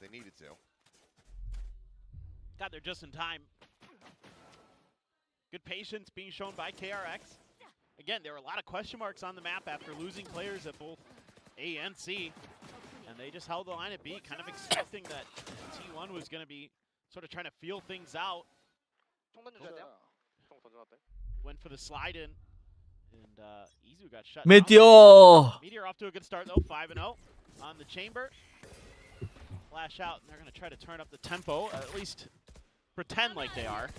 they needed to. Got there just in time. Good patience being shown by KRX. Again, there were a lot of question marks on the map after losing players at both A and C. And they just held the line at B, kind of expecting that T1 was going to be sort of trying to feel things out. Went for the slide in. And Izu got shut Meteor. Meteor off to a good start though, 5-0 on the chamber. Flash out, and they're going to try to turn up the tempo, at least pretend like they are.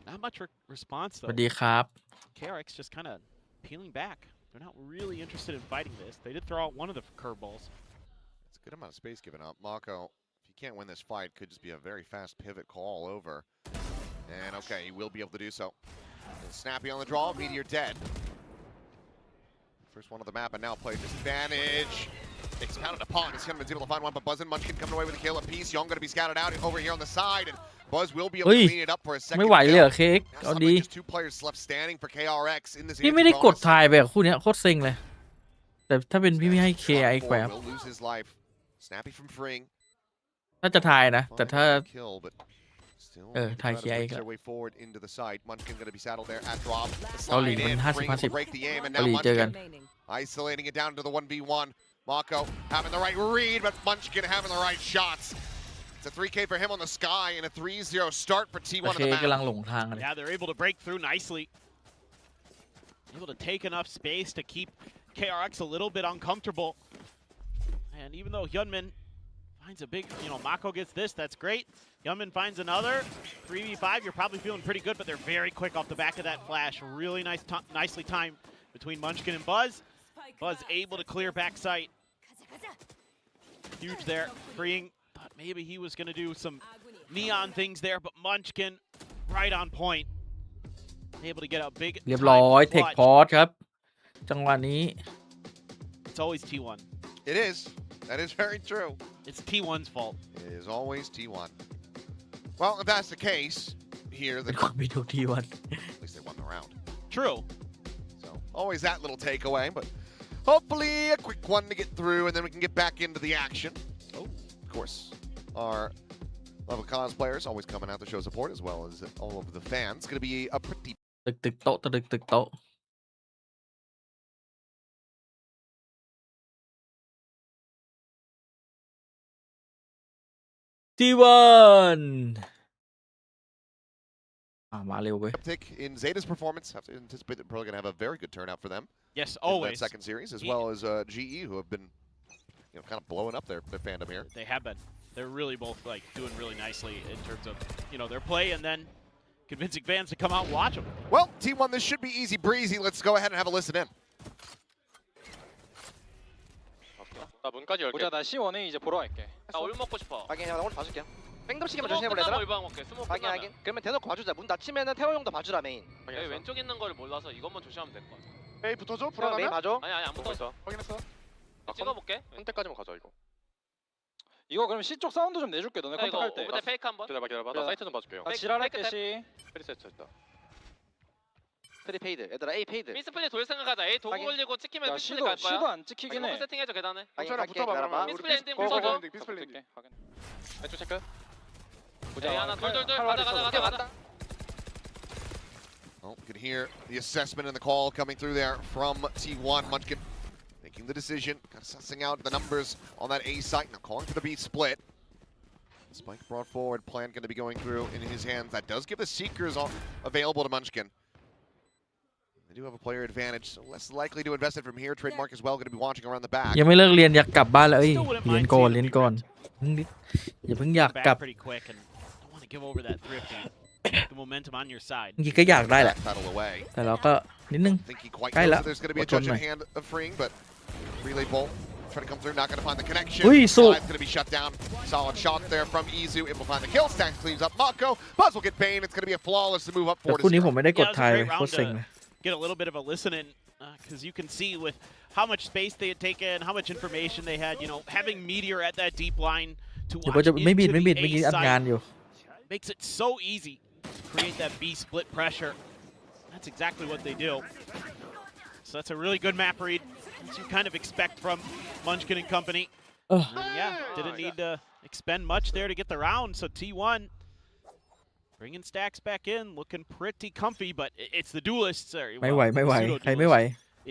Not much response though. สวัสดีครับ KRX just kind of peeling back. They're not really interested in fighting this. They did throw out one of the curveballs. It's a good amount of space given up. Mako, if you can't win this fight, could just be a very fast pivot call all over. And okay, he will be able to do so. And Snappy on the draw, Meteor dead. First one on the map, and now play disadvantage. Expounded upon. He's able to find one, but Buzz and Munchkin coming away with a kill apiece. Young going to be scattered out over here on the side, and Buzz will be able to clean it up for a second. ไม่ไหวเลยเหรอ KX เอาดี just two players left standing for KRX in this. พี่ไม่ได้กดถ่ายไปกับคู่เนี้ยโคตรเซ็งเลยแต่ถ้าเป็นพี่ไม่ให้ KRX ไปครับ will lose his life. Snappy from freeing. ถ้าจะถ่ายนะแต่ถ้า kill, but still ถ่าย KRX their way forward into the side. Munchkin going to be saddled there at drop. เกาหลีมัน 50-50 break the aim, and เกา now หลีเจอกัน Munchkin isolating it down to the 1v1. Mako having the right read, but Munchkin having the right shots. It's a 3K for him on the sky and a 3-0 start for T1 on the map. กำลังหลงทางเลย Yeah, they're able to break through nicely. Able to take enough space to keep KRX a little bit uncomfortable. And even though Hyunmin finds a big, Mako gets this, that's great. Hyunmin finds another. 3v5, you're probably feeling pretty good, but they're very quick off the back of that flash. Really nicely timed between Munchkin and Buzz. Buzz able to clear backside. Huge there, freeing. Thought maybe he was going to do some neon things there, but Munchkin right on point. Able to get a big เรียบร้อยเทคพอร์ตครับจังหวะนี้ It's always T1. It is. That is very true. It's T1's fault. It is always T1. Well, if that's the case here, เป็ then นความผิดของ T1 at least they won the round. True. So always that little takeaway, but hopefully a quick one to get through, and then we can get back into the action. Oh, of course, our level cosplayers always coming out to show support, as well as all of the fans. It's going to be a pretty ตึกโต๊ะตึกโต๊ะT1 มาเร็วเว้ย uptick in ZETA's performance. Have to anticipate that we're probably going to have a very good turnout for them. Yes, in always. that second series, as well as GE, who have been, kind of blowing up their fandom here. They have been. They're really both doing really nicely in terms of their play, and then convincing fans to come out and watch them. Well, T1, this should be easy breezy. Let's go ahead and have a listen in. 나 문까지 열게. 보자 나 C1에 이제 보러 갈게. 나 올 먹고 싶어. 확인 형 오늘 봐줄게요. 뺑덤 시기만 스모크 조심해볼래 끝나고 얘들아? 올방 먹게. 스모크 확인 끝나면. 확인. 그러면 대놓고 봐주자. 문 닫히면은 태호 형도 봐주라 메인. 여기 왼쪽 있는 거를 몰라서 이것만 조심하면 될 것 같아. 에이 붙어줘? 태호 메인 불안하면? 봐줘. 아니 안 붙어. 확인했어? 찍어볼게. 선택까지만 가자 이거. 이거 그럼 C 쪽 사운드 좀 내줄게 너네 나 이거 컨택할 때. 오븐에 페이크 한번. 기다려봐 나 사이트 좀 봐줄게요. 나 지랄할게 페이크 C. 페리세트 있다. 트리 페이드. 얘들아 A 페이드. 미스플레이 돌 생각하자. A 도구 확인. 걸리고 찍히면 야 미스플레이 갈 거야. C도 안 찍히긴 도구 해. 세팅해줘 계단에. 확인 천천히 할게. 붙어봐 기다려봐. 그러면. 미스플레이 엔딩 고고 붙어줘. 엔딩 피스플레이 엔딩. 확인. 왼쪽 체크. A 하나 돌돌돌 가자. Well, you can hear the assessment and the call coming through there from T1. Munchkin making the decision, kind of sussing out the numbers on that A site. Now calling for the B split. Spike brought forward, plan going to be going through in his hands. That does give the Seekers available to Munchkin. They do have a player advantage, so less likely to invest it from here. Trademark as well, going to be watching around the back. ยังไม่เลิกเรียนอยากกลับบ้านแล้วเอ้ยเรียนก่อนอย่าเพิ่งอยากกลับ Back pretty quick, and don't want to give over that thrifty. The momentum on your side. จริงๆก็อยากได้แหละ Battle away. แต่เราก็นิดนึง I think he quite ใกล้ knows แล้ว that there's going to be a อดทน judge หน่ in อย hand of freeing, but relay bolt trying to come through, not going to find the connection. อุ้ยสู้ Side's going to be shut down. Solid shot there from Izu. Able to find the kill. Stacks cleans up Mako. Buzz will get Bane. It's going to be a flawless to move up แต่ forward. คู่นี้ผมไม่ได้กด Yeah, it was a ถ่ายเลย great โคตรเซ็ง round เลย Get a little bit of a listen in, because you can see with how much space they had taken, how much information they had, having Meteor at that deep line to เดี๋ยว watch จะไม่บิด into ไม่บิด the เมื่อ A กี้อัดงาน site อยู่ makes it so easy to create that B split pressure. That's exactly what they do. So that's a really good map read, as you kind of expect from Munchkin and company. And yeah, didn't need to expend much there to get the round. So T1 bringing stacks back in, looking pretty comfy, but it's the duelists. ไม่ไหวไม่ไหวใครไม่ไหว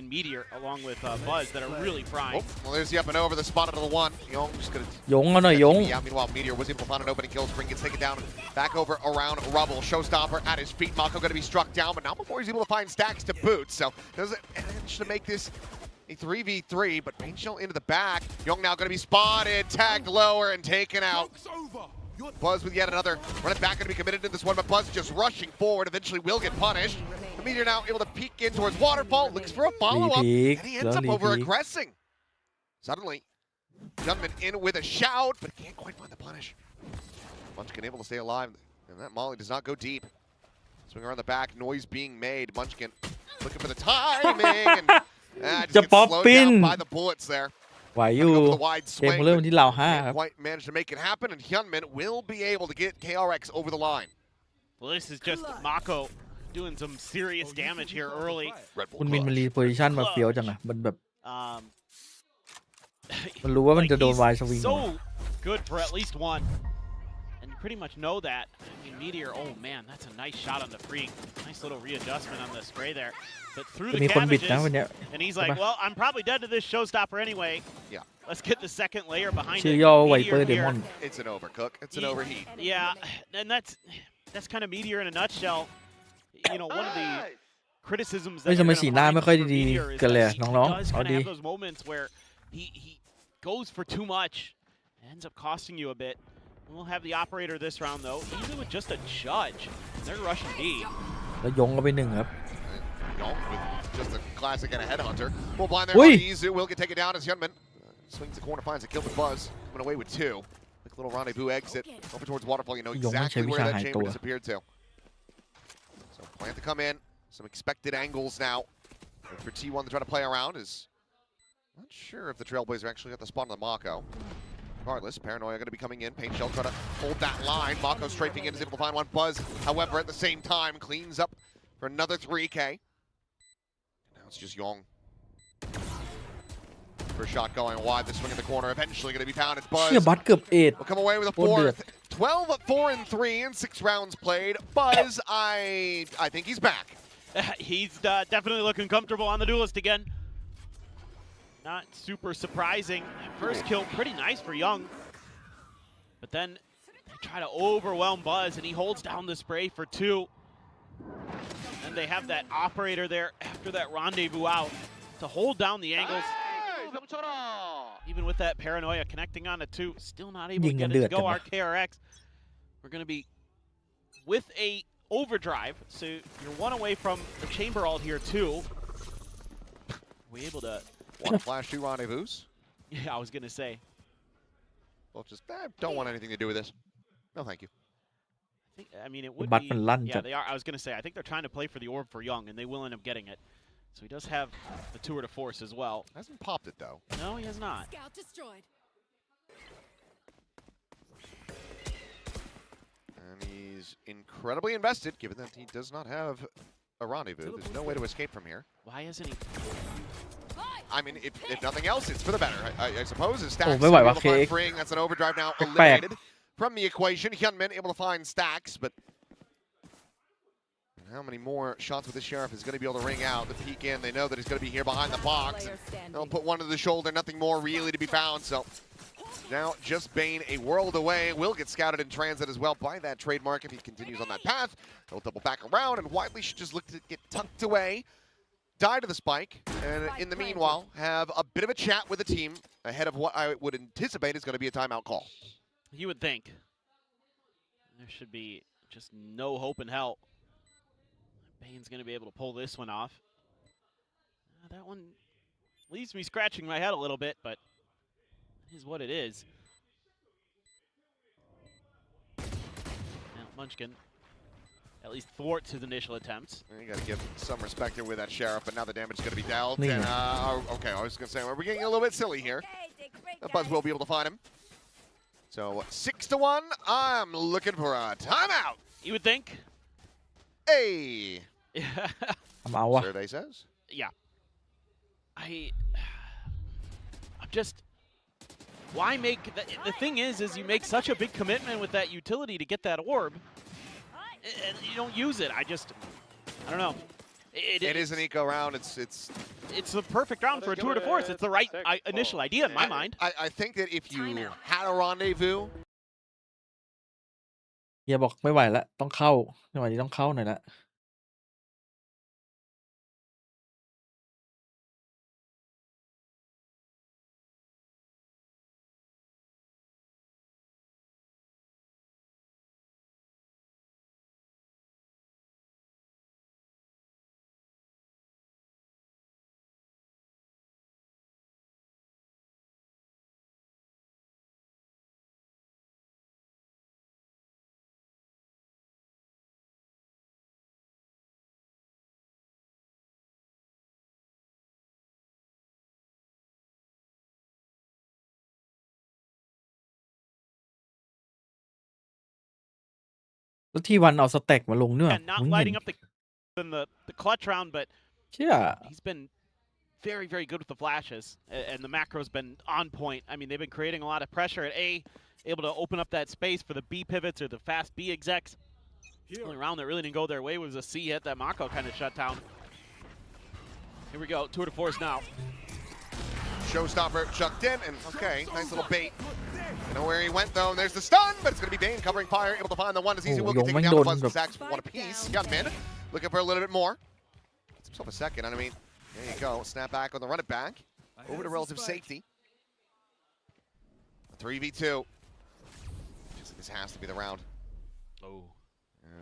in Meteor along with Buzz that are really frying. Well, there's the up and over, the spot into the one. Young just gonna ยงเอาหน่อยยง yeah, meanwhile, Meteor was able to find an opening kill. Spring gets taken down. Back over around Rubble. Showstopper at his feet. Mako gonna be struck down, but not before he's able to find stacks to boot. So doesn't manage to make this a 3v3, but Pain Shell into the back. Young now gonna be spotted, tagged lower, and taken out. Buzz with yet another. Run it back, gonna be committed to this one, but Buzz just rushing forward. Eventually will get punished. The Meteor now able to peek in towards Waterfall. Looks for a follow-up, and he ends up over-aggressing. Suddenly, Gunman in with a shout, but can't quite find the punish. Munchkin able to stay alive, and that molly does not go deep. Swing around the back, noise being made. Munchkin looking for the timing, and just gets slowed down by the bullets there. ไหวอยู่ Coming up with a wide เกม swing, เริ่ม but ที่เรา5 ครับ can't quite manage to make it happen, and Hyunmin will be able to get KRX over the line. Well, this is just Mako doing some serious damage here early. Red Bull คุณมินมัน clutch. รีโพซิชันมาเฟี้ยวจังอะมันแบบ Um, มันรู้ว่ามัน like จะโดน he's วายสวิง so good for at least one, and you pretty much know that. I mean, Meteor. Oh man, that's a nice shot on the freak. Nice little readjustment on the spray there, but through จะ the มีคนบิด cabbages, นะวันเนี้ย and he's like, "Well, I'm probably dead to this showstopper anyway. Yeah. Let's get the second layer behind ชื่ it." อย่อไว Meteor เปอร์เด here. มอน It's an overcook. It's an overheat. Yeah, and that's kind of Meteor in a nutshell. You know, one of the criticisms เฮ้ย that ทำไม you're สี gonna หน้า find ไม่ค่อย for ดี Meteor is กันเลย that อะ he น้อง does ๆเอา kind of ดี have those moments where he goes for too much, ends up costing you a bit. We'll have the operator this round though, even with just a judge. They're rushing D. แล้วยงก็ไป1ครับ Young with just a classic and a headhunter. Full blind there. Ui. Izu will get taken down as Hyunmin swings the corner, finds a kill with Buzz. Coming away with 2. Quick little rendezvous exit over towards Waterfall. You know Young man exactlyใช้วิ where ชา that หาย chamber ตัว disappeared to. So plan to come in. Some expected angles now. But for T1 to try to play around is not sure if the Trailblazer actually got the spot on the Mako. Regardless, Paranoia going to be coming in. Pain Shell trying to hold that line. Mako strafing in is able to find one. Buzz, however, at the same time, cleans up for another 3K. Now it's just Young. First shot going wide. The swing in the corner. Eventually going to be pounded. เชี่ย Buzz บัตเกือบเอ็ด will come away with a โคตรเดือด fourth. 12, 4, and 3 in 6 rounds played. Buzz, I think he's back. He's definitely looking comfortable on the duelist again. Not super surprising. First kill, pretty nice for Young. But then they try to overwhelm Buzz, and he holds down the spray for 2. And they have that operator there after that rendezvous out to hold down the angles. Even with that Paranoia connecting on to 2, still not able to get it to go. Our KRX, we're going to be with a overdrive, so you're 1 away from the chamber ult here too. We able to... One flash, 2 rendezvous. Yeah, I was going to say. Well, just don't want anything to do with this. No, thank you. I mean, it would บัต be... มันลั่น Yeah, จัด they are. I was going to say, I think they're trying to play for the orb for Young, and they will end up getting it. So he does have the tour de force as well. Hasn't popped it, though. No, he has not. Scout destroyed. And he's incredibly invested, given that he does not have a rendezvous. There's no way to escape from here. Why isn't he... I mean, if nothing else, it's for the better. I suppose his stacks โอ้ไม่ไหว able ว่ะ to find KRX freeing. That's an overdrive now แปลก eliminated from the equation. Hyunmin able to find stacks, but how many more shots with the Sheriff is going to be able to ring out? The peek in, they know that he's going to be here behind the box. They'll put one to the shoulder, nothing more really to be found. So now just Bane a world away. Will get scouted in transit as well by that trademark if he continues on that path. He'll double back around, and Widely should just look to get tucked away. Die to the spike, and in the meanwhile, have a bit of a chat with the team ahead of what I would anticipate is going to be a timeout call. You would think. There should be just no hope in hell. Bane's going to be able to pull this one off. That one leaves me scratching my head a little bit, but it is what it is. Now, Munchkin at least thwarts his initial attempts. You got to give some respect here with that Sheriff, but now the damage is going to be dealt. Yeah. And, okay, I was going to say, we're getting a little bit silly here. Buzz will be able to find him. So 6-1, I'm looking for a timeout. You would think. Hey. ทำเอาวะ Survey says. Yeah. I'm just why make the thing is you make such a big commitment with that utility to get that orb, and you don't use it. I don't know. It is an eco round. It's the perfect round for a tour de force. It's the right initial idea in my mind. I think that if you had a rendezvous, เฮียบอกไม่ไหวละต้องเข้าไม่ไหวต้องเข้าหน่อยละแล้วที่วันเอาสเต็กมาลงเนี่ย And not มึงเห็น lighting up the clutch round, but เชี่ย he's been very, very good with the flashes, and the macro's been on point. I mean, they've been creating a lot of pressure at A, able to open up that space for the B pivots or the fast B execs. The only round that really didn't go their way was a C hit that Mako kind of shut down. Here we go, tour de force now. showstopper chucked in, and okay, nice little bait. I know where he went though. There's the stun, but it's going to be Bane covering fire, able to find the one as easy. Will get taken down. The Fuzz Sacks one apiece. Gunman looking for a little bit more. Gets himself a second. I mean, there you go. Snap back on the run it back. Over to relative safety. 3v2. This has to be the round. Oh.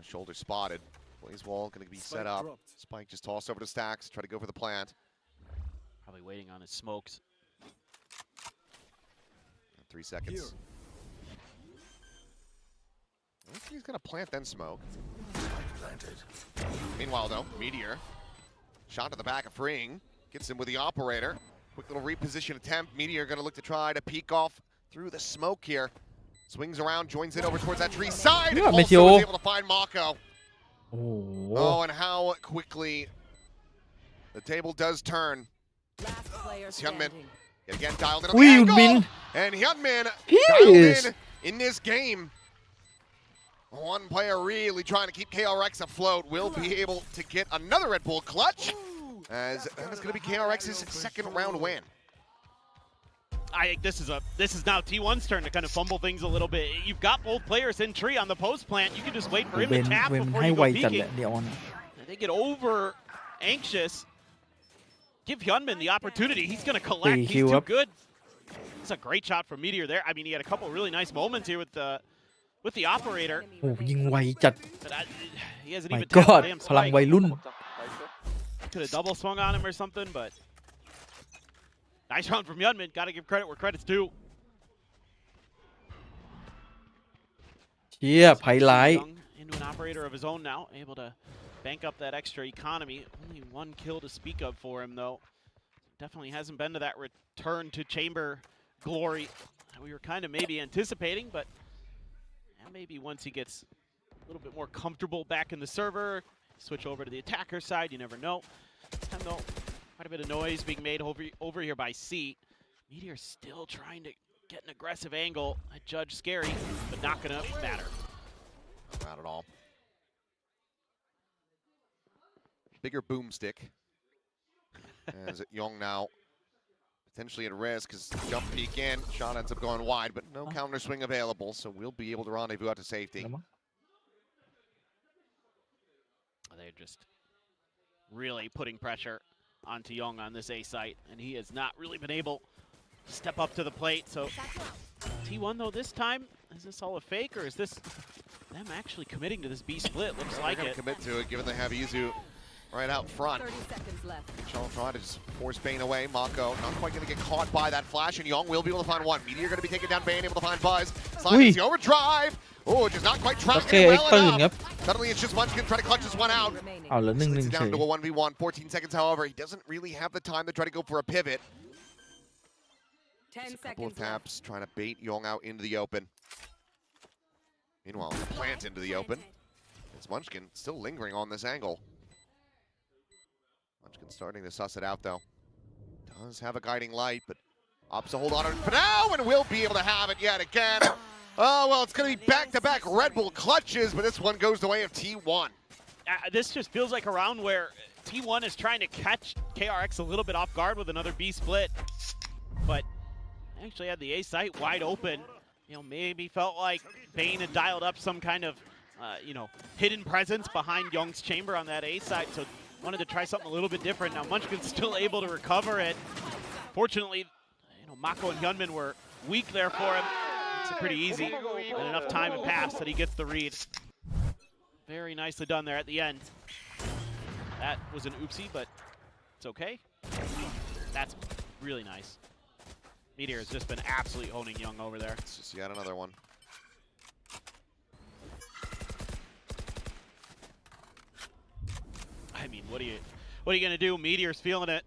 Shoulder spotted. Blaze wall going to be set up. Spike just tossed over to Stacks. Try to go for the plant. Probably waiting on his smokes. 3 seconds. I think he's gonna plant then smoke. Meanwhile though, Meteor. Shot to the back of Freeing. Gets him with the operator. Quick little reposition attempt. Meteor gonna look to try to peek off through the smoke here. Swings around, joins in over towards that tree side, and also is able to find Mako. Oh, and how quickly the table does turn. It's Hyunmin. Yet again dialed in on the angle. And Hyunmin dialed in this game. One player really trying to keep KRX afloat will be able to get another Red Bull clutch, as that is going to be KRX's second round win. I think this is now T1's turn to kind of fumble things a little bit. You've got both players in tree on the post plant. You can just wait for him to tap before you go peeking. They get over anxious. Give Hyunmin the opportunity. He's going to collect. He's too good. It's a great shot from Meteor there. I mean, he had a couple really nice moments here with the operator. โอ้ยิงไวจัด But he hasn't My even tapped God Bam พลัง Spike. วัยรุ่น Could have double swung on him or something, but nice round from Hyunmin. Got to give credit where credit's due. เชี่ยไพไลท์ Into an operator of his own now, able to bank up that extra economy. Only one kill to speak of for him, though. Definitely hasn't been to that return to chamber glory we were kind of maybe anticipating, but maybe once he gets a little bit more comfortable back in the server, switch over to the attacker side, you never know. This time, though, quite a bit of noise being made over here by C. Meteor still trying to get an aggressive angle. I judge scary, but not going to matter. Not at all. Bigger boomstick. As Young now potentially at risk as jump peek in. Shot ends up going wide, but no counter swing available, so we'll be able to rendezvous out to safety. They're just really putting pressure onto Young on this A site, and he has not really been able to step up to the plate. So T1 though this time, is this all a fake or is this them actually committing to this B split? Looks like it. Commit to it, given they have Izu right out front. 30 seconds left. Sean trying to just force Bane away. Mako not quite going to get caught by that flash, and Young will be able to find one. Meteor going to be taking down Bane, able to find Buzz. Slides the overdrive. Oh, just not quite tracking well enough. Suddenly it's just Munchkin trying to clutch this one out. เอาแล้ว1-1 It's เฉ down ย to a 1v1. 14 seconds, however. He doesn't really have the time to try to go for a pivot. 10 A couple of seconds left. taps trying to bait Young out into the open. Meanwhile, plant into the open. It's Munchkin still lingering on this angle. Munchkin starting to suss it out, though. Does have a guiding light, but Opts a hold on it for now, and will be able to have it yet again. Oh, well, it's going to be back-to-back Red Bull clutches, but this one goes the way of T1. This just feels like a round where T1 is trying to catch KRX a little bit off guard with another B split, but actually had the A site wide open. You know, maybe felt like Bane had dialed up some kind of, you know, hidden presence behind Young's chamber on that A site, so wanted to try something a little bit different. Now Munchkin's still able to recover it. Fortunately, you know, Mako and Hyunmin were weak there for him. It's pretty easy, and enough time had passed that he gets the read. Very nicely done there at the end. That was an oopsie, but it's okay. That's really nice. Meteor has just been absolutely owning Young over there. It's just yet another one. I mean, what are you gonna do? Meteor's feeling it.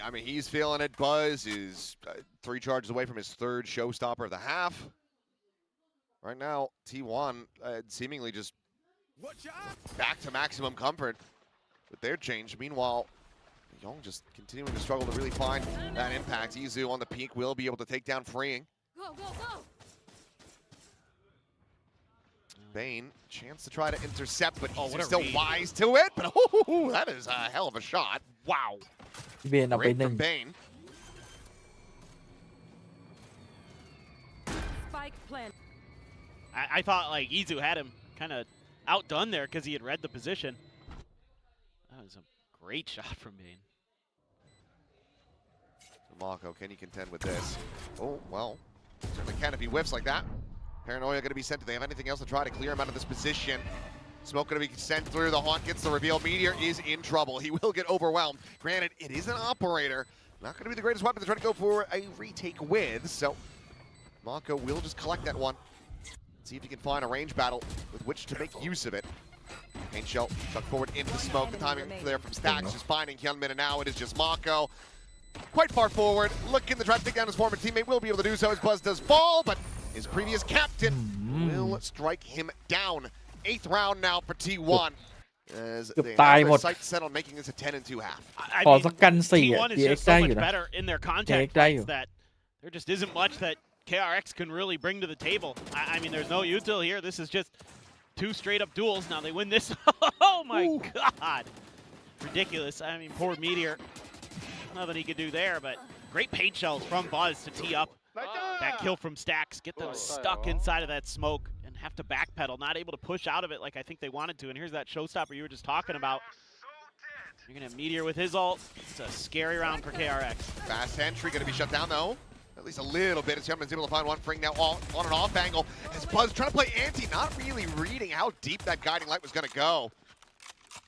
I mean, he's feeling it. Buzz is 3 charges away from his 3rd showstopper of the half. Right now, T1 seemingly just back to maximum comfort with their change. Meanwhile, Young just continuing to struggle to really find that impact. Izu on the peak will be able to take down Freeing. Go, go, go. Bane, chance to try to intercept, but what he's a still read. wise to it. But that is a hell of a shot. Wow. เบนเอาไป Great หนึ่ง from Bane. Spike plant. I thought like Izu had him kind of outdone there because he had read the position. That was a great shot from Bane. Mako, can you contend with this? Oh, well, certainly can if he whiffs like that. Paranoia going to be sent. Do they have anything else to try to clear him out of this position? Smoke going to be sent through. The Haunt gets the reveal. Meteor is in trouble. He will get overwhelmed. Granted, it is an operator. Not going to be the greatest weapon to try to go for a retake with. So Mako will just collect that one. See if he can find a range battle with which to make use of it. Paint shell chucked forward into the smoke. The timing there from Stacks just finding Hyunmin, and now it is just Mako. Quite far forward, looking to try to take down his former teammate. Will be able to do so as Buzz does fall, but his previous captain will strike him down. 8th round now for T1. As they have their sights set on making this a 10-2 half. I ขอ mean, สักกัน4 T1 is DX just ได้ so อ much ยู่นะ better in their contact KRX ได้อยู่ fights that there just isn't much that KRX can really bring to the table. I mean, there's no util here. This is just 2 straight-up duels. Now they win this. Oh my God. Ridiculous. I mean, poor Meteor. Nothing he could do there, but great paint shells from Buzz to tee up that kill from Stacks. Get them stuck inside of that smoke and have to backpedal. Not able to push out of it like I think they wanted to. And here's that showstopper you were just talking about. You're going to have Meteor with his ult. It's a scary round for KRX. Fast entry going to be shut down, though. At least a little bit as Hyunmin's able to find one. Freeing now on an off angle. As Buzz trying to play anti, not really reading how deep that guiding light was going to go.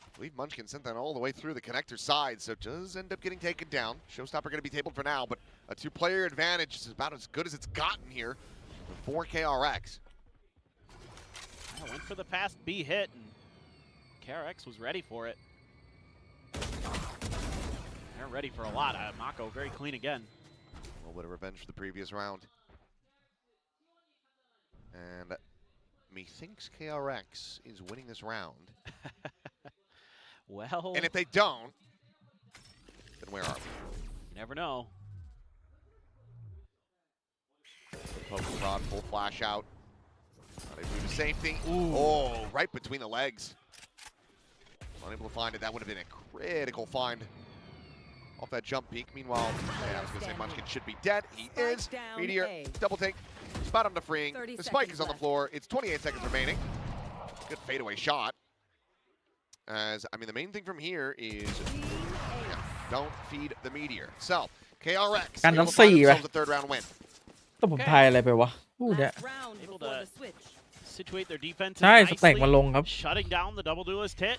I believe Munchkin sent that all the way through the connector side, so it does end up getting taken down. Showstopper going to be tabled for now, but a 2-player advantage is about as good as it's gotten here for KRX. I went for the fast B hit, and KRX was ready for it. They're ready for a lot. Mako very clean again. A little bit of revenge for the previous round. And methinks KRX is winning this round. Well, And if they don't, then where are we? you never know. Poke prod, full flash out. Not able to do safety. Oh, right between the legs. Unable to find it. That would have been a critical find off that jump peak. Meanwhile, yeah, I was going to say Munchkin should be dead. He is. Meteor, double take. Spot him to Freeing. The spike is on the floor. It's 28 seconds remaining. Good fadeaway shot. As, I mean, the main thing from here is don't feed the Meteor. So, KRX กันทั้ able ง to find 4 themselves a 3rd round win. ต้องผมทายอะไรไปวะพูดเนี่ย Last round Able before to- the switch. Situate their defense ใช่สเต็ก nicely, มาลงครับ shutting down the double duelist hit.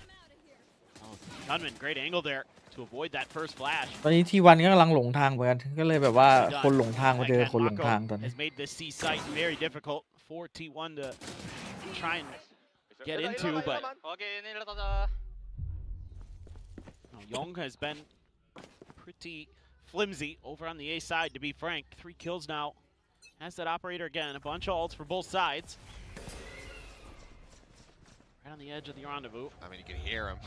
Oh, Gunman, great angle there to avoid that first flash. ตอนนี้ทีวันก็กำลังหลงทางเหมือนกันก็เลยแบบว่าคนหลงทางมาเจอ Again, คนหลง Mako ทางตอนนี้ has made this C site very difficult for T1 to try and get into, but 확인 1러 타자. Young has been pretty flimsy over on the A side, to be frank. 3 kills now. Has that operator again. A bunch of ults for both sides. Right on the edge of the rendezvous. I mean, you can hear him.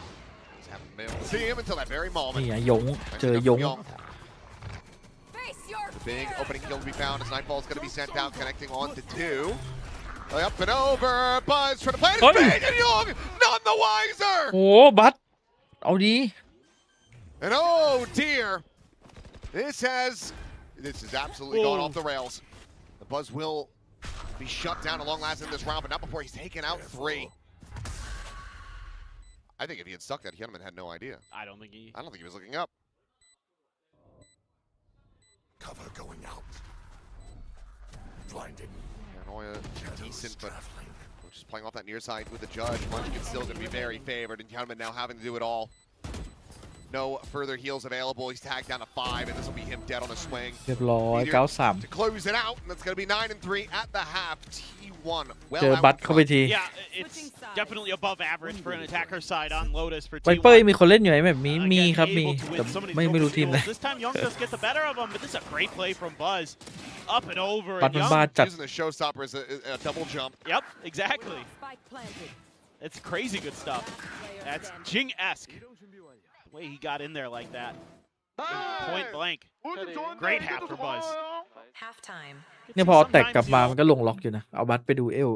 Just haven't been able to see him until that very moment. นี่ไงยงเจอยง Face your The big opening kill to be found as Nightfall is going to be sent out, connecting on to 2. Up and over, Buzz trying to play it in speed, and Young none the wiser! โอ้บัตเอาดี And oh dear, this is absolutely gone off the rails. The Buzz will be shut down at long last in this round, but not before he's taken out 3. I think if he had stuck that, Hyunmin had no idea. I don't think he was looking up. Cover going out. Blinding. Paranoia decent, but we're just playing off that near side with the judge. Munchkin's still going to be very favored, and Hyunmin now having to do it all. No further heals available. He's tagged down to 5, and this will be him dead on a swing. เรียบร้อย93 To close it out, and that's going to be 9 and 3 at the half. T1 well เจอ out บัตเข้าไปที Yeah, it's definitely above average for an attacker side on Lotus for ไว T1. เปอร์มีคนเล่นอยู่ไหมแบบนี้มีครับมี Able to แต่ win so many ไม่รู้ทีมไหน duels. This time Young does get the better of him, but this is a great play from Buzz. Up and over. บัต And มัน Young, บ้าจัด using the showstopper as a double jump. yep, exactly. It's crazy good stuff. That's Jing-esque. The way he got in there like that. Point blank. Great half for Buzz. Halftime. เนี่ยพอแตกกลับมามันก็ลงล็อกอยู่นะเอาบัตไปดูเอล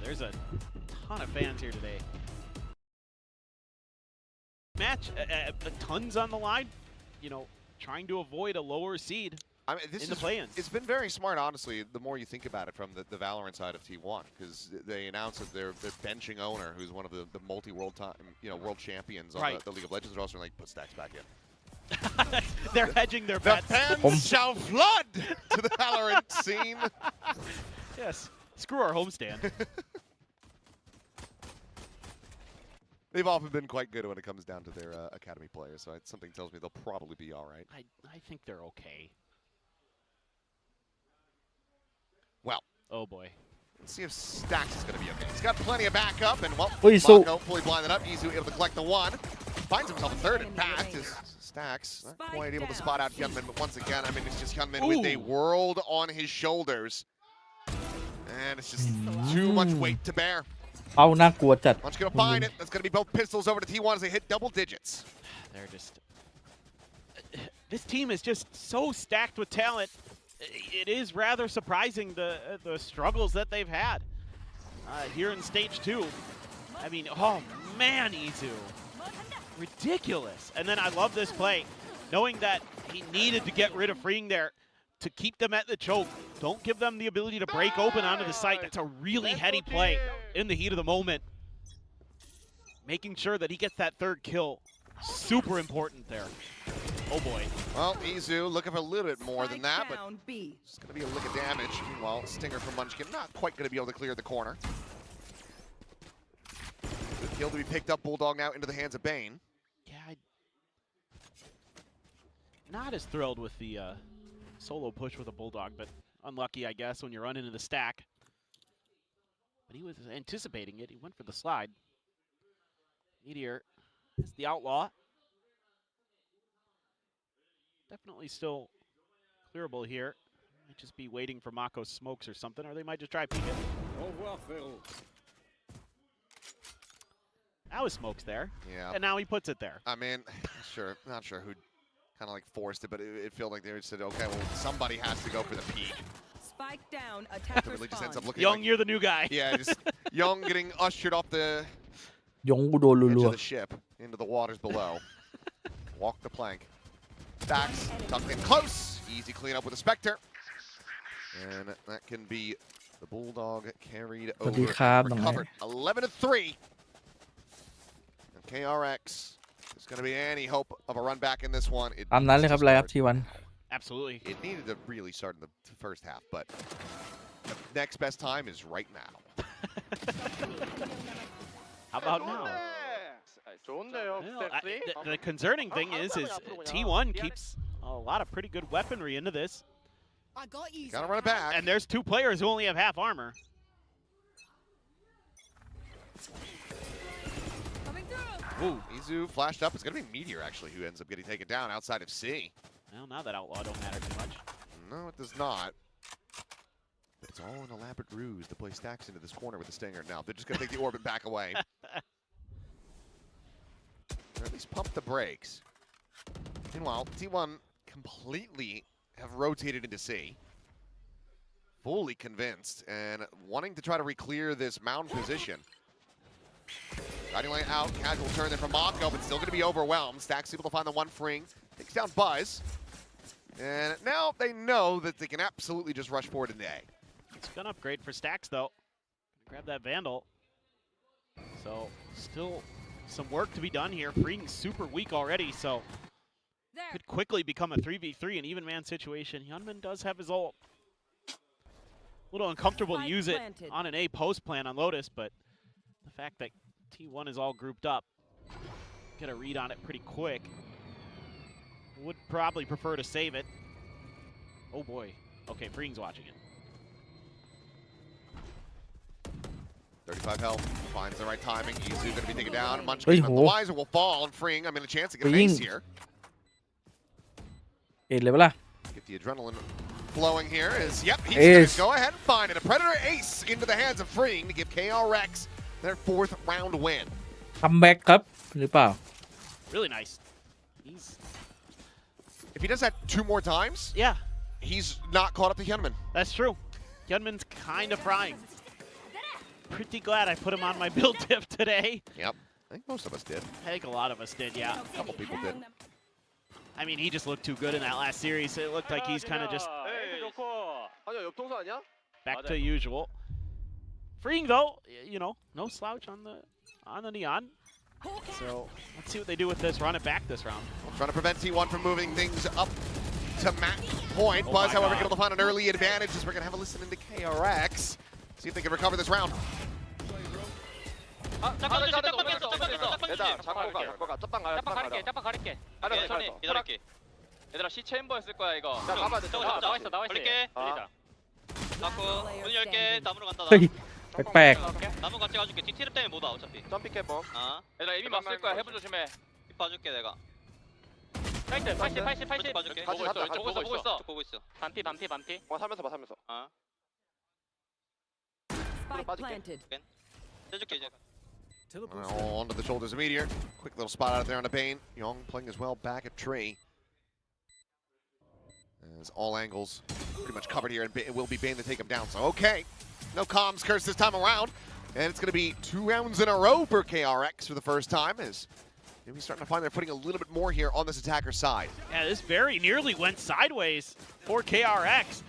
There's a ton of fans here today. Match, tons on the line. You know, trying to avoid a lower seed I mean, in the play-ins. It's been very smart, honestly, the more you think about it from the Valorant side of T1, because they announced that they're benching Owner, who's one of the multi-world world champions on the League of Legends roster, and like put Stacks back in. They're hedging their The bets. fans shall flood to the Valorant scene. Yes, screw our homestand. They've often been quite good when it comes down to their academy players, so something tells me they'll probably be all right. I think they're okay. Well, oh boy. Let's see if Stacks is going to be okay. He's got plenty of backup, and well, so Mako fully blinded up. Izu able to collect the 1. Finds himself a 3rd and packed. Stacks not quite able to spot out Hyunmin, but once again, I mean, it's just Hyunmin with a world on his shoulders. And it's just too much weight to bear. เอาน่ากลัวจัด Munch gonna find it. That's gonna be both pistols over to T1 as they hit double digits. They're just... This team is just so stacked with talent. It is rather surprising the struggles that they've had here in stage 2. I mean, oh man, Izu. Ridiculous. And then I love this play, knowing that he needed to get rid of Freeing there to keep them at the choke. Don't give them the ability to break open onto the site. That's a really heady play in the heat of the moment. Making sure that he gets that 3rd kill. Super important there. Oh boy. Well, Izu looking for a little bit more than that, but it's going to be a lick of damage. Meanwhile, Stinger from Munchkin not quite going to be able to clear the corner. Good kill to be picked up. Bulldog now into the hands of Bane. Yeah, not as thrilled with the solo push with a Bulldog, but unlucky, I guess, when you're running into the stack. But he was anticipating it. He went for the slide. Meteor is the outlaw. Definitely still clearable here. Might just be waiting for Mako's smokes or something, or they might just try peek it. Now his smoke's there. Yeah. And now he puts it there. I mean, not sure who kind of like forced it, but it felt like they said, okay, well, somebody has to go for the peak. Spike down, attacker Really just ends up spawn. looking Young, like, you're the new guy. yeah, just Young getting ushered off the ยงกูโดน edge รัว of the ship into the waters below. Walk the plank. Stacks tucked in close. Easy cleanup with a Spectre. And that can be the Bulldog carried สวัสดี over ครับ and น้องแอ recovered. 11-3. And KRX is going to be any hope of a run back in this one. It ตามนั้นเลย needs ครับ to ไลฟ์อัพ start. ทีวัน Absolutely. It needed to really start in the first half, but the next best time is right now. How about now? 좋은데요. Well, the concerning thing is T1 keeps a lot of pretty good weaponry into this, I got you. Gotta run it back. and there's two players who only have half armor. Coming through. Ooh. Izu flashed up. It's going to be Meteor, actually, who ends up getting taken down outside of C. Well, now that Outlaw don't matter too much. No, it does not. But it's all an elaborate ruse to play Stacks into this corner with the Stinger. Now, they're just going to take the orbit back away. Or at least pump the brakes. Meanwhile, T1 completely have rotated into C. Fully convinced and wanting to try to re-clear this mound position. Guiding lane out, casual turn there from Mako, but still going to be overwhelmed. Stacks able to find the one Fring, takes down Buzz. And now they know that they can absolutely just rush forward into A. It's gonna upgrade for Stacks though. Grab that Vandal. So still some work to be done here. Freeing's super weak already, so There. could quickly become a 3v3 an even man situation. Hyunmin does have his ult. A little uncomfortable to use it on an A post plan on Lotus, but the fact that T1 is all grouped up, get a read on it pretty quick. Would probably prefer to save it. Oh boy. Okay, Freeing's watching it. 35 health, finds the right timing. Izu going to be taken down. Hey, Munchkin, but ho. the Wiser will fall, and Fring, I mean, a chance to get a Fring. base here. เอ็ดเลยปะล่ะ Get the adrenaline flowing here. Yep, he's going Ace. to go ahead and find it. A Predator Ace into the hands of Fring to give KRX their 4th round win. คัมแบ็กครับ หรือเปล่า Really nice. He's If he does that 2 more times, yeah, he's not caught up to Hyunmin. that's true. Hyunmin's kind of frying. Pretty glad I put him on my build tip today. Yep, I think most of us did. I think a lot of us did, yeah. A couple people did. I mean, he just looked too good in that last series. It looked like he's kind of just 아니야 옆동선 아니야? back to usual. Freeing though, you know, no slouch on the neon. So let's see what they do with this. Run it back this round. Trying to prevent T1 from moving things up to match point. Oh Buzz, my however, God. able to find an early advantage as we're going to have a listen into KRX. See if they can recover this round. 아, 잠깐 조심, 잠깐 뺐어, 잠깐 뺐어. 얘들아 잡고 가 짝방 가야 짬밥 가릴게, 짬밥 가릴게. 알았어, 천천히 알았어. 기다릴게. 얘들아 C 챔버였을 거야 이거. 야, 가봐야 돼, 저거 가봐야 나와 돼. 있어, 나와 있어. 걸릴게. 아. 들리자. 자꾸 문 열게. 나무로 간다. 나. เฮ้ย แปลก 나무 같이 가줄게. 뒤 트랩 때문에 못 와 어차피. 점픽 해봐 아. 얘들아 에비 맞을 거야. 해부 조심해. 빗 봐줄게 내가. 사이트 80 봐줄게. 같이 보고 있어, 갔다, 보고 있어, 보고 보고 있어. 보고 있어. 반피. 살면서 봐 살면서 아. Spike 빠질게. planted. 해줄게 이제. Now onto the shoulders of Meteor. Quick little spot out there on the Bane. Young playing as well back at Tree. As all angles pretty much covered here, and it will be Bane to take him down. So, okay. No comms curse this time around. And it's going to be 2 rounds in a row for KRX for the first time as maybe starting to find their footing a little bit more here on this attacker side. Yeah, this very nearly went sideways for KRX.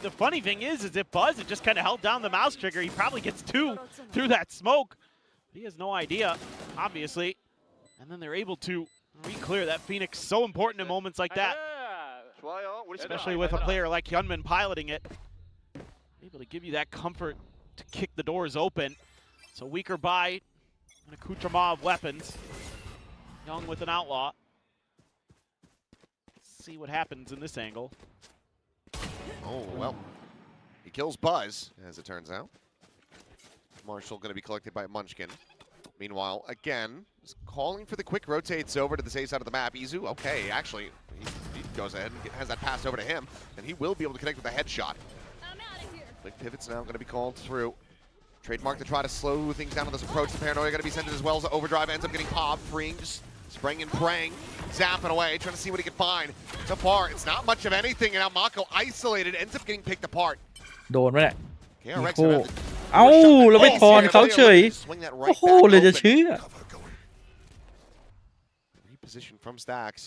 The funny thing is if Buzz had just kind of held down the mouse trigger, he probably gets 2 through that smoke. He has no idea, obviously. And then they're able to re-clear that Phoenix. So important in moments like that, 좋아요 우리 especially with a player like Hyunmin piloting it. Able to give you that comfort to kick the doors open. So weaker buy, an accoutrement of weapons. Young with an outlaw. Let's see what happens in this angle. Oh, well. He kills Buzz, as it turns out. Marshall going to be collected by Munchkin. Meanwhile, again, calling for the quick rotates over to the safe side of the map. Izu, okay, actually, he goes ahead and has that pass over to him, and he will be able to connect with a headshot. I'm out of here. Quick pivot's now going to be called through. Trademark to try to slow things down on this approach. The Paranoia going to be sent as well as Overdrive ends up getting popped. Freeing, just spraying and praying, zapping away, trying to see what he can find. So far, it's not much of anything, and now Mako isolated, ends up getting picked apart. โดนไหมเนี่ย KRX โอ้ gonna have to เอ้าเราไม่ทอนเขาเฉย swing that โอ้ right โห back เลยจะ open. เชื่อ Cover going. Reposition from Stacks.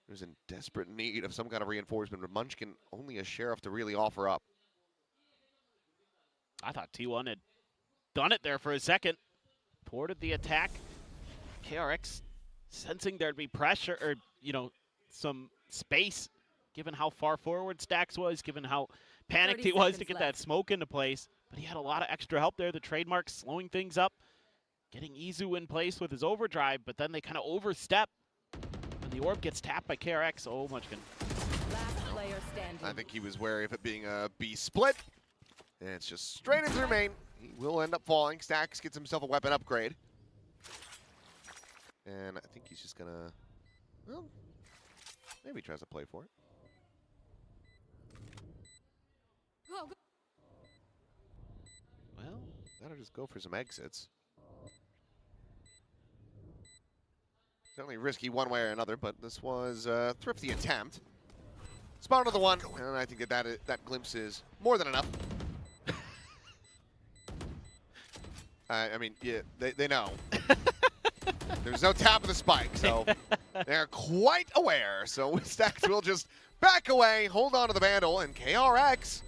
who's in desperate need of some kind of reinforcement, but Munchkin only a sheriff to really offer up. I thought T1 had done it there for a second. Ported the attack. KRX sensing there'd be pressure, or, you know, some space, given how far forward Stacks was, given how panicked he was to get that smoke into place. But he had a lot of extra help there. The trademark slowing things up, getting Izu in place with his overdrive, but then they kind of overstep. And the orb gets tapped by KRX. Oh, Munchkin. I think he was wary of it being a B split. And it's just straight into the main. He will end up falling. Stacks gets himself a weapon upgrade. And I think he's just gonna, well, maybe he tries to play for it. Go, go. Well, that'll just go for some exits. Certainly risky one way or another, but this was a thrifty attempt. Spawn to the one, and I think that glimpse is more than enough. I mean, yeah, they know. There's no tap of the spike, so they're quite aware. So Stacks will just back away, hold on to the vandal, and KRX,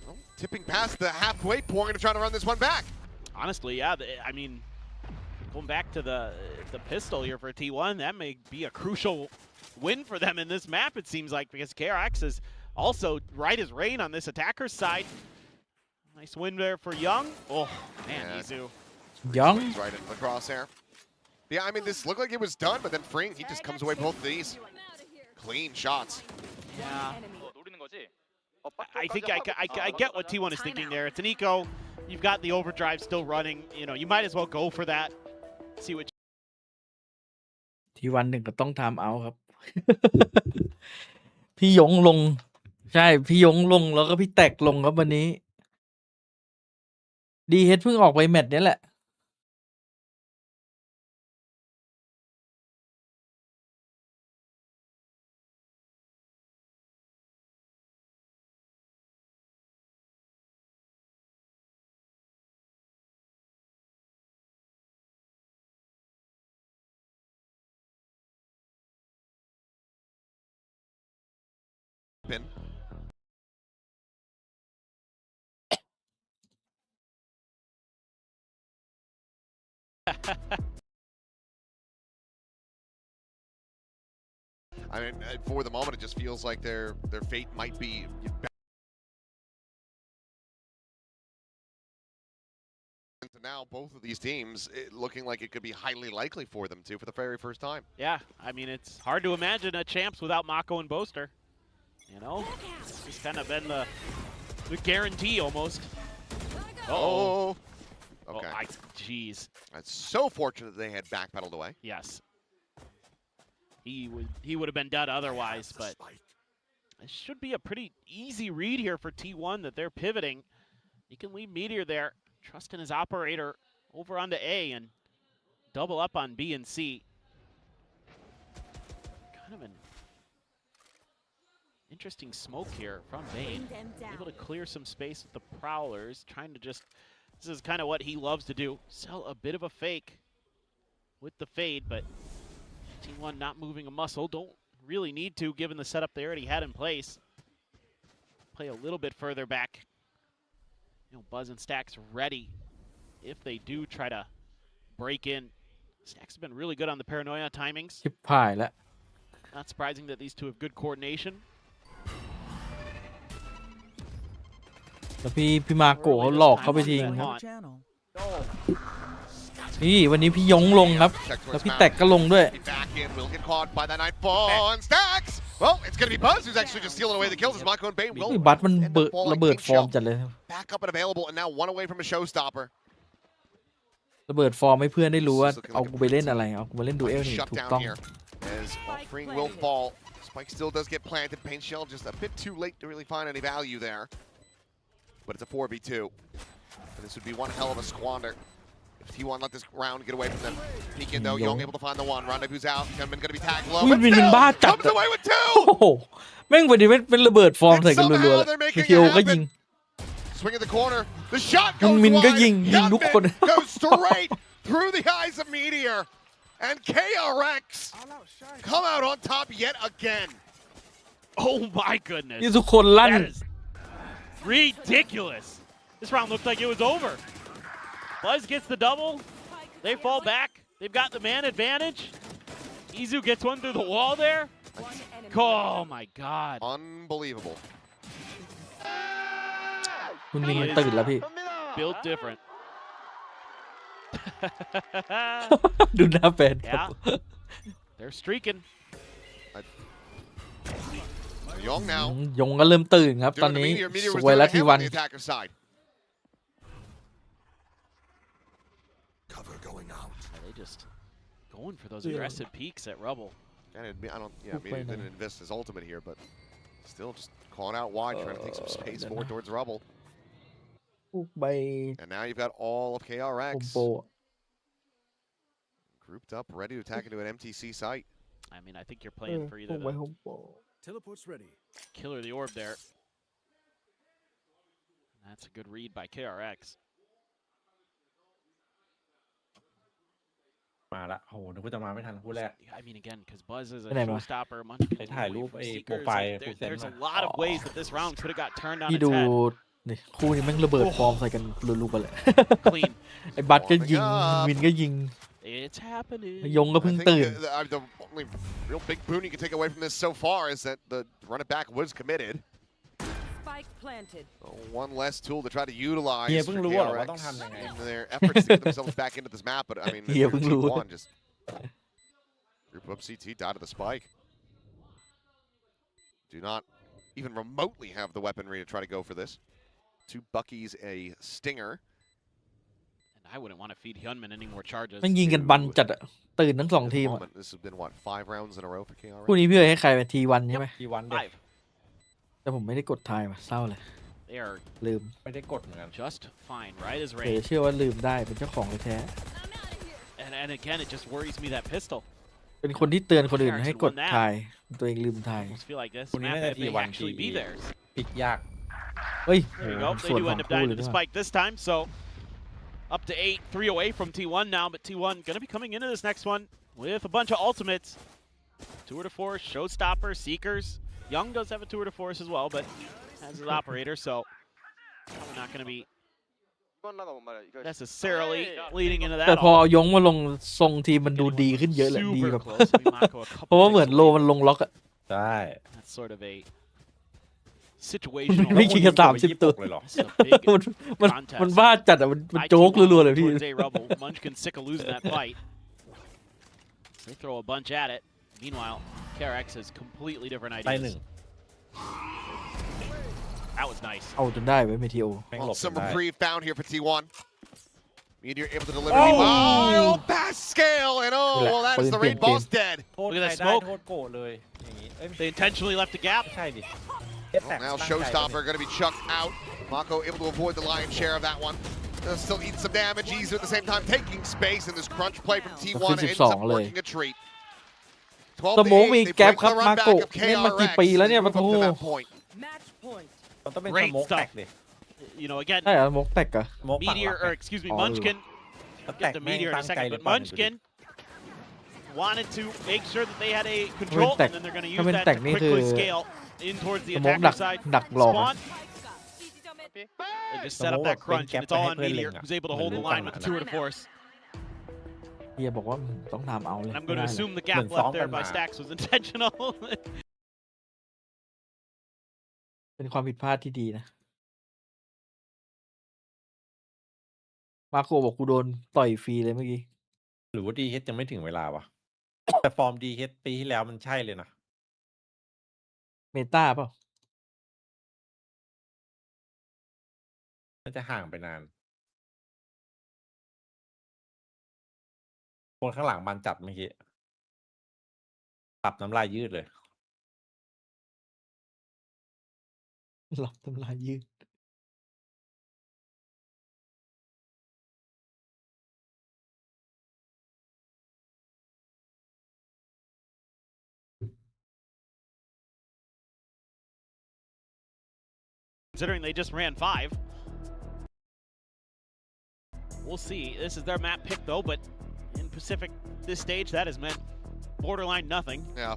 well, tipping past the halfway point to try to run this one back. Honestly, yeah, I mean, going back to the pistol here for T1, that may be a crucial win for them in this map, it seems like, because KRX is also right as rain on this attacker's side. Nice win there for Young. Oh, man, Yeah. Izu. Young Right into the crosshair. Yeah, I mean, this looked like it was done, but then Freeing, he just comes away both of these. I'm out of here. Clean shots. Yeah, 노리는 거지? I think I get what T1 is thinking there. It's an eco. You've got the overdrive still running. You know, you might as well go for that. See what.ที่วันหนึ่งก็ต้องทำเอาครับ พี่ยงลง ใช่พี่ยงลงแล้วก็พี่แตกลงครับวันนี้ ดีเฮดเพิ่งออกไปแมตช์นี้แหละ Pin. I mean, for the moment, it just feels like their fate might be. And now, both of these teams looking like it could be highly likely for them to, for the very first time. Yeah, I mean, it's hard to imagine a champs without Mako and Boaster. You know, it's kind of been the guarantee almost. Oh. Okay. Oh, jeez. That's so fortunate they had backpedaled away. Yes. He would have been dead otherwise, but it should be a pretty easy read here for T1 that they're pivoting. He can leave Meteor there, trust in his operator over onto A and double up on B and C. Kind of an interesting smoke here from Bane. Able to clear some space with the Prowlers, trying to just, this is kind of what he loves to do, sell a bit of a fake with the fade, but T1 not moving a muscle, don't really need to given the setup they already had in place. Play a little bit further back. You know, Buzz and Stacks ready if they do try to break in. Stacks has been really good on the paranoia timings. ชิบหายแล้ว Not surprising that these two have good coordination. แล้วพี่มาโกะเขาหลอกเข้าไปทิ้งครับ นี่วันนี้พี่ยงลงครับ แล้วพี่แตกก็ลงด้วย Back in, will get caught by that Nightfall and Stacks. Well, it's going to be Buzz who's actually just stealing away the kills as Mako and Bane will บัตมัน end up falling ระเบิด King ฟอร์ม Shell. จัดเลย Back up and available, and now one away from a showstopper. ระเบิดฟอร์มให้เพื่อนได้รู้ว่าเอากูไปเล่นอะไร เอากูไปเล่นดูเอลนี่ Shut ถูก down ต้อง here as Freeing will fall. Spike still does get planted. Pain Shell just a bit too late to really find any value there. But it's a 4v2. And this would be one hell of a squander. If T1 let this round get away from them. Peek in though, Young able to find the one. Rendezvous out. Gunman gonna be tagged low. อุ้ย But วินเป็น still บ้าจัด comes away with โอ้ two! โหแม่งวันนี้เป็นระเบิดฟอร์มใส่กันรัวๆเลยเคียวก็ยิง Swing at the corner. The shot ยุง goes มินก็ wide. ยิงทุกคน Gunman goes straight through the eyes of Meteor. and KRX come out on top yet again. Oh my goodness. นี่ทุกคนลั่น That is ridiculous. This round looked like it was over. Buzz gets the double. They fall back. They've got the man advantage. Izu gets one through the wall there. Oh my god. Unbelievable. คุณมิงมันตื่นแล้วพี่ Built different. ดูหน้าแฟนครับ Yeah. They're streaking. Young now. ยงก็เริ่มตื่นครับ ตอน Doing the นี้ meteor. Meteor ส was วย doing แล้ว a ที hit วั on น the attacker side. Cover going out. They just going for those aggressive peaks at Rubble. And I don't. Yeah, Meteor didn't invest his ultimate here, but still just calling out wide, trying to take some space forward towards Rubble. ลูกใบ And now you've got all of โคม KRX โป grouped up, ready to attack into an MTC site. I mean, I think you're playing for ลู either กใบ the โคมโป Teleport's ready. kill or the orb there. That's a good read by KRX. มาละโอ้โหนึกว่าจะมาไม่ทันคู่แรก I mean, again, because Buzz is a Cái này mà. showstopper. Munchkin Thấy isถ่าย away รูป from ไอ้ Seekers. โปรไฟล์ Like, กูเซ็น there's มา a lot of ways that this round could have got turned on พี่ its ดู head. นี่คู่นี้แม่งระเบิดฟอร์มใส่กันลุกๆไปเลย Clean. ไอ้บัตก็ยิง วินก็ยิง It's happening. ยงก็ I เพิ่ง think ตื่น the only real big boon you can take away from this so far is that the run it back was committed. Spike planted. One less tool to try to utilize เฮีย for เพิ่งรู้ว่า KRX ต้องทำยังไง in their efforts to get themselves back into this map. But I mean, Ghia พิ่งรู้ T1 just group up CT, died to the spike. Do not even remotely have the weaponry to try to go for this. 2 Buckies, a Stinger. And I wouldn't want to feed Hyunmin any more charges. แม่งยิงกันบันจัดอะตื่นทั้งสอง At the ทีมอะ moment, this has been what, 5 rounds in a row for KRX? คู่นี้พี่เอ๋ให้ใครเป็นทีวันใช่ไหม ทีวันเด็ก 5. แต่ผมไม่ได้กดทายว่ะเศร้าเลย They are ลืม ไม่ได้กดเหมือนกัน just fine, right as เอ๋ rain. เชื่อว่าลืมได้เป็นเจ้าของแท้ And again, it just worries me that pistol. เป็นคนที่เตือนคนอื่นให้กดทาย ตัวเองลืมทาย I almost feel like this When you map know that may T1 actually be theirs. พลิกยาก เฮ้ย There you go. โห They ส่วน do ขอ end ง up คู่ dying เล to ย the ด้วย spike this time, so up to 8, 3 away from T1 now, but T1 gonna be coming into this next one with a bunch of ultimates. Tour de force, showstopper, seekers. Young does have a tour de force as well, but has his operator, so probably not gonna be necessarily leading into แต่ that. พอ all. เอายงมาลงทรงทีมมันดูดีขึ้นเยอะเลยดี Super แบบ close. I mean, Mako a เพราะ couple ว่าเหมือน picks โล away. มันลงล็อกอะ ใช่ That's sort of a situational. ไม่คิดกัน30 ตัว เลยเหรอ This is a big มัน contest. มันบ้าจัดอะมันโจ๊กรัวๆเลยพี่ Towards A Rebel. Munchkin sick of losing that fight. They throw a bunch at it. Meanwhile, KRX has completely different ได้หนึ่ ideas. ง That was nice. เอาจนได้ไว้เมทีโอ แม่งหล Well, บ some ได้ reprieve found here for T1. Meteor able to deliver. Oh! Oh, fast scale, and oh, well, that is the raid boss dead. โทษ Look ใค at ร that ได้ smoke. โทษโกรธเลยอย่างนี้เอ้ย They intentionally left a gap. ไม่ใช่ดิ Well, now Showstopper going to be chucked out. Mako able to avoid the lion's share of that one. Still eating some damage. Easy at the same time taking space, and this crunch play from T1 ends up working a treat. 12 ส to โมก 8, มี they แก๊ป break ครับ the run มา back โกะ of เล่นมากี่ KRX ปีแล้วเนี่ย and ปะ move โถ up to that point. Match point. มันต้องเป็น Great สโมก stuff. แตกดิ You know, again, ใช่เหรอมกแตกอะ สโมกฝั่งหลั Meteor, ก or excuse me, Oh. Munchkin. ถ้าแต Get ก the แม่ง Meteor in ตั้ a งใจ second, หรือ but เปล่าเนี่ยดูดิ Munchkin wanted to make sure that they had a control, tech. and then they're going to ถ้า use เป็น that แต to กนี่ quickly คือ scale in towards the สโมกดั attacker ก side. ดักหลอกอะ Spawn, and just set up that crunch, and it's all on Meteor, who's able to hold the line with the tour de force. เฮียบอกว่าต้องทำเอาเลย And I'm going to ไม่ได้เลย assume the gap left there by Stacks was intentional. เป็นความผิดพลาดที่ดีนะ มาโกบอกกูโดนต่อยฟรีเลยเมื่อกี้ หรือว่าดีเฮดยังไม่ถึงเวลาวะ แต่ฟอร์มดีเฮดปีที่แล้วมันใช่เลยนะ เมตาเปล่า น่าจะห่างไปนาน คนข้างหลังมันจัดเมื่อกี้ปรับน้ำลายยืดเลย หลับทำลายยืด Considering they just ran 5. We'll see. This is their map pick, though, but in Pacific this stage, that has meant borderline nothing. Yeah.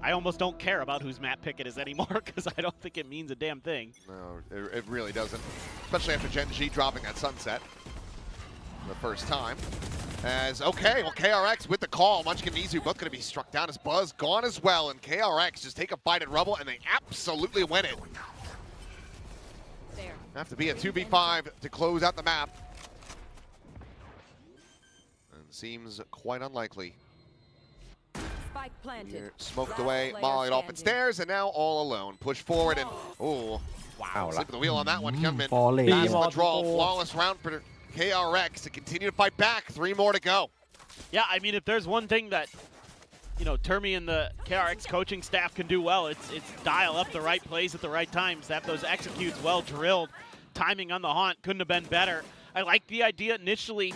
I almost don't care about whose map pick it is anymore because I don't think it means a damn thing. No, it really doesn't. Especially after Gen G dropping that sunset for the first time. As, okay, well, KRX with the call. Munchkin and Izu both going to be struck down as Buzz gone as well. And KRX just take a bite at Rubble, and they absolutely win it. There. Have to be a 2v5 to close out the map. And seems quite unlikely. Spike planted. Here, smoked Last away, player mollied off and standing. stairs, and now all alone. Push forward and, oh, wow. slip of the wheel on that one. Hyunmin ฟอร์เร pass ส the draw. Flawless round for KRX to continue to fight back. 3 more to go. Yeah, I mean, if there's one thing that, you know, Termi and the KRX coaching staff can do well, it's dial up the right plays at the right times, have those executes well drilled. Timing on the haunt couldn't have been better. I like the idea initially,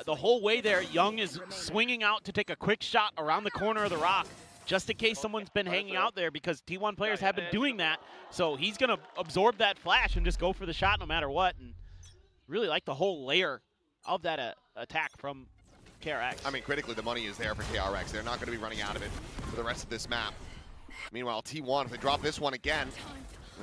the whole way there, Young is swinging out to take a quick shot around the corner of the rock, just in case someone's been hanging out there, because T1 players have been doing that. So he's going to absorb that flash and just go for the shot no matter what. And really like the whole layer of that attack from KRX. I mean, critically, the money is there for KRX. They're not going to be running out of it for the rest of this map. Meanwhile, T1, if they drop this one again,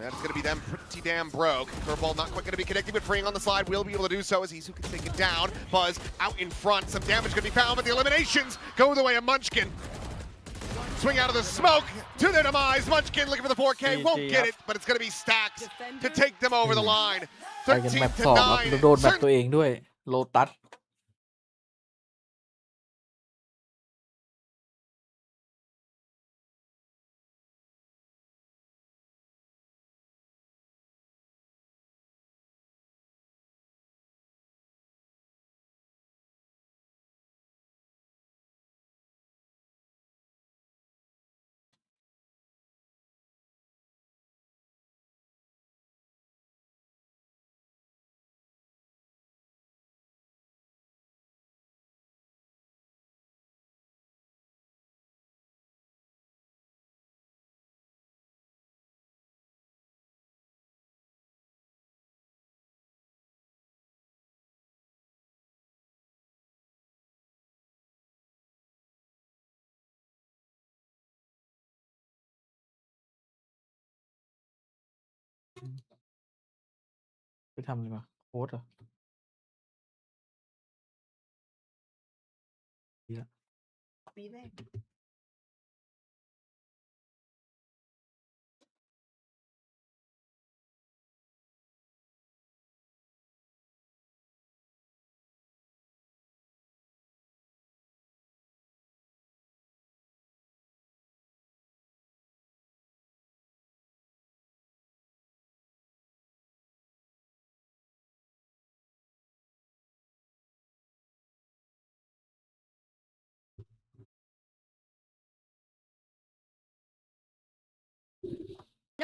that's going to be them pretty damn broke. Curveball not quite going to be connecting, but freeing on the slide will be able to do so as Izu can take it down. Buzz out in front. Some damage going to be found, but the eliminations go the way of Munchkin. Swing out of the smoke to their demise. Munchkin looking for the 4K. Won't get it, but it's going to be Stacks to take them over the line. ไปกันแมป 13 to 2ครับ 9. โดนแมปตัวเองด้วยโลตัส ไปทำอะไรมาโค้ดเหรอดีละปีแรก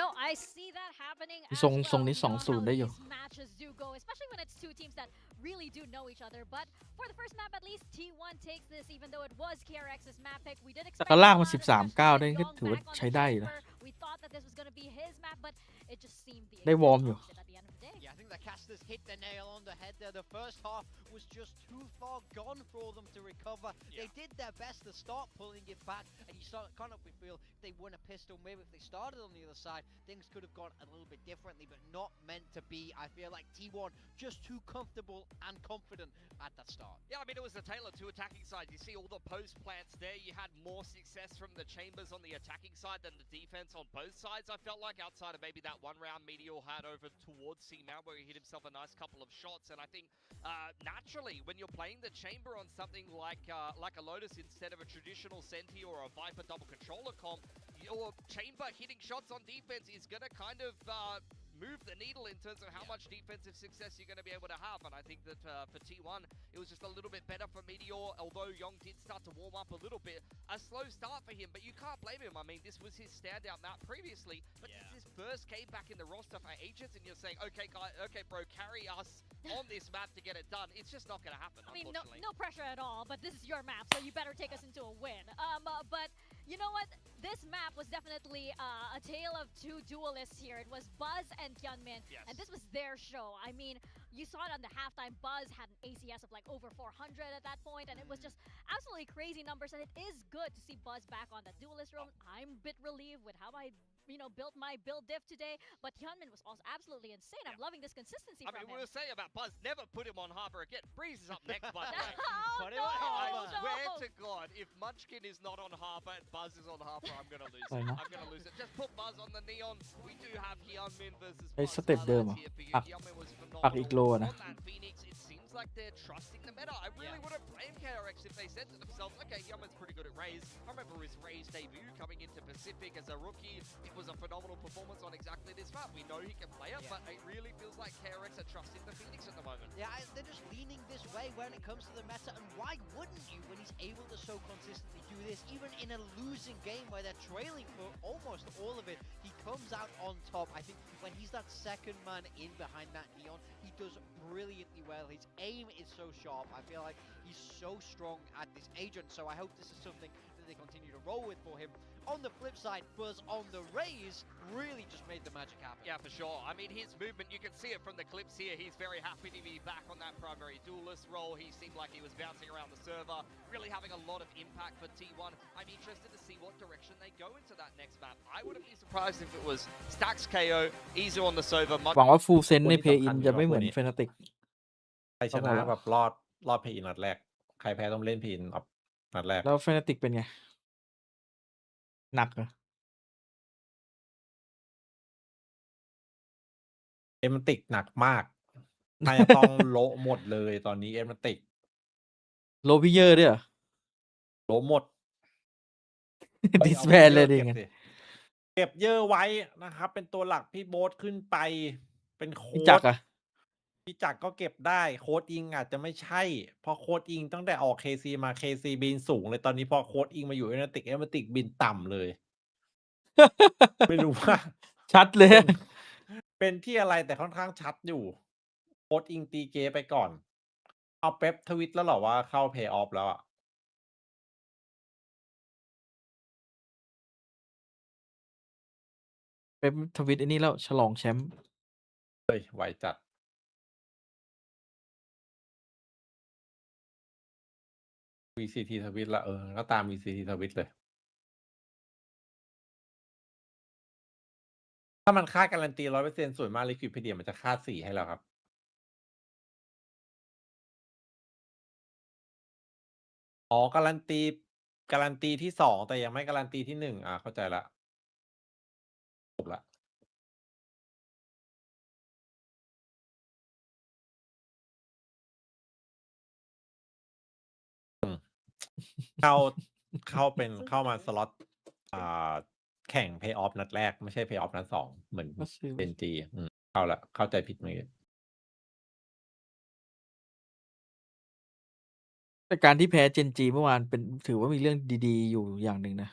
No, I see that happening as ทรง well. ทรงนี้ You know how 2-0 ได้อยู่ these matches do go, especially when it's two teams that really do know each other. But for the first map, at least T1 takes this, even though it was KRX's map pick. We did แต่ expect ก็ a ลากมา lot, 13-9 ได้ especially ก็ with ถือว่า Gong back on ใช้ the ได้อยู่นะ chamber. We thought that this was going to be his map, but it just seemed the ได้วอร์ม exact อยู่ opposite at the end of the day. Yeah, I think the casters hit the nail on the head there. The first half was just too far gone for them to recover. They did their best to start pulling it back, and you start kind of feel if they won a pistol, maybe if they started on the other side, things could have gone a little bit differently, but not meant to be. I feel like T1 just too comfortable and confident at that start. Yeah, I mean, it was a tale of two attacking sides. You see all the post plants there. You had more success from the chambers on the attacking side than the defense on both sides. I felt like outside of maybe that one round Meteor had over towards C-Mount where he hit himself a nice couple of shots. And I think naturally, when you're playing the chamber on something like a Lotus instead of a traditional Senti or a Viper double controller comp, your chamber hitting shots on defense is going to kind of move the needle in terms of how much defensive success you're going to be able to have. And I think that for T1, it was just a little bit better for Meteor, although Young did start to warm up a little bit. A slow start for him, but you can't blame him. I mean, this was his standout map previously, but this is his first game back in the roster for Agents, and you're saying, okay, guy, okay, bro, carry us on this map to get it done. It's just not going to happen, I mean, unfortunately. no pressure at all, but this is your map, so you better take us into a win. But you know what? This map was definitely a tale of two duelists here. It was Buzz and Hyunmin, and this was their show. I mean, you saw it on the halftime. Buzz had an ACS of like over 400 at that point, and it was just absolutely crazy numbers. And it is good to see Buzz back on the duelist role. I'm a bit relieved with how I built my build diff today, but Hyunmin was also absolutely insane. I'm loving this consistency from him. I mean, we'll say about Buzz, never put him on Harbor again. Breeze is up next, but Oh, no, I swear no. to God, if Munchkin is not on Harbor and Buzz is on Harbor, I'm gonna lose Why it. not? I'm gonna lose it. Just put Buzz on the Neon. We do have Hyunmin versus ไอ้ Buzz สเต็ปเดิม highlights อ่ะ here for you. ปัก Hyunmin was ปักอีกโล phenomenal นะ on that Phoenix. It seems like they're trusting the meta. I really wouldn't blame KRX if they said to themselves, okay, Hyunmin's pretty good at Raze. I remember his Raze debut coming into Pacific as a rookie. It was a phenomenal performance on exactly this map. We know he can play it, but it really feels like KRX are trusting the Phoenix at the moment. Yeah, they're just leaning this way when it comes to the meta, and why wouldn't you when he's able to so consistently do this, even in a losing game where they're trailing for almost all of it, he comes out on top. I think when he's that second man in behind that Neon, he does brilliantly well. His aim is so sharp. I feel like he's so strong at this agent, so I hope this is something that they continue to roll with for him. On the flip side, Buzz on the Raze really just made the magic happen. Yeah, for sure. I mean, his movement, you can see it from the clips here. He's very happy to be back on that primary duelist role. He seemed like he was bouncing around the server, really having a lot of impact for T1. I'm interested to see what direction they go into that next map. I wouldn't be surprised if it was Stacks KO, Izu on the server. หวังว่าฟูลเซนในเพย์อินจะไม่เหมือนเฟนาติก ใครชนะแบบรอดเพย์อินนัดแรกใครแพ้ต้องเล่นเพย์อินนัดแรก แล้วเฟนาติกเป็นไง หนักเหรอ เอมติกหนักมากนายจะต้องโละหมดเลยตอนนี้เอมติก โลพิเยอร์ด้วยเหรอ โละหมด ดิสแบนเลยดิงั้น เก็บเยอะไว้นะครับ เป็นตัวหลักพี่โบ๊ทขึ้นไปเป็นโค้ พี่ ด จักรอะ พี่จักรก็เก็บได้โค้ดอิงอาจจะไม่ใช่เพราะโค้ดอิงตั้งแต่ออก KC มา KC บินสูงเลยตอนนี้พอโค้ดอิงมาอยู่เอมติกบินต่ำเลย ไม่รู้ว่า ชัดเลย เป็นที่อะไรแต่ค่อนข้างชัดอยู่โค้ดอิงตีเกไปก่อน เอาเป๊ปทวิตแล้วเหรอว่าเข้าเพย์ออฟแล้วอ่ะ เป็นทวิตไอ้นี่แล้วฉลองแชมป์ เฮ้ยไหวจัด VCT ทวิตละก็ตาม VCT ทวิตเลย ถ้ามันค่าการันตี 100% ส่วนมาก Liquipedia มันจะค่า4ให้แล้วครับ อ๋อการันตีที่2แต่ยังไม่การันตีที่1เข้าใจละจบละเข้ามาสล็อตแข่ง Pay Off นัดแรกไม่ใช่ Pay Off นัด2เหมือน NG เข้าใจผิดเมื่อกี้ แต่การที่แพ้เจนจีเมื่อวานถือว่ามีเรื่องดีๆอยู่อย่างหนึ่งนะ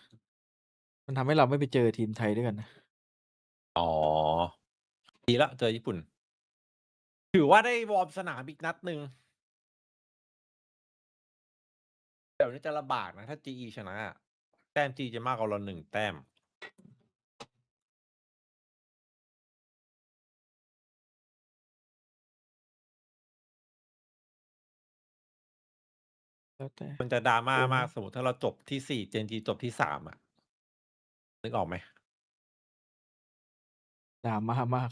มันทำให้เราไม่ไปเจอทีมไทยด้วยกันนะ อ๋อดีละเจอญี่ปุ่น ถือว่าได้วอร์มสนามอีกนัดหนึ่งเดี๋ยวนี้จะลำบากนะถ้า GE ชนะแต้ม G จะมากกว่าเรา1แต้ม แล้วแต่ มันจะดราม่ามากสมมติถ้าเราจบที่4 Gen G จบที่3นึกออกไหม ดราม่ามาก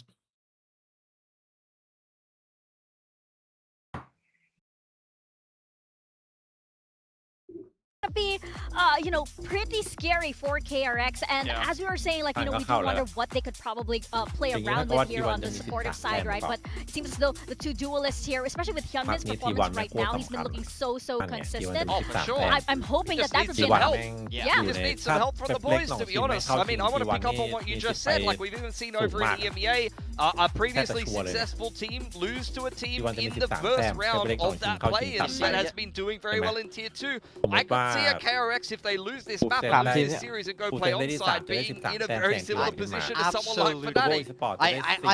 be pretty scary for KRX, and as we were saying, like, we do wonder what they could probably play around with here on the supportive side, right? But it seems as though the two duelists here, especially with Hyunmin's performance right now, he's been looking so consistent. Oh, for sure. I'm hoping that could be help. Yeah, just need some help from the boys, to be honest. I mean, I want to pick up on what you just said. Like, we've even seen over in EMEA, a previously successful team lose to a team in the first round of that play, and that has been doing very well in Tier 2. I could see a KRX KRX, if they lose this map Full and lose set this yeah. series and go Full play set ready onside, 3 being in a 13 veryแต้ม similar ขึ้นมา position to someone like Absolutely. Fnatic. Sport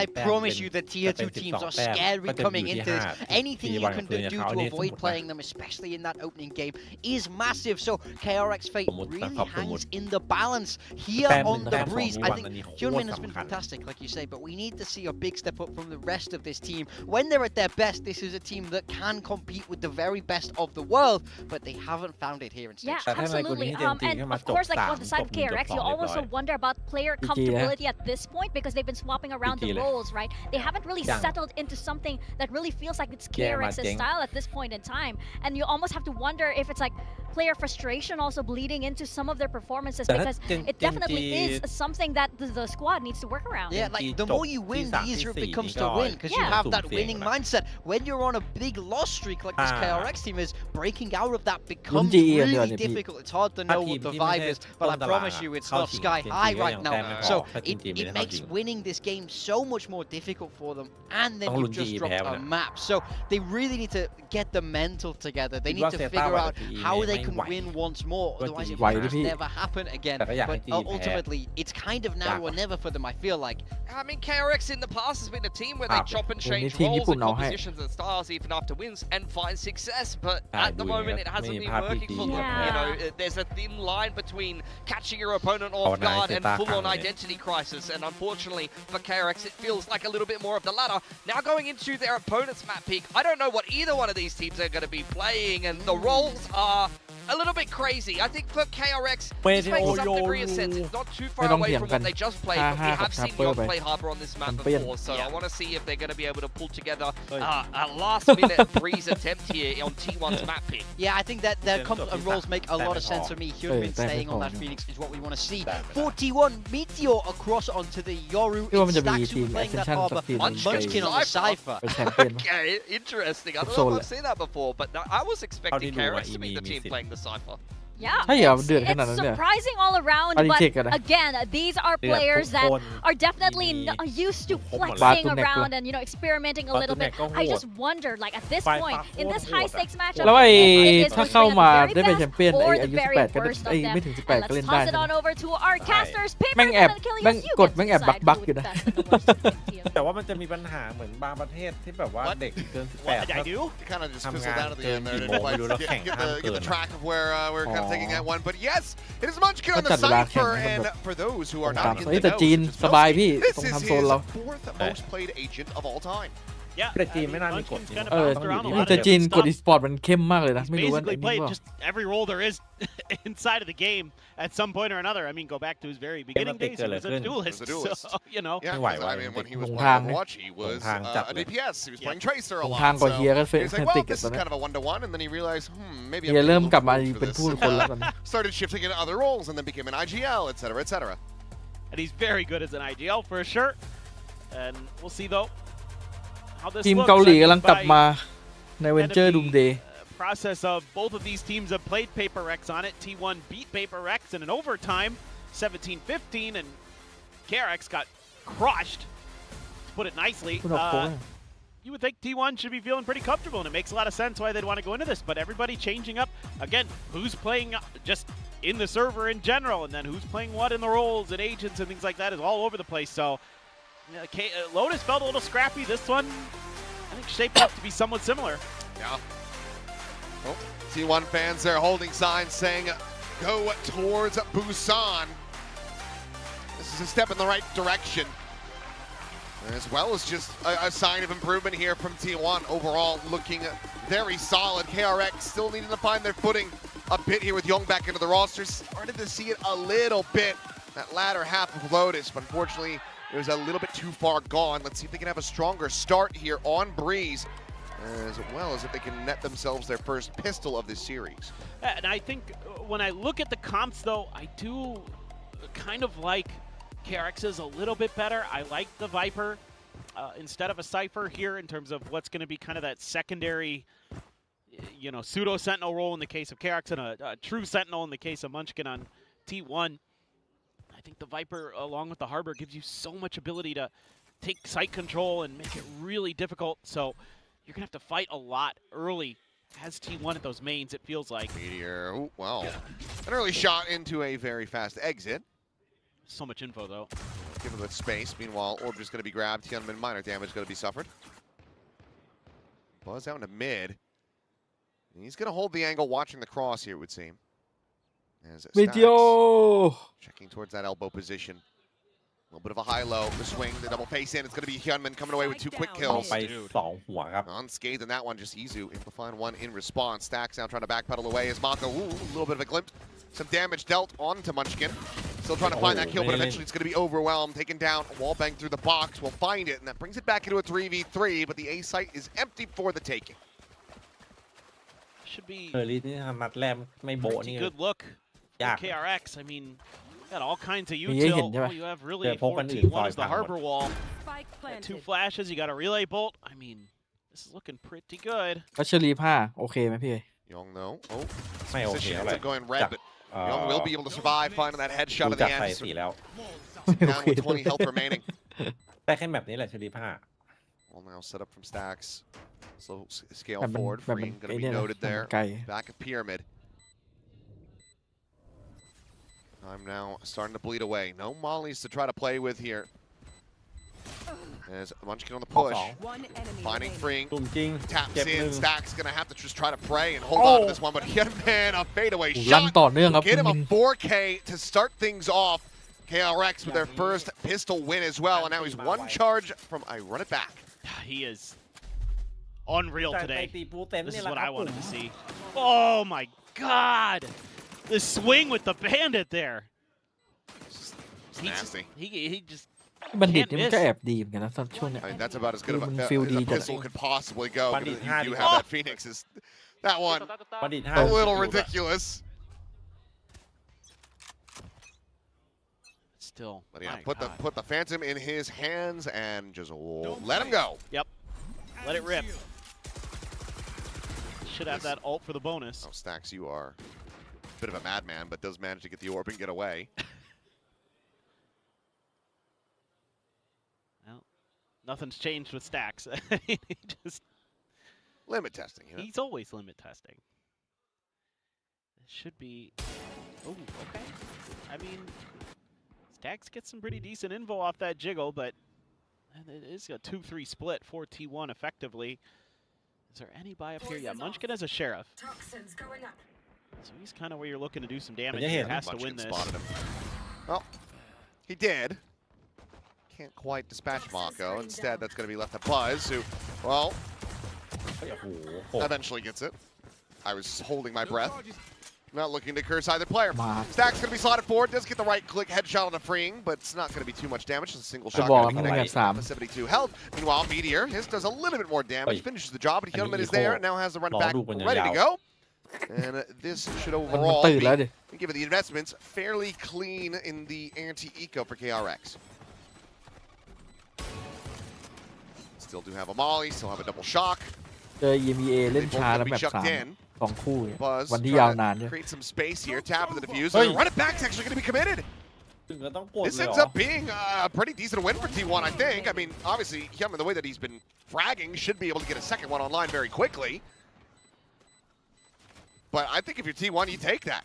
I promise you the tier 2 teams are scary coming into this. Anything you can do to avoid playing them, especially in that opening game, is massive. So KRX Fate really hangs in the balance here on the breeze. I think Hyunmin has been fantastic, like you say, but we need to see a big step up from the rest of this team. When they're at their best, this is a team that can compete with the very best of the world, but they haven't found it here in stage. Yeah, absolutely. And of course, like on the side of KRX, you also wonder about player comfortability at this point because they've been swapping around the roles, right? They haven't really settled into something that really feels like it's KRX's style at this point in time. And you almost have to wonder if it's like player frustration also bleeding into some of their performances because it definitely is something that the squad needs to work around. Yeah, like the more you win, the easier it becomes to win because you have that winning mindset. When you're on a big loss streak like this KRX team is, breaking out of that becomes really difficult. It's hard to know what the vibe is, but I promise you it's not sky high right now. So it makes winning this game so much more difficult for them, and then you just dropped a map. So they really need to get the mental together. They need to figure out how they can win once more, otherwise it might never happen again. But ultimately, it's kind of now or never for them, I feel like. I mean, KRX in the past has been a team where they chop and change roles and compositions and styles even after wins and find success, but at the moment it hasn't been working for them. You know, there's a thin line between catching your opponent off guard and full-on identity crisis, and unfortunately for KRX it feels like a little bit more of the latter. Now going into their opponent's map pick, I don't know what either one of these teams are going to be playing, and the roles are a little bit crazy. I think for KRX, this makes some degree of sense. It's not too far away from what they just played, but we have seen Yon play Harbor on this map before, so I want to see if they're going to be able to pull together a last-minute breeze attempt here on T1's map pick. Yeah, I think that their comp and roles make a lot of sense for me. Hyunmin staying on that Phoenix is what we want to see. 41 Meteor across onto the Yoru. It stacks who playing that Harbor. Munchkin on the Cypher. Okay, interesting. I don't know if I've seen that before, but I was expecting KRX to be the team playing the Cypher. Yeah, it's surprising all around, but again, these are players that are definitely used to flexing around and, you know, experimenting a little bit. I just wonder, like at this point, in this high-stakes matchup, แล้วไอ้ it is ถ้า going เข้า to be มา the ได้ very เป็นแช best มเปี้ยน or ไอ้ the อายุ very 18ก็ worst of ไอ้ them. ไม่ถึง 18 And ก็เล่น let's ได้ toss it นะ on over to our casters. แม่งแอบ Paper แม่ง you กด get แม่ง to แอบ decide บัก who อยู่ the นะ best and the worst of the team. แต่ว่ามันจะมีปัญหาเหมือนบางประเทศที่แบบว่าเด็กเกิน What did I 18 do? It kind of just I'm fizzled out at the end there. gonna Didn't quite do the get, thing. get the track of where we're kind of taking that one. But yes, it is Munchkin on ก็ the จัดเวลาแข่ง Cypher, ให้มัน and แบบ for those who are ตาม not in เฮ้ย the แต่ know, จีน which is สบาย mostly, พี่ this ตรง is ทำ his โซนเรา fourth most played agent of all time. Yeah, แต่จีนไม่น่ามีกฎ Munchkin's kind of เออ bounced around a แต่ lot จีน of กดอีสปอร์ตมันเข้มมากเลยนะ He's ไม่รู้ว่า basically ไอ้นี่ played ว่า just every role there is inside of the game at some point or another. I mean, go back to his very beginning days. He was a duelist, so, you know. Yeah, Why, I mean, when he was หลง playing ทาง Overwatch, he was a DPS. He was playing Tracer a หลง lot. ทางกว่า So เฮียก็เฟ he was like, well, ติก this ตอน is นี้ kind of a one-to-one, and then he realized, maybe เฮีย I'm เริ่ม gonna กลับมา move เป็น for ผู้ this. คนแล้วตอนนี้ Started shifting into other roles, and then became an IGL, etc., etc. And he's very good as an IGL for sure. And we'll see though how this ทีม looks. เกาหลี I กำลัง think กลับ by มาในเวน end เจอร์ of ดูม the เดย์ process of both of these teams have played Paper X on it. T1 beat Paper X in an overtime, 17-15, and KRX got crushed, to put it nicely. คุณออกโค้ง You would think T1 should be feeling pretty comfortable, and it makes a lot of sense why they'd want to go into this, but everybody changing up. Again, who's playing just in the server in general, and then who's playing what in the roles and agents and things like that is all over the place. So Lotus felt a little scrappy. This one, I think, shaped up to be somewhat similar. Yeah. Oh, T1 fans there holding signs saying, go towards Busan. This is a step in the right direction. As well as just a sign of improvement here from T1. Overall, looking very solid. KRX still needing to find their footing a bit here with Young back into the roster. Started to see it a little bit, that latter half of Lotus, but unfortunately, it was a little bit too far gone. Let's see if they can have a stronger start here on Breeze, as well as if they can net themselves their first pistol of this series. And I think when I look at the comps, though, I do kind of like KRX's a little bit better. I like the Viper instead of a Cypher here in terms of what's going to be kind of that secondary, you know, pseudo Sentinel role in the case of KRX and a true Sentinel in the case of Munchkin on T1. I think the Viper, along with the Harbor, gives you so much ability to take site control and make it really difficult. So you're going to have to fight a lot early has T1 at those mains, it feels like. Meteor, ooh, well, an early shot into a very fast exit. So much info, though. Give him the space. Meanwhile, Orb is going to be grabbed. Hyunmin, minor damage going to be suffered. Buzz out into mid. He's going to hold the angle, watching the cross here, it would seem. As Video checking towards that elbow position. A little bit of a high-low. The swing, the double face in. It's going to be Hyunmin coming away with 2 quick เอา kills. ไป2 หัวครับ Unscathed in that one, just Izu able to find one in response. Stacks now trying to backpedal away as Mako, ooh, a little bit of a glimpse. Some damage dealt onto Munchkin. Still trying to find that kill, but eventually it's going to be overwhelmed. Taken down, wall bang through the box. We'll find it, and that brings it back into a 3v3, but the A site is empty for the taking. Should be เฮอร์รี่นี่ทำนัดแรกไม่โบะ pretty นี่ good look for ยาก KRX. I mean, got all kinds of มีให้เห็น util. ใช่ไหม All you have really เจอพก for กันอื่น T1 ซอย is the พังหมด harbor wall. Spike Got 2 planted. flashes, you got a relay bolt. I mean, this is looking pretty good. รัชลีผ้าโอเคไหมพี่ Young though, oh, ไม่โอเค position เท่า ends ไหร่ up going red, but Young will be able to survive, finding that ดู headshot at จา the กใส่ end. สีแล้ว Down with 20 health remaining. ได้แค่แบบนี้แหละชลีผ้า Well, now set up from Stacks. Slow scale แบบมัน forward. แบบมัน Freeing going ไอ้ to be เนี่ยนะ noted แบบมั there. นไกล Back at Pyramid. Time now starting to bleed away. No mollies to try to play with here. As Munchkin on the push. One enemy Finding remaining. freeing. ตุ่มจริง Taps เจ็บหนึ่ in. ง Stacks going to have to just try to pray and hold on to this one. But Hyunmin, a fadeaway ลั่น shot. ต่อเนื่องครับ Get him คุ a ณ 4K to start things off. KRX with their first pistol win as well. And now he's 1 charge from I run it back. He is unreal แต่ today. ตีปูเต็น This นี่ is แหละ what ครั I บ wanted to see. Oh my god! The swing with the bandit there. It's nasty. He just บัณฑิต can't นี่มัน miss. ก็แอบดีเหมือนกันนะช่วงเนี้ย I mean, that's about as good of Even a, feel as aดีจัด pistol could possibly go. Bandit Because you do 5 have that Phoenix. Is that one บัณฑิต a 5 little ridiculous? Still, But yeah, my God. put the Phantom in his hands and just let him go. Yep. Let it rip. Should have that ult for the bonus. Oh, Stacks, you are a bit of a madman, but does manage to get the orb and get away. Well, nothing's changed with Stacks. He just Limit testing, you know? he's always limit testing. It should be. Oh, okay. I mean, Stacks gets some pretty decent info off that jiggle, but it is a 2-3 split for T1 effectively. Is there any buy up here? Yeah, Munchkin has a sheriff. Toxins going up. So he's kind of where you're looking to do some damage. Yeah, He yeah. has to win Munchkin this. spotted him. Well, he did. Can't quite dispatch Mako. Instead, that's going to be left to Buzz, who, well, โอ้โหโหด eventually gets it. I was holding my breath. Not looking to curse either player. Mark. Stack's going to be slotted forward. Does get the right click headshot on the freeing, but it's not going to be too much damage. Just a single shot. ball, Gonna be I'm gonna connected. get some. Alpha 72 health. Meanwhile, Meteor, his does a little bit more damage. Oi. Finishes the job, but I mean, Hyunmin is Eco. there. Now has the run back รอดูกัน ready to ยาว go. And this should มัน overall ตื่นแล้วดิ given the investments, fairly clean in the anti-eco for KRX. Still do have a molly, still have a double shock. เจอ EMEA เล่น They both ช้า gonna แล้ว be แบบ chucked 3 in. 2 คู่เนี่ย Buzz วันที่ trying ยาวนาน to ด้วย create some space here. Tap with the defuse. Hey. The run it back's actually going to be committed. ถึงก็ต้องกด This เลยเหร ends อ up being a pretty decent win for T1, I think. I mean, obviously, Hyunmin, the way that he's been fragging, should be able to get a second one online very quickly. But I think if you're T1, you take that.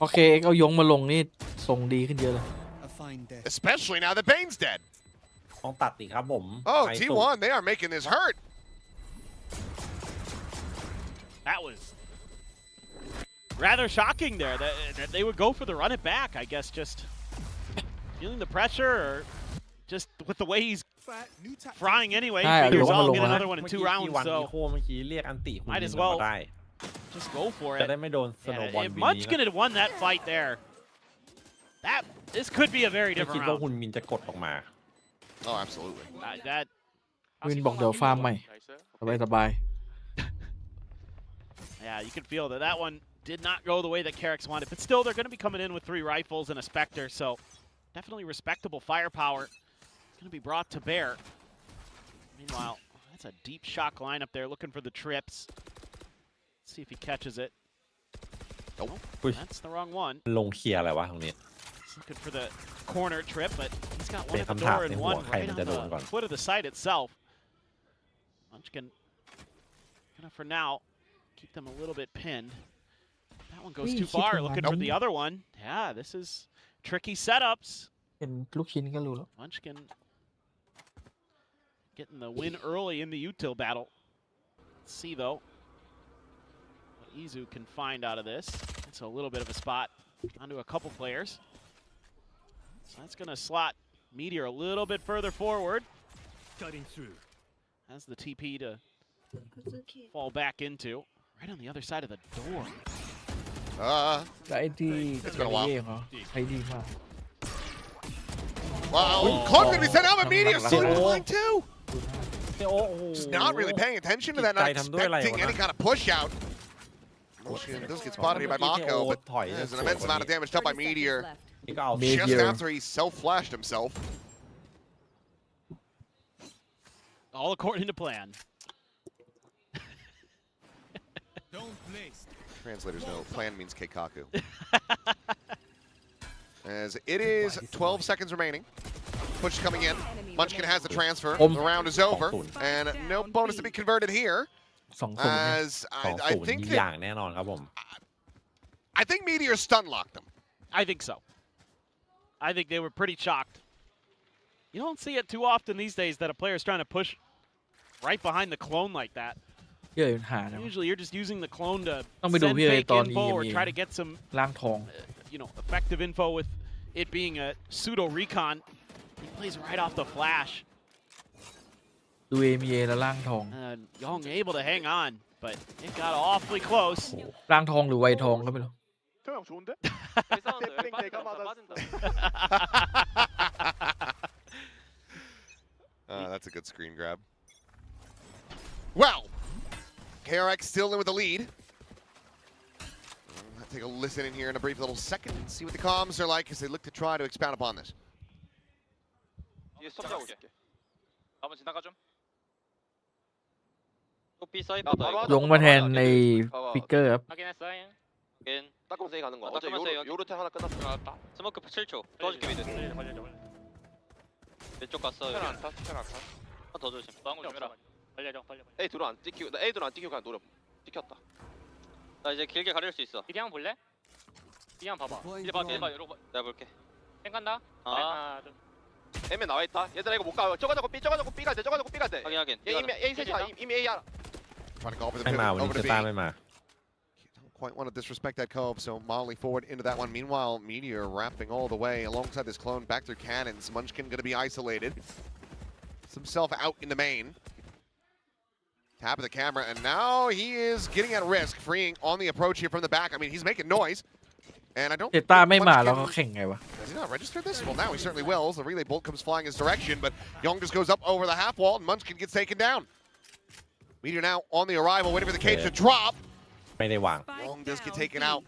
โอเคเอายงมาลงนี่ทรงดีขึ้นเยอะเลย Especially now that Bane's dead. ต้องตัดอีกครับผม Oh, ไปสุด T1, they are making this hurt. That was rather shocking there that they would go for the run it back. I guess just feeling the pressure or just with the way he's frying anyway. Ah, Figures luma I'll luma get na. another one in 2 rounds, วัน so อีโคเมื่อกี้เรียกอันติคุณ Might ยิ as ง well มาได้ just go for จะ it. ได้ไม่โดนสโนว์บอล Yeah, บิ if น Munchkin นี้ had won that fight there, this could be a very ไม่คิด different ว่า round. คุณมินจะกดออกมา Oh, absolutely. That วินบอกเดี๋ยวฟาร์มใหม่สบาย yeah, you can feel that one did not go the way that KRX wanted, but still they're going to be coming in with 3 rifles and a Spectre, so definitely respectable firepower. It's going to be brought to bear. Meanwhile, that's a deep shock line up there looking for the trips. Let's see if he catches it. Nope. That's the wrong one. ลงเคลียร์อะไรวะตรงนี้ He's looking for the corner trip, but he's got one at the เป็นคำถาม door ใน and หัว one ใคร right มัน on จะโดนก่อน the foot of the site itself. Munchkin, for now, keep them a little bit pinned. That one goes Wee, too shit, far. come Looking on. for the other one. Yeah, this is tricky setups. เป็นลูกชิ้นก็รู้แล้ว Munchkin getting the win early in the util battle. Let's see though what Izu can find out of this. It's a little bit of a spot onto a couple players. So that's going to slot Meteor a little bit further forward. Cutting through. Has the TP to fall back into. Right on the other side of the door. แล้วไอ้ที่ It's been a while. เย่ของเขาใช้ดีมาก Wow, Clone's gonna be sent out, but Meteor Lang- still in the Lang- line too. โอ้โห Just not really paying attention to that, not จิตใจทำด้วยอะไรวะ expecting any kind of push out. Munchkin does get spotted here by Mako, but there's an immense amount of damage done by Meteor นี่ก็เอา Meteor just after he self-flashed himself. All according to plan. Don't place. Translators know plan means Keikaku. As it is 12 seconds remaining. Push coming in. Munchkin has the transfer. The round is over. And no bonus to be converted here. 2-0 As 2-0 I think มี that, อย่างแน่นอนครับผม I think Meteor stun locked them. I think so. I think they were pretty shocked. You don't see it too often these days that a player is trying to push right behind the clone like that. เยอะปัญหานะ Usually you're just using the clone to ต้องไปดู send พี่เลย fake ตอน info or EMA try to get some ร่างทอง effective info with it being a pseudo recon. He plays right off the flash. ดู EMA แล้วร่างทอง Young able to hang on, but it got awfully close. ร่างทองหรือไวทองก็ไม่รู้ 태형 좋은데? 여기 사운드 여기 땡 내가 빠진다 맞았어. 빠진다. That's a good screen grab. Well, KRX still in with the lead. I'll take a listen in here in a brief little second and see what the comms are like as they look to try to expound upon this. 뒤에 스톱 잡고 있을게. 한번 지나가 좀. 또 B 사이퍼다 나 바로 이거. 하자. ยงมาแทนในฟิกเกอร์ครับ 확인했어. 확인. 따끔세이 가는 거. 어제 따끔세이 여기. 요르테 하나 끝났어. 들어갔다. 스모크 7초. 도와줄게 미드. 왼쪽 갔어. 여기. 스캔 안타. 스캔 안타. 하나 더 조심. 빵구 조심해라. 빨리. A 들어 안 찍히고 나 A 들어 안 찍히고 그냥 노려. 찍혔다. 나 이제 길게 가릴 수 있어. 이리 한번 볼래? 이리 한번 봐봐. 이제 봐. 이러고 내가 볼게. 땡 간다. 아. M에 나와 있다. 얘들아 이거 못 가. 저거 B 저거 B 가야 돼. 저거 B 가야 돼. 확인. 얘 이미 A 셋이야. 이미 A 야. Trying to go over the ไม่ pivot มาวันนี้ over to เซ B. ต้าไม่มา Don't quite want to disrespect that Cove, so Molly forward into that one. Meanwhile, Meteor wrapping all the way alongside this clone back through cannons. Munchkin going to be isolated. Gets himself out in the main. Tap of the camera, and now he is getting at risk, freeing on the approach here from the back. I mean, he's making noise. And I don't เซต้า think ไม่มาแล้ว Munchkin- เขาแข่งไงวะ Has he not registered this? Well, now he certainly will. As the relay bolt comes flying his direction, but Young just goes up over the half wall, and Munchkin gets taken down. Meteor now on the arrival, waiting for the cage to drop. ไม่ได้วาง Young does get taken out.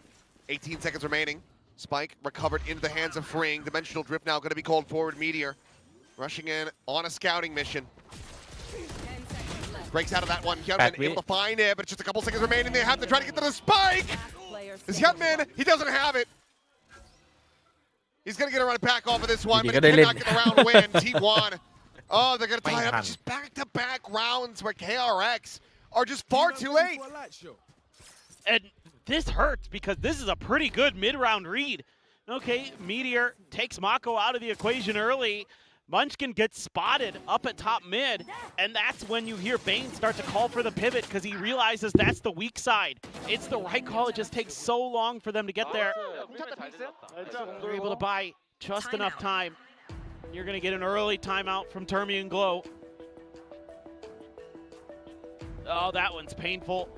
18 seconds remaining. Spike recovered into the hands of Freeing. Dimensional drift now going to be called forward. Meteor rushing in on a scouting mission. Breaks out of that one. Hyunmin able to find it, but it's just a couple seconds remaining. They have to try to get to the spike. Is Hyunmin? He doesn't have it. He's going to get a run back off of this one, but he cannot get the round win. T1. Oh, they're going to tie it up. It's just back-to-back rounds where KRX are just far too late. And this hurts because this is a pretty good mid-round read. Okay, Meteor takes Mako out of the equation early. Munchkin gets spotted up at top mid, and that's when you hear Bane start to call for the pivot because he realizes that's the weak side. It's the right call, it just takes so long for them to get there. They're able to buy just enough time. You're going to get an early timeout from Termi and Glow. Oh, that one's painful.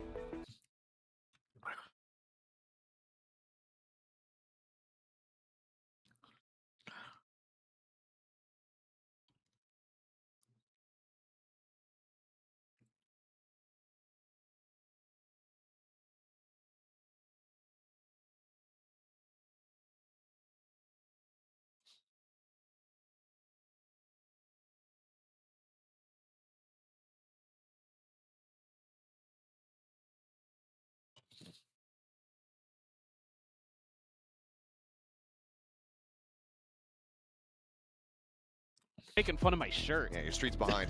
Making fun of my shirt. Yeah, your street's behind.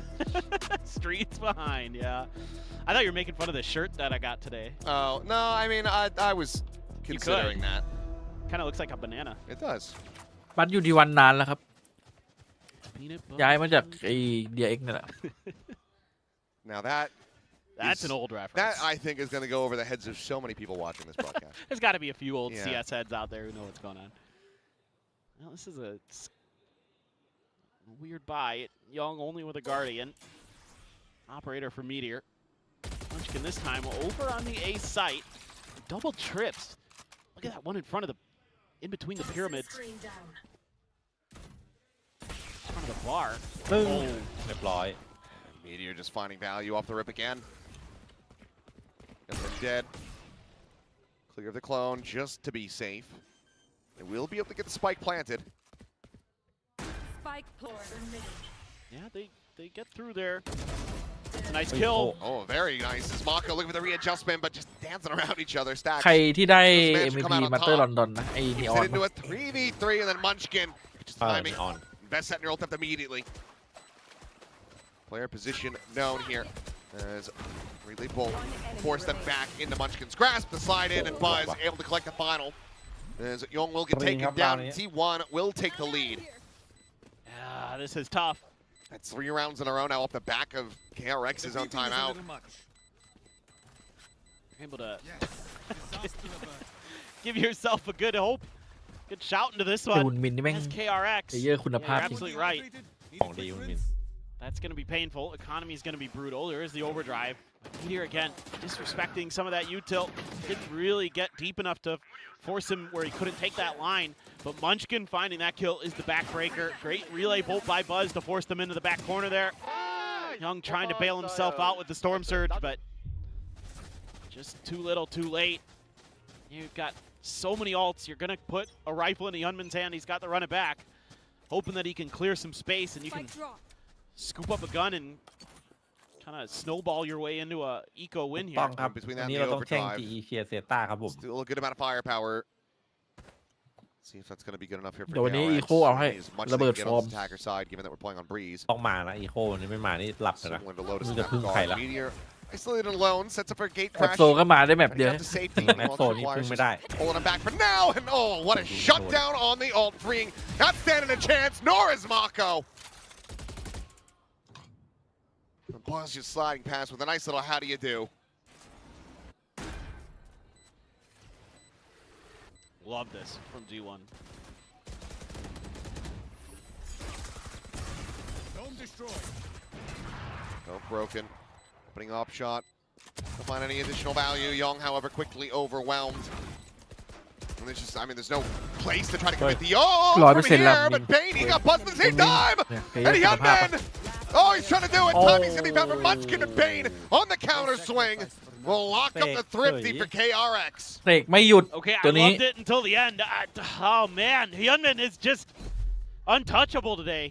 Streets behind, yeah. I thought you were making fun of the shirt that I got today. Oh, no, I mean, I was considering that. Kind of looks like a banana. It does. บัตอยู่ที่วันนานแล้วครับ Peanut butter. ย้ายมาจากไอ้ DRX นี่แหละ Now that's an old reference. That I think is going to go over the heads of so many people watching this broadcast. There's got to be a few old Yeah. CS heads out there who know what's going on. Well, this is a weird buy. Young only with a Guardian. Operator for Meteor. Munchkin this time over on the A site. Double trips. Look at that one in front of the, in between the pyramids. In front of the bar. เรียบร้อย Meteor just finding value off the rip again. Got them dead. Clear the clone just to be safe. They will be able to get the spike planted. Spike planted. Yeah, they get through there. Nice kill. Oh, very nice. As Mako looking for the readjustment, but just dancing around each other. Stacks. ใครที่ได้ Doesn't manage to MVP come out on มาเตอร์ top. ลอนดอนนะ ไอ้นีออน Gets it into a 3v3 and then Munchkin. Just timing. on. Best set your ult up immediately. Player position known here. As Relay Bolt force them back into Munchkin's grasp. The slide in and Buzz able to collect the final. As Young will get taken down. T1 will take the lead. Yeah, this is tough. That's 3 rounds in a row now off the back of KRX's own timeout. Able to give yourself a good hope. Good shout into this แต่ one. หุ่นมินนี่แม่ง That's KRX. เยอะคุณภาพ You're จริง absolutely right. ของดีคุณมิน That's going to be painful. Economy is going to be brutal. There is the overdrive. Meteor again, disrespecting some of that U-tilt. Didn't really get deep enough to force him where he couldn't take that line. But Munchkin finding that kill is the backbreaker. Great relay bolt by Buzz to force them into the back corner there. Young trying to bail himself out with the Storm Surge, but just too little, too late. You've got so many ults. You're going to put a rifle in a Yunman's hand. He's got to run it back, hoping that he can clear some space and you can scoop up a gun and kind of snowball your way into a eco win ต้ here. องครับ Between วั that น and นี้ the เราต้องแข่ง overdrive. GE เชียร์เซต้าครับผม Still a good amount of firepower. See if that's going to be good enough here for เดี๋ยววันนี้ KRX. Eco เอาให้ As much as ระ they เบิด can get ฟอร์ on ม the attacker side, given that we're playing on Breeze. ต้องมานะอีโควันนี้ไม่มานี่หลับเลยนะ Similar to Lotus ไม่ in รู้จะ that พึ่งใคร regard. ละ Meteor isolated alone, sets up for a gate แอป crash. โซก็มาได้แมป Heading เดียว out to safety. แอปโซนี่พึ่งไม่ได้ Pulling him back for now, and oh, what a shutdown on the ult, freeing, not standing a chance, nor is Mako. The Buzz just sliding past with a nice little how do you do. Love this from G1. Dome destroy. Oh, broken. Opening up shot. Don't find any additional value. Young, however, quickly overwhelmed. And there's just, I mean, there's no place to try to commit the ult from 100% here, แล้ว but Bane, he got buzzed at the same time! เนี่ย And เยอะคุณภาพ Hyunmin! Oh, he's trying to do it! Timing's gonna be found for Munchkin and Bane on the counter swing. Will lock up the thrifty for KRX. เสกไม่หยุด Okay, I ตัวนี้ loved it until the end. Oh man, Hyunmin is just untouchable today.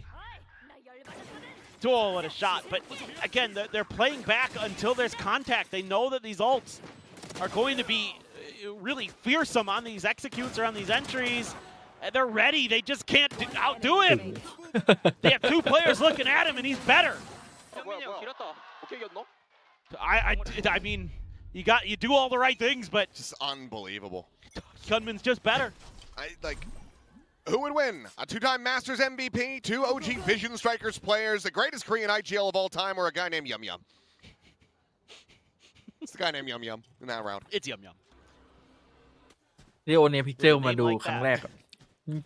Oh, what a shot. But again, they're playing back until there's contact. They know that these ults are going to be really fearsome on these executes or on these entries. And they're ready. They just can't outdo him. They have 2 players looking at him, and he's better. I mean, you do all the right things, but Just unbelievable. Hyunmin's just better. Who would win? A 2-time Masters MVP, 2 OG Vision Strikers players, the greatest Korean IGL of all time, or a guy named Yum Yum? It's the guy named Yum Yum in that round. It's Yum Yum. เรียโอเนพิกเซลมาดูครั้งแรกอะ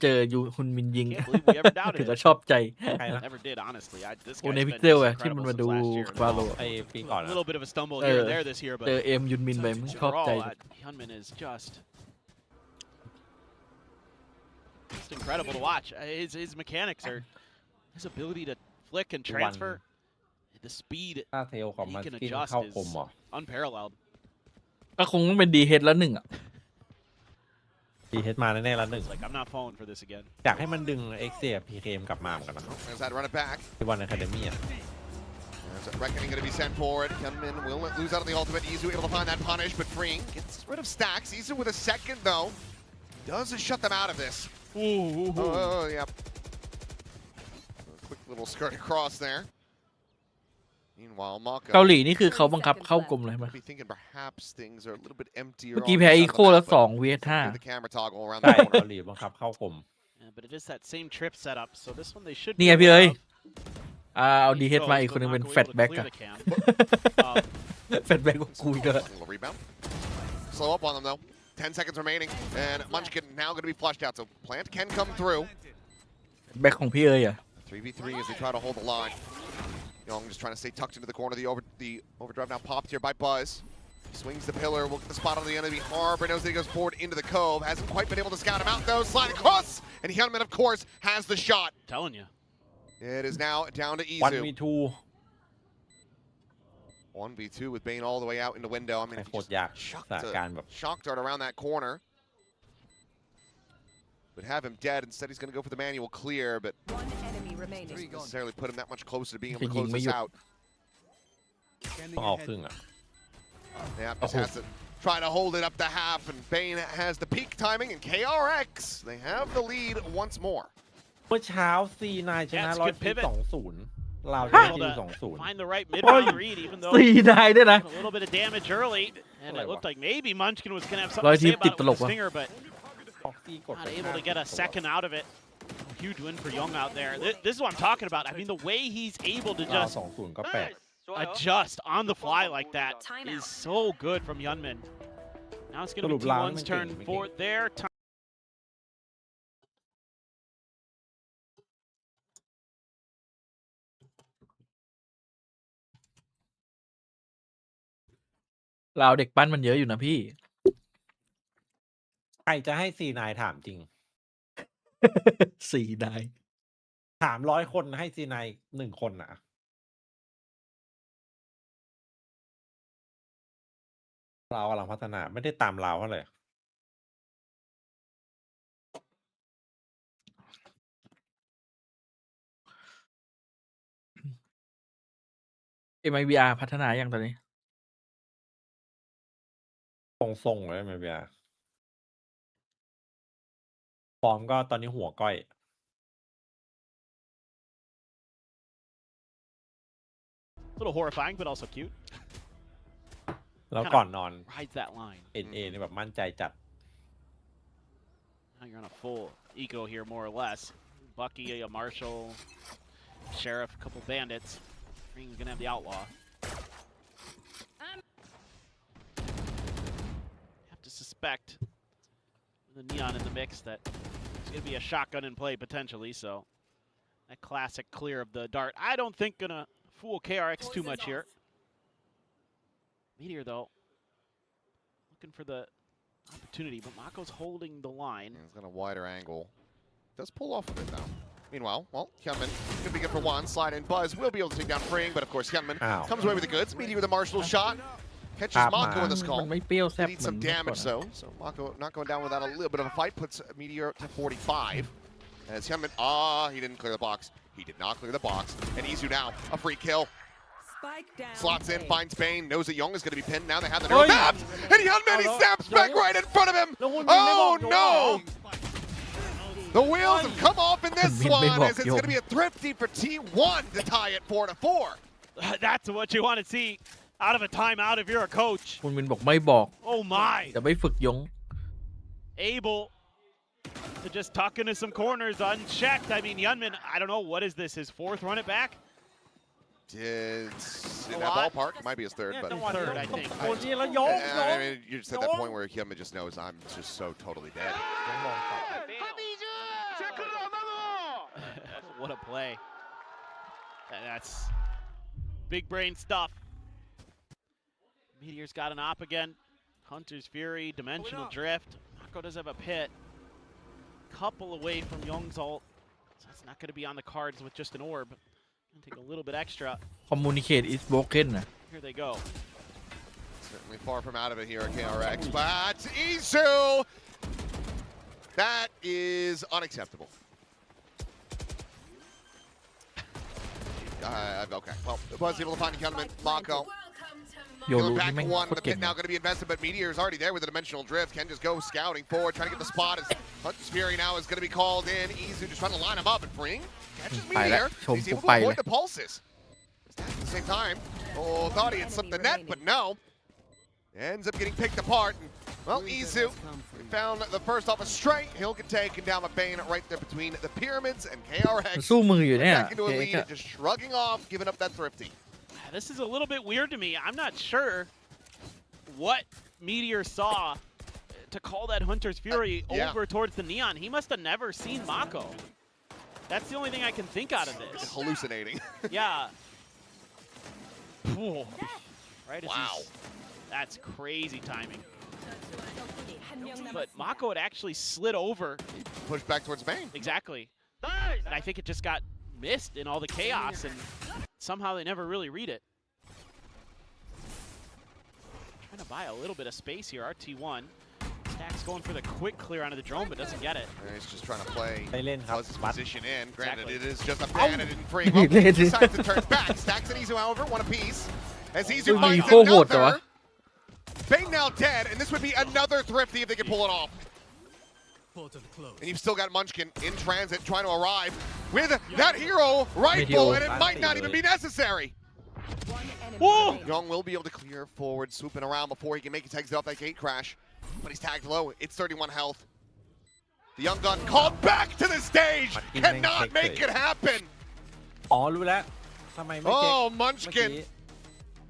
เจอยูฮุนมินยิง Can't believe we ever doubted ถึงกับ it. ชอบใจ Never did, honestly. This โอ guy's เน been พิกเซล just อะที่มัน incredible มา since ดู last year. วาโล ไอ้ปีก่อน A อะ little bit of a stumble here and there this year, เจอ but เอ็มยุนมินไปมึงชอบใจ overall, Hyunmin is just incredible to watch. His mechanics are his ability to flick and transfer, the speed ถ้าเทลของ he มัน can กิน adjust เข้า is คมเหรอ unparalleled. ก็คงต้องเป็นดีเฮดแล้วหนึ่งอ่ะ พีเฮดมาแน่ๆแล้วหนึ่ง It's like I'm not falling for this again. อยากให้มันดึงเอ็กเซียพีเคมกลับมาเหมือนกันนะ There's that run it back. ที่วันอะคาเดมี่อะ There's a reckoning going to be sent forward. Hyunmin will lose out on the ultimate. Izu able to find that punish, but freeing gets rid of stacks. Izu with a second though. Does shut them out of this. Ooh. Oh, yep. Quickly little skirt across there. Meanwhile, Mako เกาหลีนี่คือเขาบังคับเข้ากลุ่มเลยมั้ย be thinking perhaps things are a little bit emptier. เมื่อกี้แพ้อีโคแล้ว2 vs 5 the camera toggle around ใช่ the corner. เกาหลีบังคับเข้ากลุ่ม Yeah, but it is that same trip setup, so this one they should นี่ be ไงพี่ aware เอ้ย of. เอาดี He เฮดมา goes, อีกคนนึง but เป็น Mako แฟต able to แบ็ก clear อะ the cam. แฟตแบ็กของกูอีกแล้ว Little rebound. Slow up on them though. 10 seconds remaining, and Munchkin now going to be flushed out. So Plant can come through. แบ็กของพี่เอ้ยอะ 3v3 as they try to hold the line. Young just trying to stay tucked into the corner. The overdrive now popped here by Buzz. Swings the pillar, will get the spot on the enemy. Harbor knows that he goes forward into the cove. Hasn't quite been able to scout him out though. Slide across, and Hyunmin, of course, has the shot. I'm telling you. It is now down to วัน Izu. มีทู 1v2 with Bane all the way out in the window. I mean, ไม่ if โค you ตรยาก just สถานการณ์แบบ shock dart around that corner. Would have him dead. Instead, he's going to go for the manual clear, but One enemy remaining. doesn't necessarily put him that much closer to being able toยิง close ไม่ this หยุด out. ต้องเอาครึ่งอ่ะ Yeah, just has to try to hold it up to half, and Bane has the peak timing, and KRX, they have the lead once more. เมื่อเช้า C9 ชนะ Yeah, it's a good pivot. 120 เราช Able นะ to 2-0 find the right mid-round read, even though 4 ได้ด้วยนะ a little bit of damage early, and it looked like maybe Munchkin was gonna have ร้อย something to ที say ติด about ต it ล with ก his ว่ะ finger, but ออกซี่กด not able to get a second out of it. Huge win for Young out there. This is what I'm talking about. I mean, the way he's able to เรา just 2-0 ก็แปลก adjust on the fly like that Timeout. is so good from Hyunmin. Now it's going to be สรุปล้าง T1's ไม่เก่ง turn ไม่เก่ง for their time. เราวเด็กปั้นมันเยอะอยู่นะพี่ ใครจะให้ C9 ถามจริง 4 ได้ ถาม100 คนให้ C9 1 คนอ่ะ เรากำลังพัฒนาไม่ได้ตามเราเท่าไหร่ MIBR พัฒนาอย่างตอนนี้ ทรงๆเลยไม่เบียฟอร์มก็ตอนนี้หัวก้อย A little horrifying, but also cute. แล้วก่อนนอน Rides that line. NA นี่แบบมั่นใจจัด Now you're on a full eco here, more or less. Bucky, a Marshall, Sheriff, a couple bandits. Ring's gonna have the Outlaw. Have to suspect with the Neon in the mix that it's gonna be a shotgun in play potentially, so that classic clear of the dart. I don't think gonna fool KRX too much here. Meteor though, looking for the opportunity, but Mako's holding the line. He's got a wider angle. Does pull off a bit though. Meanwhile, well, Hyunmin could be good for one. Slide in. Buzz will be able to take down Freeing, but of course Hyunmin Ow. comes away with the goods. Meteor with a Marshall shot. Catches Mako in the มัน skull. ไม่เปรี้ยวแซ่บ Needs เหมือน some เมื่อก่อน damage นะ though. So Mako not going down without a little bit of a fight. Puts Meteor to 45. As Hyunmin, he didn't clear the box. He did not clear the box. And Izu now, a free kill. Spike down. Slots in, A. finds Bane, knows that Young is going to be pinned. Now they have the neural mapped. And Hyunmin, he snaps back right in front of him. Oh no! The wheels have come off in this Min may oneบอก as it's โยม going to be a thrifty for T1 to tie it 4-4. That's what you want to see out of a timeout if you're a coach. คุณวินบอกไม่บอก Oh my! จะไม่ฝึกยง Able to just tuck into some corners unchecked. I mean, Hyunmin, I don't know, what is this, his 4th run it back? It's in A that lot. ballpark. It might be his third, but Third, I think. คนนี้แล้วยก I mean, you're just at that point where Hyunmin just knows I'm just so totally dead. What a play. That's big brain stuff. Meteor's got an op again. Hunter's Fury, Dimensional Drift. Mako does have a pit. Couple away from Young's ult. So it's not going to be on the cards with just an orb. Gonna take a little bit extra. Communicate is broken นะ Here they go. Certainly far from out of it here at KRX, but Izu! That is unacceptable. Okay, well, was able to find Hyunmin, Mako. Welcome to โย Going รู back นี่แม่ง one, โคต the รเก่ pit ง now going to be invested, but Meteor's already there with the dimensional drift. Can just go scouting forward, trying to get the spot as Hunter's Fury now is going to be called in. Izu just trying to line him up and bring. Catches ไปแล้ว Meteor. ชม He's กู able ไป to เล avoid ย the pulses. At the same time, oh, thought he had slipped the net, but no. Ends up getting picked apart. And, well, Izu found the first off a straight. He'll get taken down by Bane right there between the pyramids and มัน KRX. สู้มืออยู่เนี่ย Back into a KRX lead, อะ just shrugging off, giving up that thrifty. This is a little bit weird to me. I'm not sure what Meteor saw to call that Hunter's Fury yeah. over towards the Neon. He must have never seen Mako. That's the only thing I can think out of this. Hallucinating. Yeah. Whoa. Right? as Wow. he's- That's crazy timing. But Mako had actually slid over. Pushed back towards Bane. Exactly. And I think it just got missed in all the chaos, and somehow they never really read it. Trying to buy a little bit of space here, RT1. Stack's going for the quick clear onto the drone, but doesn't get it. And he's just trying to play ไปเล่นครับ Buzz's วัด position in. Granted, Exactly. it is just a ban and didn't free. Well, he decides to turn back. Stacks and Izu, however, one apiece. As Izu Ui, finds vô hụt rồi another. á. Bane now dead, and this would be another thrifty if they could pull it off. Portal closed. And you've still got Munchkin in transit trying to arrive with that hero rifle, and it might not even be necessary. Whoa! Young will be able to clear forward, swooping around before he can make his exit off that gate crash. But he's tagged low. It's 31 health. The young gun called back to the stage. Cannot make it happen. อ๋อรู้แล้วทำไมไม่เช็ค Oh, เมื่อกี้ Munchkin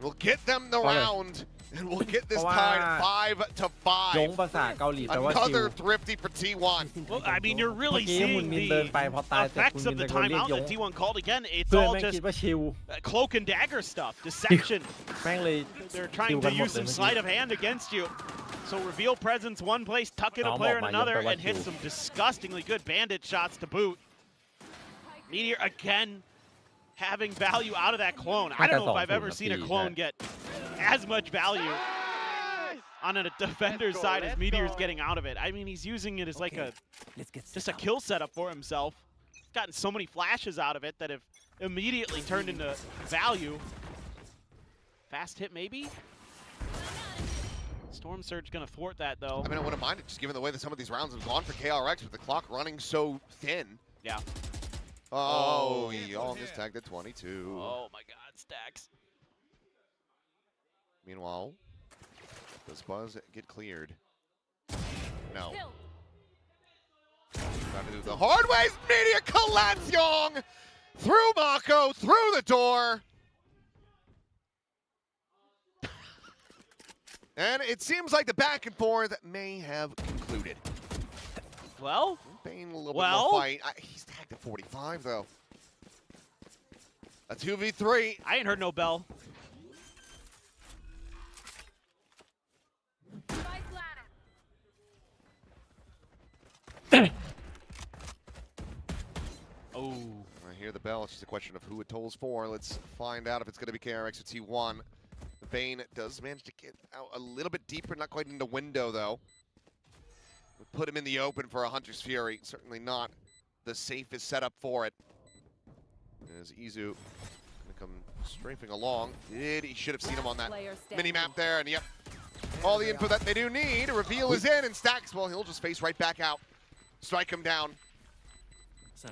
will get them the Okay. round. And we'll get this Wow. tied 5-5. ยงภาษาเกาหลีแปลว่าชิว Another thrifty for T1. Well, I mean, you're really เมื่อกี้มุน seeing มินเดินไป the พอตายเสร็จ effects คุณ of มิ the นตะโกนเรียก timeout ยง that T1 called again. It's เพื่อน all แม่ง just คิดว่าชิว cloak and dagger stuff, deception. แม่งเลย They're trying Chill toกันหมด use เลย some เมื่อกี้ sleight of hand against you. So reveal presence one place, tuck in a น้อง player บ in อกมา another, ยกไปว่า and hit ชิว some disgustingly good bandit shots to boot. Meteor again having value out of that clone. I don't know if I've ever seen a clone get as much value on a defender's side as Meteor's getting out of it. I mean, he's using it as like just a kill setup for himself. He's gotten so many flashes out of it that have immediately turned into value. Fast hit maybe? Storm Surge gonna thwart that though. I mean, I wouldn't mind it, just given the way that some of these rounds have gone for KRX with the clock running so thin. Yeah. Oh, Young is tagged at 22. Oh my god, Stacks. Meanwhile, does Buzz get cleared? No. Got to do the hard ways. Media collects Young through Mako, through the door. And it seems like the back and forth may have concluded. Well, Bane a little bit more fight. He's tagged at 45 though. A 2v3. I ain't heard no bell. Oh. I hear the bell. It's just a question of who it tolls for. Let's find out if it's going to be KRX or T1. The Bane does manage to get out a little bit deeper, not quite in the window though. Would put him in the open for a Hunter's Fury. Certainly not the safest setup for it. As Izu going to come strafing along. He should have seen him on that mini-map there, and yep. All the info that they do need. Reveal is in, and Stacks, well, he'll just face right back out. Strike him down.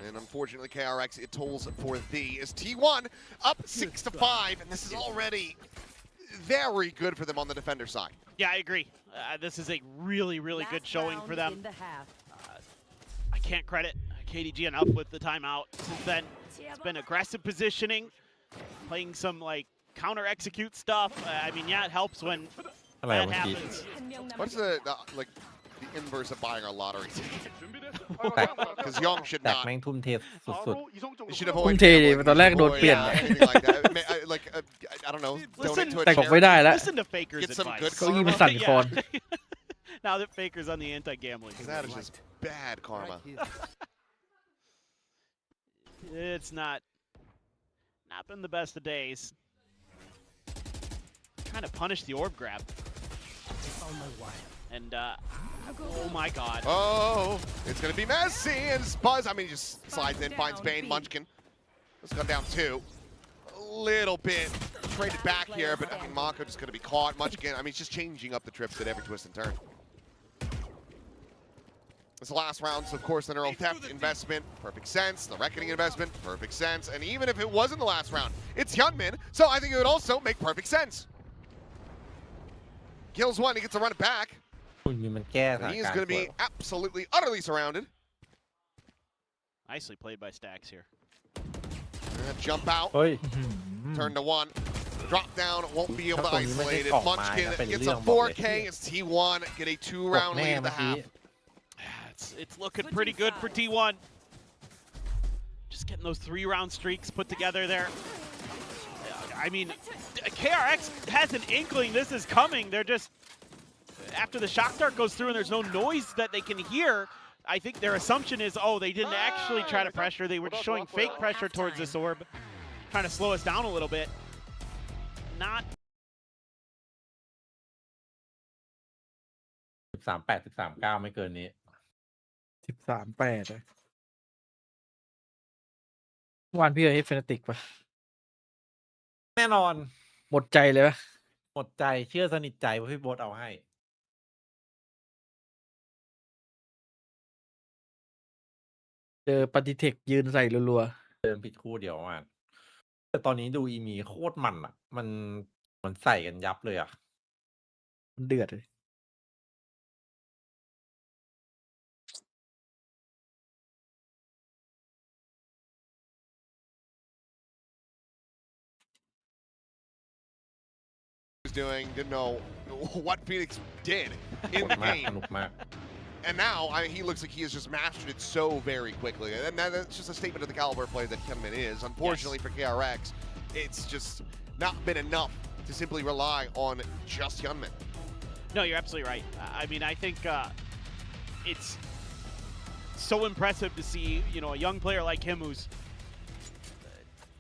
And unfortunately, KRX, it tolls for thee as T1 up 6-5, and this is already very good for them on the defender side. Yeah, I agree. This is a really, really good showing for them. I can't credit KDG enough with the timeout. Since then, it's been aggressive positioning, playing some like counter execute stuff. I mean, yeah, it helps when อะไร that เมื่อกี้ happens. What's the inverse of buying our lottery ticket? แตก Because Young should แตก not. แม่งทุ่มเทสุด You should ทุ่ม avoid เทดิ gambling, ตอนแรกโดน avoid, เปลี่ยน anything like that. I don't know. Listen, Donate to a แต่บอก charity. ไม่ได้แล้ว Listen to Faker's Get some advice. good เก้าอี้มันสั่นคลอน Now that Faker's on the anti-gambling. That is just bad karma. It's not been the best of days. Trying to punish the orb grab. And oh my god. Oh, it's going to be messy. And Buzz, I mean, he just slides in, finds Bane, Munchkin. Let's go down 2. A little bit traded back here, but I mean, Mako just going to be caught. Munchkin, I mean, he's just changing up the trips at every twist and turn. It's the last round, so of course the neural theft investment, perfect sense. The reckoning investment, perfect sense. And even if it wasn't the last round, it's Hyunmin, so I think it would also make perfect sense. Kills one, he gets to run it back. มันแก้สถาน He is การณ์ going to be absolutely, utterly surrounded. Nicely played by Stacks here. Jump out, เฮ้ย turn to one. Drop down, won't be able to ถ้าตรงนี้ไม่ได้ isolate it. กล่องไม้ Munchkin นะเป็น gets เรื่อ a งบอกเลย 4K. It's T1, get a 2-round แน่ lead at เมื่ the อกี้ half. It's looking pretty good for T1. Just getting those 3-round streaks put together there. I mean, KRX has an inkling this is coming. They're just, after the shock dart goes through and there's no noise that they can hear, I think their assumption is, oh, they didn't actually try to pressure. They were just showing fake pressure towards this orb, trying to slow us down a little bit. Not 13-8 13-9ไม่เกินนี้ 13-8เลยเมื่อวานพี่ให้เฟนาติกปะ แน่นอน หมดใจเลยปะ หมดใจเชื่อสนิทใจว่าพี่โบ๊ทเอาให้ เจอปฏิเทคยืนใส่รัว เดินผิดคู่เดียวมากแต่ตอนนี้ดูอีมีโคตรมันอ่ะ มันใส่กันยับเลยอ่ะ ๆมันเดือดเลย Doing, didn't know what Phoenix did in the มาก game. สนุกมาก And now, he looks like he has just mastered it so very quickly. And that's just a statement of the caliber of play that Hyunmin is. Unfortunately for KRX, it's just not been enough to simply rely on just Hyunmin. No, you're absolutely right. I mean, I think it's so impressive to see, you know, a young player like him who's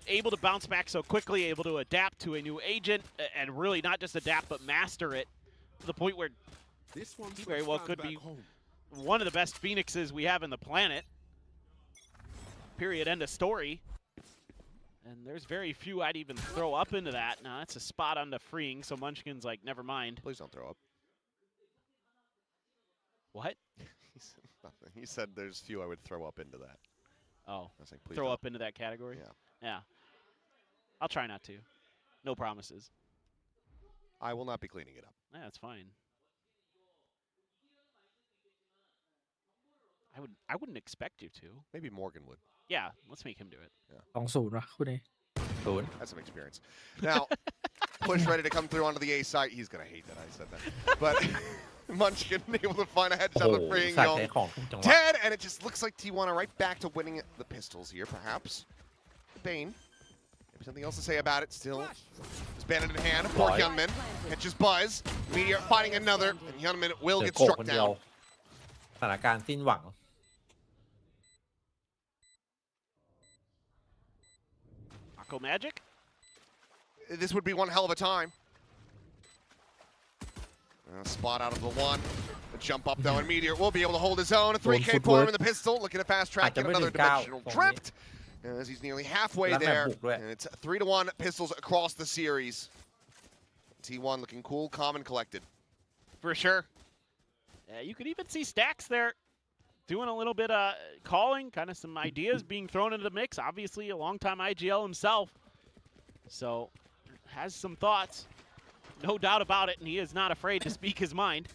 able to bounce back so quickly, able to adapt to a new agent, and really not just adapt but master it to the point where he very well could be one of the best Phoenixes we have in the planet. Period. End of story. And there's very few I'd even throw up into that. Now that's a spot on the freeing, so Munchkin's like, never mind. Please don't throw up. What? He said nothing. He said there's few I would throw up into that. Oh, I was like, please throw don't. up into that category? Yeah. Yeah. I'll try not to. No promises. I will not be cleaning it up. Yeah, that's fine. I wouldn't expect you to. Maybe Morgan would. Yeah, let's make him do it. 2-0 วะคู่นี้ That's some experience. Now, push ready to come through onto the A site. He's going to hate that I said that. But Munchkin able to find a โอ้ headshot โห of freeing ใส่ Young. ใจของทุกจังหวะ Dead, and it just looks like T1 are right back to winning the pistols here, perhaps. Bane. Maybe something else to say about it. Still, his bandit in hand. Poor Hyunmin. Catches Buzz. Meteor fighting another, and Hyunmin will เจอ get โกะ struck คนเดียว down. สถานการณ์สิ้นหวัง Mako Magic? This would be one hell of a time. Spot out of the one. A jump up though, and Meteor will be able to hold his own. A 3K for him in the pistol. Looking to fast track, get another dimensional tripped. As he's nearly halfway there. And it's 3-1 pistols across the series. T1 looking cool, calm, and collected. For sure. Yeah, you could even see Stacks there doing a little bit of calling, kind of some ideas being thrown into the mix. Obviously, a longtime IGL himself. So, has some thoughts. No doubt about it, and he is not afraid to speak his mind.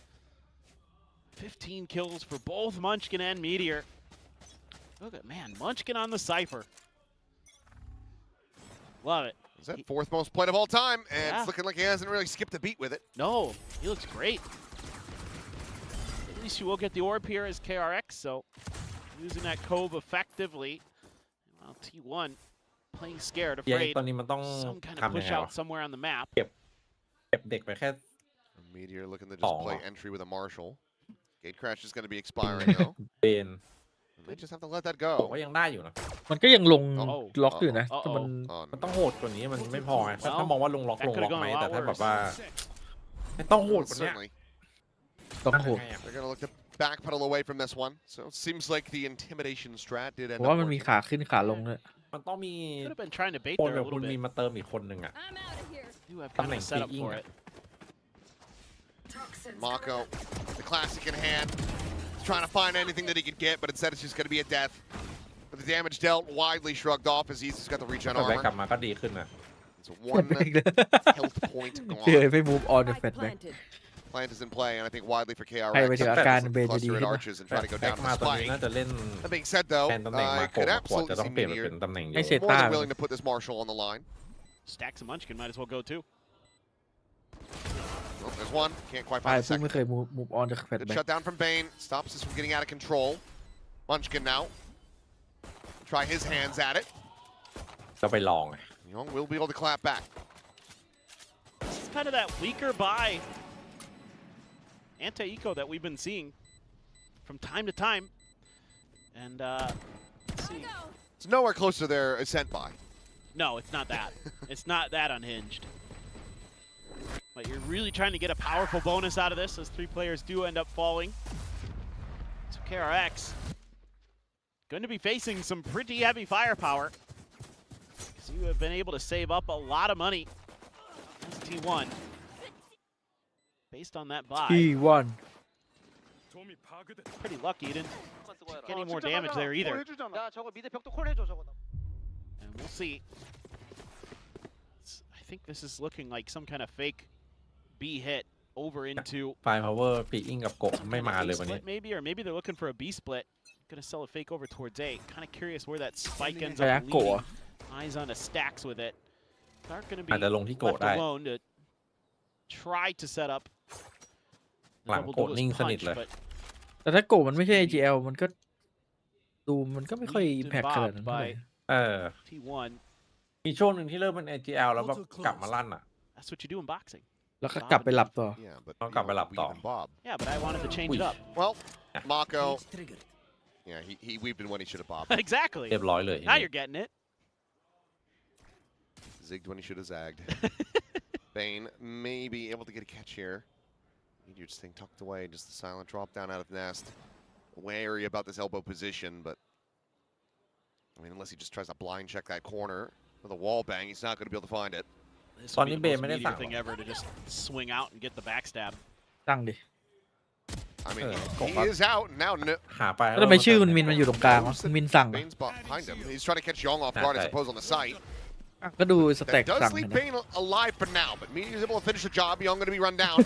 15 kills for both Munchkin and Meteor. Look at, man, Munchkin on the Cypher. Love it. Is that fourth most played of all time? And Yeah. it's looking like he hasn't really skipped a beat with it. No, he looks great. At least you will get the orb here as KRX, so using that cove effectively. Well, T1 playing scared, เย้ afraid. ตอนนี้มันต้อง Some kind of ทำยัง push ไง out วะ somewhere on the map. เก็บเด็กไปแค่ Meteor looking to just play entry with a Marshall. Gate crash is going to be expiring though. เบน They just have to let that ผม go. ว่ายังได้อยู่นะ มันก็ยังลง Oh. ล็อกอยู่นะ Uh-oh. แต่มัน มันต้องโหดกว่านี้มันไม่พอไงถ้า Well, มองว่าลงล็อก that ลงล็อก could've ไหม gone a lot แต่ถ้าแบบ worse. ว่าไม่ต้องโหดกว่านี้ Certainly. ต้องโหด They're going to look to backpedal away from this one. So it seems like the intimidation strat did เพ end ราะ up ว่ามันมี working. ขาขึ้นขาลงด้วย มันต้องมี Could have been trying to bait คน there แบ a บคุณ little มี bit. มาเติมอีกคนหนึ่งอ่ะ I'm out of here. do have kind of a setup for it. Mako, the classic in hand. He's trying to find anything that he could get, but instead it's just going to be a death. But the damage dealt widely shrugged off as he's got the regen แต่แบ็ก armor. กลับมาก็ดีขึ้นนะ It's one health point เดี๋ยว gone. ไป move on เดอะ Spike แฟตแบ็ก planted. Plant is in play, and I think widely for ให้ไป KRX. ถึงอาการเบนจะดี Cluster ขึ้ at น arches and try to go แบ็ก down to มา the ตอนนี้ spike. น่าจะเล่น That being said, though, แทนตำแหน่งมา I โก could มากกว่า absolutely จะต้อง see เปลี่ยนไป Meteor เป็นตำแหน่งโย ให้ น เซ more ต้า than willing to put this Marshall on the line. Stacks of Munchkin might as well go too. Oh, there's one. Can't quite ไป find the ซึ่ง second. ไม่เคย move on เดอะแฟต Good แบ็ก shutdown from Bane. Stops us from getting out of control. Munchkin now. Try his hands at it. ก็ไปลอง Young will be able to clap back. This is kind of that weaker buy anti-eco that we've been seeing from time to time. And let's see. It's nowhere close to their ascent buy. No, it's not that. It's not that unhinged. But you're really trying to get a powerful bonus out of this as 3 players do end up falling. So KRX going to be facing some pretty heavy firepower. Because you have been able to save up a lot of money as T1 based on that buy. T1 Pretty lucky you didn't take any more damage there either. 야 저거 미드 벽도 콜 해줘 저거. And we'll see. I think this is looking like some kind of fake B hit over into ไฟพาวเวอร์ปีอิงกับโกะไม่มาเลยวันนี้ split maybe, or maybe they're looking for a B split. Gonna sell a fake over towards A. Kind of curious where that spike ends ใช่ up โกะ leading. Eyes on a stacks with it. Aren't gonna be อาจจะลงที่โกะ left ได้ alone to try to set up. หลัง double โกะ duelist นิ่งสนิท punch, เลย but แต่ถ้าโกมันไม่ใช่ AGL มันก็ดูมันก็ไม่ค่อย Lead impact ขนาดนั้น involved เท่าไหร่ T1. มีช่วงหนึ่งที่เริ่มเป็น AGL แล้วแบบกลับมาลั่นอ่ะ That's what you do in boxing. แล้วก็กลับไปหลับต่อ Yeah, but I'll come up weave top. and bob. Yeah, but I wanted to change it up. Well, Mako. Yeah, he weaved in when he should have bobbed. Exactly. เรียบร้อยเลย Now you're getting it. Zigged when he should have zagged. Bane may be able to get a catch here. Meteor just staying tucked away, just the silent drop down out of nest. Wary about this elbow position, but I mean, unless he just tries to blind check that corner with a wall bang, he's not going to be able to find it. This Tony would be the Bay most ไม่ได้ meteor สั่ง thing ever to just swing out and get the backstab. ตั้งดิ I mean, Go he back. is out and now. หาไป แล้วทำไมชื่อคุณมินมันอยู่ตรงกลางวะคุณมินสั่งเหรอ Bane's behind him. He's trying to catch Young off guard, I Okay. suppose, on the site. อ่ะก็ดูสแต็ก That does สั่ง leave เห็นไหม Bane alive for now, but Meteor's able to finish the job. Young going to be run down.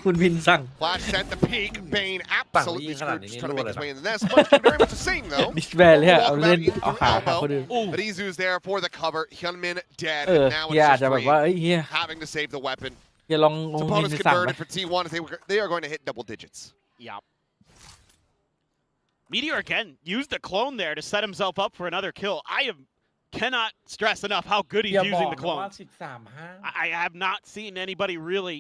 คุณมินสั่ง Flash sent the peak. Bane absolutely Bang, screwed, Lee, just trying to make his Lee, way in the nest. Munchkin very much the same, though. ดิสแบนเลยอะเอาเล่น Walk เอา back ขา in ขา through คนอื่น Ooh. But Izu's there for the cover. Hyunmin dead. เออ And now เฮีย it's อาจ just จะแบบว่า Free เอ้ยเฮีย having to save the weapon. เฮียลอง His มิน opponents สั่งไหม converted for T1 as they are going to hit double digits. Yep. Meteor again used the clone there to set himself up for another kill. Cannot stress enough how good อ he's ย่าบอ using ก the นะว่า clones. 13-5 I have not seen anybody really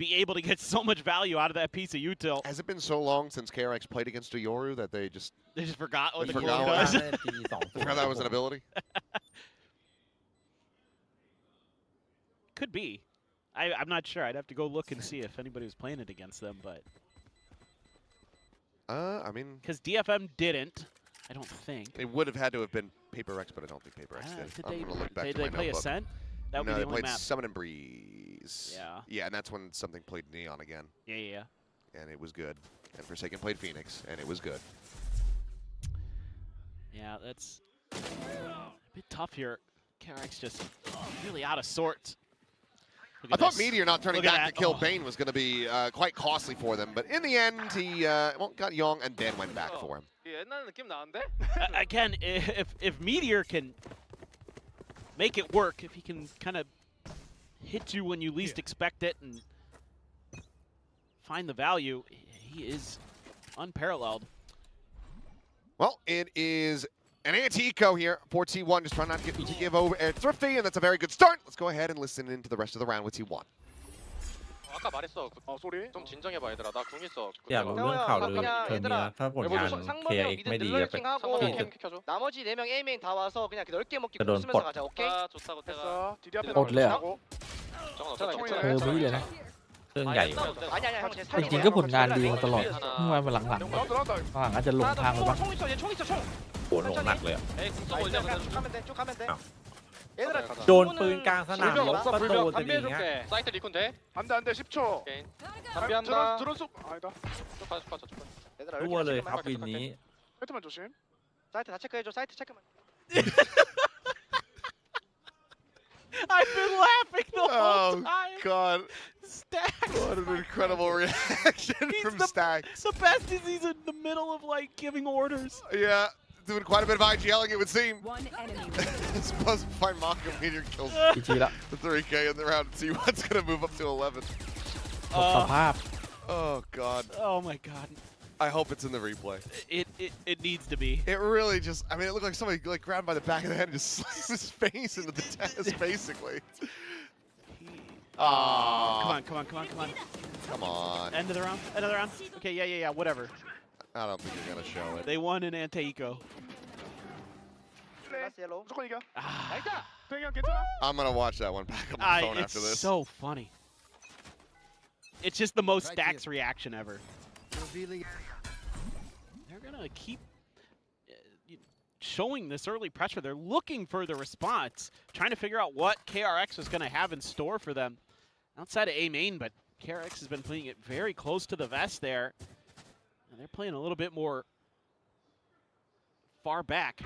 be able to get so much value out of that piece of util. Has it been so long since KRX played against Yoru that they just They just forgot what They the forgot clone what does. forgot that was an ability? Could be. I'm not sure. I'd have to go look and see if anybody was playing it against them, but I mean, because DFM didn't, I don't think. it would have had to have been Paper X, but I don't think Paper X did. Did I'm they, going to look back did to they my play notebook. Ascent? That would No, be they the only played map. Summon and Breeze. Yeah. Yeah, and that's when something played Neon again, Yeah. and it was good. And Forsaken played Phoenix, and it was good. Yeah, that's a bit tough here. KRX just really out of sorts. Look I at thought this. Meteor not turning Look at back to that. kill Oh. Bane was going to be quite costly for them, but in the end, he got Young and then went back for him. 옛날 느낌 나는데? Again, if Meteor can make it work, if he can kind of hit you when you least expect it and find the value, he is unparalleled. Well, it is an anti-eco here for T1, just trying not to give over Thrifty, and that's a very good start. Let's go ahead and listen into the rest of the round with T1. 아까 말했어. 소리? 좀 진정해봐 얘들아. 나 궁 있어. อยากรู้เรื่องข่าวลือเทอมนี้นะถ้าผลงาน KRX ไม่ดีจะเป็น 하고 켜줘. 나머지 4명 A메인 다 와서 그냥 넓게 먹기 그런 웃으면서 것. 가자. 오케이? 좋다고 태가. 디디 앞에 어, 그래요? 정원 เออไม่เลยนะ เครื่องใหญ่อยู่ 아니야 형. จริงๆก็ผลงานดีมาตลอดเพิ่งมาหลังๆหลังอาจจะลงทางไปบ้าง 총 있어. 얘 총 있어. 총. โหลงหนักเลยอะ 에이 궁 쏘고 이제 쭉 가면 돼. 쭉 가면 돼. 얘들아 โดนปืนกลางสนามรบก็โดนจะดีอย่างเงี้ย 사이트 리콘 돼? 안돼 안돼 10초. 오케이 드론 담비한다 드론 속 아니다. 쭉 가자 쭉 가자 쭉 가자 얘들아 รั่วเลยครับวินนี้ 사이트만 조심. 사이트 다 체크해줘 사이트 체크만 I've been laughing the whole Oh, time. God. Stacks. What an incredible reaction He's from the- Stacks. The best is he's in the middle of like giving orders. Yeah, doing quite a bit of IGLing, it would seem. One enemy remaining. It's supposed to find Maka Meteor kills อีกทีละ the 3K in the round. T1's gonna move up to 11. หมดสภาพ Oh, God. Oh my god. I hope it's in the replay. It needs to be. It really just, I mean, it looked like somebody like grabbed by the back of the head and just slammed his face into the desk, basically. Come Oh, on, come on, come on, come on. come on. End of the round. End of the round. Okay, yeah, whatever. I don't think you're gonna show it. They won in Ante-Eco. 라스 옐로우 무조건 이겨. Ah, 대형 괜찮아? I'm gonna watch that one back on my phone it's after this. so funny. It's just the most Stacks reaction ever. They're gonna keep showing this early pressure. They're looking for the response, trying to figure out what KRX is going to have in store for them outside of A main, but KRX has been playing it very close to the vest there. And they're playing a little bit more far back.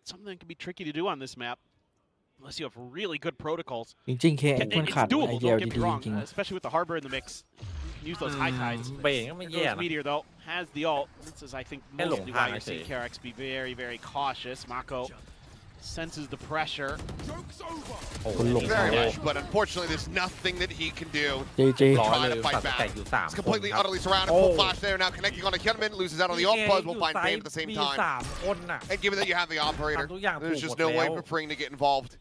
Something that can be tricky to do on this map, unless you have really good protocols. จริงๆ KRX มัน It's ขาดไอ doable, เดีย don't get ดี me ๆ wrong, จริงๆ especially with the Harbor in the mix. You can use those high tides. เบรกก็ไม่ There แย่ goes นะ Meteor though, has the ult. This is, I think, Hello, mostly why you're hi, seeing hey. KRX be very, very cautious. Mako senses the pressure. Joke's over. โอ้โห คนหลง Very โอ้ much, but unfortunately, there's nothing that he can do. เจเจ ร้อย Trying เล to ย fight ปัด back. แตกอยู่3 It's คน completely ครับ utterly surrounded. Full flash there. Now connecting on a Hyunmin, loses out on the ult. Buzz will find Bane at the same มี time. 3 คนน่ะ And given that you have the operator, ทำทุกอย่าง there's ถูก just หม no ด way แล้ว for Pring to get involved.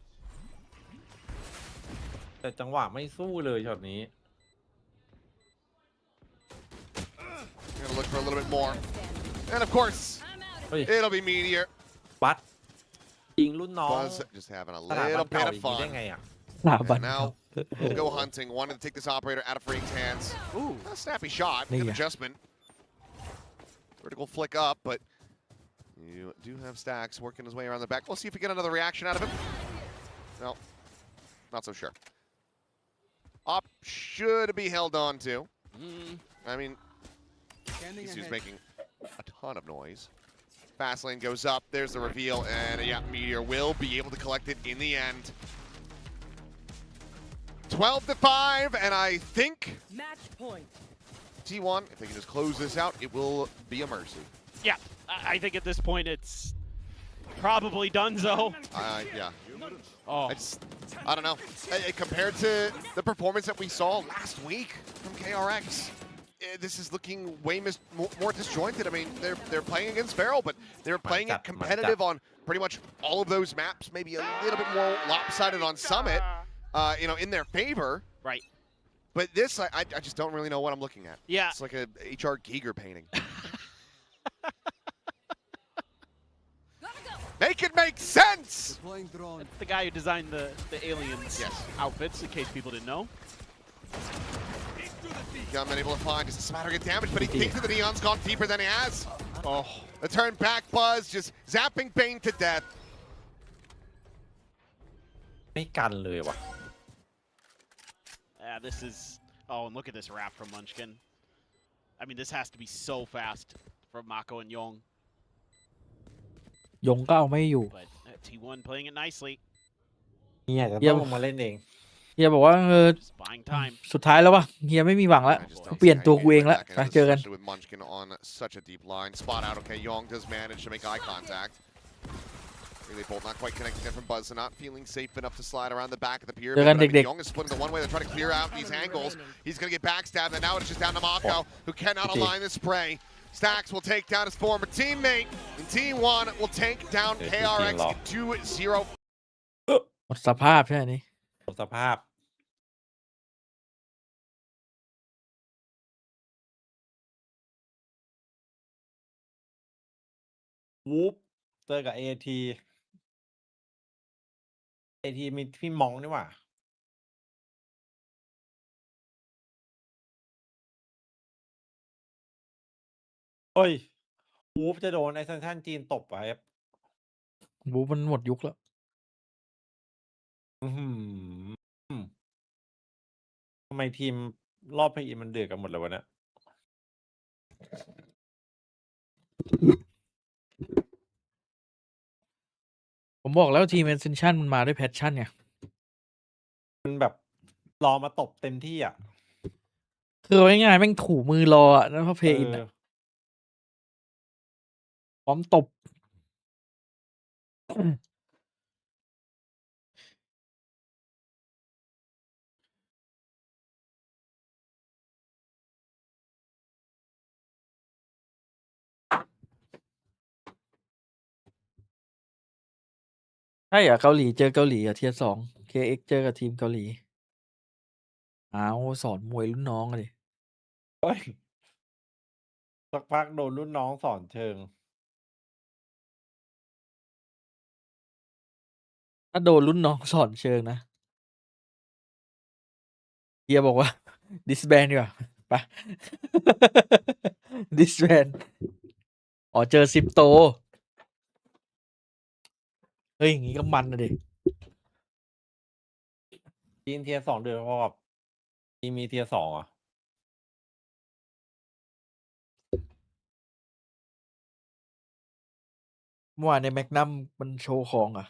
แต่จังหวะไม่สู้เลยช็อตนี้ Gonna look for a little bit more. And of course, it'll be Meteor. บัตยิงรุ่นน้อง Buzz just having a สถาบั little นเก่า bit อ of ย่างนี้ได้ fun. ไงอ่ะ สถาบัน And now we'll go hunting. Wanted to take this operator out of Freak's hands. Ooh. A snappy shot. Good Yeah. adjustment. Vertical flick up, but you do have Stacks working his way around the back. We'll see if we get another reaction out of him. No, not so sure. Op should be held on to. I mean, he's just making a ton of noise. Fast lane goes up. There's the reveal, and yeah, Meteor will be able to collect it in the end. 12-5, and I think Match point. T1, if they can just close this out, it will be a mercy. Yeah, I think at this point it's probably donezo. Yeah. Oh, I don't know. Compared to the performance that we saw last week from KRX, this is looking way more disjointed. I mean, they're playing against Feral, but they're playing it competitive on pretty much all of those maps. Maybe a little bit more lopsided on Summit, in their favor. right. But this, I just don't really know what I'm looking at. Yeah. It's like a H.R. Giger painting. Make it make sense! Deploying drone. That's the guy who designed the aliens outfits, in case people didn't know. Gunman able to find just a smatter of good damage, but he thinks that the Neon's gone deeper than he has. Oh, The turn back Buzz, just zapping Bane to death. ไม่กันเลยว่ะ this is... Oh, and look at this wrap from Munchkin. I mean, this has to be so fast from Mako and Yong. ยงก็เอาไม่อยู่ But T1 playing it nicely. เฮียจะ เยี่ ต้ ย อ ม งลงมาเล่นเอง เฮียบอกว่าJust buying time. สุดท้ายแล้ววะเฮียไม่มีหวังแล้ว I just don't เปลี่ยน see ตัว how กู you เอง get แล้ว back in, ไปเจอกัน especially with Munchkin on such a deep line. Spot out, okay, Yong does manage to make eye contact. Really bolt not quite connecting there from Buzz, so not feeling safe enough to slide around the back of the pyramid. They're gonna But I mean, dig. Yong is splitting the one way. They're trying to clear out these angles. He's going to get backstabbed, and now it's just down to Mako, who cannot Okay. align the spray. Stacks will take down his former teammate, and T1 will take down KRX 2-0. หมดสภาพใช่ไหมนี่ สภาพ วูฟเจอกับเอทีมีพี่มองนี่หว่าเฮ้ย วูฟจะโดนไอซันทันจีนตบไป บูมันหมดยุคแล้ว อื้อหือทำไมทีมรอบเพลย์อินมันเดือดกันหมดเลยวะเนี่ย ผมบอกแล้วทีม Ascension มันมาด้วยแพชชั่นไง มันแบบรอมาตบเต็มที่อ่ะ คือเอาง่ายๆแม่งถูมือรออ่ะแล้วพอเพ เอ ย์อิน อ อ่ะพร้อมตบ ใช่อ่ะเกาหลีเจอเกาหลีอ่ะเทียร์2 KX เจอกับทีมเกาหลีอ้าวสอนมวยรุ่นน้องอะดิ เฮ้ย สักพักโดนรุ่นน้องสอนเชิง ถ้าโดนรุ่นน้องสอนเชิงนะเฮียบอกว่า disband ดีกว่าไป disband อ๋อเจอซิปโต เฮ้ยอย่างงี้ก็มันนะดิ ทีมเทียร์ 2 เดือดพอกับทีมมีเทียร์ 2 อ่ะ เมื่อวานในแมกนัมมันโชว์ของอ่ะ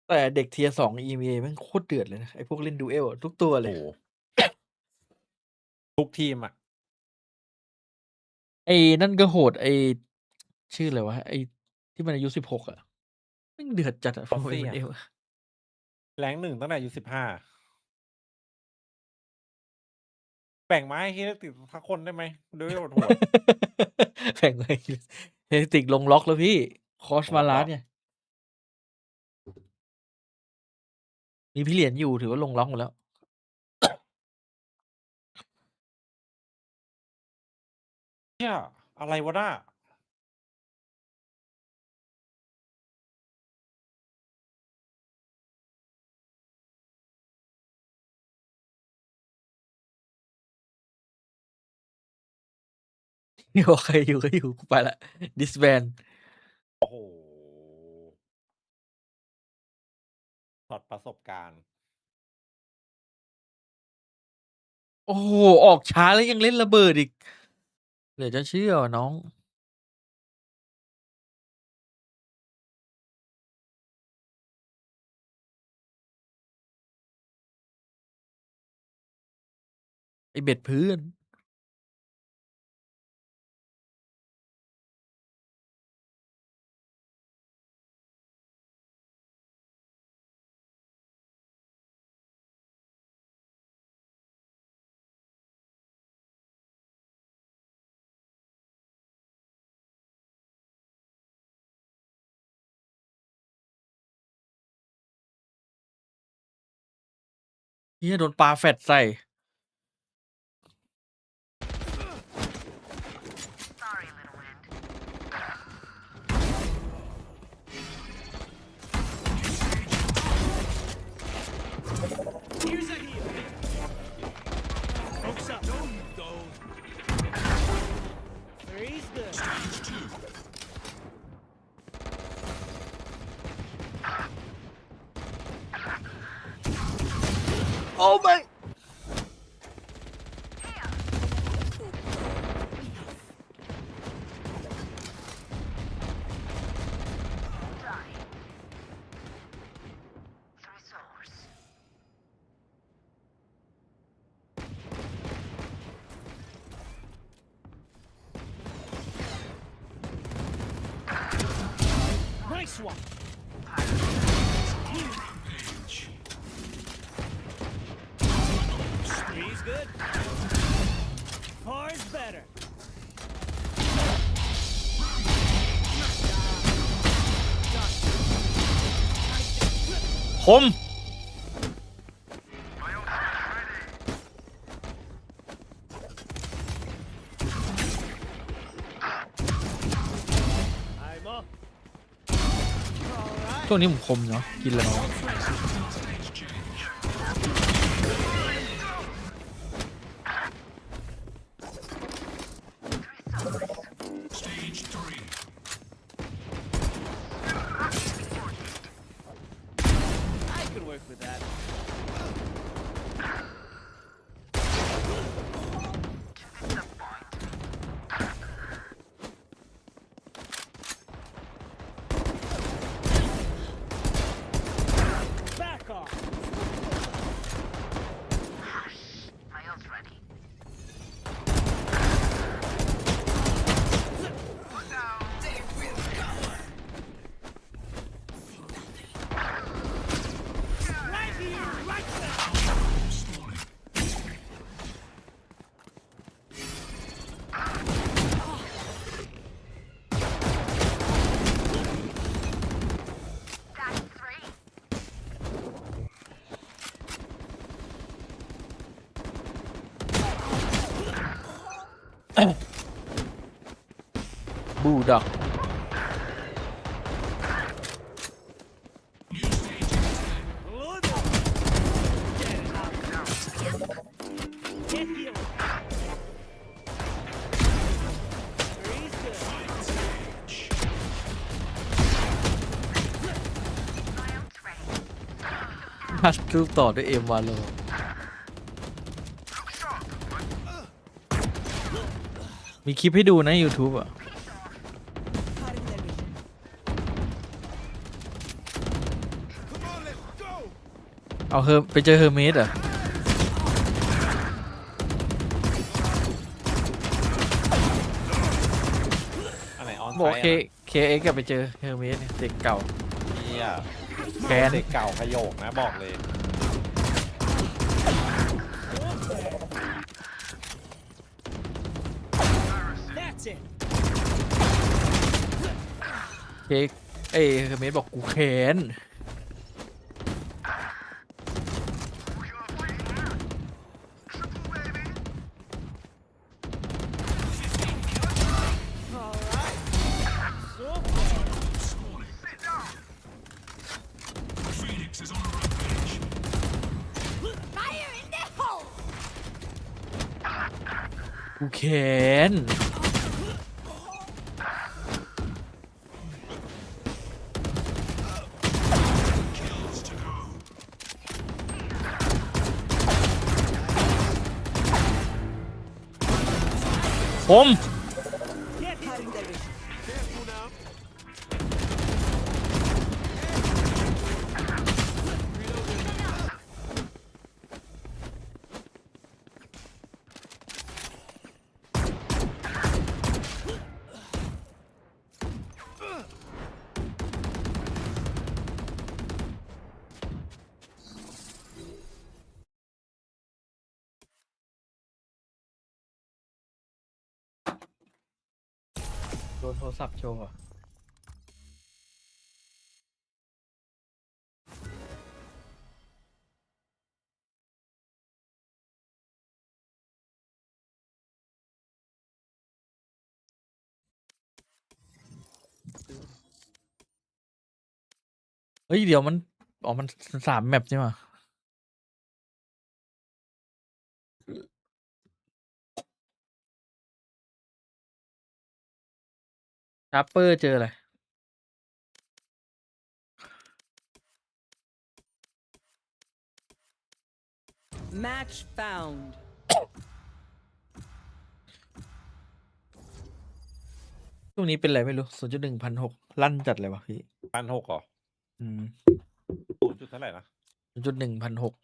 แต่เด็กเทียร์2 EMEA แม่งโคตรเดือดเลยนะ ไอพวกเล่นดูเอลทุกตัวเลย โอ้โห ทุกทีมอ่ะ ไอ้นั่นก็โหดไอ้ชื่ออะไรวะไอ้ที่มันอายุ16อ่ะแม่งเดือดจัดอ่ะพวก Aussie อะ เอล แรง1ตั้งแต่อายุ15 แบ่งไม้ให้เฮติดสักคนได้ไหมดูให้โหด แข่งไปเฮติกลงล็อกแล้วพี่ คอสมาลาสเนี่ย มีพี่เหรียญอยู่ถือว่าลงล็อกหมดแล้ว เนี่ยอะไรวะน่า โอเคอยู่ก็อยู่กูไปละดิสแบน โอ้โหถอดประสบการณ์ โอ้โหออกช้าแล้วยังเล่นระเบิดอีกเหลือจะเชื่อว่ะน้อง ไอเบ็ดเพื่อน เฮียโดนปลาแฟดใส่ Here's a heal. Folks up. Don't go. Three's good. Stage 2. Oh my Nice one. Three's good. Four's better. คม I'm up. ช่วงนี้ผมคมเนาะกินแล้วเนาะ Stage 3. บูลด็อก Get healed. Freeze good. พัดรูปต่อด้วยเอ็มวาโลมีคลิปให้ดูนะ YouTube อ่ะ เอาไปเจอเฮอร์เมสอ่ะ อันไหนออน บอก ไซด์ KRX กับไปเจอเฮอร์เมสเนี่ยเด็กเก่า เนี่ย แกน เด็กเก่าขยโยกนะบอกเลย That's it. เฮอร์เมสบอกกูแค้น All right. So far. Fire in the hole! กูแค้น ผม Get healed. Careful now. โดนโทรศัพท์โชว์อะเฮ้ย เดี๋ยวมันมัน3 แมปใช่ไหมชาร์เปอร์เจออะไร Match found. ช่วงนี้เป็นอะไรไม่รู้ 0.1,600 ลั่นจัดเลยวะพี่ 1,600เหรอ อืม จุดเท่าไหร่นะ 0.1,600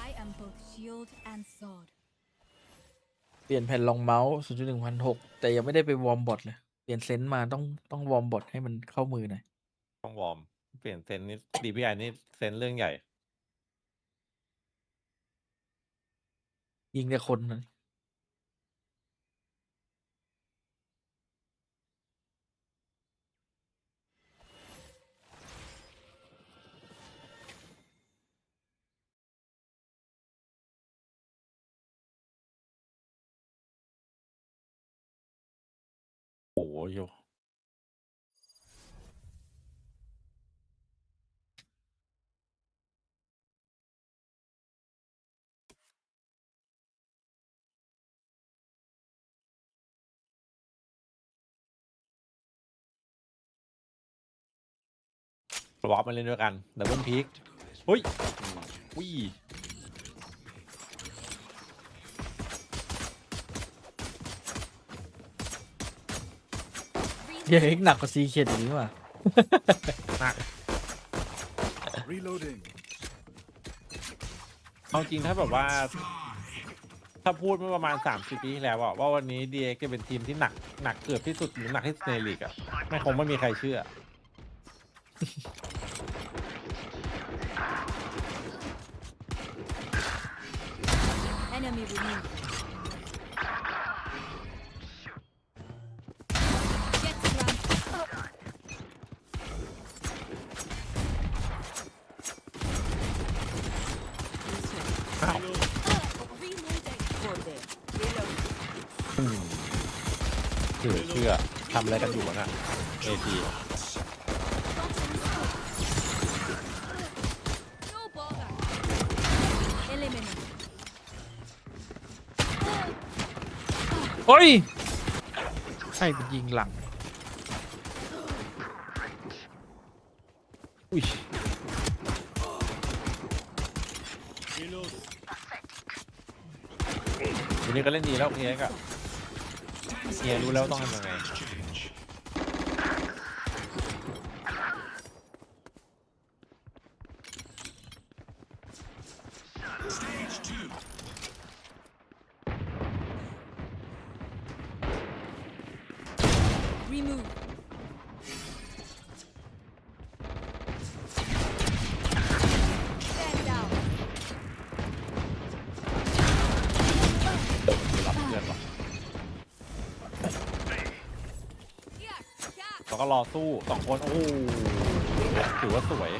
I am both shield and sword. เปลี่ยนแผ่นรองเมาส์ 0.1,600 แต่ยังไม่ได้ไปวอร์มบอทเลย เปลี่ยนเซนส์มาต้องวอร์มบอทให้มันเข้ามือหน่อย ต้องวอร์มเปลี่ยนเซนนี่ DPI นี่เซนเรื่องใหญ่ ยิงแต่คนนะโอ้โหโยวอปมาเล่นด้วยกันดับเบิลพีคเฮ้ยวิ่ง เดี๋ยวเอ็กหนักกว่าซีเคียดอย่างนี้ว่ะ Reloading. เอาจริงถ้าแบบว่า ถ้าพูดเมื่อประมาณ30 ปีที่แล้วอะว่าวันนี้ DX จะเป็นทีมที่หนักเกือบที่สุดหรือหนักที่สุดในลีกอะไม่คงไม่มีใครเชื่อ Enemy removed. Get drunk. ฮ ชื่อทำอะไรกันอยู่นะเอที No bother. Eliminate. โอ้ยใช่เป็นยิงหลังอุ้ย Reload. ทีนี้ก็เล่นดีแล้วเฮียก็เฮียรู้แล้วต้องทำยังไง Remove. Stand down. รับเพื่อนว่ะ Here. Yeah. เราก็รอสู้2 คนโอ้โหถือว่าสวย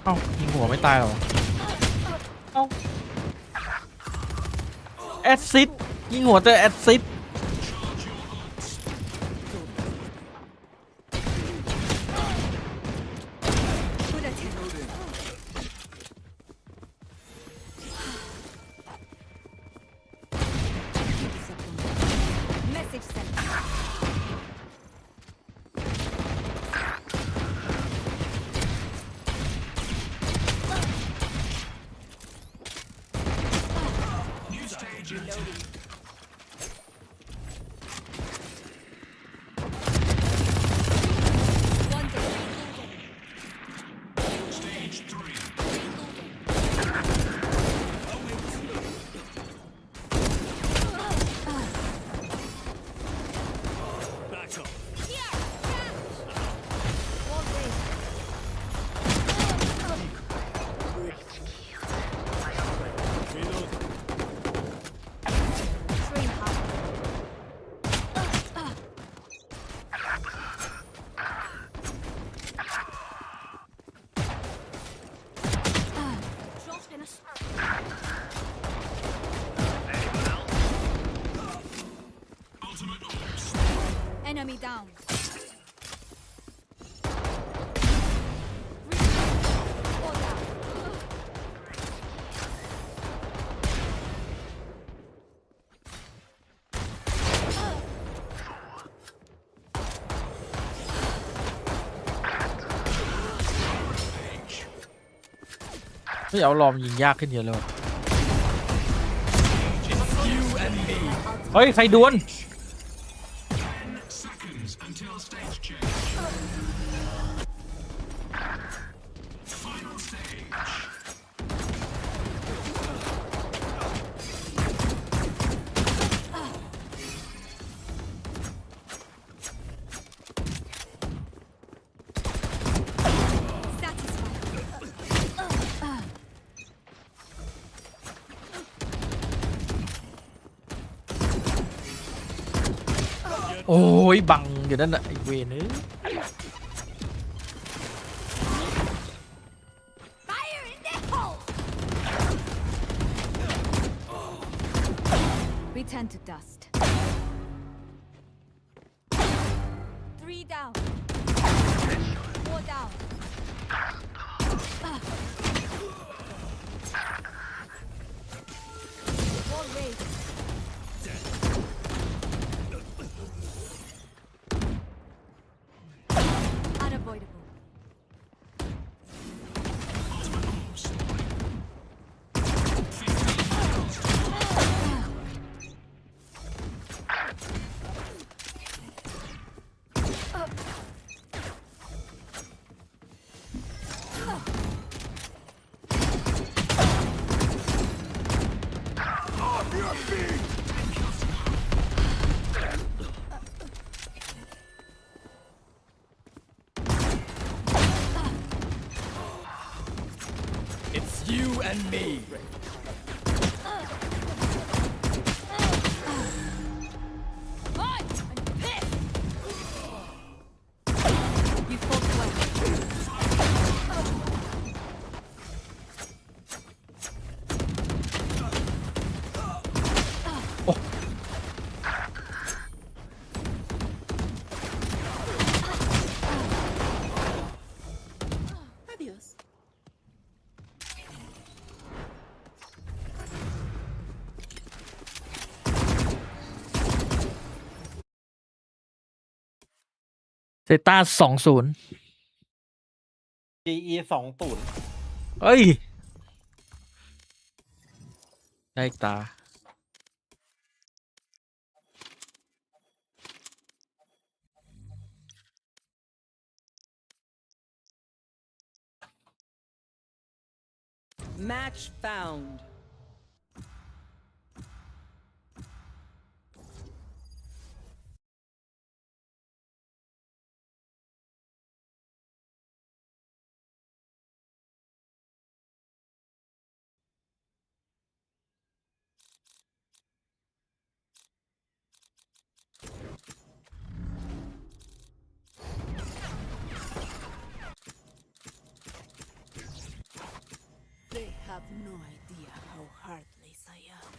เอ้ายิงหัวไม่ตายหรอเอ้าแอดซิดยิงหัวแต่แอดซิด Good attempt. Message sent. One day. Back up. Wall raised. Reload. Train hard. Dropped in a enemy down. Fall down.ไม่เอาลอมยิงยากขึ้นเยอะเลยว่ะเฮ้ย ใครดวล โอ้ยบังอยู่นั่นน่ะไอเวนึ Fire in the hole. Return to dust. 3 down. 4 down. Wall raised. Unavoidable. It's you and me. I'm pissed. You fought well. โอ้ เซต้า20 GE 20 เอ้ย ได้อีกตา Match found. They have no idea how heartless I am.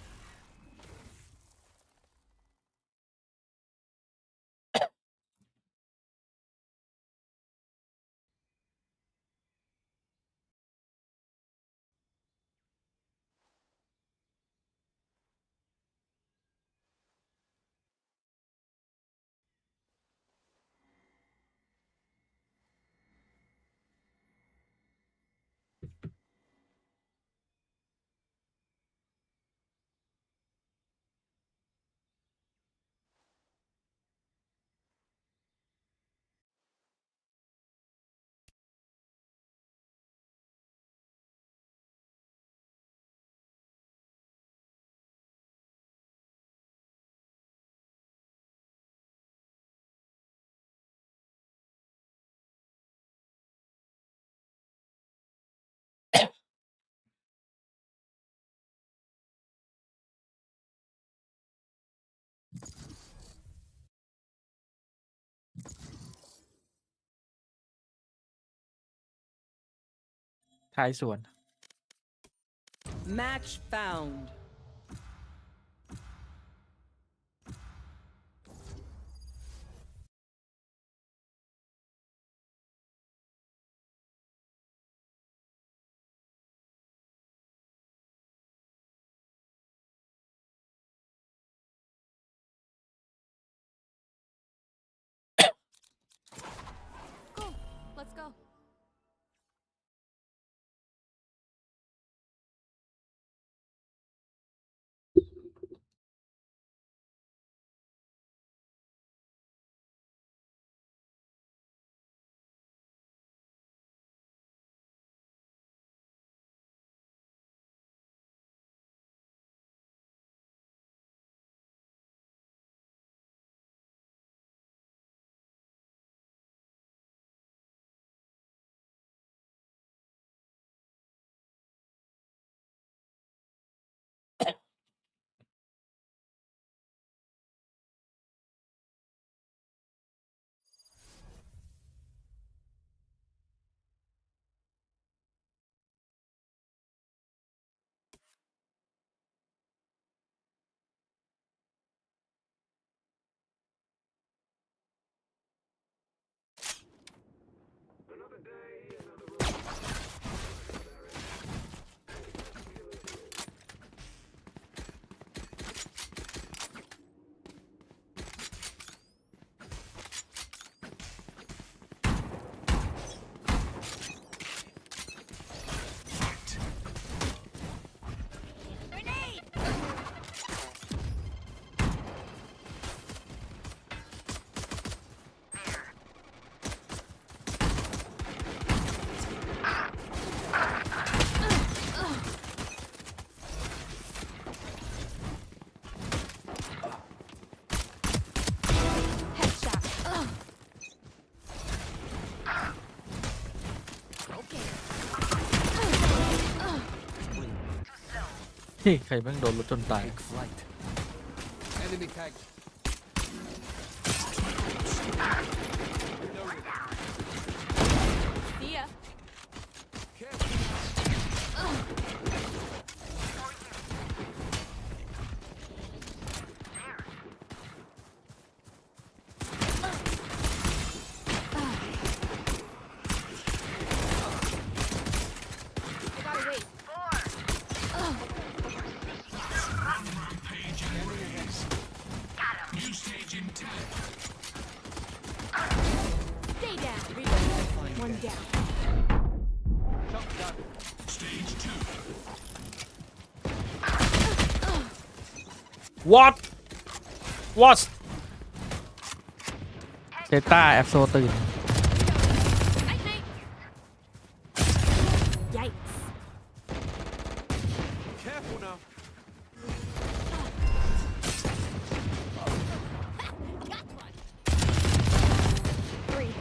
ท้ายสวน Match found. Go. Let's go. Headshot. Okay. เฮ้ยใครแม่งโดนรถจนตาย Enemy tag. See ya. You gotta wait. New stage in 10. One down. what เซต้าแอบโซตื่น Yikes. Careful now. Three.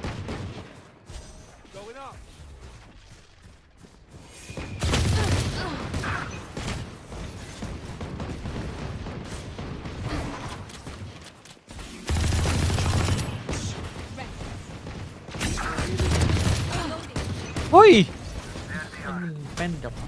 Going up. Loading. เฮ้ยมันแม่นจังวะ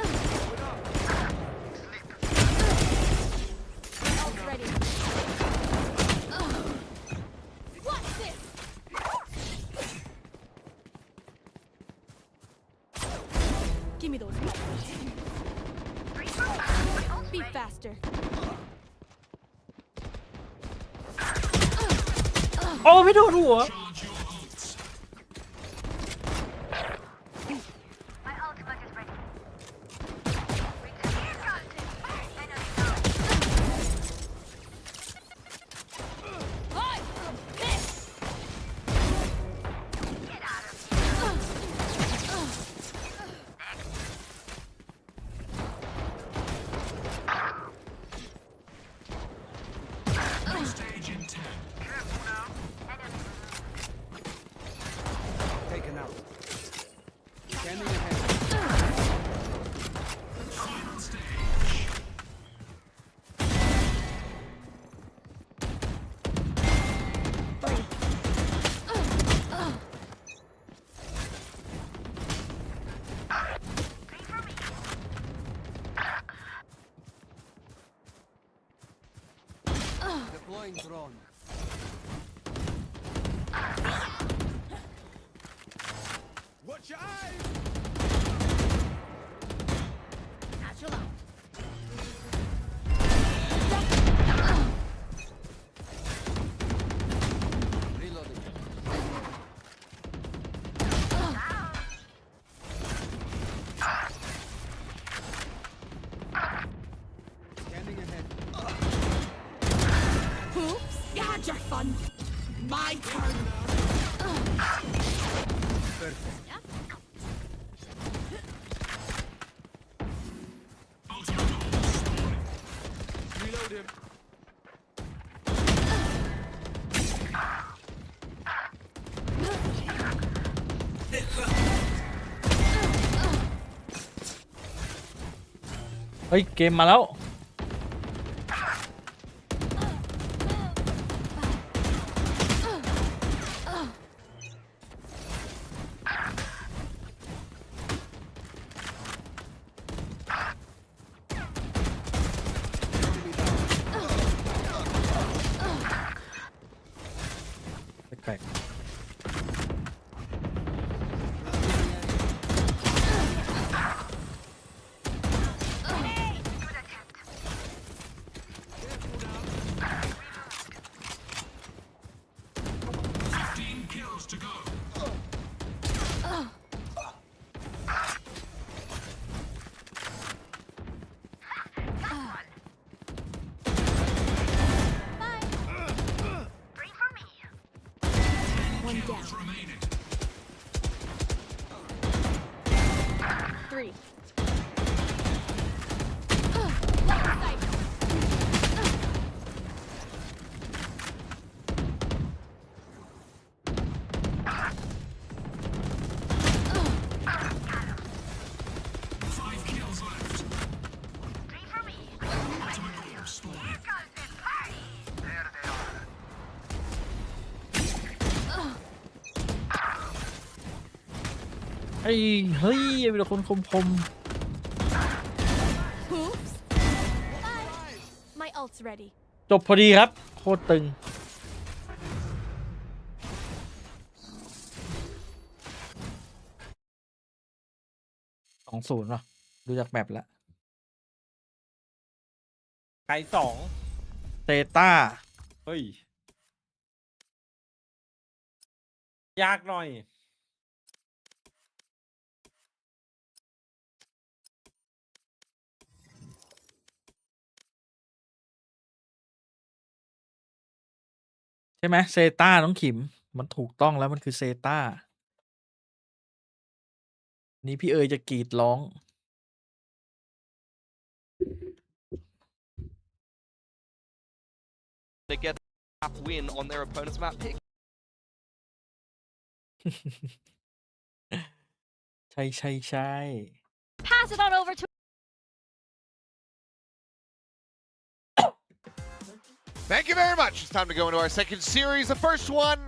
Enemy kill. Ult's ready. What's this? Give me those weapons. Be faster. โอ้ไม่โดนหัว Hi! Miss! Taken out. Scanning ahead. Three. Deploying drone. Watch your eyes. Satchel out. Reloading. Scanning ahead. Oops! You had your fun. My turn. Perfect. Reload him. เฮ้ยเกมมาแล้วแปลก One down. Three. ไอ้เฮ้ยเป็นคนคม Oops. My ult's ready. จบพอดีครับโคตรตึง2-0ว่ะดูจากแมปแล้ว ไกล2 เซต้า เฮ้ย ยากหน่อย ใช่ไหมเซต้าน้องขิมมันถูกต้องแล้วมันคือเซต้านี่พี่เอ๋ยจะกรีดร้อง They get a win on their opponent's map pick. ใช่ใช่ใช่ Pass it on over to Thank you very much. It's time to go into our second series. The first one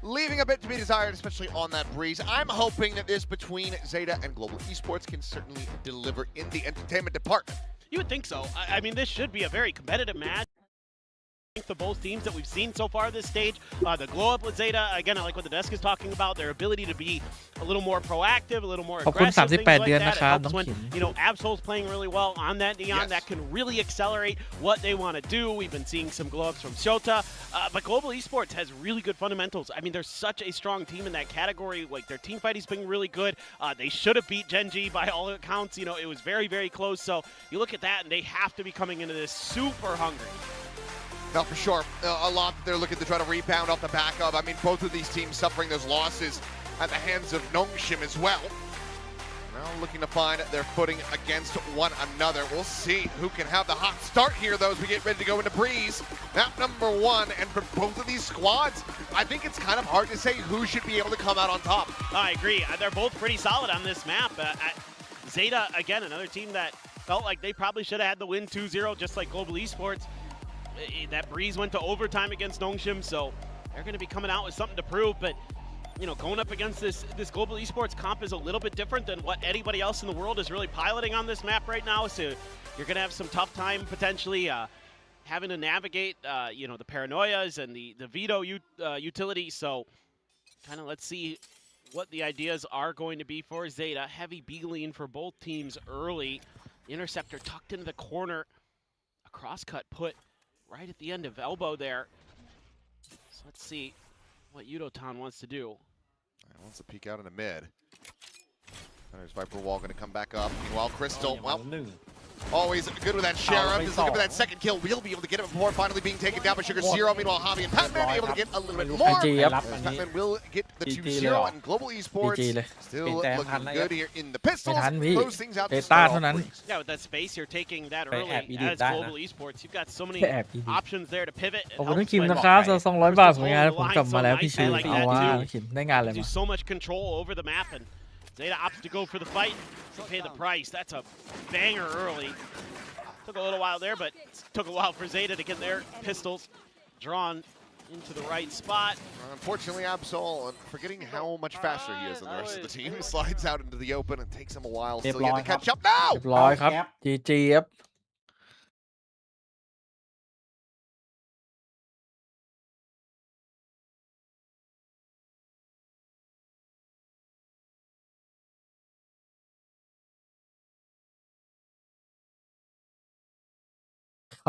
leaving a bit to be desired, especially on that breeze. I'm hoping that this between ZETA and Global Esports can certainly deliver in the entertainment department. You would think so. I mean, this should be a very competitive match. Of both teams that we've seen so far this stage. The glow up with ZETA, again, I like what the desk is talking about, their ability to be a little more proactive, a little more ขอบคุณ aggressive, things 38 like เดือน that. นะ It ครับ helps น้อง when, ขิม you know, Absol's playing really well on that Neon. Yes. That can really accelerate what they want to do. We've been seeing some glow ups from Shota, but Global Esports has really good fundamentals. I mean, they're such a strong team in that category. Like, their team fighting's been really good. They should have beat Gen.G by all accounts. You know, it was very, very close. So you look at that, and they have to be coming into this super hungry. No, for sure. A lot that they're looking to try to rebound off the back of. I mean, both of these teams suffering those losses at the hands of Nongshim as well. Now looking to find their footing against one another. We'll see who can have the hot start here, though, as we get ready to go into Breeze. Map number 1, and for both of these squads, I think it's kind of hard to say who should be able to come out on top. I agree. They're both pretty solid on this map. ZETA, again, another team that felt like they probably should have had the win 2-0, just like Global Esports. That Breeze went to overtime against Nongshim, so they're going to be coming out with something to prove. But, you know, going up against this Global Esports comp is a little bit different than what anybody else in the world is really piloting on this map right now. So you're going to have some tough time potentially having to navigate, you know, the paranoias and the veto utility. So kind of let's see what the ideas are going to be for ZETA. Heavy B-lean for both teams early. The interceptor tucked into the corner. A crosscut put right at the end of elbow there. So let's see what Yudotan wants to do. Wants to peek out in the mid. There's Viper Wall going to come back up. Meanwhile, Crystal, well, always good with that Sheriff. Is looking for that second kill. We'll be able to get it before finally being taken down by Sugar Zero. Meanwhile, Javi and Patman able to get a little bit more. Patman will get the 2-0, and Global Esports still looking good here in the pistols. Close things out to start off Breeze. Yeah, with that space, you're taking that early as Global Esports. You've got so many options there to pivot. ขอบคุณน้องขิมนะครับ200 บาทสวยงามผมกลับมาแล้วพี่ชิวเอาว่าน้องขิมได้งานอะไร Do มา so much control over the map, and ZETA opts to go for the fight. They pay the price. That's a banger early. Took a little while there, but it took a while for ZETA to get their pistols drawn into the right spot. Unfortunately, Absol, forgetting how much faster he is than the rest of the team, slides out into the open and takes him a while still yet to catch up now. เรียบร้อยครับ GG ครับ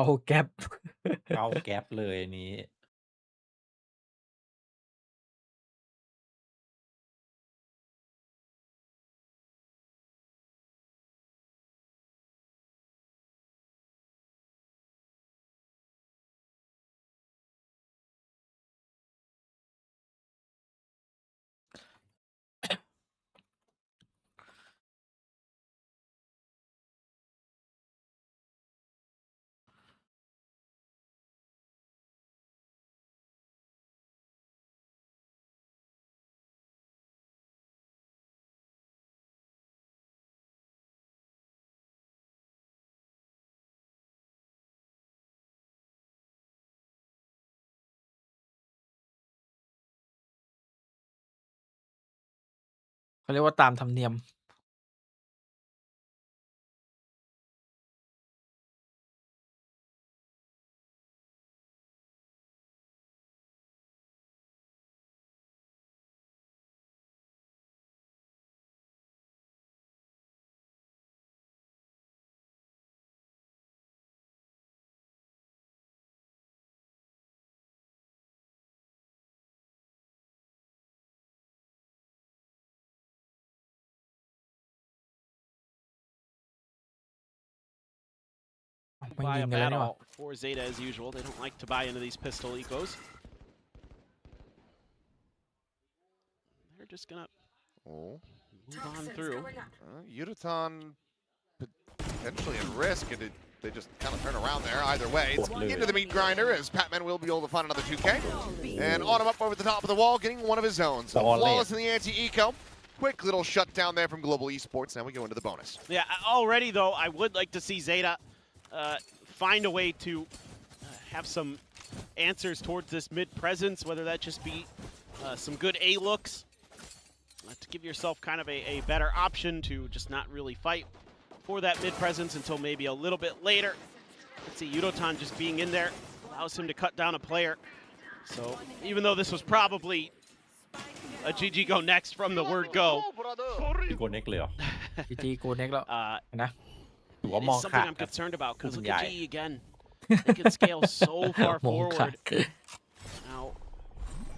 เข้าแก๊ป เข้าแก๊ปเลยอันนี้ เขาเรียกว่าตามธรรมเนียมไม่ Buy ยิ a งกันแล้วนี่หว่า battle for ZETA as usual. They don't like to buy into these pistol ecos. They're just gonna Oh, move on through. Yudaton potentially at risk, and they just kind of turn around there. Either way, it's into the meat grinder as Patman will be able to find another 2K. And on him up over the top of the wall, getting one of his own. So flawless in the anti-eco. Quick little shutdown there from Global Esports. Now we go into the bonus. Yeah, already though, I would like to see ZETA find a way to have some answers towards this mid presence, whether that just be some good A looks to give yourself kind of a better option to just not really fight for that mid presence until maybe a little bit later. Let's see, Yudotan just being in there allows him to cut down a player. So even though this was probably a GG go next from the word go, โกเน็กเลยเหรอ GG โกเน็กแล้วนะ ถือว่า it ม is อง something ขาด I'm ครับ concerned about because look ใหญ่ at GE again. They can scale so far มองขาด forward. Now,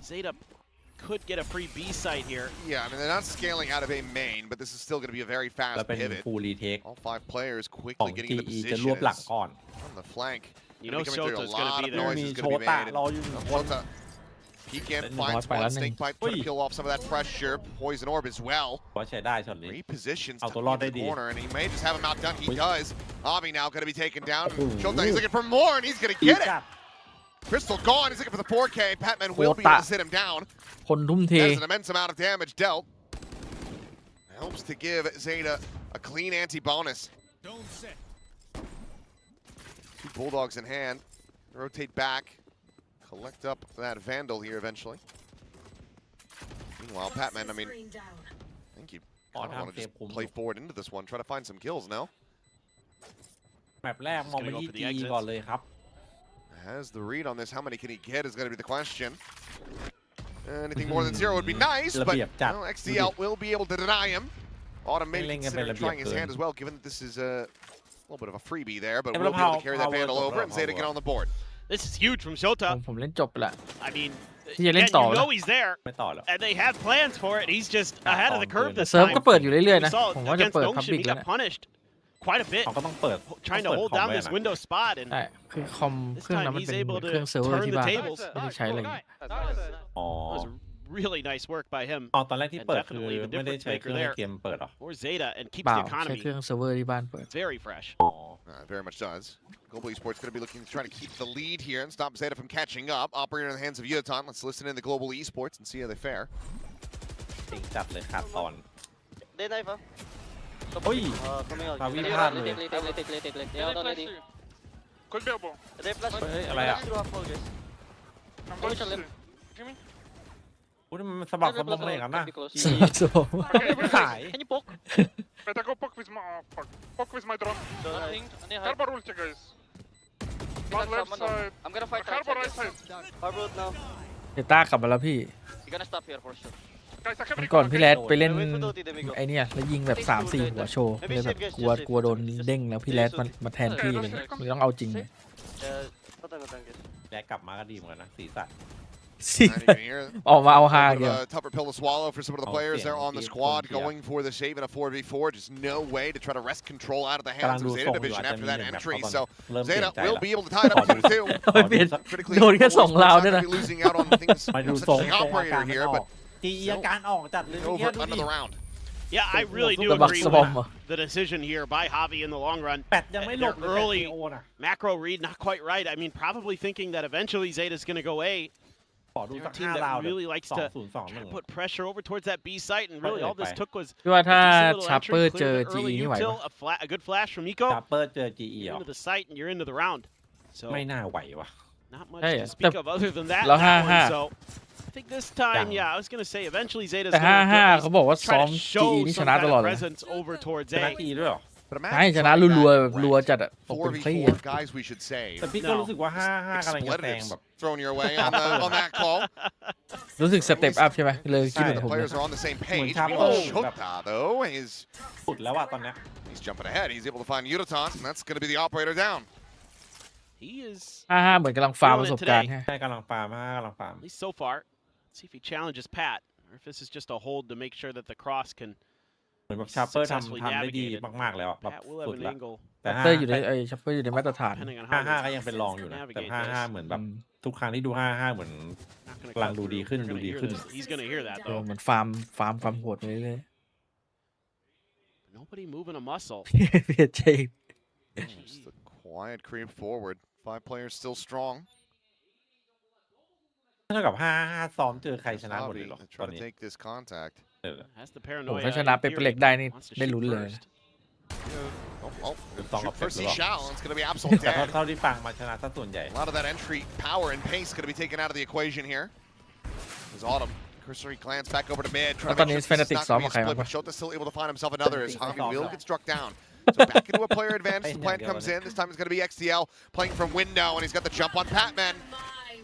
ZETA could get a free B site here. Yeah, I mean, they're not scaling out of a main, but this is still going to be a very แล้ว fast เป็น pivot. ฟูลรีเทค All 5 players ของ quickly getting into GE จะ position รวบหลัง as ก่อน on the flank. You know Gonna be coming through. Shota's A gonna lot be of there. noise มี is โช going to be ตะ made. รออยู่หนึ่งคน Shota peek in, Then finds by one lightning. stink pipe, trying to kill off some of that pressure. Poison orb as well. ก็ใช้ได้ช็อตนี้ Repositionsเอา to ตัวรอดได้ the ดี corner, and he may just have him outdone. He อุ๊ย does. Avi now going to be taken down. โอ้โห Shota, he's looking for more, and he's going to อี get it. จัด Crystal gone. He's looking for the 4K. Patman will be able to sit him down. คนทุ่มเท There's an immense amount of damage dealt. Helps to give ZETA a clean anti-bonus. Don't set. 2 Bulldogs in hand. Rotate back. Collect up that Vandal here eventually. Meanwhile, Patman, I mean, I think you kind of want to just play forward into this one. Try to find some kills now. แมปแรกมองไปที่ G ก่อนเลยครับ Has the read on this. How many can he get is going to be the question. Anything more than 0 would be nice, but well, XDL will be able to deny him. Automated considering trying his hand as well, given that this is a little bit of a freebie there, but we'll be able to carry that Vandal over and ZETA get on the board. This is huge from Shota. ผมเล่นจบไปละ I mean, ที่จะเล่น again, ต่อ you นะ know he's there, ไม่ต่อแล้ว and they have plans for it. He's just ahead of the curve this เซิร์ฟ time. ก็เปิดอยู่เรื่อยๆ We นะ saw ผมว่าจะ against เปิด Ocean, พับบิก he แล้ว got นะ punished quite a bit, เขาก็ต้องเปิด trying to hold down this window spot, and ใช่คือคอม this เครื่องนั้น time มัน he's เป็น able เครื่อง to เซิร์ฟเวอร์ turn ที่ the บ้าน tables. ไม่ได้ใช้อะไรอย่างงี้ อ๋อ That was really nice work by him อ๋อตอนแรกที่ and เปิดคือ definitely the ไม่ได้ difference ใช้เครื่อง maker ใน there เกมเปิดหรอ for ZETA and keeps เปล่า the ใช้ economy เครื่องเซิร์ฟเวอร์ที่บ้านเปิด very fresh. Very much does. Global Esports going to be looking to try to keep the lead here and stop ZETA from catching up. Operator in the hands of Yudotan. Let's listen in to Global Esports and see how they fare. จริงจัดเลยขาดตอน They knife, เฮ้ย coming out. มาวิพลาดเลย They out already. Could be elbow. They flash. เฮ้ยอะไรอ่ะ Through half wall, guys. I'm going to Left. see. Give me. อุ้ยมันสะบักสะบงเลยกันนะ Be close. สวัสดี ขาย Can you poke? Better go poke with my fuck. Poke with my drone. Nothing. Only high. Harbor ulti, guys. One That's left someone side. I'm gonna fight Harbor right right side. Harbor ult now. เดต้ากลับมาแล้วพี่ You're gonna stop here for sure. Guys, I have วันก่อน recon, พี่ okay? แรดไปเล่น Wait for the ulti, then we go. ไอเนี่ยแล้วยิงแบบ 3-4 หัวโชว์เลยแบบกลัวโดนเด้งแล้วพี่แรดมาแทนพี่เลยมันต้องเอาจริงเลย Nothing, guys. แลกกลับมาก็ดีเหมือนกันนะสีสัน And you can hear ออกมาเอาฮา a เดียว tougher pill to swallow for some of the players there on the squad yeah. going for the save in a 4v4. Just no way to try to wrest control out of the hands of ZETA Division after that entry. So ZETA will be able to tie it up 2-2. เปลี่ยน Critically โดนแค่ important 2 ราว sports ด้วย not นะ gonna be losing out on things มาดู such ทรง as the อาการ operator มัน here, ออ but กจีอาการออกจัดเลย over เมื่อกี้ดู under ดิ the round. Yeah, I really do The agree Bucks with the decision here by Javi in the long run. แปดยังไม่หลบเลย early โอนะ macro read, not quite right. I mean, probably thinking that eventually ZETA's going to go A. ขอดู They're สั a ก team 5 ราว that really likes to 2-0-2-1 put pressure over towards that B site, and really all this took was พี่ว่าถ้า a little ชาร์เปอ entry, ร์เจอ cleared the GE early นี่ไหว util, ปะ a good flash from Eco. จัปเปอร์เจอ GE เหร You're อ into the site and you're into the round. So ไม่น่าไหววะ not much Hey, to speak of other than that. Lo in that ha ha. one, so I think this time, yeah, I was gonna say eventually Zeta's แต่ gonna เขาบอกว่าซ้อ try ม to GE show นี่ช some นะ kind ตลอด of เลย presence over towards ชนะ A. ทีด้วยเหรอ But ใช่ imagine ชนะ trying รัว that ๆรัวจัดอะตกเป็นคลี่ 4v4 guys we should say. แต่พี่ก็รู้สึกว่า5-5กำลังจะแซง Expletives แบบ thrown your way on that call. รู้สึกสเต็ปอัพใช่ไหมเลยคิดเหมือนผม Players are on the same page. Chapel. Meanwhile, Shota, though, is สุดแล้วอะตอนเนี้ย he's jumping ahead. He's able to find Yudotan, and that's going to be the operator down. He is 5-5เหมือนกำลังฟาร์มประสบการณ์ฮะ ใช่กำลังฟาร์ม5กำลังฟาร์ม at least so far. Let's see if he challenges Pat, or if this is just a hold to make sure that the cross can. เหมือนแบบชาร์เปอร์ทำได้ดีมากๆแล้วอะแบบ Pat will สุ have ด an ละ angle แต่ เตอร์อยู่ในชัปเปอร์อยู่ในมาตรฐาน depending on how 5-5ก็ยังเป็นรองอยู่นะแต่5-5เหมือนแบบทุกครั้งที่ดู5-5เหมือน not gonna กำลัง cut ดู through. ดีขึ้น We're ดู gonna ดี hear ขึ้น this. He's gonna hear that เห though. มือนฟาร์มโหดไปเรื่อย Nobody moving a muscle. ๆเปลี่ยนใจ Just a quiet creep forward. 5 players still strong. เท่ากับ5-5ซ้อมเจอใครชนะหมดเลย Javi เหรอตอ trying น to นี้ take this contact. That's the โอ้ paranoia. ถ้าชนะเป็นเปล็กได้นี่ Wants to ได้ shoot ลุ้นเลย first. Oh, Song shoot of first he Festival. shall. It's going to be Absol แต่ dead. เท่าที่ฟังมาชนะซะส่วนใหญ่ A lot of that entry power and pace going to be taken out of the equation here. As Autumn cursory glance back over to mid. Trying to make sure this is not going to be a split, but Shota's still able to find himself another as Javi will get struck down. So back into a player advantage. The plan comes in. This time it's going to be XDL playing from window, and he's got the jump on Patman.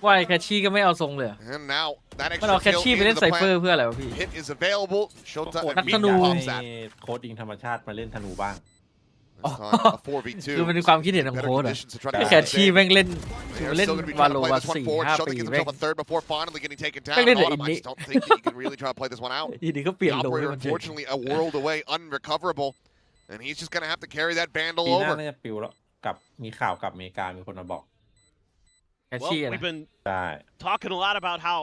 ว่ายแคชชี่ก็ไม่เอาทรงเลย And now that มันเอา extra แคช kill ชี่ไปเล่ into นไซ the เฟอร์ plan. เพื่ออะไรวะพี่ Hit is available. Shota นักธ immediately นู pops ให้ that. โค้ดยิงธรรมชาติมาเล่นธนูบ้าง This time a 4v2. คือมันเป็นความคิดเห็นของ Better โค้ดอะ conditions to try to ไอ้ get แคช this ชี่ in. แม่งเล่น They're เล่น still going to be วา trying โล to play มา this one 4 forward. 5 Shota ปี gets แม่ง himself a third before finally getting taken down. Back then, Autumn, I it- just don't think that you can really try to play this one out. ทีนี้ก็เปลี่ยน The โลให้ operator, มันเฉย unfortunately, a world away, unrecoverable. And he's just going to have to carry that bandle ปีหน้า over. น่าจะปิวแล้วกับมีข่าวกลับอเมริกามีคนมาบอก แคช Well, ชี่อะ we've นะ been ใช่ talking a lot about how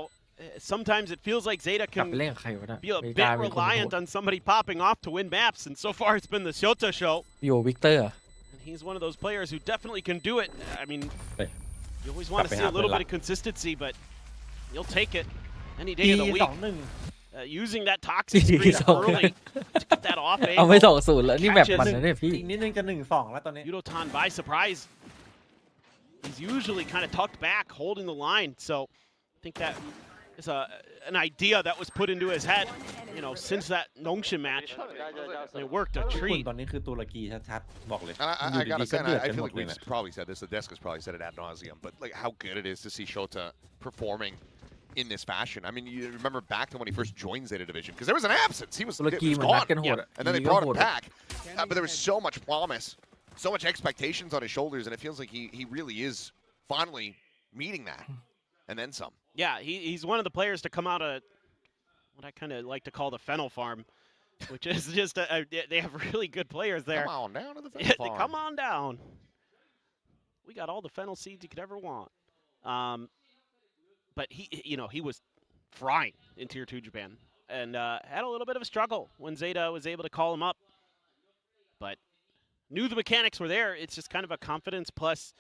sometimes it feels like Zeta กลับไป can เล่นกับใครวะนะ be a อเมริ bit กามีคนโห reliant ด on somebody popping off to win maps, and so far it's been the Shota show. โยวิกเตอร์ And he's one of those players who definitely can do it. I mean, Hey. you always want to Happy see a little happy bit of consistency, but you'll take it any ปี day of the week. 2-1 Using that toxic screen 2-1 early to get that off เอาไม่ angle. 2-0แล้วนี่แบบมันนะเนี่ยพี่ อีกนิดนึงจะ 1-2 แล้วตอนนี้ Yudotan by surprise. He's usually kind of tucked back, holding the line. So I think that is an idea that was put into his head, since that Nongshin match. And it worked a ญี่ปุ่น treat. ตอนนี้คือตุรกีชัดๆบอกเลย And I อยู่ gotta ดีๆก็ say, เดือด I กันห feel มด like เลย we've นะ probably said this, the desk has probably said it ad nauseum, but like how good it is to see Shota performing in this fashion. I mean, you remember back to when he first joined Zeta Division, because there was an absence. He was ตุรกี it was มันนัด gone. กันโหดอะ And then they ทีนี้ก็ brought โห him ดอะ back. But there was so much promise, so much expectations on his shoulders, and it feels like he really is finally meeting that. And then some. Yeah, he's one of the players to come out of what I kind of like to call the Fennel Farm, which is just they have really good players there. Come on down to the Yeah, farm. come on down. We got all the fennel seeds you could ever want. But he was frying in Tier 2 Japan and had a little bit of a struggle when Zeta was able to call him up. But knew the mechanics were there. It's just kind of a confidence plus,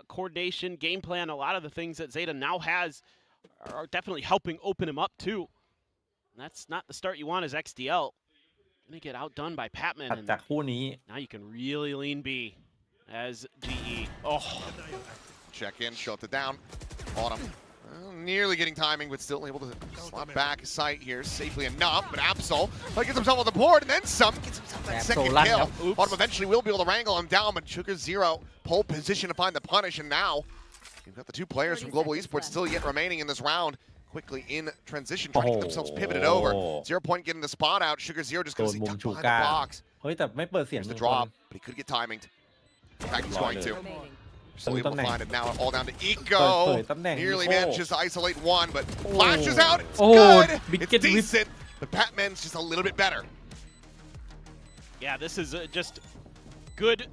coordination, game plan. A lot of the things that Zeta now has are definitely helping open him up too. And that's not the start you want as XDL. Gonna get outdone by Patman. ถัดจากคู่นี้ Now you can really lean B as GE. Oh, Check in, Shota down. Autumn. Nearly getting timing, but still able to slot back his sight here safely enough. But Absol gets himself on the board, and then some. Gets himself that Absol second lăn kill. đâu. Autumn eventually will be able to wrangle him down, but Sugar Zero pole position to find the punish, and now you've got the two players from Global Esports still yet remaining in this round. Quickly in transition, trying to get themselves pivoted over. 0 Point getting the spot out. Sugar Zero just going to see โดนมุม tucked ชู behind ก้า the box. เฮ้ยแต่ไม่เปิดเสียง There's the drop, but he could get timinged. In fact, he's going to. Still able to find it now. All down to Eco. Nearly manages to isolate one, but flashes out. It's good. It's decent. But Batman's just a little bit better. yeah, this is just good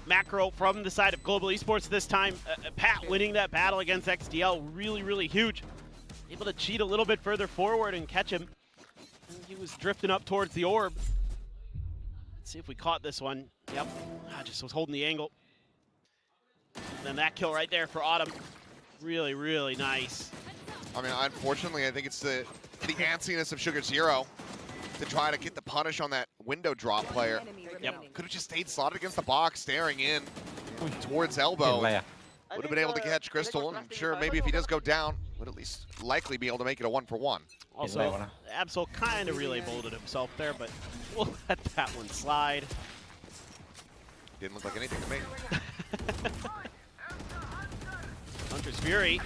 macro from the side of Global Esports this time. Pat winning that battle against XDL, really, really huge. Able to cheat a little bit further forward and catch him. And he was drifting up towards the orb. Let's see if we caught this one. Yep, just was holding the angle. Then that kill right there for Autumn. Really, really nice. I mean, unfortunately, I think it's the antsiness of Sugar Zero to try to get the punish on that window drop player. Yep. Could have just stayed slotted against the box, staring in towards elbow. เห็นอะไรอะ Would have been able to catch Crystal. I'm sure maybe if he does go down, would at least likely be able to make it a 1-for-1. Also, Absol kind of relay bolted himself there, but we'll let that one slide. Didn't look like anything to me. Hunter's Fury.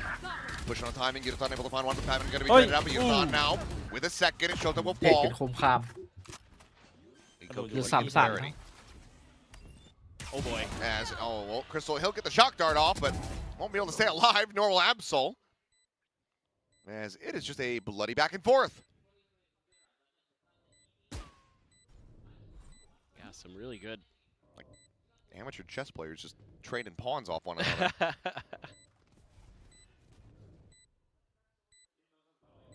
Pushing on timing, Yutan able to find one for timing, going to be traded out, but Yutan now with a second, and Shota will เด็ก fall. เป็นโคมคาม Eco หรือ doing สาม good สั่ง clarity. Oh boy. As, oh, well, Crystal, he'll get the shock dart off, but won't be able to stay alive, nor will Absol. As it is just a bloody back and forth. Yeah, some really good. Amateur chess players just trading pawns off one another.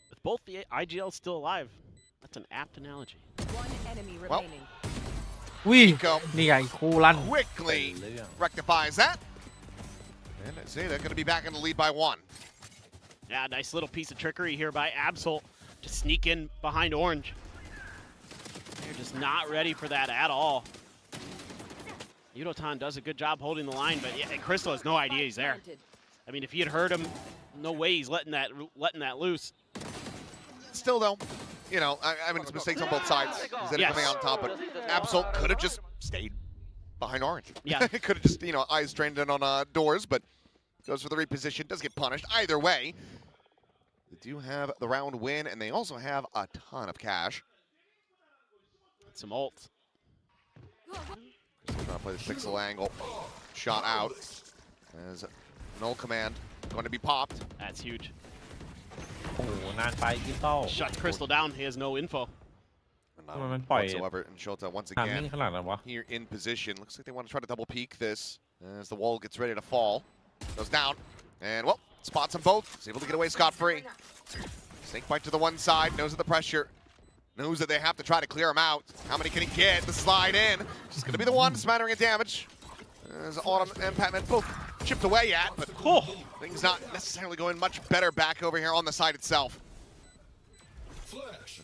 With both the IGLs still alive, that's an apt analogy. One enemy Well. remaining. วิ่ง Eco นี่ไงคู่ลั่น quickly rectifies that. And ZETA going to be back in the lead by 1. Yeah, nice little piece of trickery here by Absol to sneak in behind Orange. They're just not ready for that at all. Yudotan does a good job holding the line, but yeah, Crystal has no idea he's there. I mean, if he had heard him, no way he's letting that loose. Still though, you know, I mean, it's mistakes on both sides. ZETA Yes. coming out on top, but Absol could have just stayed behind Orange. Yeah. Could have just, you know, eyes trained in on doors, but goes for the reposition, does get punished. Either way, they do have the round win, and they also have a ton of cash. Some ult. Trying to play the pixel angle. Shot out. As null command going to be popped. That's huge. โอ้โหนานไปกิโต้ Shuts Crystal down. He has no info. And not Man, fight. whatsoever. And Shota once ทำนิ่ง again ขนาดนั้นวะ here in position. Looks like they want to try to double peek this as the wall gets ready to fall. Goes down. And, well, spots them both. Is able to get away scot-free. Snake bite to the one side. Knows of the pressure. Knows that they have to try to clear him out. How many can he get? The slide in. Just going to be the one smattering of damage. As Autumn and Patman both chipped away at, but things not necessarily going much better back over here on the side itself.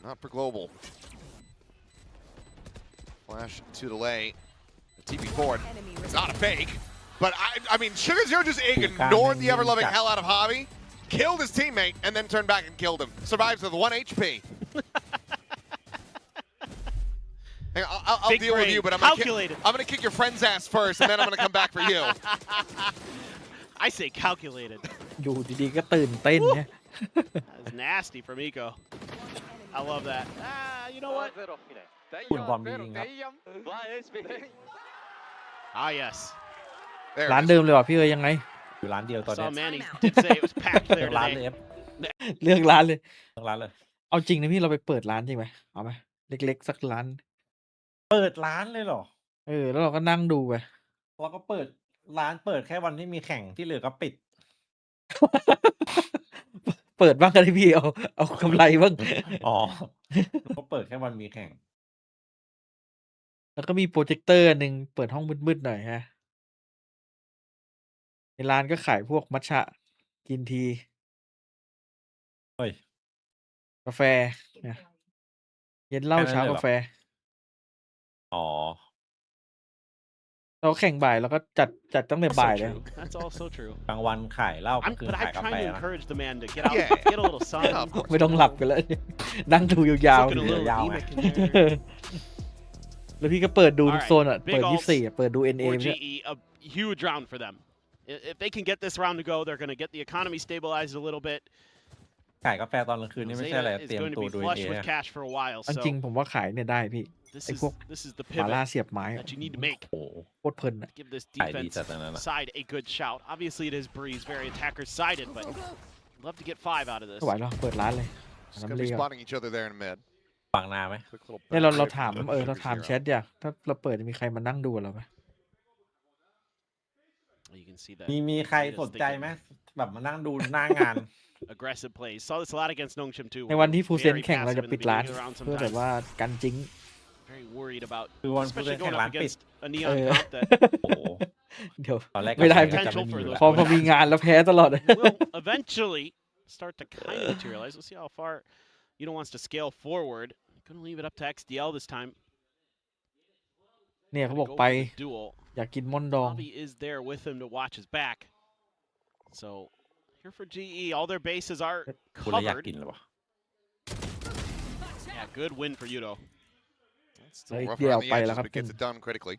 Not for Global. Flash to the lay. The TP forward. It's not a fake. But I mean, Sugar Zero just ignored the ever-loving hell out of Javi, killed his teammate, and then turned back and killed him. Survives with 1 HP. Hey, I'll deal with you, but I'm gonna kick your friend's ass first, and then I'm gonna come back for you. I say calculated. อยู่ดีๆก็ตื่นเต้นเนี่ย That's nasty from Eco. I love that. You know what? คุณบอมดีครับ Ah, yes. There ร้าน it is. เดิมเลยว่ะพี่ยังไง อยู่ร้านเดียวตอน Saw นี้ Manny did say it was packed เลื there อกร้านเล today. ย เลือกร้านเลย เลือกร้านเลย เอาจริงนะพี่เราไปเปิดร้านจริงไหมเอาไหมเล็กๆสักร้าน เปิดร้านเลยเหรอ แล้วเราก็นั่งดูไป เราก็เปิดร้านเปิดแค่วันที่มีแข่งที่เหลือก็ปิด เปิดบ้างกันที่พี่เอากำไรบ้าง อ๋อก็เปิดแค่วันมีแข่ง แล้วก็มีโปรเจคเตอร์หนึ่งเปิดห้องมืดๆหน่อยฮะในร้านก็ขายพวกมัทฉะกินที เฮ้ย กาแฟเนี่ยเย็นเหล้า แค่นั้น เช้า เลยเหรอ กาแฟ อ๋อ เราแข่งบ่ายแล้วก็จัดตั้งแต่บ่าย Also เลย true. That's also true. กลางวันขายเหล้ากลางคืน But ขาย I'm กาแฟ trying to นะ encourage the man to get out, Yeah. get a little sun. Yeah, of course. ไม่ต้องหลับกันแล้ว นั่งดูยาว Looking a little ยาวไหม anemic in there. ๆ แล้วพี่ก็เปิดดูทุก Alright, โซนอ่ะ big เปิด ults 24อ่ะเปิดดู NA For เนี่ย GE, a huge round for them. If they can get this round to go, they're going to get the economy stabilized a little bit. ขายกาแฟตอนกลางคืนนี่ไม่ใช่อะไร ZETA is เตรียม going to ตัว be ดู flush เอ with cash for a while. จ So ริงๆผมว่าขายเนี่ยได้พี่ this ไอ้ is พวก this is the หมาล่า pivot เสียบไม้อะ that you need to make. โอ้โห โคตรเพลินอ่ะ Give this ขายดี defense จัดตรงนั้นนะ side a good shout. Obviously, it is Breeze, very attacker-sided, but I'd love to get 5 out of this. ไม่ไหวหรอกเปิดร้านเลย Just น้ำ gonna เลี be ยว spotting each other there in mid. ฟังนาไหม Quick little เนี่ยเรา back ถาม hit. เราถาม Sugar แช Zero. ทอย่าถ้าเราเปิดจะมีใครมานั่งดูกับเราไหม You can see that มีใคร ZETA's สนใจ thinking ไหมแบบมานั่งดูหน้างาน aggressive plays. Saw this a lot against Nongshim too. ในวันที่ฟูเซน Very แข่งเรา passive จะ in ปิ the ดร้าน beginning of the round เพื่อแบบ sometimes. ว่ากันจิ้ง Very worried about, คือวันฟูเซ especially นแข่ going งร้า up นปิด against a Neon comp that โอ้โห เดี๋ยว ตอนแรก ไม่ได้ กาแฟก็จะ potential ไม่ for มีอยู่ those แล้ว พอมีงานแล้วแพ้ตลอด will eventually start to kind of materialize. We'll see how far Uno wants to scale forward. Gonna leave it up to XDL this time. เนี่ยเขา Gonna บอก go ไป for the duel. อยากกินม่อนดอง Bobby is there with him to watch his back. So Here for GE, all their bases are คุณเลยอยาก covered. กินเลยวะ Yeah, good win for Yudo. Still Hey, rough yeah, around the I'll edges, play but gets like it done critically.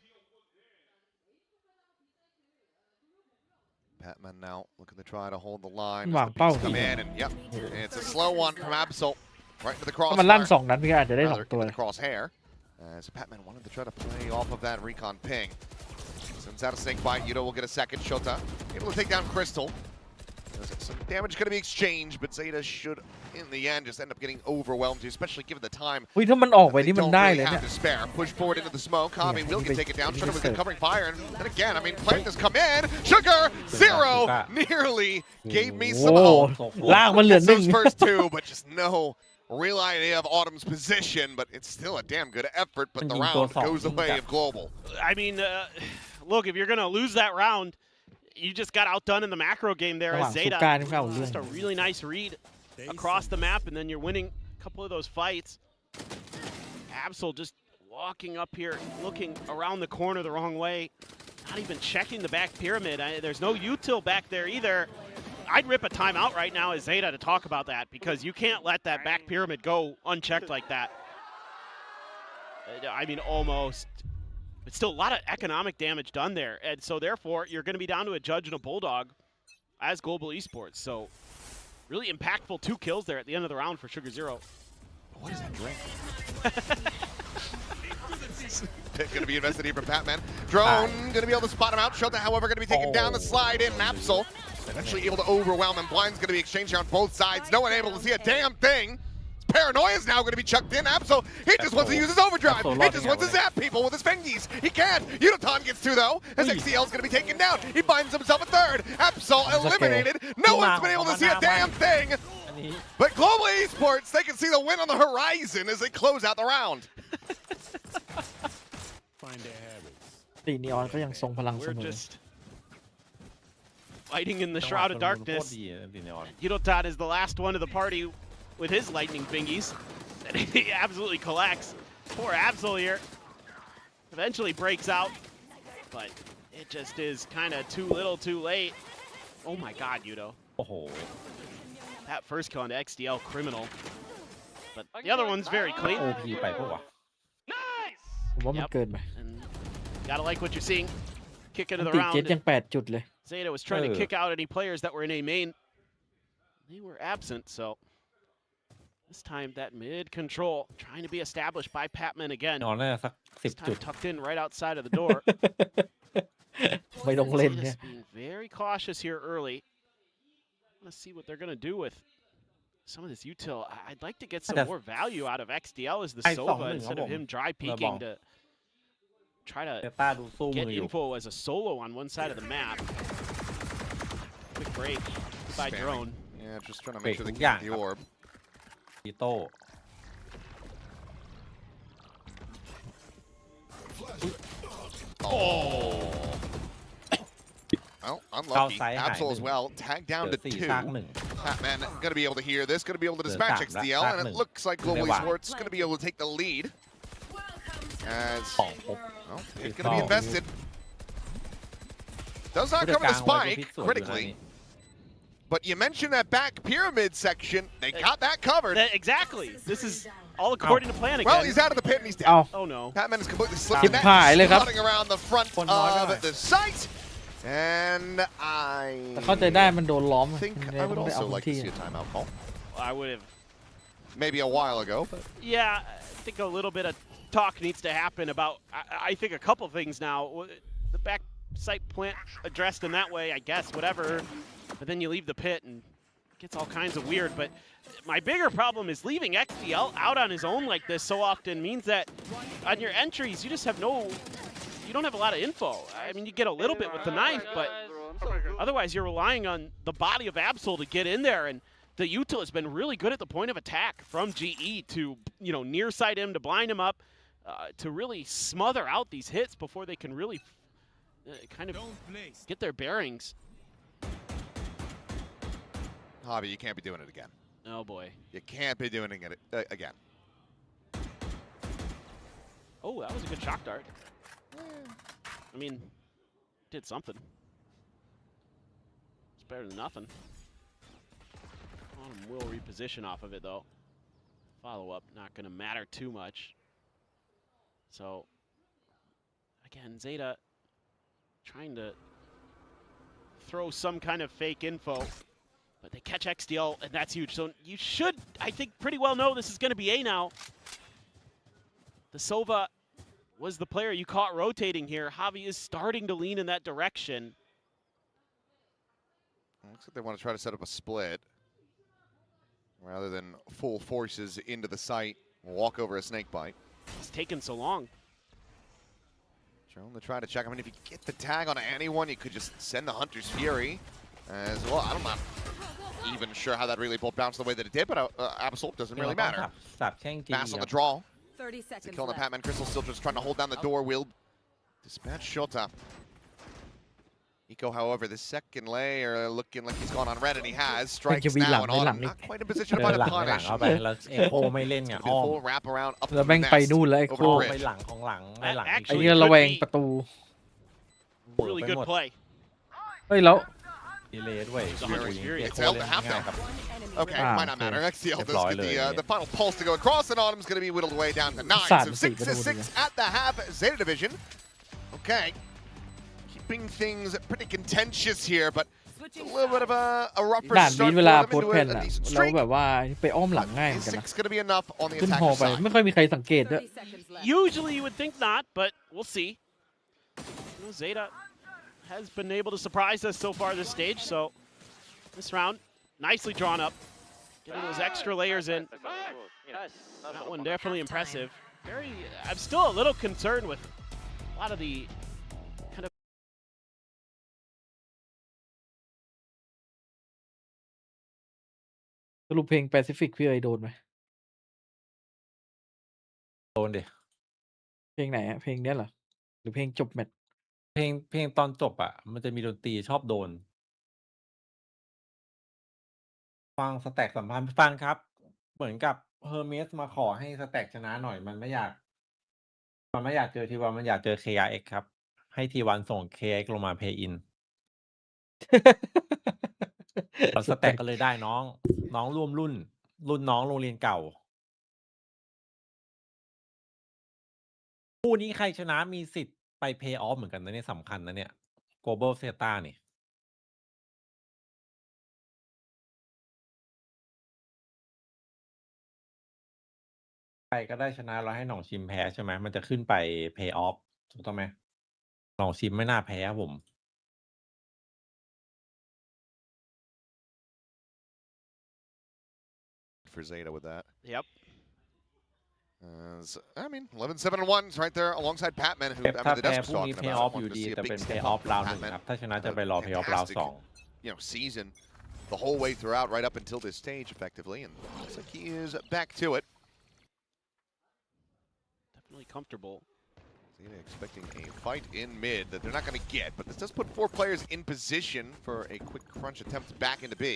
Patman now looking to try to hold the line. As วาง the เป้า beats come in, and yep, it's a slow one from Absol. Right into the ถ้ามันลั่น crossfire. 2 นัดพี่ก็อาจจะได้ Rather, 2 ตัว into the crosshair. As Patman wanted to try to play off of that recon ping. Sends out a snake bite. Yudo will get a second. Shota able to take down Crystal. There's some damage going to be exchanged, but ZETA should, in the end, just end up getting overwhelmed, especially given the time. อุ้ยถ้ามันออกไป They นี่มัน don't ได้ really เลย have เนี่ย to spare. Push forward into the smoke. Kami will get taken down. Sugar was serve. covering fire, and then again, I mean, playing has come in. Sugar, 0, nearly gave me some โอ้ hope. ลากมันเหลือ 1 Those first 2, but just no real idea of Autumn's position, but it's still a damn good effort, but the round goes the way of Global. I mean, look, if you're going to lose that round, you just got outdone in the macro game there ระห as ว่างสุ ZETA. การนี่ไม่เอาเรื่อง Just a really nice read across the map, and then you're winning a couple of those fights. Absol just walking up here, looking around the corner the wrong way, not even checking the back pyramid. There's no util back there either. I'd rip a timeout right now as ZETA to talk about that, because you can't let that back pyramid go unchecked like that. I mean, almost. But still a lot of economic damage done there. And so therefore, you're going to be down to a judge and a bulldog as Global Esports. So really impactful 2 kills there at the end of the round for Sugar Zero. What is that drink? Going to be invested here from Patman. Drone going to be able to spot him out. Shota, however, going to be taking down the slide in. Absol eventually able to overwhelm him. Blind's going to be exchanged here on both sides. No one able to see a damn thing. Paranoia is now going to be chucked in. Absol, he just wants to use his overdrive. He just wants to zap people with his fingies. He can't. Unoton gets 2 though, as XCL is going to be taken down. He finds himself a 3rd. Absol eliminated. No one's been able to see a damn thing. But Global Esports, they can see the win on the horizon as they close out the round. ตีนีออนก็ยังทรงพลังเส We're มอ just fighting in the shroud of โคตร darkness. ดีนะตีนีออน Unoton is the last one of the party with his lightning fingies. And he absolutely collects. Poor Absol here. Eventually breaks out. But it just is kind of too little too late. Oh my god, Yudo. โอ้โห That first kill on XDL, criminal. But the other one's very clean. โอพีไปปะวะ ผมว่ามัน Yep. เกินไป And gotta like what you're seeing. Kick into the ติเจ็ต round. ยัง8 จุดเลย ZETA was trying to kick out any players that were in A main. They were absent, so this time that mid control trying to be established by Patman again. นอนน่าจะสัก This 10 จุด time tucked in right outside of the door. ไม่ต้องเล่นเนี่ย ZETA's being very cautious here early. Let's see what they're gonna do with some of this util. I'd like to get some more value out of XDL as the Sova instead of him dry peeking to try แต่ to ต้าดูสู้มื get ออยู่ info as a solo on one side of the map. Quick break by Spamming. drone. Yeah, just trying to make sure they Yeah. keep the orb. อีโต้ Oh. Well, unlucky. Absol as well. Tagged เห down ลื to อ 4 2. ซาก 1 Patman going to be able to hear this. Going to be able to There's dispatch that, XDL. that And it happening. looks like Global There's that. Esports is going to be able to take the lead. As, 2 ปุ๊บ well, it's going to be invested. Does not cover the spike critically. But you mentioned that back pyramid section. They got that covered. Exactly. This is all according to plan again. Well, he's out of the pit and he's เอา down. Oh no. Patman is completely slipped ชิ in บ that. หายเลยครับ Slotting around the front คนน้อยไปหน่อย of the site. And แต่เข้าใจได้มันโดนล้อม I think มัน I would ต้องไปเอา also พื้ like น to ที่ see a timeout call. I would have. Maybe a while ago, but Yeah, I think a little bit of talk needs to happen about. I think a couple things now. The back site plant addressed in that way, I guess. Whatever. But then you leave the pit and it gets all kinds of weird. But my bigger problem is leaving XDL out on his own like this so often means that on your entries you just have no. You don't have a lot of info. I mean, you get a little bit with the knife, but otherwise you're relying on the body of Absol to get in there. And the util has been really good at the point of attack from GE to, you know, near sight him, to blind him up, to really smother out these hits before they can really kind of get their bearings. Javi, you can't be doing it again. Oh boy. You can't be doing it again. Oh, that was a good shock dart. I mean, did something. It's better than nothing. Autumn will reposition off of it though. Follow up not going to matter too much. So again, ZETA trying to throw some kind of fake info, but they catch XDL and that's huge. So you should, I think, pretty well know this is going to be A now. The Sova was the player you caught rotating here. Javi is starting to lean in that direction. Looks like they want to try to set up a split rather than full forces into the site, walk over a snake bite. It's taken so long. Trying to try to check. I mean, if you get the tag on anyone, you could just send the Hunter's Fury as well. I'm not even sure how that really bounced the way that it did, but Absol doesn't really matter. Pass on the draw. 30 seconds Killing the left. Patman. Crystal still just trying to hold down the door. Will dispatch Shota. Eco, however, the second layer looking like he's gone on red, and he has. Strikes now, and Autumn not quite in position to เดิ find นหลั a งไปหลัง punish. เข้าไปแล้วเอ็กโคไม่เล่นไง It's gonna be อ้อ a ม full wrap around up แล้ว to แม่ง the ไป nest นู่นแล้วไอ้ over โค้ the ไป bridge. หลังของหลังในหลัง That อีก ไอ้ actually เนี่ยระแวงประตู Really good play. เฮ้ยแล้ว ดีเลย์ด้วย Fury. เอ็ก It's โค held เล่ to น half ง่าย though. ครับ Okay, Ah, might not okay. matter. XCL does Deploy getเลย the final pulse to go across, and Autumn's going to be whittled away down to 9. Sad So to see, 6 but to it 6 at the half. ZETA division. Okay. Keeping things pretty contentious here, but a little bit of a rougher ด่าน start นี้ for เวลา them โพส into แพน a อะ decent แล้ว streak. แบบว่าไปอ้อมหลังง่ายเหมือน Is กันนะ 6 going to be enough on the ขึ้นฮอ attacker ไป side? ไม่ค่อยมีใครสังเกตด้วย 30 seconds left. Usually you would think not, but we'll see. You know, ZETA has been able to surprise us so far this stage, so this round, nicely drawn up. Getting those extra layers in. That one definitely impressive. I'm still a little concerned with a lot of the kind of สรุปเพลงแปซิฟิกพี่เอ๋ยโดนไหม โดนดิ เพลงไหนอะเพลงเนี้ยเหรอหรือเพลงจบแมตช์ เพลงตอนจบอ่ะ มันจะมีดนตรีชอบโดน ฟังสแต็กสัมพันธ์ฟังครับ เหมือนกับเฮอร์เมสมาขอให้สแต็กชนะหน่อย มันไม่อยากเจอทีวันมันอยากเจอ KRX ครับ ให้ทีวันส่ง KRX ลงมาเพย์อินแล้วสแต็กก็เลยได้น้องร่วมรุ่นน้องโรงเรียนเก่า คู่นี้ใครชนะมีสิทธิ์ไปเพย์ออฟเหมือนกันนะเนี่ยสำคัญนะเนี่ย Global ZETA นี่ ใครก็ได้ชนะเราให้หนองชิมแพ้ใช่ไหมมันจะขึ้นไปเพย์ออฟถูกต้องไหมหนองชิมไม่น่าแพ้ผม For ZETA with that. Yep. I mean, 11-7-1 is right there alongside Patman, who ถ้า the แพ้ Dust พ was รุ่งนี้ talking เพย์ about. ออฟ Wanted อยู่ to ดี see a แต่ big เป็นเพ step ย์ออ up ฟ from ราวหนึ่ง Patman. ครับถ้าชนะจะไปรอเพย์ออฟราว Fantastic สอง season the whole way throughout, right up until this stage, effectively, and looks like he is back to it. Definitely comfortable. ZETA expecting a fight in mid that they're not going to get, but this does put 4 players in position for a quick crunch attempt back into B.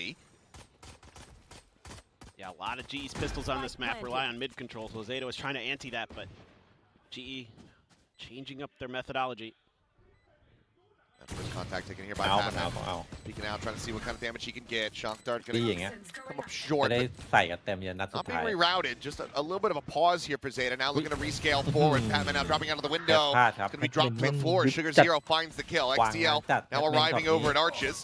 Yeah, a lot of GE's pistols on this map rely on mid control, so ZETA was trying to anti that, but GE changing up their methodology. That first contact taken here by เอามันเอา Patman. ต้องเอา Peeking out, trying to see what kind of damage he can get. Shock dart ดี going อย่างเงี้ย to come up จะ short, ได้ but ใส่กับเต็มยันนัดสุ not ด being ท้าย rerouted. Just a little bit of a pause here for ZETA. Now looking to rescale forward. Patman now dropping out of the window. พลาดครับ It's going to be dropped to the floor. Sugar Zero finds the kill. วางงาน XTL จัด now เล่น arriving ช็อต over นี้ at Arches.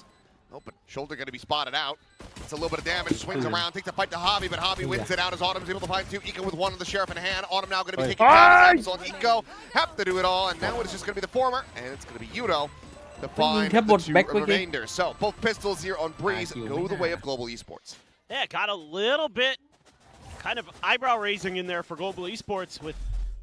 Oh, but Shoulder going to be spotted out. It's a little bit of damage. Swings around, takes the fight to Hobby, but Hobby wins it out as Autumn's able to find 2. Eco with 1 of the Sheriff in hand. Autumn now going to be taking down as Absol and Eco have to do it all, and now it's just going to be the former, and it's going to be Yudo to find the 2 remainder. So both pistols here on Breeze go the way of Global Esports. Yeah, got a little bit kind of eyebrow raising in there for Global Esports with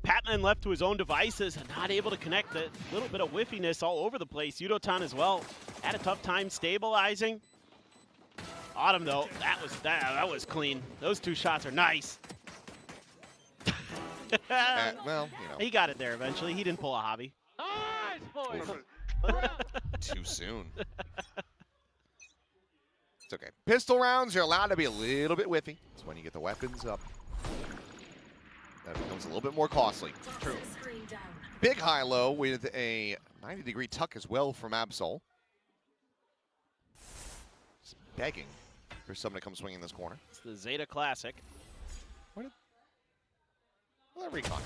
Patman left to his own devices and not able to connect. A little bit of whiffiness all over the place. Yudotan as well had a tough time stabilizing. Autumn though, that was clean. Those 2 shots are nice. Well, you know. He got it there eventually. He didn't pull a Hobby. Nice boys. Too soon. It's okay. Pistol rounds are allowed to be a little bit whiffy. It's when you get the weapons up that becomes a little bit more costly. True. Big high-low with a 90-degree tuck as well from Absol. Just begging There's somebody come swinging this corner. It's the Zeta Classic. Well, that recon.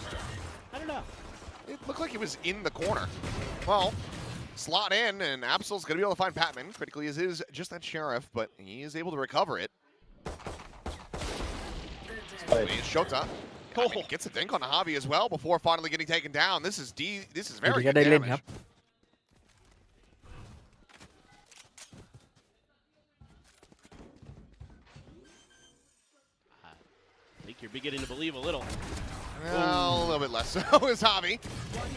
I don't know. It looked like he was in the corner. Well, slot in, and Absol's going to be able to find Patman. Critically as is just that Sheriff, but he is able to recover it. Shota gets a dink on the hobby as well before finally getting taken down. This is very good damage. I think you're beginning to believe a little. Well, a little bit less so is Hobby.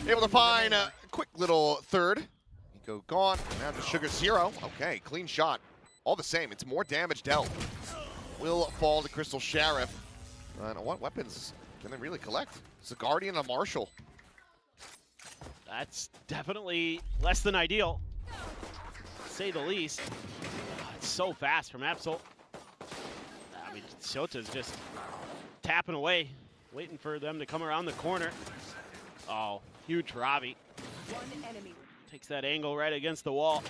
Able to find a quick little third. Nico gone. Now to Sugar Zero. Okay, clean shot. All the same, it's more damage dealt. Will fall to Crystal Sheriff. What weapons can they really collect? It's a Guardian and a Marshal. That's definitely less than ideal, to say the least. It's so fast from Absol. I mean, Shota's just tapping away, waiting for them to come around the corner. Oh, huge Ravi. Takes that angle right against the wall.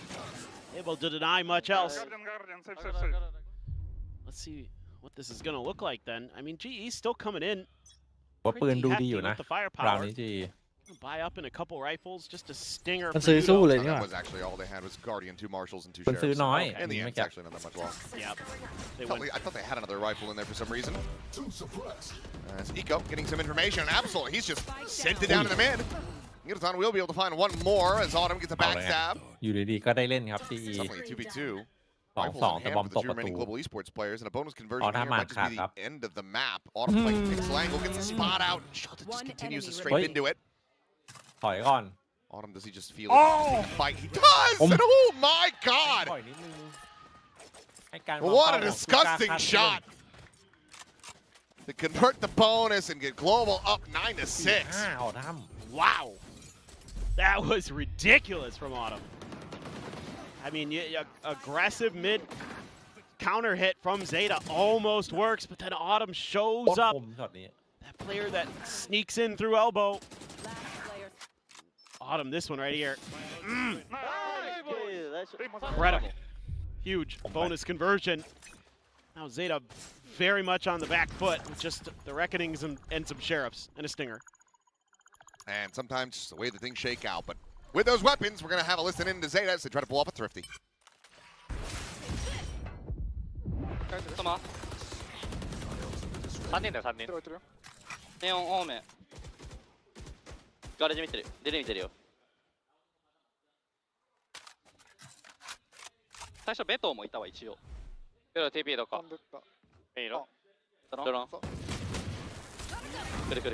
Able to deny much else. Guardian, safe. Let's see what this is going to look like then. I mean, GE's still coming in. ว่าปืนดูดีอยู่นะ with the firepower. ราวนี้ GE Buy up in a couple rifles, just a stinger. มันซื้อสู้เลย No, นี่ห that ว่า was actually all they had was Guardian, 2 Marshals, and 2 มันซื้อ Sheriffs. น้อย In the end, ไม่ it's จับ actually not that much loss. Yep. They I thought they had another rifle in there for some reason. As Eco getting some information on Absol. He's just sent it down in the mid. Yudotan will be able to find one more as Autumn gets a เอาเลยฮะ backstab. อยู่ดีๆก็ได้เล่นครับ GE Definitely 2v2. 2-2 Rifles in แต่ hand บอม for ต the ก two ประ remaining ตู global esports players, and a bonus conversion อ๋อถ้า here มา might just ขาด be ครับ the end of the map. Autumn playing pixel angle, gets the spot out. Shota just continues to strafe into it. ถอยก่อน Autumn, does he just feel it? Does he fight? He does! And oh my god! ถอยนิดนึงให้การ What a disgusting shot! To convert the bonus and get global up 9-6. 5ออกท Wow. That was ridiculous from Autumn. I mean, aggressive mid counter hit from Zeta almost works, but then Autumn ำ shows โคตร up. คมช็อตนี้ That player that sneaks in through elbow. Autumn, this one right here. Incredible. Huge bonus conversion. Now Zeta very much on the back foot with just the Reckonings and some Sheriffs and a Stinger. And sometimes just the way that things shake out. But with those weapons, we're going to have a listen in to Zeta as they try to pull off a Thrifty. 3人だよ3人ネオン方面ガレージ見てるデレ見てるよ最初ベトもいたわ一応ベト TP とかいいのドロンくるベ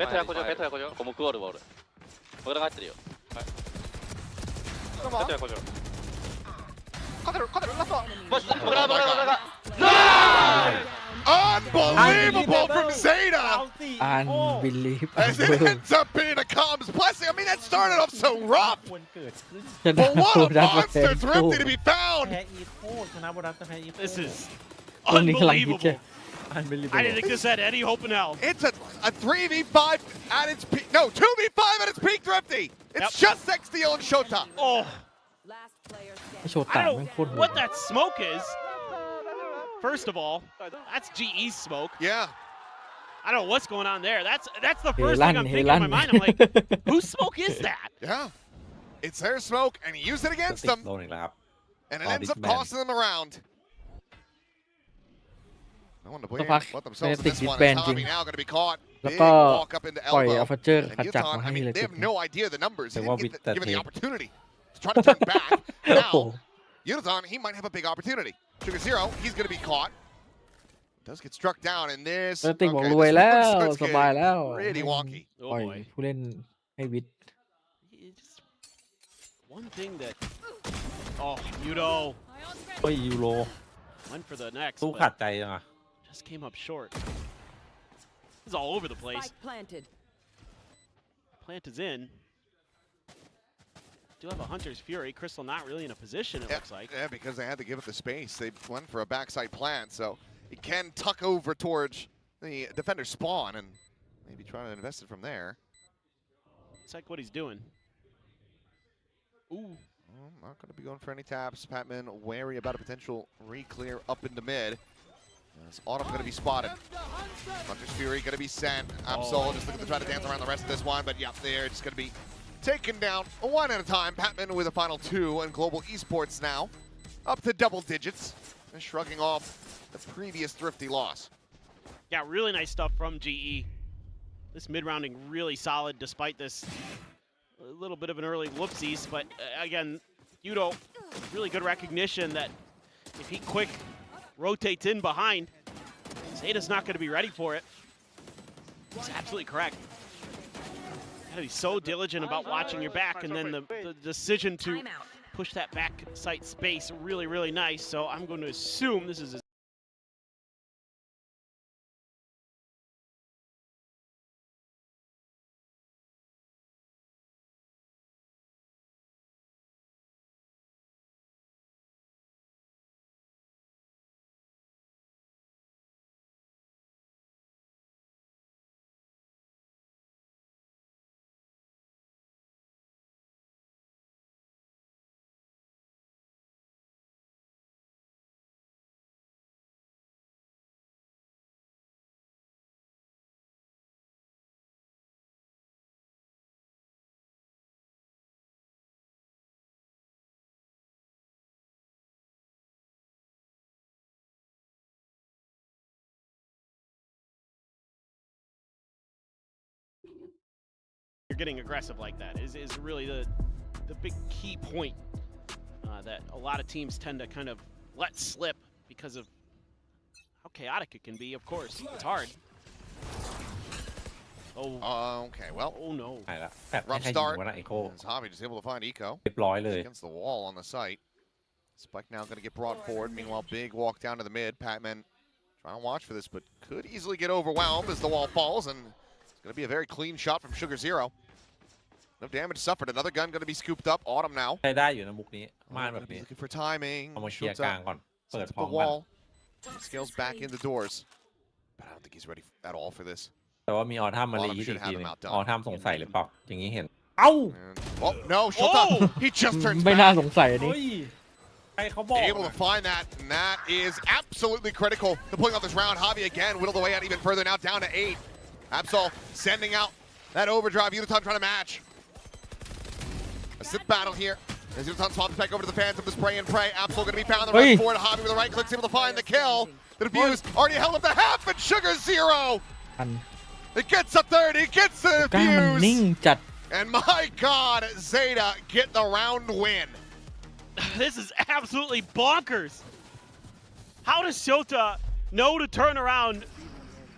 トやこじょコモクオールはおる俺が入ってるよベトやこじょ勝てるラストもし僕ら Unbelievable from Zeta! Unbelievable As it ends up being a comms blessing. I mean, that started off so rough. ควรเกิดขึ้น ชนะ But what โบ a นัสมาแท monster น Thrifty to be แพ้ found. อีโคชนะโบนัสแต่แพ้อีโค This is ตรงนี้กำลังฮิตใช่ unbelievable. Unbelievable I didn't think this had any hope in hell. It's a 3v5 at its peak. No, 2v5 at its peak, Thrifty. It's just Sextiel and Shota. Oh, ไอ้โชว์ I ต่าง don't แม่งโคตร know โห what ด that smoke is. First of all, that's GE's smoke. Yeah. I don't know what's going on there. That's the เฮ first ลั่ thing น I'm เฮ thinking ลั่ in น my mind. I'm like, whose smoke is that? Yeah. It's their smoke, and he used it ติ against ด them. โดนอีกแล้วครับ And it Oh, ends this up man. costing them a round. No one to blame. สักพัก Let themselves in this Benedict one. ban As จริง Tommy now going to be caught. แล้ว Big ก็ walk up into ปล่อย elbow. อัลฟาเจอร์ And ขจัด Yutan, มา I ให้ mean, เลย they จุด have นี้ no idea the numbers. He They won't didn't be get given the that opportunity to try to turn back. โอ้โห Now, Yutan, he might have a big opportunity. Sugar Zero, he's going to be caught. Does get struck down in this. แล้วติงบอก Okay, รวย this แล้ว one starts สบาย getting แล้ว Pretty wonky. Oh ปล่อย boy. ผู้เล่นให้วิทย์ Just one thing that. Oh, Yudo เฮ้ยยูโร went for the next. สู้ but ขาดใจจังอ่ะ just came up short. It's all over the place. Plant is in. Do have a Hunter's Fury. Crystal not really in a position, it looks like. Yeah, because they had to give it the space. They went for a backside plant, so it can tuck over towards the defender spawn and maybe try to invest it from there. It's like what he's doing. Ooh. Well, not going to be going for any taps. Patman wary about a potential re-clear up into mid. As Autumn going to be spotted. Hunter's Fury going to be sent. Absol just looking to try to dance around the rest of this one, but yeah, they're just going to be taken down one at a time. Patman with a final 2, and Global Esports now up to double digits, and shrugging off the previous thrifty loss. Yeah, really nice stuff from GE. This mid-rounding really solid despite this little bit of an early whoopsies, but again, Yudo, really good recognition that if he quick rotates in behind, ZETA's not going to be ready for it. He's absolutely correct. Gotta be so diligent about watching your back, and then the decision to push that back site space really, really nice. So I'm going to assume this is a you're getting aggressive like that is really the big key point that a lot of teams tend to kind of let slip because of how chaotic it can be. Of course, it's hard. Oh. Okay, well. Oh no. ใช่ละแปด Rough ให้ยิง start. วะนะไอโค As Javi just able to find Eco เรียบร้อยเลย against the wall on the site. Spike now going to get brought forward. Meanwhile, big walk down to the mid. Patman trying to watch for this, but could easily get overwhelmed as the wall falls, and it's going to be a very clean shot from Sugar Zero. No damage suffered. Another gun going to be scooped up. Autumn now. ใช้ได้อยู่นะมุกนี้ม่านแบบ Gonna be นี้ looking for timing. เอามาเคลียร์ Shoots กลาง up, ก่อนเปิด sets พร้อ up ม the กัน wall. Scales back into doors. But I don't think he's ready at all for this. แต่ว่ามีออทัมมารี Autumn อีก should ที have นึ him ง outdone. ออทัมสงสัยหรือเปล่าอย่างนี้เห็นเอ้า And, oh no, Shota! He just turns ไม่น่า back. สงสัยอันนี้ เฮ้ยใครเขาบอก Able to find that, and that is absolutely critical to pulling off this round. Javi again whittled away out even further now, down to 8. Absol sending out that overdrive. Yudoton trying to match. A sit battle here. As Yudoton swaps back over to the Phantom to spray and pray. Absol going to be found the right forward. Javi with the right click's able to find the kill. The defuse already held up the half, and Sugar Zero. อัน It gets a third. He gets the กล้ามันนิ่ง defuse. จัด And my God, ZETA get the round win. This is absolutely bonkers. How does Shota know to turn around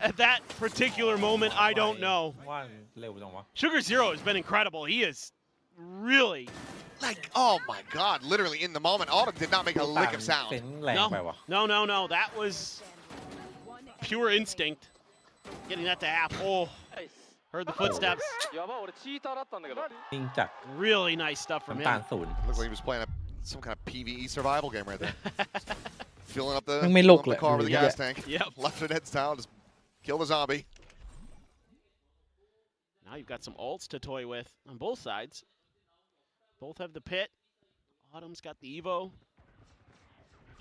at that particular moment? I don't know. ว่าเร็วจังวะ Sugar Zero has been incredible. He is really Like, oh my God, literally in the moment. Autumn did not make a lick of เซ sound. นแรงไปวะ no. That was pure instinct. Getting that to half. Oh, heard the footsteps. やばい俺チーターだったんだけど นิ่งจัด Really nice stuff from น้ำตาล him. ศูนย์ Looked like he was playing some kind of PvE survival game right there. Filling up the, มันไม่ลุก filling เล up ย the car with a เยอะ gas tank. Yep. Left it heads down, just kill the zombie. Now you've got some ults to toy with on both sides. Both have the pit. Autumn's got the Evo.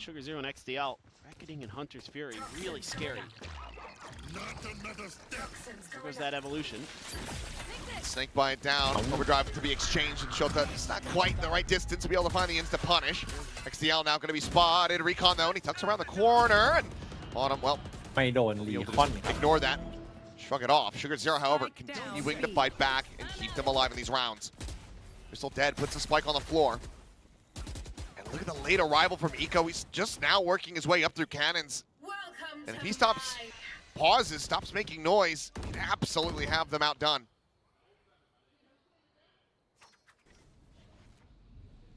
Sugar Zero and XDL. Reckoning and Hunter's Fury. Really scary. There goes that evolution. Snake bite down. Overdrive to be exchanged, and Shota it's not quite the right distance to be able to find the insta punish. XDL now going to be spotted. Recon though, and he tucks around the corner. And Autumn, well, ไม่โดนรี able to คอน just ignore that. Shrug it off. Sugar Zero, however, continuing to fight back and keep them alive in these rounds. They're still dead. Puts the spike on the floor. And look at the late arrival from Eco. He's just now working his way up through cannons. And if he pauses, stops making noise, he'd absolutely have them outdone.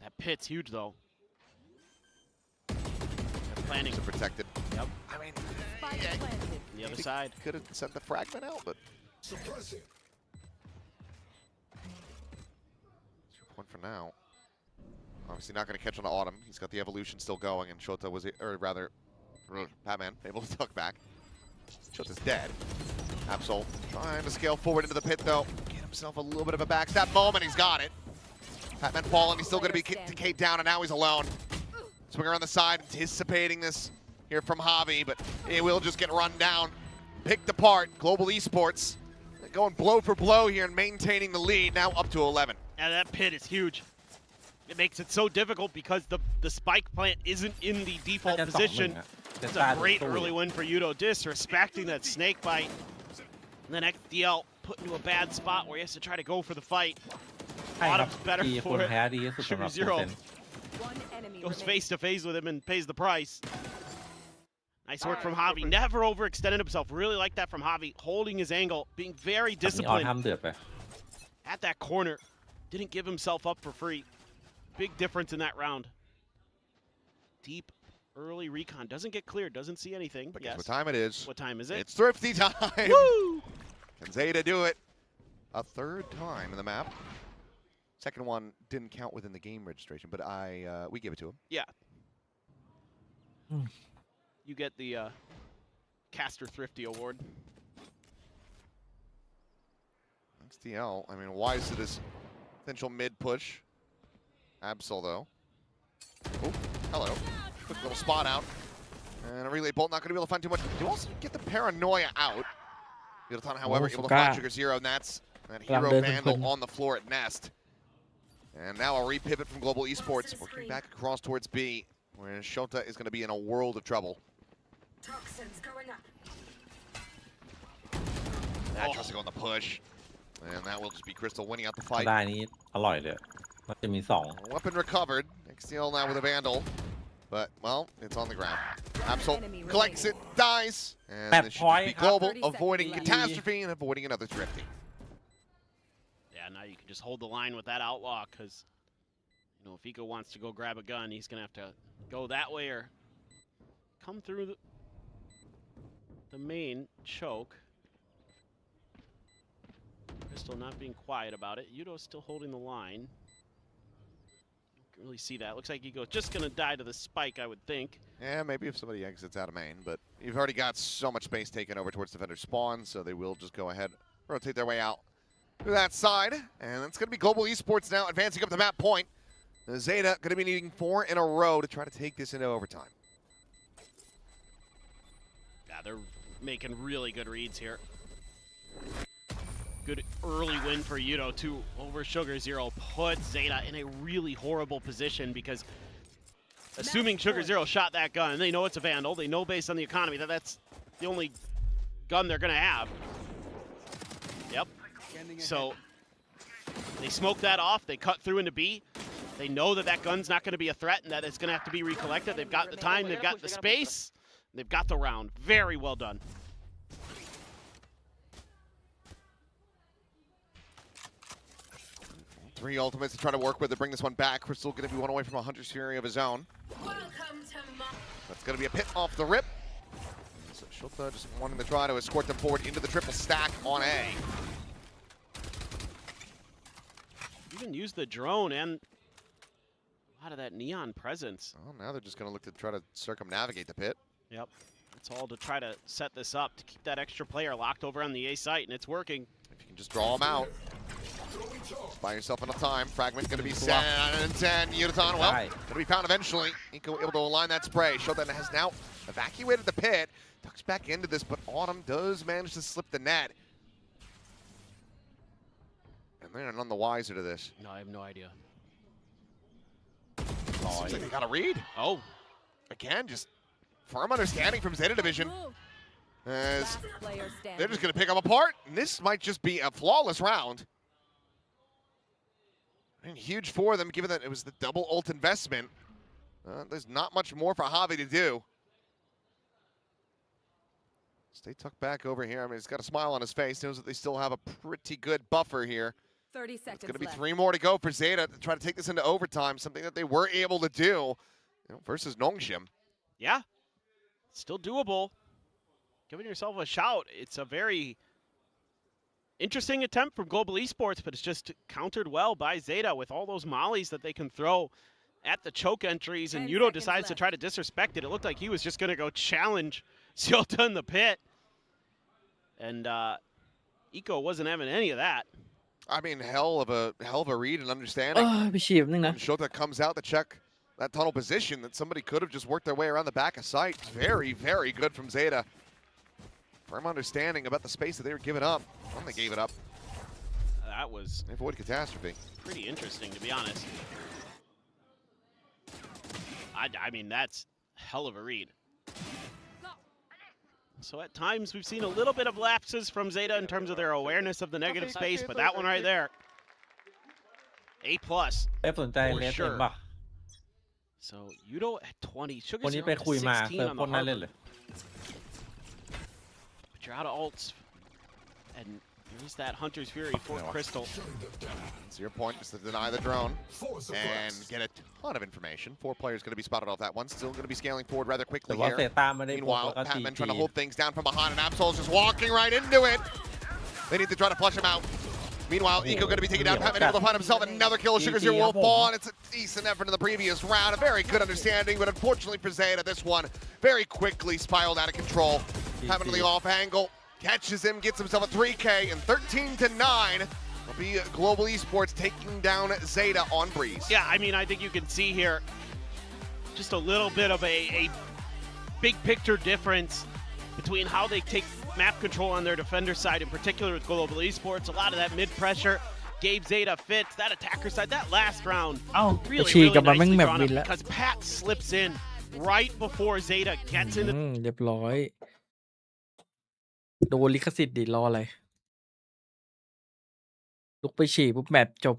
That pit's huge though. They're planning. They're protected. Yep. I mean, The other side. could have sent the fragment out, but. Point for now. Obviously not going to catch on to Autumn. He's got the evolution still going, and Shota was, or rather, Patman able to tuck back. Shota's dead. Absol trying to scale forward into the pit though. Get himself a little bit of a backstab moment. He's got it. Batman falling, he's still going to be decayed down, and now he's alone. Swing around the side, anticipating this here from Javi, but he will just get run down. Picked apart, Global Esports going blow for blow here and maintaining the lead, now up to 11. And that pit is huge. It makes it so difficult because the spike plant isn't in the default position. It's a great early win for Yudo, disrespecting that snake bite. And then XDL put into a bad spot where he has to try to go for the fight. ใช่ครับ Bottom's better ดีคน for แพ้ดีที่สุด it. สำหรับ Sugar โปร Zero เซน goes face to face with him and pays the price. Nice work from Javi. Never overextended himself. Really like that from Javi. Holding his angle, being very มีออน disciplined ทำเดือดไป at that corner. Didn't give himself up for free. Big difference in that round. Deep early recon. Doesn't get cleared. Doesn't see anything. But Yes. guess what time it is? What time is it? It's Thrifty time. Woo! Can ZETA do it? A third time in the map. Second one didn't count within the game registration, but we gave it to him. Yeah. You get the Caster Thrifty Award. XDL, I mean, wise to this potential mid push. Absol though. Oh, hello. Quick little spot out. And a relay bolt not going to be able to find too much. You also get the paranoia out. Yodaton, however, able to find Sugar Zero, and that's that hero vandal on the floor at Nest. And now a repivot from Global Esports, working back across towards B, where Shota is going to be in a world of trouble. Toxins going up. That tries to go on the push. And that will just be Crystal winning out the fight. ได้นี้อร่อยเลยมันจะมี2 Weapon recovered. XTL now with a Vandal. But, well, it's on the ground. Absol collects it, dies. And this should be Global, avoiding catastrophe and avoiding another Thrifty. Yeah, now you can just hold the line with that outlaw because, you know, if Eco wants to go grab a gun, he's going to have to go that way or come through the main choke. Crystal not being quiet about it. Yudo's still holding the line. You can really see that. Looks like Ego's just going to die to the spike, I would think. Yeah, maybe if somebody exits out of main, but you've already got so much space taken over towards defender spawn, so they will just go ahead, rotate their way out to that side. And it's going to be Global Esports now advancing up the map point. The ZETA going to be needing 4 in a row to try to take this into overtime. Yeah, they're making really good reads here. Good early win for Yudo, too, over Sugar Zero. Put ZETA in a really horrible position because assuming Sugar Zero shot that gun, and they know it's a Vandal, they know based on the economy that that's the only gun they're going to have. Yep. So they smoke that off, they cut through into B. They know that that gun's not going to be a threat and that it's going to have to be recollected. They've got the time, they've got the space, they've got the round. Very well done. Three ultimates to try to work with to bring this one back. Crystal going to be one away from a Hunter's Fury of his own. That's going to be a pit off the rip. So Shota just wanting to try to escort them forward into the triple stack on A. Even use the drone and a lot of that neon presence. Oh, now they're just going to look to try to circumnavigate the pit. Yep. It's all to try to set this up to keep that extra player locked over on the A site, and it's working. If you can just draw them out. Just buy yourself enough time. Fragment's going to be set, and Yodaton, well, going to be found eventually. Eco able to align that spray. Shota has now evacuated the pit. Tucks back into this, but Autumn does manage to slip the net. And they're none the wiser to this. No, I have no idea. Seems like they got a read. Oh. Again, just firm understanding from ZETA Division. As they're just going to pick them apart. And this might just be a flawless round. And huge for them, given that it was the double ult investment. There's not much more for Javi to do. Stay tucked back over here. I mean, he's got a smile on his face. Knows that they still have a pretty good buffer here. 30 seconds It's going to be left. 3 more to go for ZETA to try to take this into overtime. Something that they were able to do, versus Nongshim. Yeah. Still doable. Giving yourself a shout. It's a very interesting attempt from Global Esports, but it's just countered well by ZETA with all those mollies that they can throw at the choke entries, and Yudo decides to try to disrespect it. It looked like he was just going to go challenge Ziota in the pit. And Eco wasn't having any of that. I mean, hell of a read and เอ understanding. อไปฉีบนึงนะ When Shota comes out to check that tunnel position, that somebody could have just worked their way around the back of sight. Very, very good from ZETA. Firm understanding about the space that they were giving up. When they gave it up, That was they avoid catastrophe. pretty interesting, to be honest. I mean, that's hell of a read. So at times we've seen a little bit of lapses from ZETA in terms of their awareness of the negative space, but that one right there, A+. เอฟสนใจ For เลสเอ็ม sure. ป่ะ So Yudo at 20, Sugar วันนี้ Zero ไป to คุยมา 16 เซิร์ฟ on โค the ตรน่าเล่น Harper. เลย But you're out of ults, and there's that Hunter's Fury for Crystal. To your point, just to deny the drone and get a ton of information. 4 players going to be spotted off that one. Still going to be scaling forward rather แต่ quickly ว่าเซ here. ตาไม่ได้พก Meanwhile, แล้วก็จี Patman จี trying to hold things down from behind, and Absol's just walking right into it. They need to try to flush him out. Meanwhile, Eco going to be taken down. Patman able to find himself another kill. Sugar Zero will fall, and it's a decent effort in the previous round. A very good understanding, but unfortunately for ZETA, this one very quickly spiraled out of control. Patman on the off angle, catches him, gets himself a 3K, and 13-9. Will be Global Esports taking down ZETA on Breeze. Yeah, I mean, I think you can see here just a little bit of a big picture difference between how they take map control on their defender side, in particular with Global Esports. A lot of that mid pressure gave ZETA fits. That attacker side, that last round, เอ้า really, ฉีก really กลับมาแม่ง nicely แมป drawn วิ up นแล้ว because Pat slips in right before ZETA gets into เรียบร้อย โดนลิขสิทธิ์ดิรออะไร ลุกไปฉี่ปุ๊บแมตช์จบ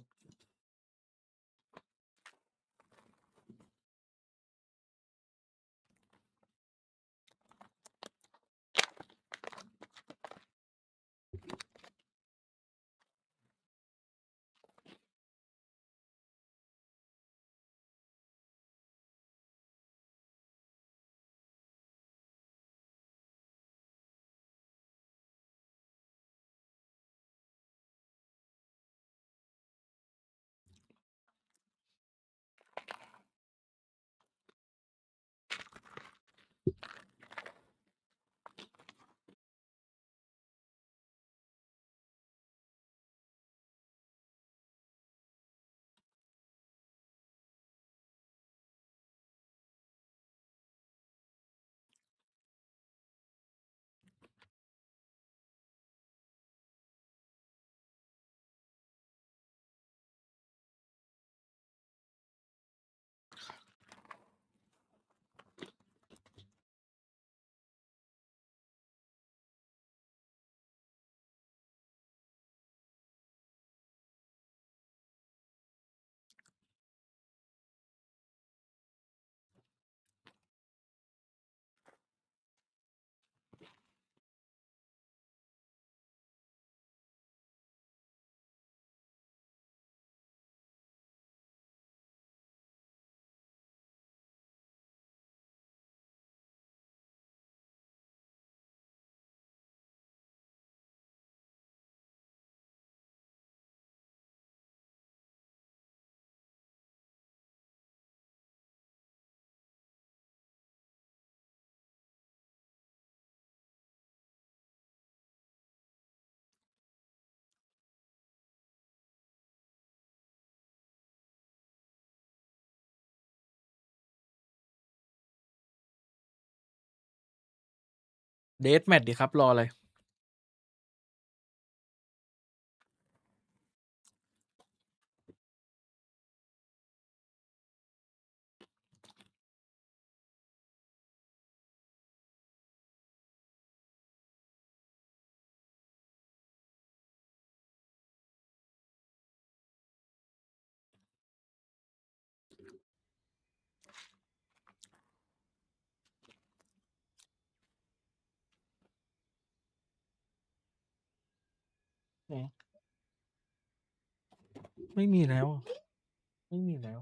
เดทแมตช์ดิครับ รออะไรไม่มีแล้ว ไม่มีแล้ว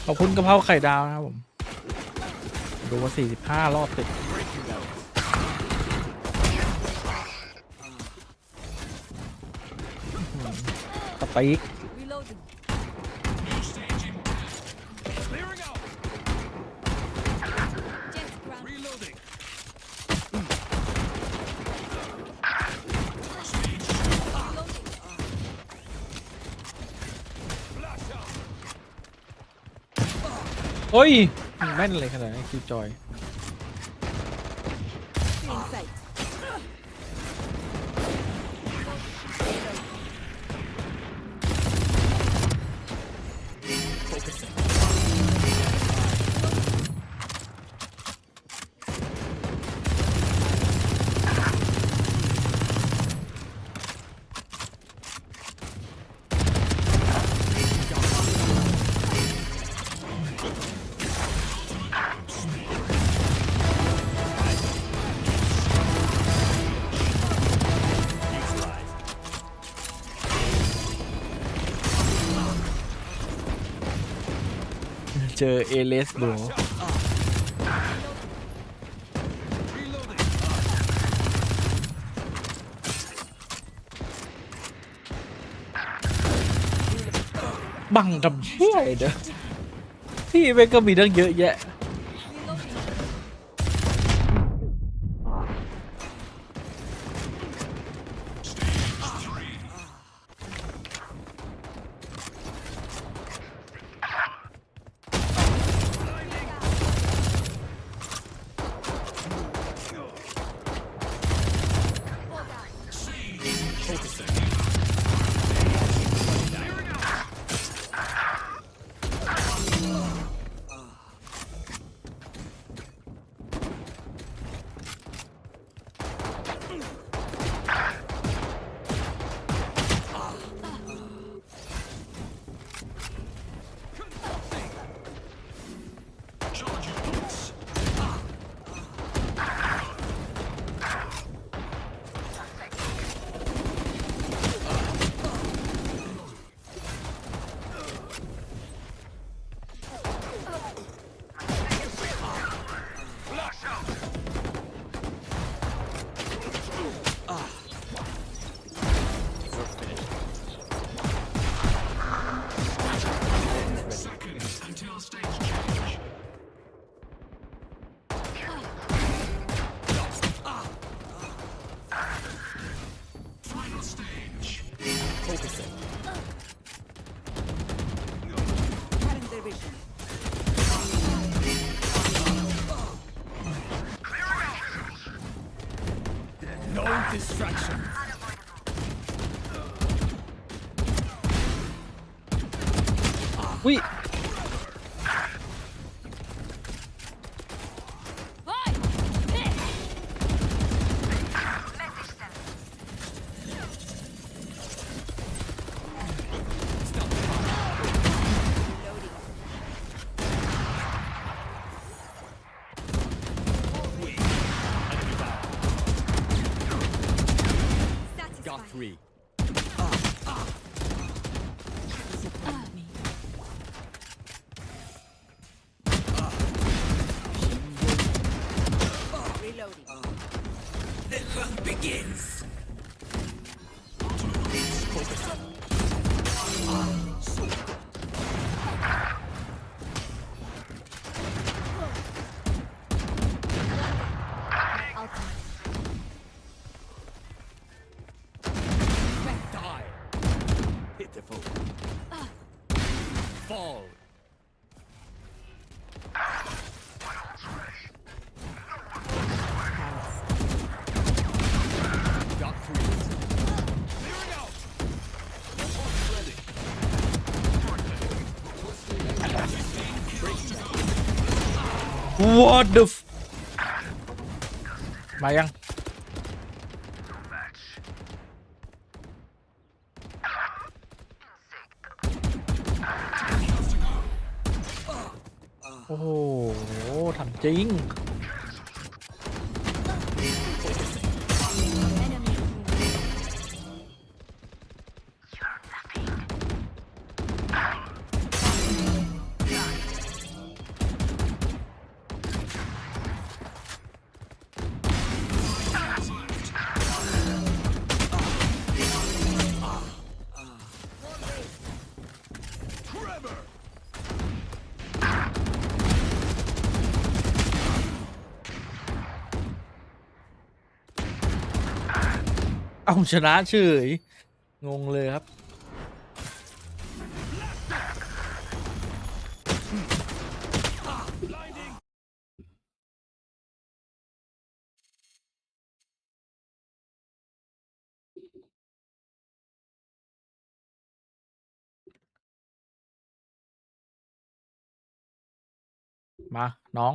ขอบคุณกะเพราไข่ดาวนะครับผมดูว่า45 รอบติดสไปค์ โอ้ยแม่นเลยขนาดนี้คิวจอยเจอเอเลสบรูบังทำเชี่ยเด้อที่แม่งก็มีตั้งเยอะแยะอุ้ย begins. Die. Pitiful. Fall. Got freeze. Clearing out. Ready. What the มายัง โอ้โหทำจริง เอาชนะเฉยงงเลยครับ มาน้อง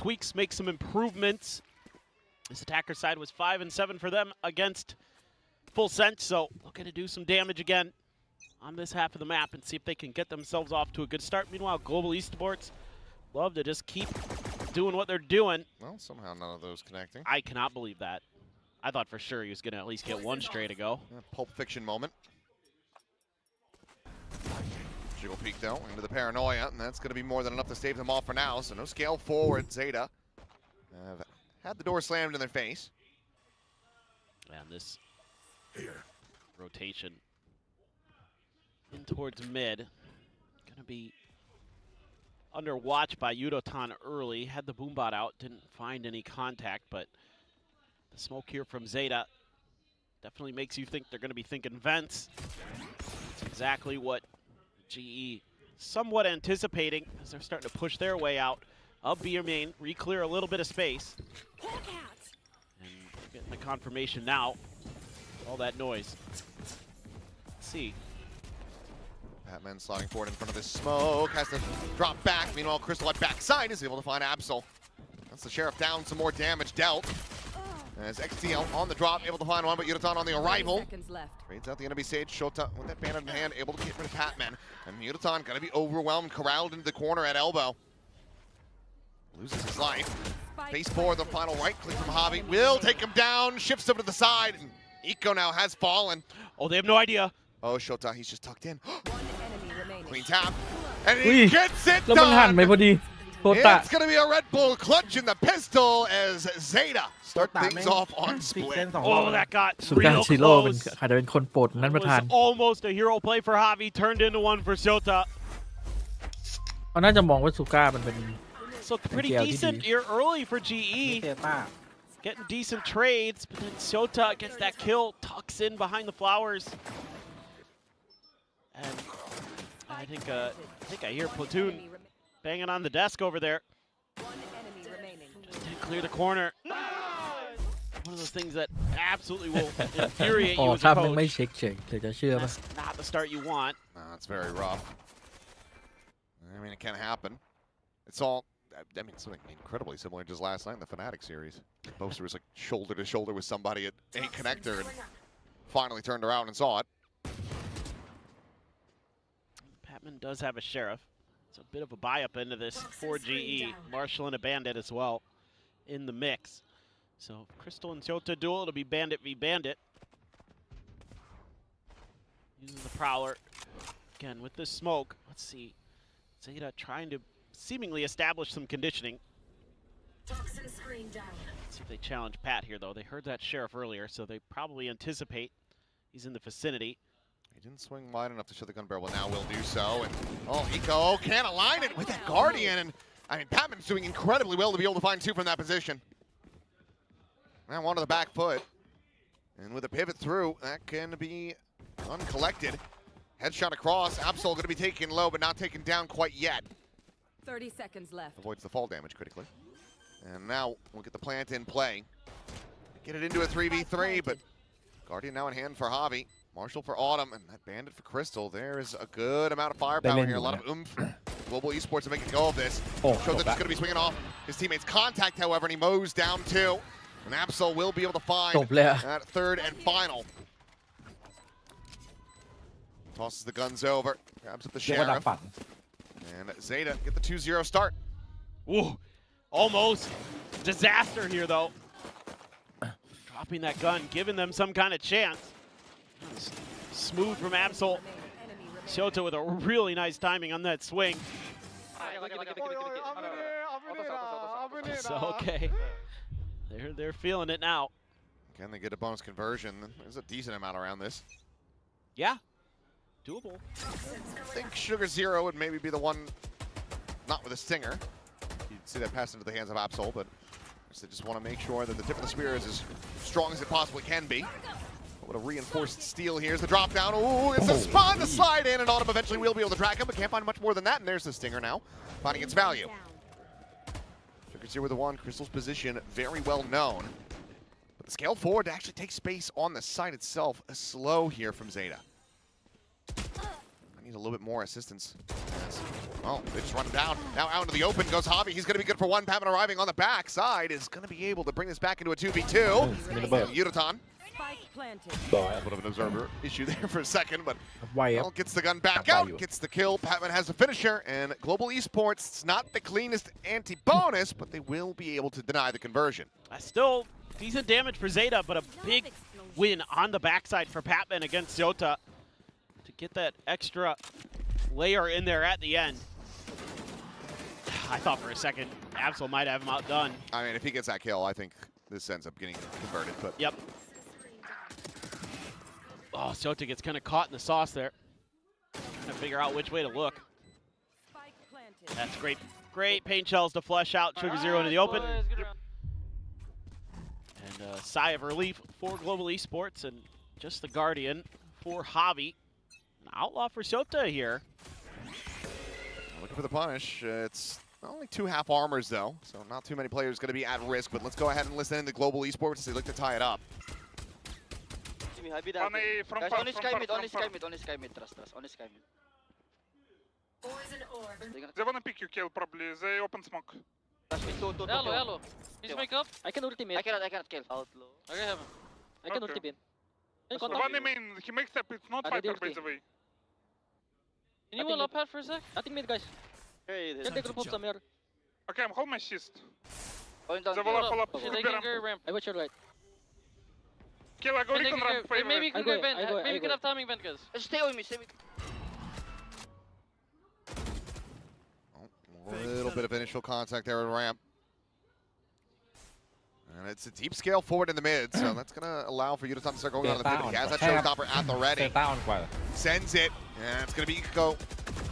Tweaks make some improvements. This attacker side was 5 and 7 for them against full sense, so looking to do some damage again on this half of the map and see if they can get themselves off to a good start. Meanwhile, Global Esports love to just keep doing what they're doing. Well, somehow none of those connecting. I cannot believe that. I thought for sure he was going to at least get one straight ago. Yeah, Pulp Fiction moment. Jiggle peek though into the paranoia, and that's going to be more than enough to stave them off for now. So no scale forward. ZETA had the door slammed in their face. And this rotation in towards mid. Going to be under watch by Yudotan early. Had the boombot out, didn't find any contact, but the smoke here from ZETA definitely makes you think they're going to be thinking vents. It's exactly what GE somewhat anticipating as they're starting to push their way out of B main, re-clear a little bit of space. And getting the confirmation now. All that noise. Let's see. Batman sliding forward in front of this smoke, has to drop back. Meanwhile, Crystal at backside is able to find Absol. That's the Sheriff down, some more damage dealt. As XTL on the drop, able to find one, but Yudotan on the arrival. Trades out the enemy stage. Shota with that bandit in hand, able to get rid of Patman. And Yudotan gonna be overwhelmed, corralled into the corner at elbow. Loses his life. Face forward, the final right click from Javi. Will take him down, shifts over to the side. And Eco now has fallen. Oh, they have no idea. Oh, Shota, he's just tucked in. Clean tap. And he gets it แล้วมันหัน done! ไปพอดีโคตะ It's gonna be a Red Bull clutch in the pistol as ZETA start things off on ติดเส้น split. สองรอบ Oh, that got สุการ real ซีโร่เป็น close. อาจจะเป็นคนโปรดนั้นประธาน Was almost a hero play for Javi, turned into one for Shota. เขาน่าจะมองว่าสุก้ามันเป็น So pretty Yeah, decent GG. here early for เซ GE. ต้า Getting decent trades, but then Shota gets that kill, tucks in behind the flowers. And I think I hear Platoon banging on the desk over there. Just didn't clear the corner. One of those things that absolutely will infuriate อ๋อ you as ถ้า a มันไม่ coach. เช็คเฉยเดี๋ยวจะเชื่อป่ะ That's not the start you want. It's very rough. I mean, it can happen. It's all, I mean, something incredibly similar to just last night in the Fnatic series. Boaster was like shoulder to shoulder with somebody at A connector and finally turned around and saw it. Patman does have a Sheriff. It's a bit of a buy up into this for GE. Marshall and a Bandit as well in the mix. So Crystal and Shota duel, it'll be Bandit v Bandit. Using the Prowler. Again, with this smoke, let's see. ZETA trying to seemingly establish some conditioning. See if they challenge Pat here, though. They heard that sheriff earlier, so they probably anticipate he's in the vicinity. He didn't swing wide enough to show the gun barrel, but now will do so. And oh, Eco can't align it with that Guardian. And I mean, Patman's doing incredibly well to be able to find two from that position. Now onto the back foot. And with a pivot through, that can be uncollected. Headshot across. Absol going to be taken low, but not taken down quite yet. 30 seconds left. Avoids the fall damage critically. And now we'll get the plant in play. Get it into a 3v3, but Guardian now in hand for Javi. Marshall for Autumn, and that Bandit for Crystal. There is a good amount of firepower here, a lot of oomph. Global Esports to make a go of this. Shows that it's going to be swinging off his teammate's contact, however, and he mows down two. And Absol will be able to find that third and final. Tosses the guns over, grabs up the sheriff. And ZETA get the 2-0 start. Ooh, almost disaster here, though. Dropping that gun, giving them some kind of chance. Smooth from Absol. Shota with a really nice timing on that swing. So, okay. They're feeling it now. Can they get a bonus conversion? There's a decent amount around this. Yeah, doable. I think Sugar Zero would maybe be the one, not with a stinger. You'd see that pass into the hands of Absol, but they just want to make sure that the tip of the spear is as strong as it possibly can be. What a reinforced steal. Here's the drop down. Ooh, it's a spawn to slide in, and Autumn eventually will be able to track him, but can't find much more than that, and there's the stinger now, finding its value. Sugar Zero with the one. Crystal's position very well known. But the scale forward to actually take space on the site itself is slow here from ZETA. I need a little bit more assistance. Oh, they just run him down. Now out into the open goes Javi. He's going to be good for one. Patman arriving on the backside is going to be able to bring this back into a 2v2. Yudotan. A little bit of an observer issue there for a second, but well, gets the gun back out, gets the kill. Patman has a finisher, and Global Esports, it's not the cleanest anti-bonus, but they will be able to deny the conversion. Still decent damage for ZETA, but a big win on the backside for Patman against Shota to get that extra layer in there at the end. I thought for a second Absol might have him outdone. I mean, if he gets that kill, I think this ends up getting converted. But yep. Oh, Shota gets kind of caught in the sauce there. Trying to figure out which way to look. That's great. Great paint shells to flush out Sugar Zero into the open. And a sigh of relief for Global Esports, and just the Guardian for Javi. An outlaw for Shota here. Looking for the punish. It's only 2 half armors, though, so not too many players going to be at risk. But let's go ahead and listen in to Global Esports as they look to tie it up. Only sky mid, trust, only sky mid. They wanna pick you, kill probably. They open smoke. Hello. He's make up. I can ultimate. I cannot kill. Outlaw. Okay, heaven. I can ultimate. One main, he makes up, it's not fighter by the way. Can you wall up head for a sec? Nothing mid, guys. Get the group of some here. Okay, I'm hold my assist. They will up. I watch your right. Kill, I go recon ramp. Maybe you can go vent. Maybe you can have timing vent, guys. Stay with me, A little bit of initial contact there at ramp. And it's a deep scale forward in the mid, so that's going to allow for Yudotan to start going on the mid. He has that showstopper at the ready. Sends it, and it's going to be Eco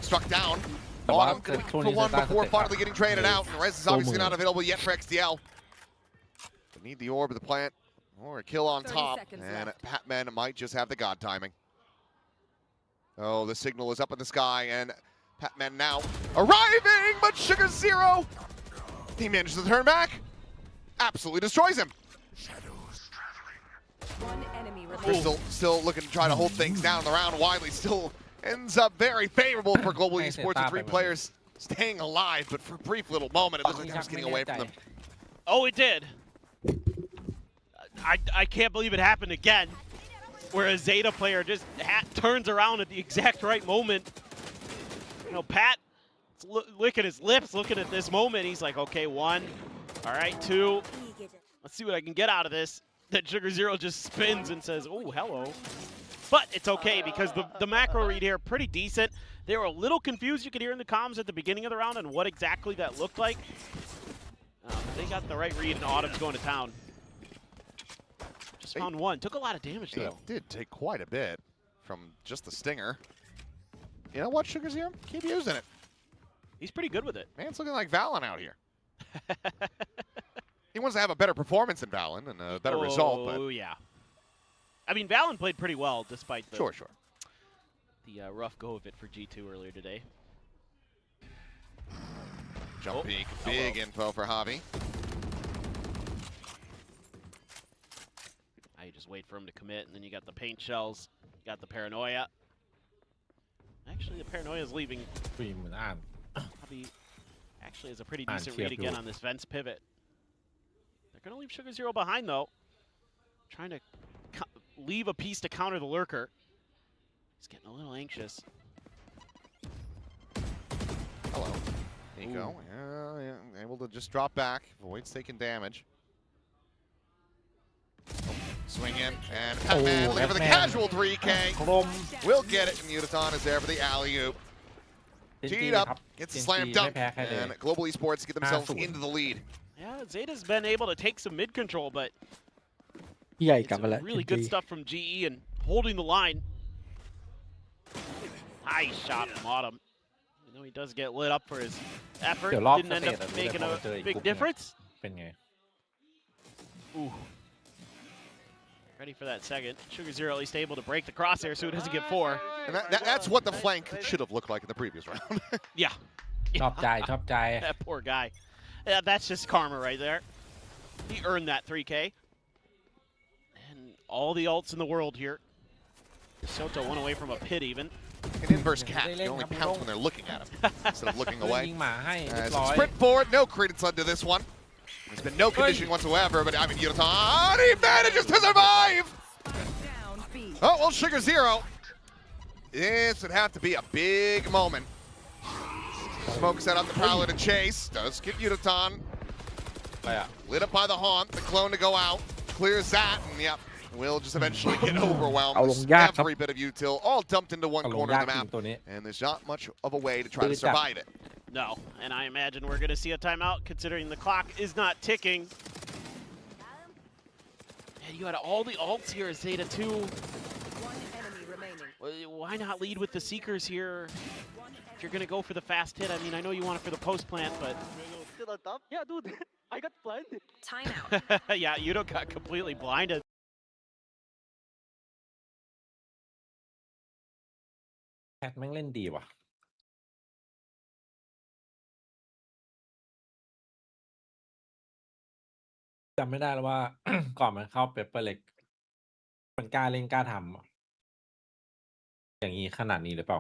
struck down. Autumn going to be for one before finally getting traded out. And Rez is obviously not available yet for XDL. They need the orb of the plant or a kill on top, and Patman might just have the god timing. Oh, the signal is up in the sky, and Patman now arriving, but Sugar Zero, he manages to turn back. Absolutely destroys him. Crystal still looking to try to hold things down in the round. Wiley still ends up very favorable for Global Esports with 3 players staying alive, but for a brief little moment, it looked like they was getting away from them. Oh, it did. I can't believe it happened again, where a ZETA player just turns around at the exact right moment. You know, Pat licking his lips, looking at this moment. He's like, okay, 1, all right, 2. Let's see what I can get out of this. That Sugar Zero just spins and says, oh, hello. But it's okay because the macro read here, pretty decent. They were a little confused, you could hear in the comms at the beginning of the round on what exactly that looked like. They got the right read, and Autumn's going to town. Just found one. Took a lot of damage, though. It did take quite a bit from just the stinger. You know what, Sugar's here? Keep using it. He's pretty good with it. Man's looking like Valen out here. He wants to have a better performance than Valen and a better result. Oh, yeah. I mean, Valen played pretty well despite the, Sure. the rough go of it for G2 earlier today. Jump peek, big info for Javi. Now you just wait for him to commit, and then you got the paint shells, you got the paranoia. Actually, the paranoia is leaving. Javi actually has a pretty decent read again on this Vents pivot. They're going to leave Sugar Zero behind, though. Trying to leave a piece to counter the lurker. He's getting a little anxious. Hello. There you go. Yeah, able to just drop back. Avoids taking damage. Swing in, and Batman looking for the casual 3K. Will get it, and Yudaton is there for the alley-oop. Teed up, gets a slam dunk, and Global Esports get themselves into the lead. Yeah, Zeta's been able to take some mid control, but it's really good stuff from GE and holding the line. Nice shot from Autumn. You know, he does get lit up for his effort. Didn't end up making a big difference. Ooh. Ready for that second. Sugar Zero at least able to break the crosshair so he doesn't get 4. And that's what the flank should have looked like in the previous round. Yeah. Top guy. That poor guy. Yeah, that's just karma right there. He earned that 3K. And all the ults in the world here. Soto one away from a pit even. An inverse cat. It only counts when they're looking at him instead of looking away. Sprint forward. No credence led to this one. There's been no conditioning whatsoever, but I mean, Yudaton, he manages to survive! Oh, well, Sugar Zero. This would have to be a big moment. Smoke set up the Prowler to chase. Does get Yudaton. Lit up by the Haunt. The clone to go out. Clears that, and yep, will just eventually get overwhelmed. Every bit of util all dumped into one corner of the map. And there's not much of a way to try to survive it. No, and I imagine we're going to see a timeout considering the clock is not ticking. And you had all the ults here as Zeta 2. Why not lead with the Seekers here? If you're going to go for the fast hit, I mean, I know you want it for the post plant, but... Still on top? Yeah, dude, I got blinded. Timeout. Yeah, Yudo got completely blinded. Cat แม่งเล่นดีว่ะ จำไม่ได้แล้วว่า ก่อนมันเข้าเปเปอร์เล็กมันกล้าเล่นกล้าทำอย่างนี้ขนาดนี้หรือเปล่า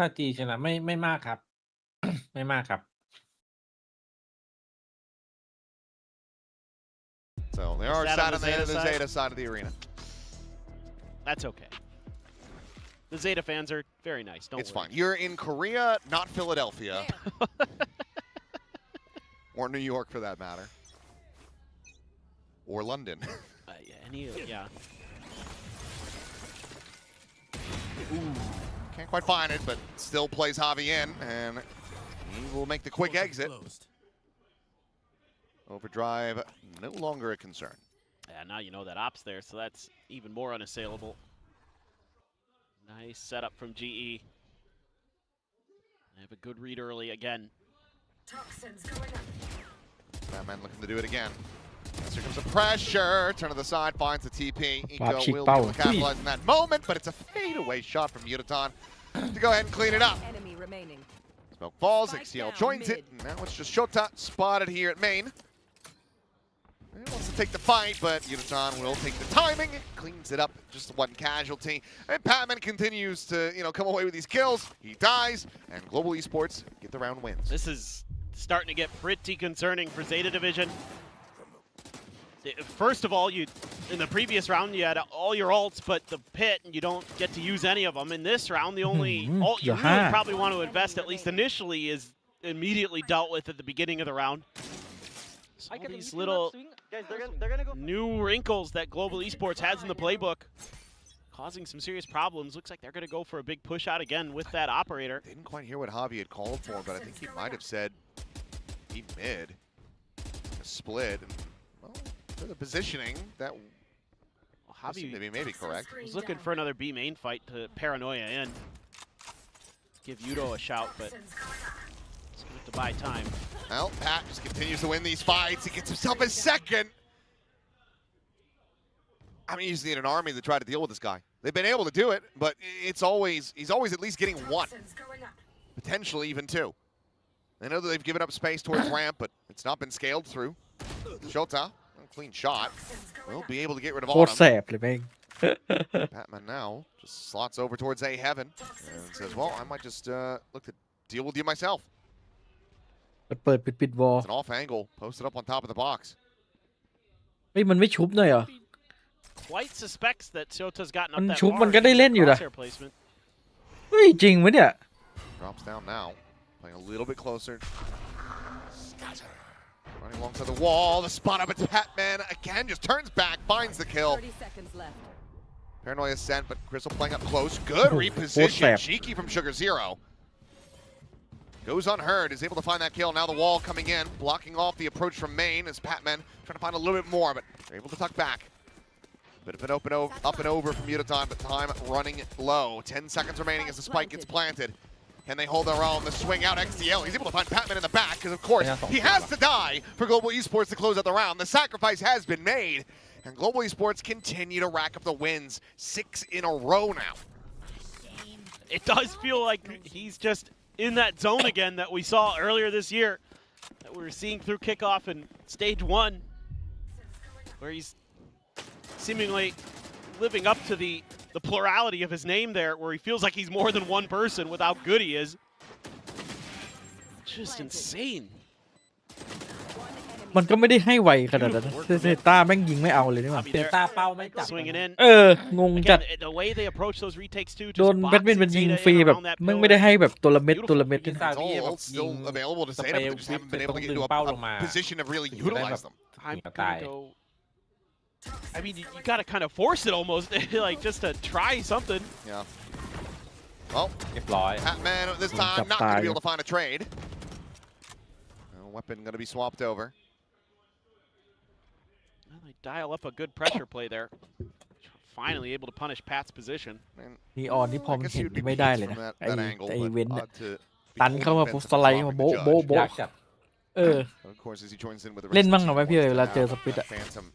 ถ้าจีชนะไม่มากครับ ไม่มากครับ So they are sat on the Zeta side of the arena. That's okay. The Zeta fans are very nice. Don't worry. It's fine. You're in Korea, not Philadelphia. Or New York, for that matter. Or London. Yeah. Ooh. Can't quite find it, but still plays Javi in, and he will make the quick exit. Overdrive, no longer a concern. Yeah, now you know that op's there, so that's even more unassailable. Nice setup from GE. They have a good read early again. Batman looking to do it again. Here comes the pressure. Turn to the side, finds the TP. Eco will be able to capitalize in that moment, but it's a fadeaway shot from Yudaton to go ahead and clean it up. Smoke falls, XTL joins it, and now it's just Shota spotted here at main. He wants to take the fight, but Yudaton will take the timing, cleans it up, just one casualty. And Patman continues to, come away with these kills. He dies, and Global Esports get the round wins. This is starting to get pretty concerning for Zeta Division. First of all, in the previous round you had all your ults, but the pit, and you don't get to use any of them. In this round, the only ult you really probably want to invest, at least initially, is immediately dealt with at the beginning of the round. So all these little new wrinkles that Global Esports has in the playbook, causing some serious problems. Looks like they're going to go for a big push out again with that operator. Didn't quite hear what Javi had called for, but I think he might have said he mid, a split. And, well, for the positioning, that Javi maybe maybe correct. Was looking for another B main fight to paranoia in. Give Yudo a shout, but he's going to have to buy time. Well, Pat just continues to win these fights. He gets himself a second. I mean, you just need an army to try to deal with this guy. They've been able to do it, but he's always at least getting one, potentially even two. I know that they've given up space towards ramp, but it's not been scaled through. Shota, clean shot. We'll be able to get rid of all of them. Batman now just slots over towards A Heaven and says, well, I might just look to deal with you myself. It's an off angle, posted up on top of the box. เฮ้ยมันไม่ชุบหน่อยเหรอ Quite suspects that Shota's gotten up มัน that ชุบ far มันก็ได้เล่นอยู่นะ crosshair placement. เฮ้ยจริงไหมเนี่ย Drops down now, playing a little bit closer. Running alongside the wall, the spot up at Batman again, just turns back, finds the kill. 30 seconds left. Paranoia sent, but Crystal playing up close. Good reposition. Cheeky from Sugar Zero. Goes unheard, is able to find that kill. Now the wall coming in, blocking off the approach from main as Patman trying to find a little bit more, but they're able to tuck back. Bit of an up and over from Utaton, but time running low. 10 seconds remaining as the spike gets planted. Can they hold their own? The swing out XDL. He's able to find Patman in the back because, of course, he has to die for Global Esports to close out the round. The sacrifice has been made, and Global Esports continue to rack up the wins. 6 in a row now. It does feel like he's just in that zone again that we saw earlier this year, that we were seeing through kickoff in stage 1, where he's seemingly living up to the plurality of his name there, where he feels like he's more than one person with how good he is. Just insane. มันก็ไม่ได้ให้ไวขนาดนั้นเซต้าแม่งยิงไม่เอาเลยนี่หว่า Bobby there, ตาเป้าไม่จับ swinging in. งงจัด Again, the way they approach those retakes too, โด just นแบทมิน boxing มันยิง Zeta ฟรี in แบบ around that มึง pillar. ไม่ได้ให้แบบตัวละเม็ด Beautiful. ซา It's วี่แบบ all still available to Zeta, but they just haven't been able to get into a position of really utilize them. I'm gonna go. I mean, you gotta kind of force it almost, like just to try something. Yeah. Well, เรียบร้อย Patman this time not going to be able to find a trade. Weapon going to be swapped over. Well, they dial up a good pressure play there. Finally able to punish Pat's position. นีออนที่พอมันเห็นไม่ได้เลยนะไอ้เว้นเนี่ย to ตันเข้ามาปุ๊บสไลด์มาโบ๊ะโบ๊ะโบ๊ะ ยากจัด Of course, as he joins in with the เล่นบ้างเหรอไหมพี่เวลาเจอสปิดอะ Phantom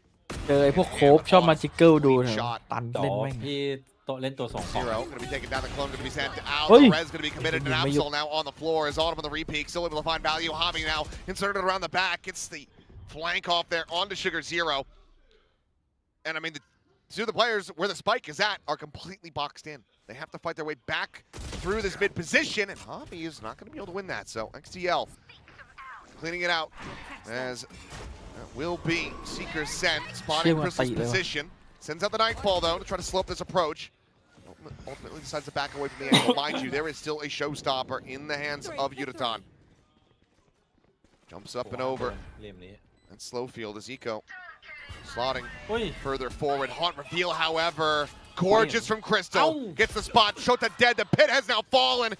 เจอไอ้พวกโคฟชอบมาจิกเกิลดูเถอะตัน ต่อ เล่นแม่ง พี่โตเล่นตัว2 Zero going to be taken down. The clone going to be sent out. Oi. The res going to be committed. And Absol now on the floor as Autumn on the repeat. Still able to find value. Javi now inserted around the back. Gets the flank off there onto Sugar Zero. And I mean, the two of the players where the spike is at are completely boxed in. They have to fight their way back through this mid position, and Javi is not going to be able to win that. So XTL cleaning it out as that will be Seeker sent, spotting Crystal's position. Sends out the Nightfall though to try to slow up this approach. Ultimately decides to back away from the angle. Mind you, there is still a showstopper in the hands of Utaton. Jumps up and over. เล่มนี้ And Slowfield is Eco. Slotting เฮ้ย further forward. Haunt reveal, however. Gorgeous from Crystal. Gets the spot. Shota dead. The pit has now fallen.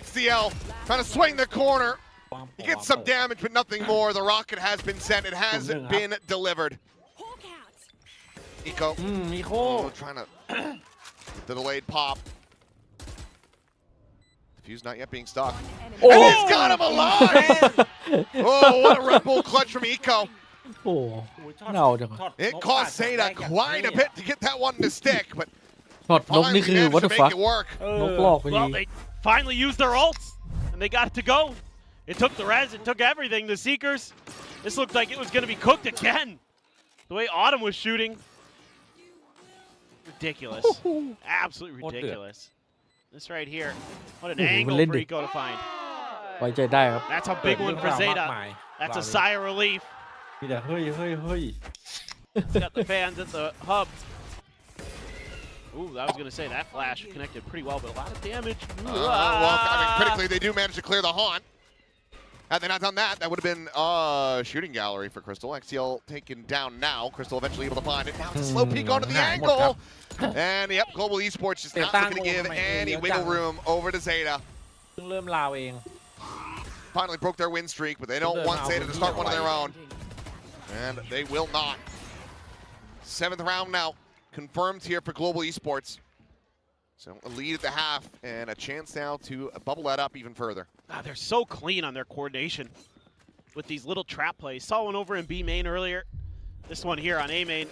XCL trying to swing the corner. He gets some damage, but nothing more. The rocket has been sent. It has been delivered. Eco. มีโค Trying to get the delayed pop. Fuse not yet being stuck. Oh. And he's got him alive! Oh, what a Red Bull clutch from Eco. โอ้เน่าจัง It cost Zeta quite a bit to get that one to stick, but ช็อตนกนี่คือ finally what the managed to fuck make it work. นกลอกพอดี Well, they finally used their ults, and they got it to go. It took the res, it took everything. The Seekers, this looked like it was going to be cooked again. The way Autumn was shooting. Ridiculous. Absolutely ridiculous. This right here. What an angle for Eco to find. ไว้ใจได้ครับ That's a big one for Zeta. That's a sigh of relief. มีแต่เฮ้ย It's got the fans at the hub. Ooh, I was going to say that flash connected pretty well, but a lot of damage. Well, I mean, critically, they do manage to clear the haunt. Had they not done that, that would have been shooting gallery for Crystal. XTL taken down now. Crystal eventually able to find it. Now it's a slow peek onto the angle. And yep, Global Esports just not looking to give any wiggle room over to ZETA. เพิ่งเริ่มลาวเอง Finally broke their win streak, but they don't want ZETA to start one of their own. And they will not. 7th round now, confirmed here for Global Esports. So a lead at the half and a chance now to bubble that up even further. God, they're so clean on their coordination with these little trap plays. Saw one over in B main earlier. This one here on A main.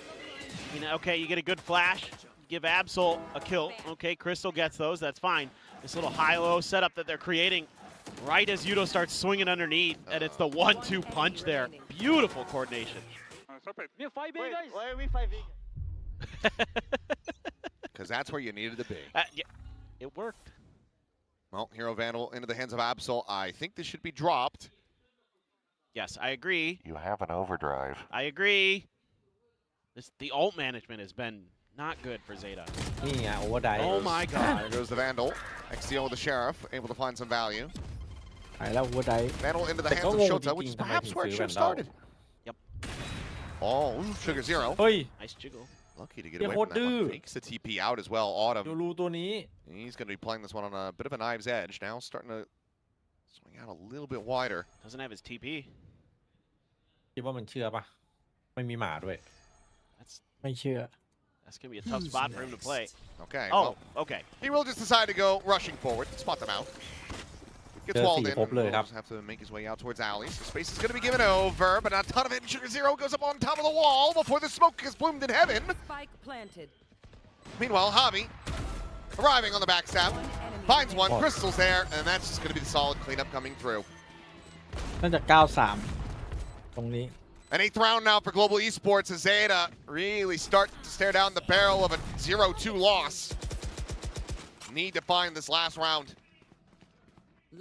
You know, okay, you get a good flash, give Absol a kill. Okay, Crystal gets those, that's fine. This little high-low setup that they're creating right as Yudo starts swinging underneath, and it's the 1-2 punch there. Beautiful coordination. Why are we 5A? Because that's where you needed to be. Yeah, it worked. Well, Hero Vandal into the hands of Absol. I think this should be dropped. Yes, I agree. You have an overdrive. I agree. The ult management has been not good for ZETA. นี่ไงโอเวอร์ได Oh my god. There goes the Vandal. XTL with the Sheriff, able to find some value. หายแล้ววัวได Vandal into the แต่ hands ก็ of งง Shota, จ which ริ is งๆทำไม perhaps ถึง where it ซื้อ should แว have นดอล started. Oh, Sugar Zero. เฮ้ย Nice jiggle. Lucky to get Yeah, away what from that one. do? Fakes the TP out as well. Autumn. ดูรูตัวนี้ He's going to be playing this one on a bit of a knive's edge. Now starting to swing out a little bit wider. Doesn't have his TP. คิดว่ามันเชื่อปะไม่มีหมาด้วย ไม่เชื่อ That's going to be a tough spot for him to play. Okay. Oh, Well, okay. he will just decide to go rushing forward. Spot them out. Gets Jersey walled in. Popเลยครับ Will have to make his way out towards alley. So space is going to be given over, but not a ton of it. Sugar Zero goes up on top of the wall before the smoke has bloomed in heaven. Spike planted. Meanwhile, Javi arriving on the backstab. One enemy Finds one. Oh. Crystal's there, and that's just going to be the solid cleanup coming through. น่าจะ 9-3 ตรงนี้ An 8th round now for Global Esports as ZETA really start to stare down the barrel of a 0-2 loss. Need to find this last round.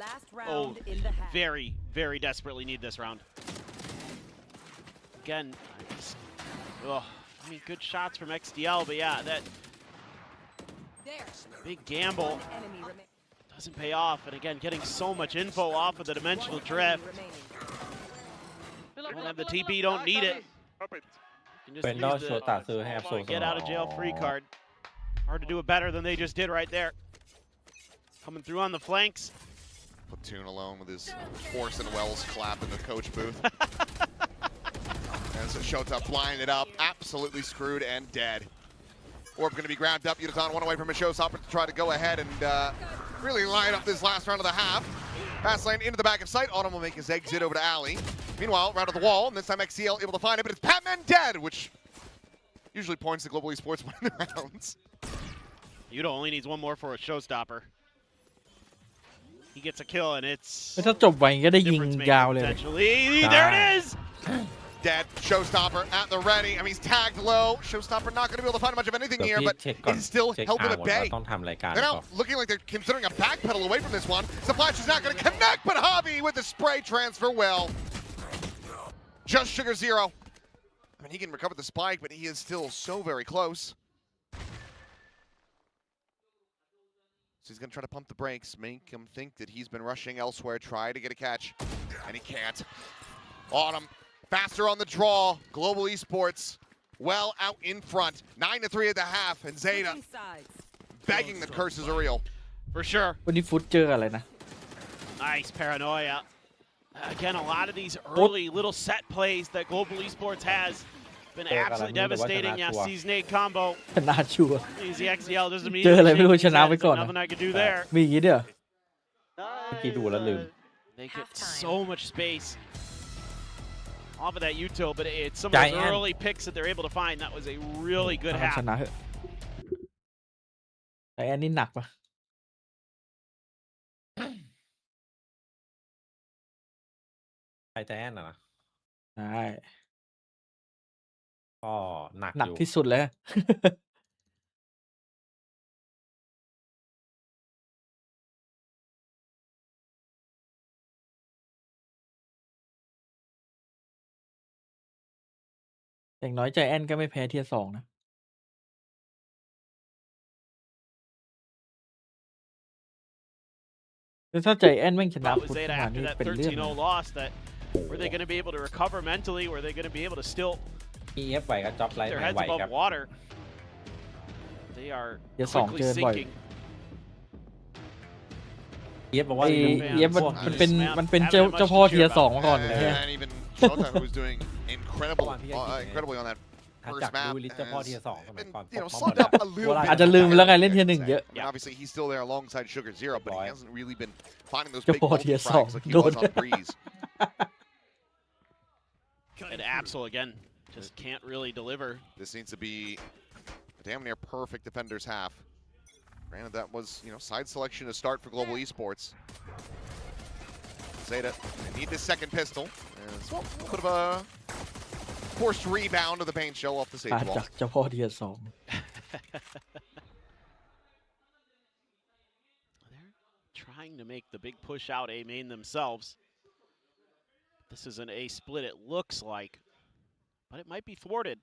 Last Oh, round in the half. very, very desperately need this round. Again, I mean, good shots from XDL, but yeah, that There. big gamble One enemy doesn't pay off. And again, getting so much info off of the dimensional drift. Don't have the TP, don't need it. Stop it. You can just เป็นดอ use โชตาซื้อให้แอปโซ get out of jail free card. Hard to do it better than they just did right there. Coming through on the flanks. Platoon alone with his Orson Welles clap in the coach booth. And so Shota blinded up, absolutely screwed and dead. Orb going to be grabbed up. Yutan one away from a showstopper to try to go ahead and really line up this last round of the half. Pass lane into the back of sight. Autumn will make his exit over to alley. Meanwhile, round of the wall, and this time XCL able to find it, but it's Patman dead, which usually points to Global Esports winning the rounds. Yudo only needs one more for a showstopper. He gets a kill, and it's ถ้าจบไวก็ได้ยิง difference ยาว making เลย potentially. There it is. Dead. Showstopper at the ready. I mean, he's tagged low. Showstopper not going to be able to find much of anything เดี๋ยว here, พี่ but เช็คก่อน he's still เช็ค held อ่า him น at หมดว่า bay. ต้องทำรายการ They're ก่อน now looking like they're considering a backpedal away from this one. Splash is not going to connect, but Javi with the spray transfer well. Just Sugar Zero. I mean, he can recover the spike, but he is still so very close. So he's going to try to pump the brakes, make him think that he's been rushing elsewhere, try to get a catch, and he can't. Autumn, faster on the draw. Global Esports, well out in front. 9-3 at the half, and ZETA Switching sides. begging the curses are real. For sure. วันนี้ฟุตเจออะไรนะ Nice paranoia. Again, a lot of these early little set plays that Global Esports has been absolutely devastating. Yeah, season 8 combo. ชนะชัวร์ Easy XDL doesn't เจออะไร immediately ไม่รู้ shake ช his นะ head. ไว้ There's ก่อนนะ nothing I could do there. มีอย่างนี้เด้อ เมื่อกี้ดูแล้วลืม They get so much space off of that util, but it's some of those Giant. early picks that they're able to find. That was a really good ช half. นะเหอะแต่อันนี้หนักปะ ไทแทนนะ ใช่ ก็หนัก หนัก อยู่ ที่สุดเลย อย่างน้อยใจแอนก็ไม่แพ้เทียร์ 2นะคือถ้าใจแอนแม่งชนะ But พุท with ธ ZETA มา after นี่ that เป็นเรื่อง 13-0 loss, that were they going to be able to recover mentally? Were they going to be able to still EF ไหวกับจ็อบไล keep ท์ their ไห heads วครับ above water? They are เทียร์ 2 quickly เจอบ่อย sinking. EF บอกว่า EF มันเป็นเจ้าพ่อเทียร์ 2 มาก่อนเลย And even Shota, who was doing incredibly on that ถ้า first จาก map, ดูลิสต์เจ้าพ่อเทียร์ 2 สมัย been, ก่อน you know, ปกป้อง slugged up a little bit. อาจจะลืมไปแล้วไงเล่นเทียร์ 1 เยอะ I mean, obviously, he's still there alongside Sugar Zero, but he hasn't really been finding those เจ้า big พ่อ multi เทียร์ frags like he 2 was on Breeze. And Absol again just can't really deliver. This seems to be a damn near perfect defender's half. Granted, that was, you know, side selection to start for Global Esports. ZETA, they need this second pistol. As well, a bit of a forced rebound of the paint shell off the stage มา wall. จากเจ้าพ่อเทียร์ 2 They're trying to make the big push out A main themselves. This is an A split, it looks like, but it might be thwarted.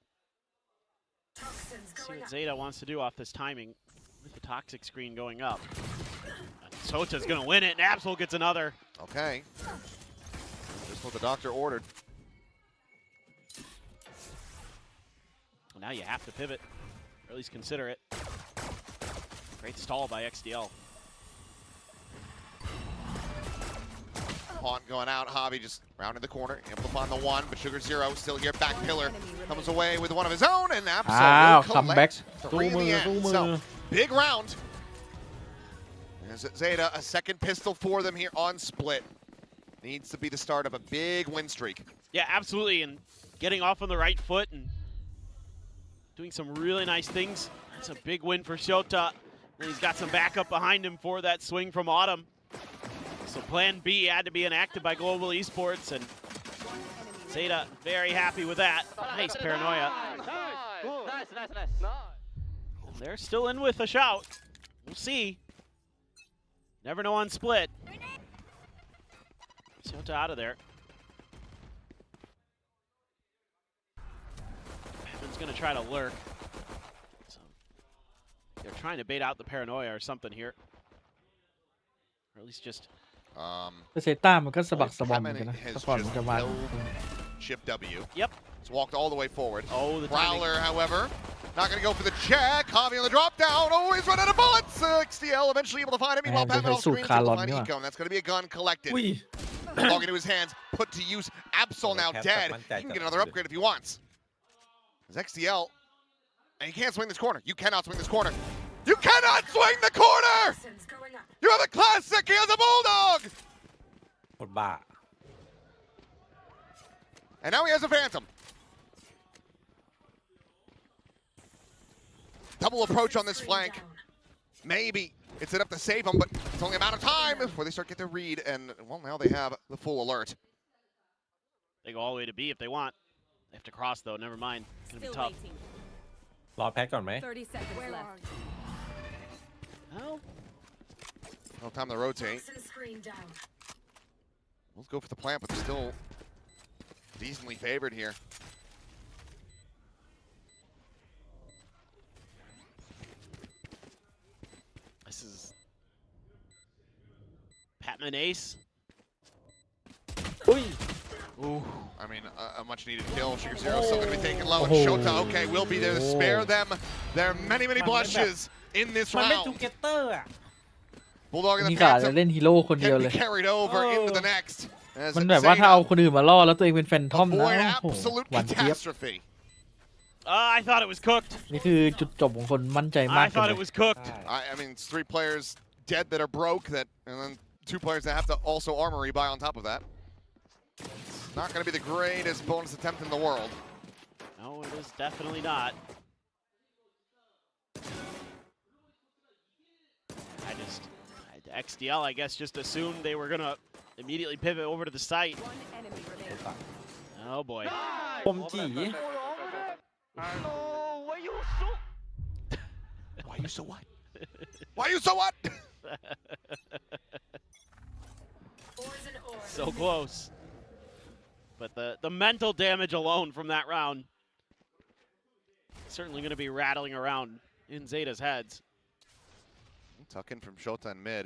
See what ZETA wants to do off this timing with the toxic screen going up. Sota's gonna win it, and Absol gets another. Okay. Just what the doctor ordered. Well, now you have to pivot, or at least consider it. Great stall by XDL. Haunt going out, Hobby just rounding the corner, able to find the one, but Sugar Zero still here, back pillar, comes away with one of his own, and Absol will comeback. collect 3 in the end. So, big round. There's ZETA, a second pistol for them here on split. Needs to be the start of a big win streak. Yeah, absolutely, and getting off on the right foot and doing some really nice things. That's a big win for Shota. And he's got some backup behind him for that swing from Autumn. So plan B had to be enacted by Global Esports, and ZETA very happy with that. Nice paranoia. And they're still in with a shout. We'll see. Never know on split. Shota out of there. Evan's gonna try to lurk. So they're trying to bait out the paranoia or something here. Or at least just เซต้ามันก็สะบักสะบอมเหมือนกันนะ has แต่ก่อนมัน just จะมา held Chip W. Yep. It's walked all the way forward. Oh, the timing. Prowler, however, not going to go for the check. Hobby on the drop down. Oh, he's run out of bullets. XDL eventually able to find him. Meanwhile, Man, Patman off screen. Card Able to on find you, Eco, and that's going to be a gun collected. อุ้ย Log into his hands, put to use. Absol now dead. He can get another upgrade if he wants. There's XDL, and he can't swing this corner. You cannot swing this corner. You cannot swing the corner! You have a classic. He has a bulldog! โคตรบ้า And now he has a phantom. Double approach on this flank. Maybe it's enough to save him, but it's only a matter of time before they start to get their read. And, well, now they have the full alert. they go all the way to B if they want. They have to cross though. Never mind. It's gonna be tough. รอแพ็กก่อนไหม 30 seconds left. Well, No time to rotate. We'll go for the plant, but they're still decently favored here. this is Patman Ace. อุ้ย Ooh. I mean, a much-needed kill. Sugar Zero still going to be taken low. And Shota, okay, will be there to spare them. There are many, many blushes in this มันไม่ round. ทูเกเตอร์อ่ะ Bulldog and นี่ the กะจะ Phantom เล่นฮีโร่คนเดียว can เล be ย carried over into the next. As มันแบบว่าถ้าเอาคนอื่นมาล่อแล้วตัวเองเป็นแฟนทอมนะ avoid โอ้โห absolute หวานเจี๊ยบ catastrophe. I thought it was cooked. นี่คือจุดจบของคนมั่นใจมาก I กัน thought เล it ย was cooked. I mean, it's 3 players dead that are broke, and then 2 players that have to also armor rebuy on top of that. It's not going to be the greatest bonus attempt in the world. No, it is definitely not. XDL, I guess, just assumed they were gonna immediately pivot over to the site. Oh boy. ผมจี Why you so what? Why you so what? So close. But the mental damage alone from that round certainly going to be rattling around in ZETA's heads. Tuck in from Shota in mid.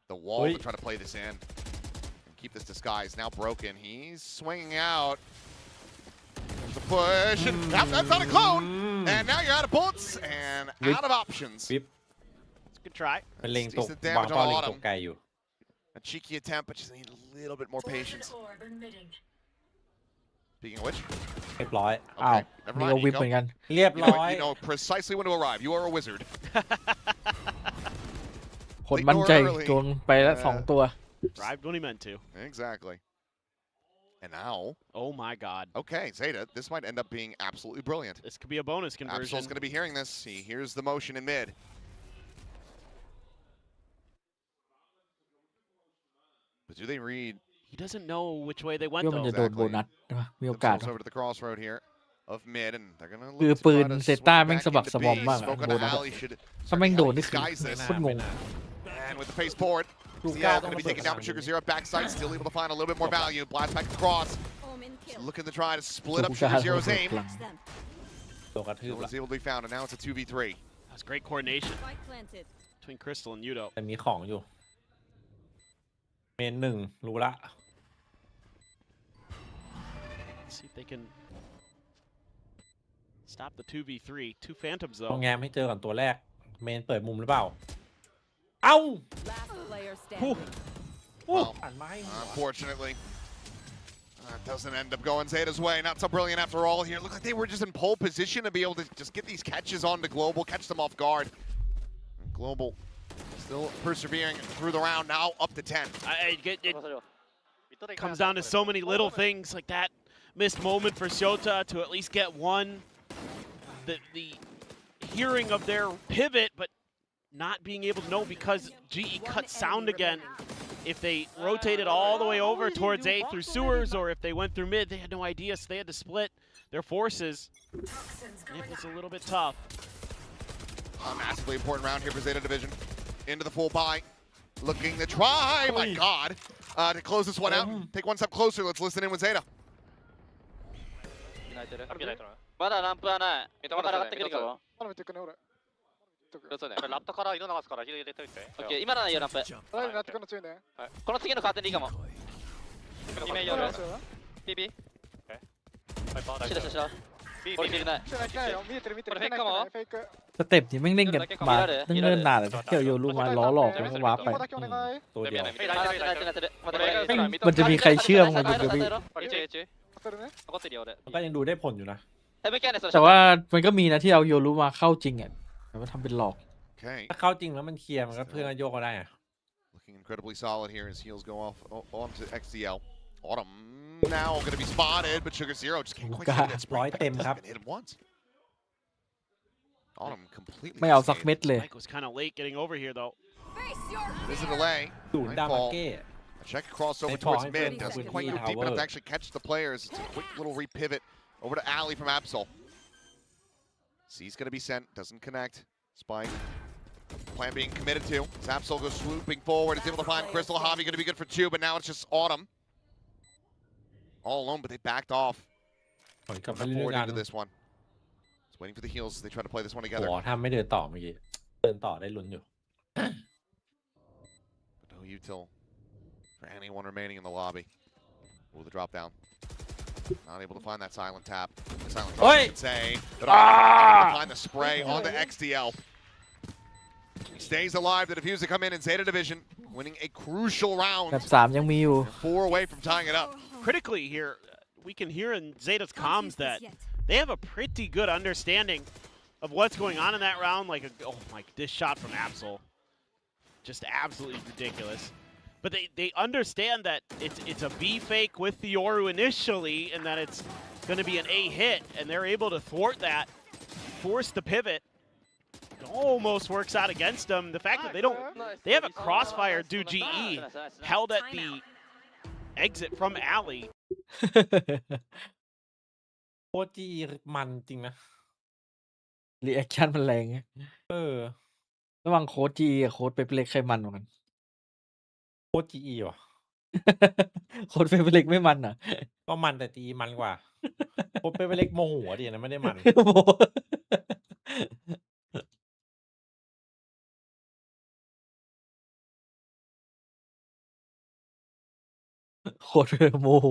The wall to try to play this in and keep this disguise. Now broken. He's swinging out. There's the push. And that's not a clone. And now you're out of bullets and out of options. It's a good try. เป็นเล็งตก Decent วาง damage เป้า on เล็งต Autumn. กไกลอยู่ A cheeky attempt, but just need a little bit more patience. Speaking of which, เรียบร้อย อ้าว okay, never มี mind. โอ You วิป go. เหมือนกัน เรียบ You ร้อย know precisely when to arrive. You are a wizard. คนมั่นใจโดนไปแล้วสองตัว Arrived when he meant to. Exactly. And now, Oh my god. okay, Zeta, this might end up being absolutely brilliant. This could be a bonus conversion. Absol's going to be hearing this. He hears the motion in mid. But do they read? He doesn't know which way they went ว่ามัน though. จะโดนโบนัสใช่ปะมีโอกาส Themselves over to the crossroad here of mid, and they're going to คือ look to ปืน try to เซต้า swing แม่ง back สะบัก into สะบอม B. มากอะ Smoke on โบ the นัส alley should ถ้าแม่งโดนนี่คือ disguise this. โคตรงง And with the face forward, Luka going to be taken down by Sugar Zero backside, still able to find a little bit more value. Blast back across, looking to try to split up Sugar Zero's aim. ตัวกระทืบ It ละ was able to be found, and now it's a 2v3. That's great coordination between Crystal and Yudo. แต่มีของอยู่ เมนหนึ่งรู้ละ Let's see if they can stop the 2v3. Two Phantoms ต้อง though. แง้มให้เจอก่อนตัวแรก เมนเปิดมุมหรือเปล่า เอ้า Well, หันมาให้หัว unfortunately, that doesn't end up going Zeta's way. Not so brilliant after all here. Looked like they were just in pole position to be able to just get these catches onto Global, catch them off guard. And Global still persevering through the round, now up to 10. It comes down to so many little things like that missed moment for Shota to at least get one. The hearing of their pivot, but not being able to know because GE cut sound again. If they rotated all the way over towards A through sewers, or if they went through mid, they had no idea, so they had to split their forces. It was a little bit tough. A massively important round here for Zeta Division. Into the full buy. Looking to try, my God, to close this one out. Take one step closer. Let's listen in with Zeta. まだランプはない。まだ上がってくるかも。まだ見てくね俺。そうね。ラットから色流すから入れといて。オッケー、今ならいいよランプ。ライブやってくの強いね。この次のカーテンでいいかも。2名夜。PB。白白白。俺見るない。来てないよ。見えてる見てる。これフェイクかも。フェイク。 สเต็ปที่แม่งเล่นกันมาตั้งเนิ่นนานเลยเกี่ยวโยรู้มาล้อหลอกแล้วก็วาร์ปไป ここだけお願い。 ตัวเดียว なってる。またこれ。 มันจะมีใครเชื่อมั้งมันจะมี 当たるね。残ってるよ俺。 มันก็ยังดูได้ผลอยู่นะ แต่ว่ามันก็มีนะที่เอาโยรู้มาเข้าจริงอ่ะแต่ว่าทำเป็นหลอก Okay. ถ้าเข้าจริงแล้วมันเคลียร์มันก็เพื่อนโยกก็ได้อะ Looking incredibly solid here as heels go off onto XDL. Autumn now going to be spotted, but Sugar Zero just can't quite get that spray back. Doesn't hit him once. Autumn completely. ไม่เอาสักเม็ดเลย Mike was kind of late getting over here though. There's a delay. ศูนย์ดามาเก้ A check across over They towards fall mid. into Doesn't the quite go deep tower. enough to actually catch the players. It's a quick little repivot over to Ali from Absol. C's going to be sent. Doesn't connect. Spike. Plan being committed to. As Absol goes swooping forward. Is able to find Crystal. Hobby going to be good for 2, but now it's just Autumn. All alone, but they backed off. ผลกลับมา Moving เรื่อย forward ๆกัน into this one. Just waiting for the heels as they try to play this one หั together. วถ้าไม่เดินต่อเมื่อกี้เดินต่อได้ลุ้นอยู่ But no util for anyone remaining in the lobby. Ooh, the drop down. Not able to find that silent tap. The silent drop, I should say. But able to find the spray on the XDL. He stays alive. The diffuser come in Zeta Division, winning a crucial round. แบบ3ยังมีอยู่ 4 away from tying it up. Critically here, we can hear in Zeta's comms that they have a pretty good understanding of what's going on in that round. Like, oh my, this shot from Absol, just absolutely ridiculous. But they understand that it's a B fake with the Yoru initially, and that it's going to be an A hit, and they're able to thwart that, force the pivot. It almost works out against them. The fact that they have a crossfire do GE held at the exit from Alley. โคตรจีมันจริงนะ รีแอคชั่นมันแรงไง ระหว่างโค้ดจีกับโค้ดเปเปเล็กใครมันกว่ากัน โคตรจีว่ะ โค้ดเฟเวอร์เล็กไม่มันเหรอ ก็มันแต่ตีมันกว่าโคตรเป็นเล็กโมโหดินะไม่ได้มัน โคตรโมโห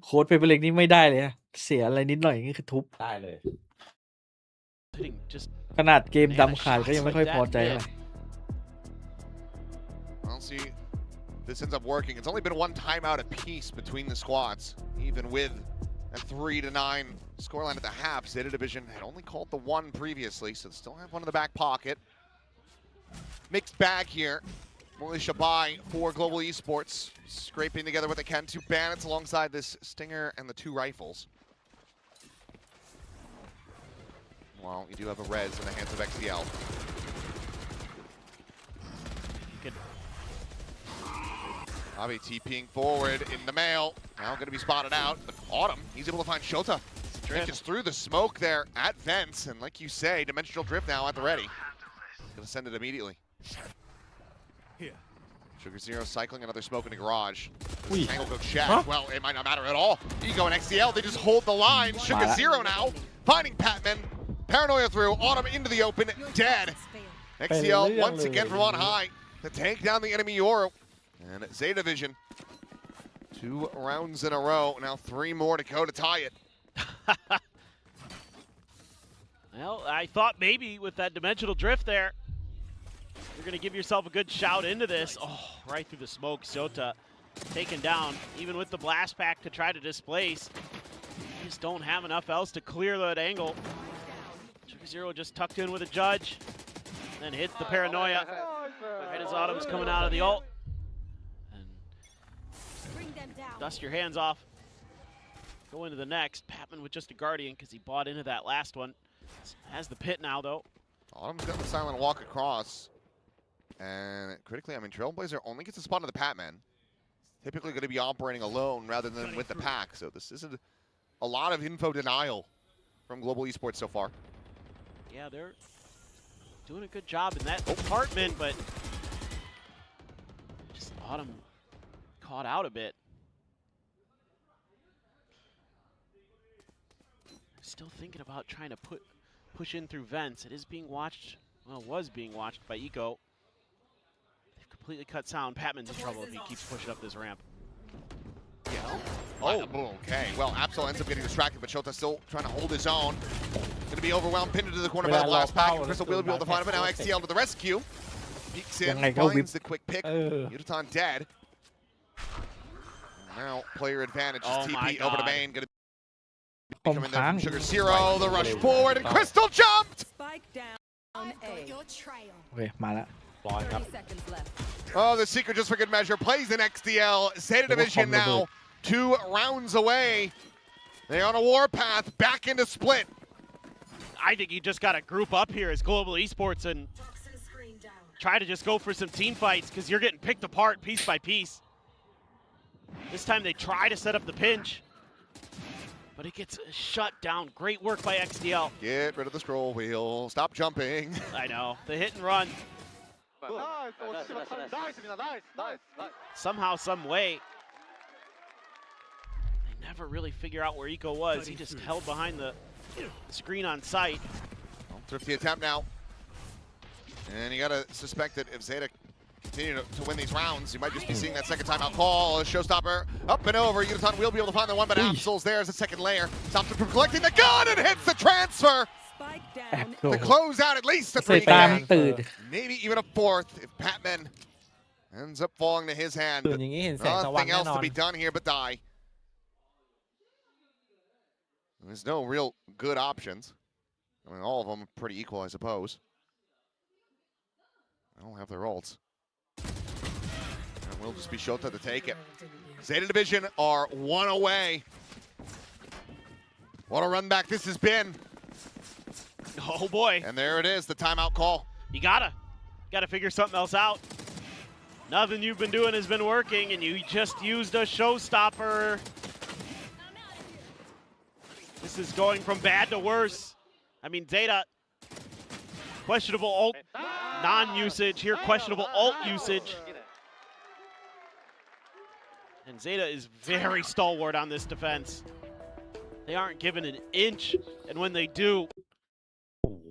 โค้ดเฟเวอร์เล็กนี่ไม่ได้เลยอะเสียอะไรนิดหน่อยนี่คือทุบ ได้เลย Hitting just ขนาดเกมดำขาดก็ยังไม่ค่อยพอใจเลย I'll see if this ends up working. It's only been one timeout apiece between the squads, even with a 3-9 scoreline at the half. ZETA Division had only called the one previously, so they still have one in the back pocket. Mixed bag here. Militia buy for Global Esports, scraping together what they can. 2 bandits alongside this Stinger and the 2 rifles. Well, you do have a res in the hands of XDL. Good. Avi TPing forward in the mail. Now going to be spotted out, but Autumn, he's able to find Shota. Just through the smoke there at Vents, and like you say, dimensional drift now at the ready. He's going to send it immediately. Here. Sugar Zero cycling another smoke in the garage. Wee. Tangle go check. Huh? Well, it might not matter at all. Ego and XDL, they just hold the line. Sugar Zero now finding Patman. Paranoia through. Autumn into the open. Dead. XDL once again from on high to take down the enemy Yoro. And ZETA Division. 2 rounds in a row. Now 3 more to go to tie it. Well, I thought maybe with that dimensional drift there, you're going to give yourself a good shout into this. Oh, right through the smoke. Sota taken down, even with the blast pack to try to displace. You just don't have enough else to clear that angle. Sugar Zero just tucked in with a judge, then hits the paranoia right as Autumn's coming out of the ult. And dust your hands off. Go into the next. Patman with just a guardian because he bought into that last one. Has the pit now, though. Autumn's got the silent walk across. And critically, I mean, Trailblazer only gets a spot on the Patman. Typically going to be operating alone rather than with the pack. So this isn't a lot of info denial from Global Esports so far. Yeah, they're doing a good job in that department, but just Autumn caught out a bit. Still thinking about trying to push in through vents. It is being watched, well, was being watched by Eco. They've completely cut sound. Patman's in trouble if he keeps pushing up this ramp. Oh, okay. Well, Absol ends up getting distracted, but Shota still trying to hold his own. Going to be overwhelmed, pinned into the corner by the blast pack. And Crystal will be able to find him, but now XTL to the rescue. Peeks in, finds the quick pick. Yutan dead. Now, player advantage is TP over to main. Going to be coming there from Sugar Zero. The rush forward, and Crystal jumped! Spike down A. Your trail. โอเคมาแล้ว 30 seconds left. Oh, the secret just for good measure. Plays in XDL. ZETA Division now 2 rounds away. They're on a warpath back into split. I think you just got to group up here as Global Esports and try to just go for some team fights because you're getting picked apart piece by piece. This time they try to set up the pinch, but it gets shut down. Great work by XDL. Get rid of the scroll wheel. Stop jumping. I know. The hit and run. Somehow, some way. They never really figure out where Eco was. He just held behind the screen on site. Thrifty attempt now. And you gotta suspect that if ZETA continue to win these rounds, you might just be seeing that second timeout call. A showstopper up and over. Yutan will be able to find the one, but Absol's there's a second layer. Stops him from collecting the gun and hits the transfer. Spike down To close out at least a สายตามันตื่น maybe even a 4th if Patman ends up falling to his hand. ตื่นอย่างนี้เห็นแสงสว่าง Nothing แน่ else นอ to น be done here but die. There's no real good options. I mean, all of them are pretty equal, I suppose. They all have their ults. And we'll just be Shota to take it. ZETA Division are 1 away. What a run back this has been. Oh boy. And there it is, the timeout call. You gotta figure something else out. Nothing you've been doing has been working, and you just used a showstopper. This is going from bad to worse. I mean, ZETA Questionable ult non-usage here, questionable ult usage. And ZETA is very stalwart on this defense. They aren't given an inch, and when they do, โอ้โห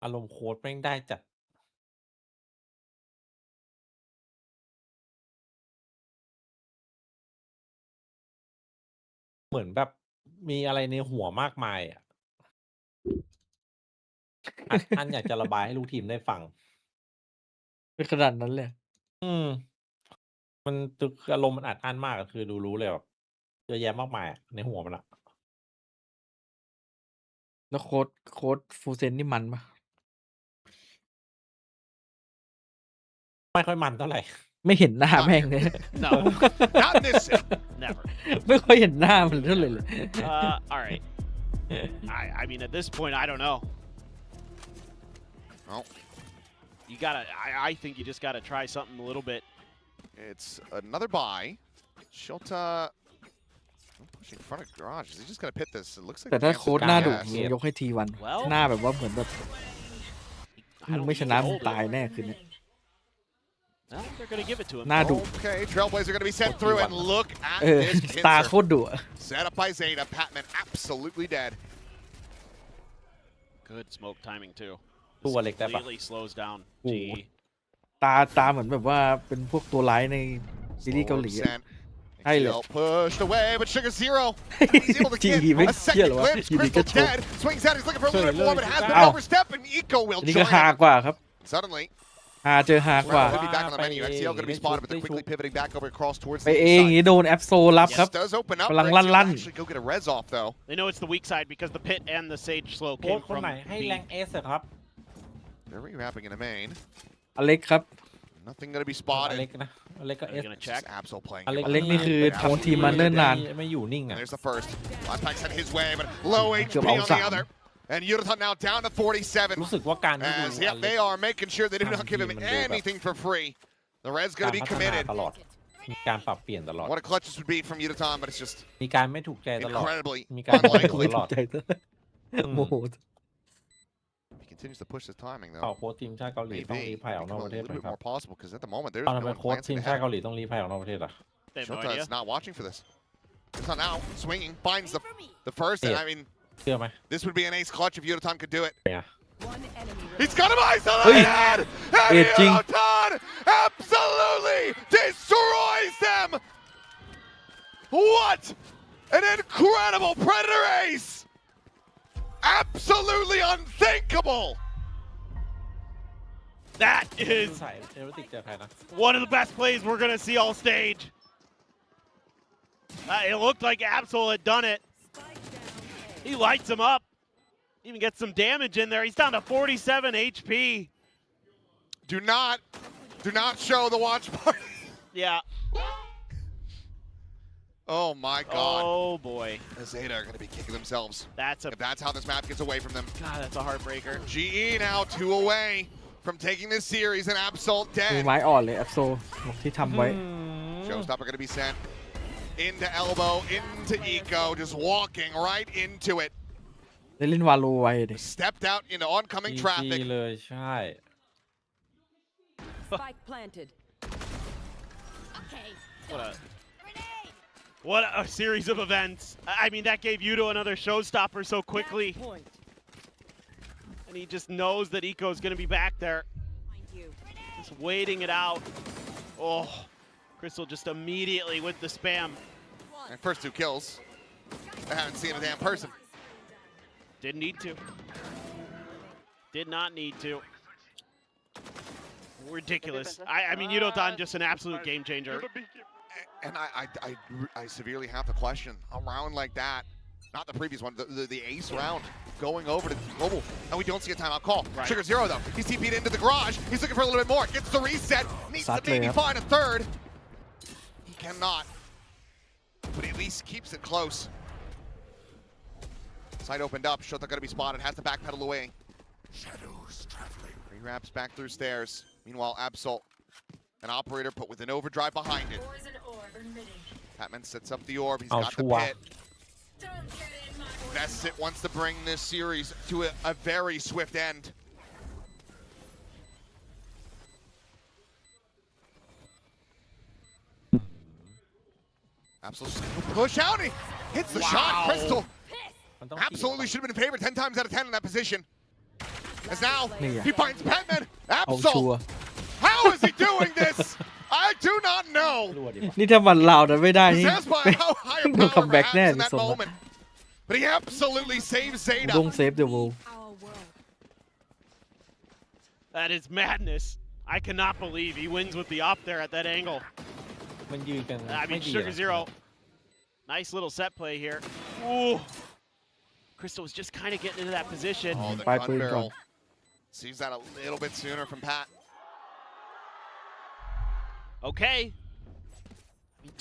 อารมณ์โค้ดแม่งได้จัดเหมือนแบบมีอะไรในหัวมากมายอ่ะอันอยากจะระบายให้ลูกทีมได้ฟัง เป็นขนาดนั้นเลย มันคืออารมณ์มันอัดอั้นมากอะคือดูรู้เลยแบบเยอะแยะมากมายอะในหัวมันอะ แล้วโค้ดฟูเซนนี่มันปะ ไม่ค่อยมันเท่าไหร่ ไม่เห็นหน้าแม่งเลย no, Not in this city. never. ไม่ค่อยเห็นหน้ามันเท่าไหร่เลย All right. I mean, at this point, I don't know. Well, You gotta. I think you just gotta try something a little bit. it's another buy. Shota pushing in front of garage. Is he just gonna pit this? It looks like แต่ถ้า Cam's โค้ด got หน้าดุ gas. ยกให้ทีวัน Well, หน้าแบบว่าเหมือนแบบ I มึง don't ไม่ช think นะ he มึง hold it. ตายแน่คืนนี้ Well, they're gonna give it to him. หน้าดุ Okay, Trailblazer gonna be sent through, and look at เออ this ตา pincer. โคตรดุอะ Set up by Zeta. Patman absolutely dead. Good smoke timing too. ตัวเล็กได้ปะ Completely slows down. Ooh. GE. ตาเหมือนแบบว่าเป็นพวกตัวร้ายในซีรีส์เกาหลีอะ Sent. Hey, Still pushed away, but Sugar Zero. He's able to GE get ไม่ a เชื่อ second หรอวะ glimpse. อยู่ดีก็ Crystal โชว์ dead. Swings out. He's looking for a little bit more, but has been อ้าว overstepped, and Eco will อันนี้ก็ join ฮา him. กว่าครับ Suddenly, ฮาเจอฮากว่า Will be back on the menu. XCL going to be spotted, but they're quickly pivoting back over across towards ไป the เองอย่าง side. นี้โดนแอปโซรับครับ This does open up. กำลัง for XCL ลั่น to actually go get a res off, though. They know it's the weak side because the pit and the Sage slow โค้ด came คน from ไหนให้ B. แรงเอสครับ They're rewrapping in a main. อเล็กครับ Nothing going to be อ spotted. เล็กนะอเล็กก็เอ They're ส gonna Just check. Absol playing. อเล็ก อเล็กนี่คือโทนทีมมาเนิ่นนาน ไม่อยู่นิ่ง And อ่ะ there's the first. Last pack sent his way, but low HP Good on old the Sam. other. And Yurutan now down to 47. รู้สึกว่าการที่ดู As yep, they are making sure they do not give him anything for free. The res การ going to be พัฒนา committed. ตลอดมีการปรับเปลี่ยนตลอด What a clutch this would be from Yurutan, but it's just มีการไม่ถูกใจตลอด incredibly มีการไม่ถูก unlikely. ตลอด ใจซะโมโห He continues to push his timing เป่า though. โค้ชทีมชาติเกาหลีต้องรี Maybe ภัยออกนอก become ประเท a ศไหม little bit ครับ more possible because at the moment there's ตอน no นั้นเป็น one โค้ช glancing ทีมชาติ ahead. เกาหลีต้องรีภัยออกนอกประเทศเหรอ They have no Shota idea. is not watching for this. Yurutan now swinging, finds the first, and I mean เชื่อไหม this would be an ace clutch if Yurutan could do it. เนี่ย He's got him isolated! Hey. And Hey, Jing. Yurutan absolutely destroys them! What an incredible Predator ace! Absolutely unthinkable! That is ใส่เอเวอร์ติกเจอใครนะ one of the best plays we're gonna see all stage. It looked like Absol had done it. He lights him up. Even gets some damage in there. He's down to 47 HP. Do not show the watch party. Yeah. Oh my god. Oh boy. The ZETA are going to be kicking themselves. That's a If that's how this map gets away from them. God. That's a heartbreaker. GE now 2 away from taking this series and Absol มือ dead. ไม้อ่อนเลยแอปโซที่ทำไว้ Showstopper going to be sent into elbow, into Eco, just walking right into it. ได้เล่นวาโลไว้ดิ Stepped out into oncoming ดี traffic. เลยใช่ Spike planted. Okay. What a series of events. I mean, that gave Yuto another showstopper so quickly. Point. And he just knows that Eco's going to be back there. Mind you. Just waiting it out. Oh, Crystal just immediately with the spam. And first 2 kills. I haven't seen a damn person. Didn't need to. Did not need to. Ridiculous. I mean, Yudotan just an absolute game changer. And I severely have to question a round like that. Not the previous one, the ace round going over to global. And we don't see a timeout call. Right. Sugar Zero though. He's TP'd into the garage. He's looking for a little bit more. Gets the reset. Needs to maybe find a third. He cannot. But he at least keeps it close. Side opened up. Shota gonna be spotted. Has to backpedal away. Shadows traveling. Rewraps back through stairs. Meanwhile, Absol, an operator put with an overdrive behind it. Patman sets up the orb. He's got the pit. VCT wants to bring this series to a very swift end. Absolutely push out. He hits the shot. Crystal absolutely should have been favored 10 times out of 10 in that position. As now he finds Batman. เอาชัว Absol. ร์ How is he doing this? I do not know. นี่ถ้ามันลาวนั้นไม่ได้นี่ Possessed by how high a โดนคัม power แบ็ก perhaps แน่ in ใน that สม moment. But he absolutely saves ต้อง ZETA. เซฟเดอะวูล Our world. That is madness. I cannot believe he wins with the up there at that angle. มันยืนกัน I ไม่ mean, ดี Sugar Zero. Nice little set play here. Ooh. Crystal was just kind of getting into that position. Oh, the Bye, gun Queen barrel. Gun. Sees that a little bit sooner from Pat. Okay.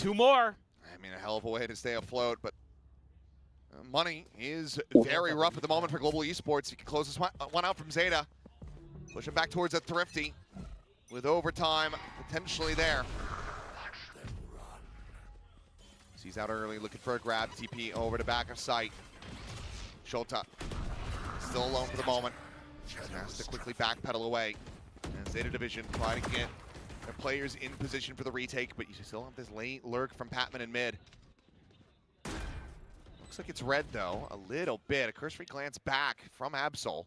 Two more. I mean, a hell of a way to stay afloat, but money is very rough at the moment for Global Esports. He can close this one out from ZETA. Pushing back towards a Thrifty with overtime potentially there. He's out early, looking for a grab. TP over to back of sight. Shota still alone for the moment. Has to quickly backpedal away. And ZETA Division trying to get their players in position for the retake, but you still have this late lurk from Patman in mid. Looks like it's red though, a little bit. A cursory glance back from Absol.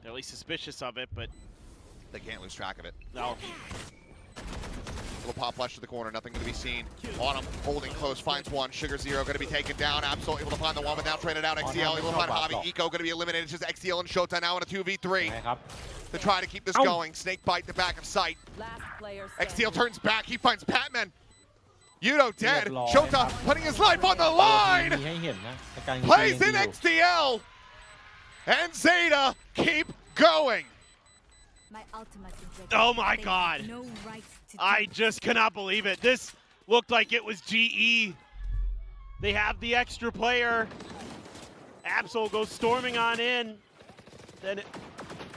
They're at least suspicious of it, but They can't lose track of it. no. Little pop flush to the corner, nothing going to be seen. On him, holding close, finds one. Sugar Zero going to be taken down. Absol able to find the one, but now traded out. XDL able to find Hobby. Eco going to be eliminated. It's just XDL and Shota now in a 2v3 to try to keep this going. Snake bite the back of sight. Last player XDL turns back. He finds Patman. Yudo dead. เรียบร้อย Shota putting his life on the มี line. ให้เห็นนะในการยิง Plays ดี in อยู่ XDL. And ZETA keep going. My ultimate objective. Oh my They God. have no rights to I just cannot believe it. This looked like it was GE. They have the extra player. Absol goes storming on in. Then it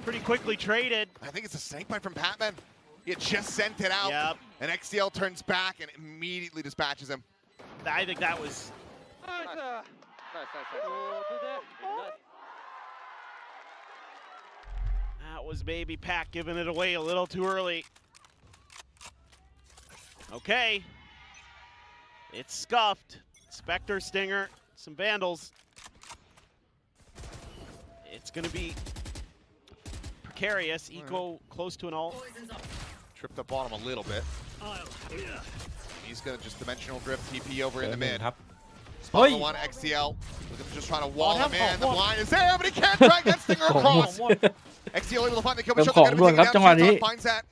pretty quickly traded. I think it's a snake bite from Patman. He had just sent it out. Yep. And XDL turns back and immediately dispatches him. I think that was maybe Pac giving it away a little too early. Okay. It's scuffed. Spectre, Stinger, some Vandals. It's going to be precarious. Eco close to an ult. Tripped up on him a little bit. He's going to just dimensional drift TP over in the เดิน mid. ครับ Spot the one, XTL. Looking to just trying to wall him in. The blind is there, but he can't drag that Stinger across. XTL able to find the kill, but Shota going to be taken down. Shota finds that.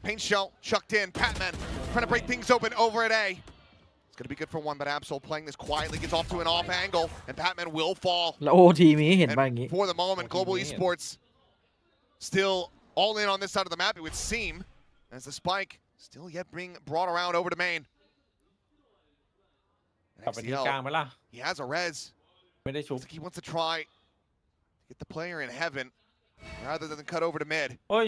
Paint shell chucked in. Patman trying to break things open over at A. It's going to be good for one, but Absol playing this quietly gets off to an off angle, and Patman will fall. แล้วโอทีมีให้เห็นบ้างอย่างงี้ And for the moment, Global Esports still all in on this side of the map, it would seem, as the spike still yet being brought around over to main. กลับไปที่กลางไหมล่ะ He has a res. ไม่ได้ชุบ Looks like he wants to try to get the player in heaven rather than cut over to mid. โอ้ย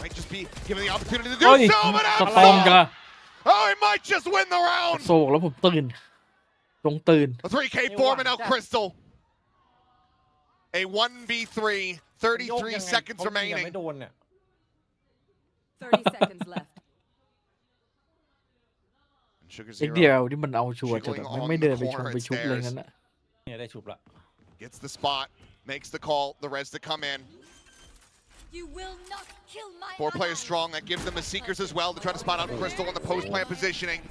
Might just be given the opportunity to เฮ้ย do so, but สตองกะ Oh, he might just win the round. โศกแล้วผมตื่นจงตื่น A 3K Foreman out Crystal. A 1v3, 33 seconds เขายิงยัง remaining. ไม่โดนเนี่ย 30 seconds left. Sugar เอ็ก Zero เดียวที่มันเอาชัวร์จัดอะไม่เดินไปชนไปชุบเลยงั้นอะ เนี่ยได้ชุบละ gets the spot, makes the call, the res to come in. You will not kill my 4 players ally. strong. That gives them the Seekers as well to try to spot out Crystal in the post-plant positioning.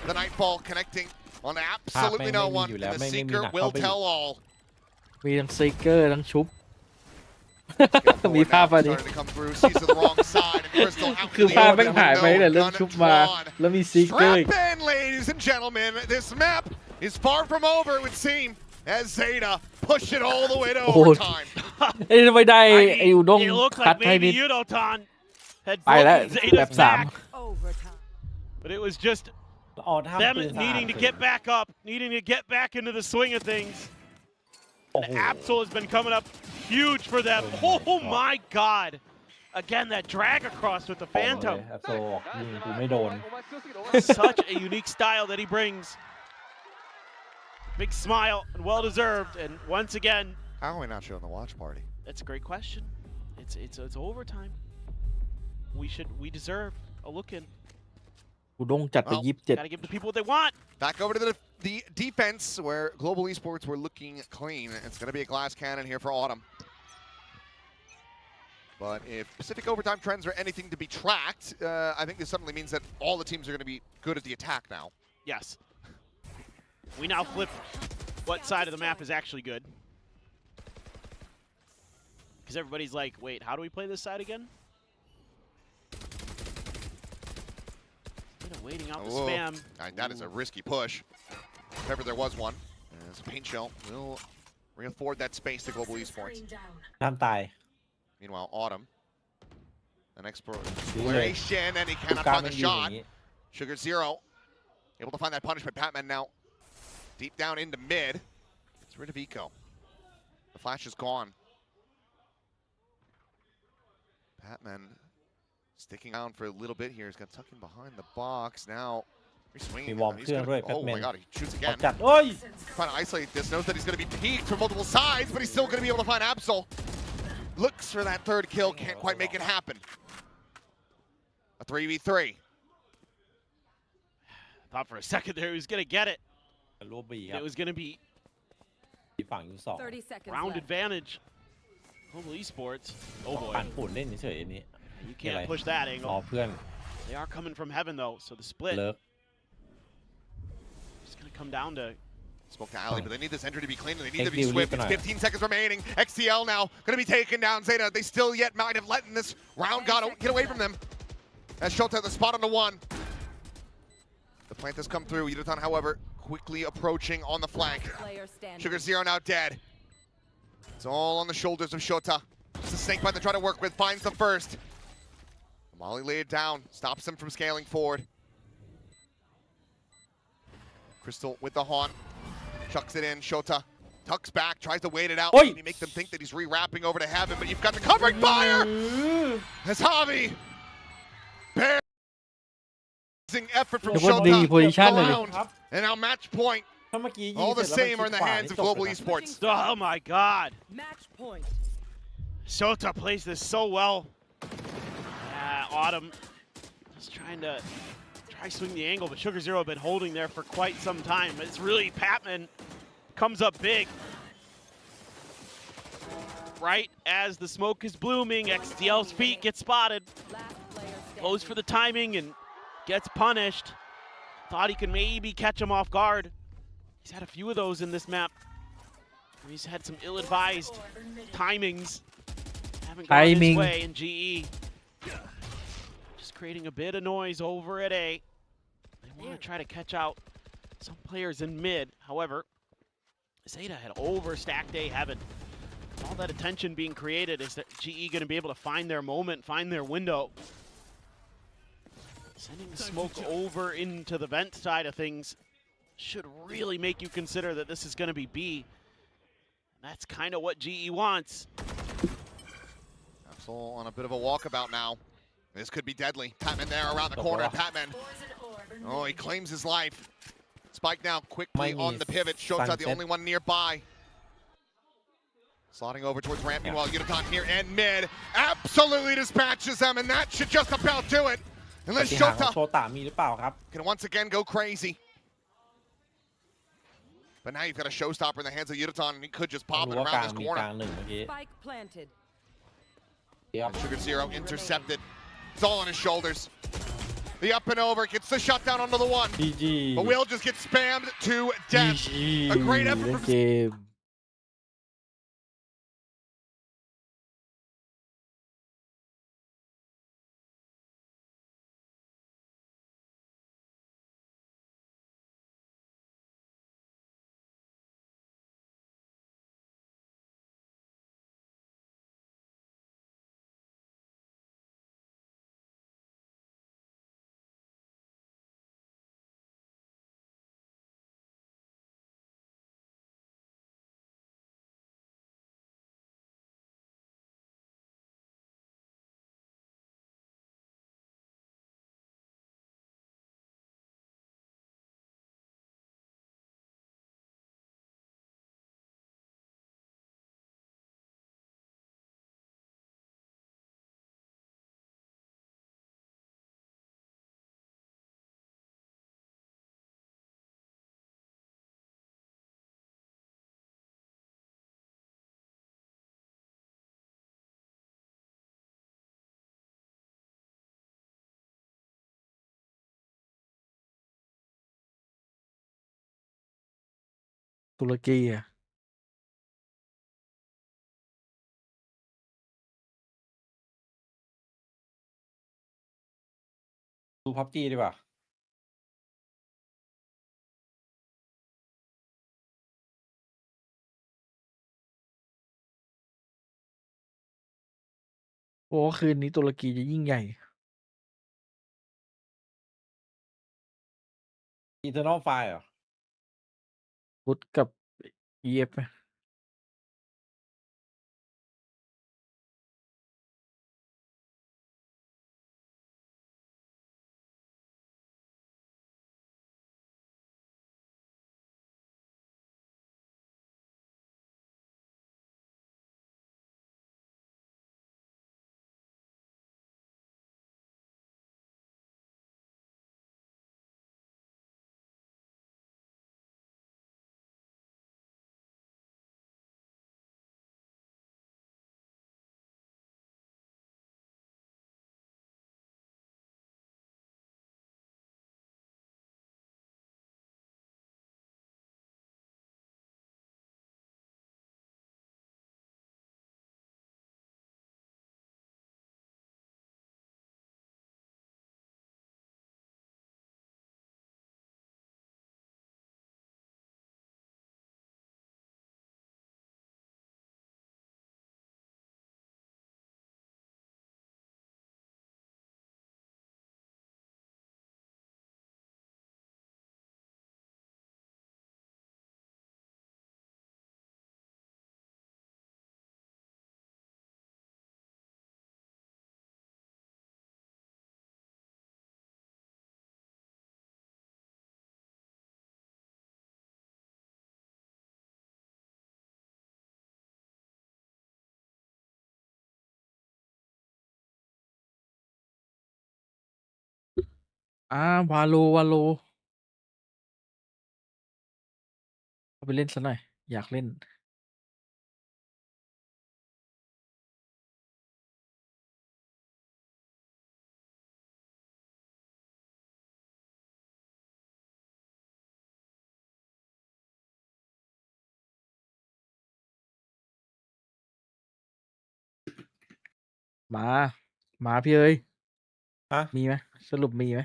The Nightfall connecting on absolutely no one. And the Seeker will tell all. มีทั้งซีเกอร์ทั้งชุบ มีภาพอันนี้ Starting to come through, sees to the wrong side, and Crystal out คือ the ภาพ open ไม่หายไป window, แต่เริ่ม gun ชุบมา drawn. แล้วมีซีเกอร์อีก Strap in, ladies and gentlemen. This map is far from over, it would seem, as ZETA push it all the way to overtime. เอ้ยไม่ได้ไอ้อุด้ง It looked คัด like ให้ maybe นิด Yudotan had ไปแล้ว broken แบบ Zeta's สาม back, Overtime. but it was just อ๋อถ้า them ปืนสะอาด needing to get back up, needing to get back into the swing of things. โอ้โห Absol has been coming up huge for them. Oh my God! Again, that drag across with the เลย Phantom. แอปโซยิงกูไม่โดน Such a unique style that he brings. Big smile and well deserved. And once again, How are we not showing the watch party? that's a great question. It's overtime. We deserve a look in. กูด้งจัดไป Well, 27 Gotta give the people what they want. Back over to the defense where Global Esports were looking clean. It's going to be a glass cannon here for Autumn. But if Pacific overtime trends are anything to be tracked, I think this suddenly means that all the teams are going to be good at the attack now. Yes. We now flip what side of the map is actually good. Because everybody's like, wait, how do we play this side again? Waiting out the spam. That is a risky push. If ever there was one. As Paint Shell will re-afford that space to Global Esports. ห้ามตาย Meanwhile, Autumn. An exploration, and he cannot find the shot. Sugar Zero able to find that punishment. Patman now deep down into mid. Gets rid of Eco. The flash is gone. Patman sticking out for a little bit here. He's got tucked in behind the box. Now swinging. มีวอร์มเครื่องด้วย Oh my god, he shoots again. จัดโอ้ย Trying to isolate this. Knows that he's going to be peaked from multiple sides, but he's still going to be able to find Absol. Looks for that third kill. Can't quite make it happen. A 3v3. Thought for a second there he was going to get it. รูปบีครับ It was going to be ฝั่งอยู่สอง round advantage. Global Esports. Oh ปั่น boy. ฝุ่นเล่นเฉยๆอันนี้ You can't push that รอ angle. เพื่อน They are coming from heaven though, so the split เลิก is going to come down to Spoke to Ali, but they need this entry to be clean and they need to be XD swift. leap It's 15 seconds remaining. XTL now going to be taken down. ZETA, they still yet might have let in this round. Got to get away from them. As Shota the spot on the one. The plant has come through. Yudotan, however, quickly approaching on the flank. Sugar Zero now dead. It's all on the shoulders of Shota. Just a snake bite to try to work with. Finds the first. Molly laid it down. Stops him from scaling forward. Crystal with the haunt. Chucks it in. Shota tucks back. Tries to wait it out. Oi! Maybe make them think that he's re-wrapping over to heaven. But you've got the covering fire! As Javi. Amazing effort from ทุกคนดี Shota. โพซิชันเลยดิ Around. And now match point. ถ้าเมื่อกี้ยิง All the เสร็จ same แล้ว are in มัน the ขวา hands นี่ of จบ Global เลยนะ Esports. oh my god. Match point. Shota plays this so well. Autumn just trying to swing the angle, but Sugar Zero have been holding there for quite some time. It's really Patman comes up big. Right as the smoke is blooming, XTL's feet get spotted. Goes for the timing and gets punished. Thought he could maybe catch him off guard. He's had a few of those in this map. He's had some ill-advised timings. Haven't gone his way in GE. Just creating a bit of noise over at A. They want to try to catch out some players in mid. However, ZETA had overstacked A heaven. All that attention being created is that GE going to be able to find their moment, find their window. Sending the smoke over into the vent side of things should really make you consider that this is going to be B. That's kind of what GE wants. Absol on a bit of a walkabout now. This could be deadly. Patman there around the corner. Patman. Oh, he claims his life. Spike now quickly on the pivot. Shota the only one nearby. Slotting over towards ramp. Meanwhile, Yudotan here and mid. Absolutely dispatches them, and that should just about do it. ป Unless ฏิหารย์ของ Shota โชตะมีหรือเปล่าครับ can once again go crazy. But now you've got a showstopper in the hands of Yudotan, and he could just pop it รู้ว่ากลาง around this มีกลาง corner. หนึ่งเมื่อกี้ Spike planted. เดี๋ยว And Sugar Zero intercepted. It's all on his shoulders. The up and over gets the shutdown onto the one. GG But Will just gets spammed to death. GG A great effort เล่น from เกม ตุรกีอ่ะ ดูพับจีดีกว่า โอ้คืนนี้ตุรกีจะยิ่งใหญ่ internal file เหรอ พุทธกับ EF อะวาโลเอาไปเล่นซะหน่อย อยากเล่น มา มาพี่เอ้ย ฮะ มีไหมสรุปมีไหม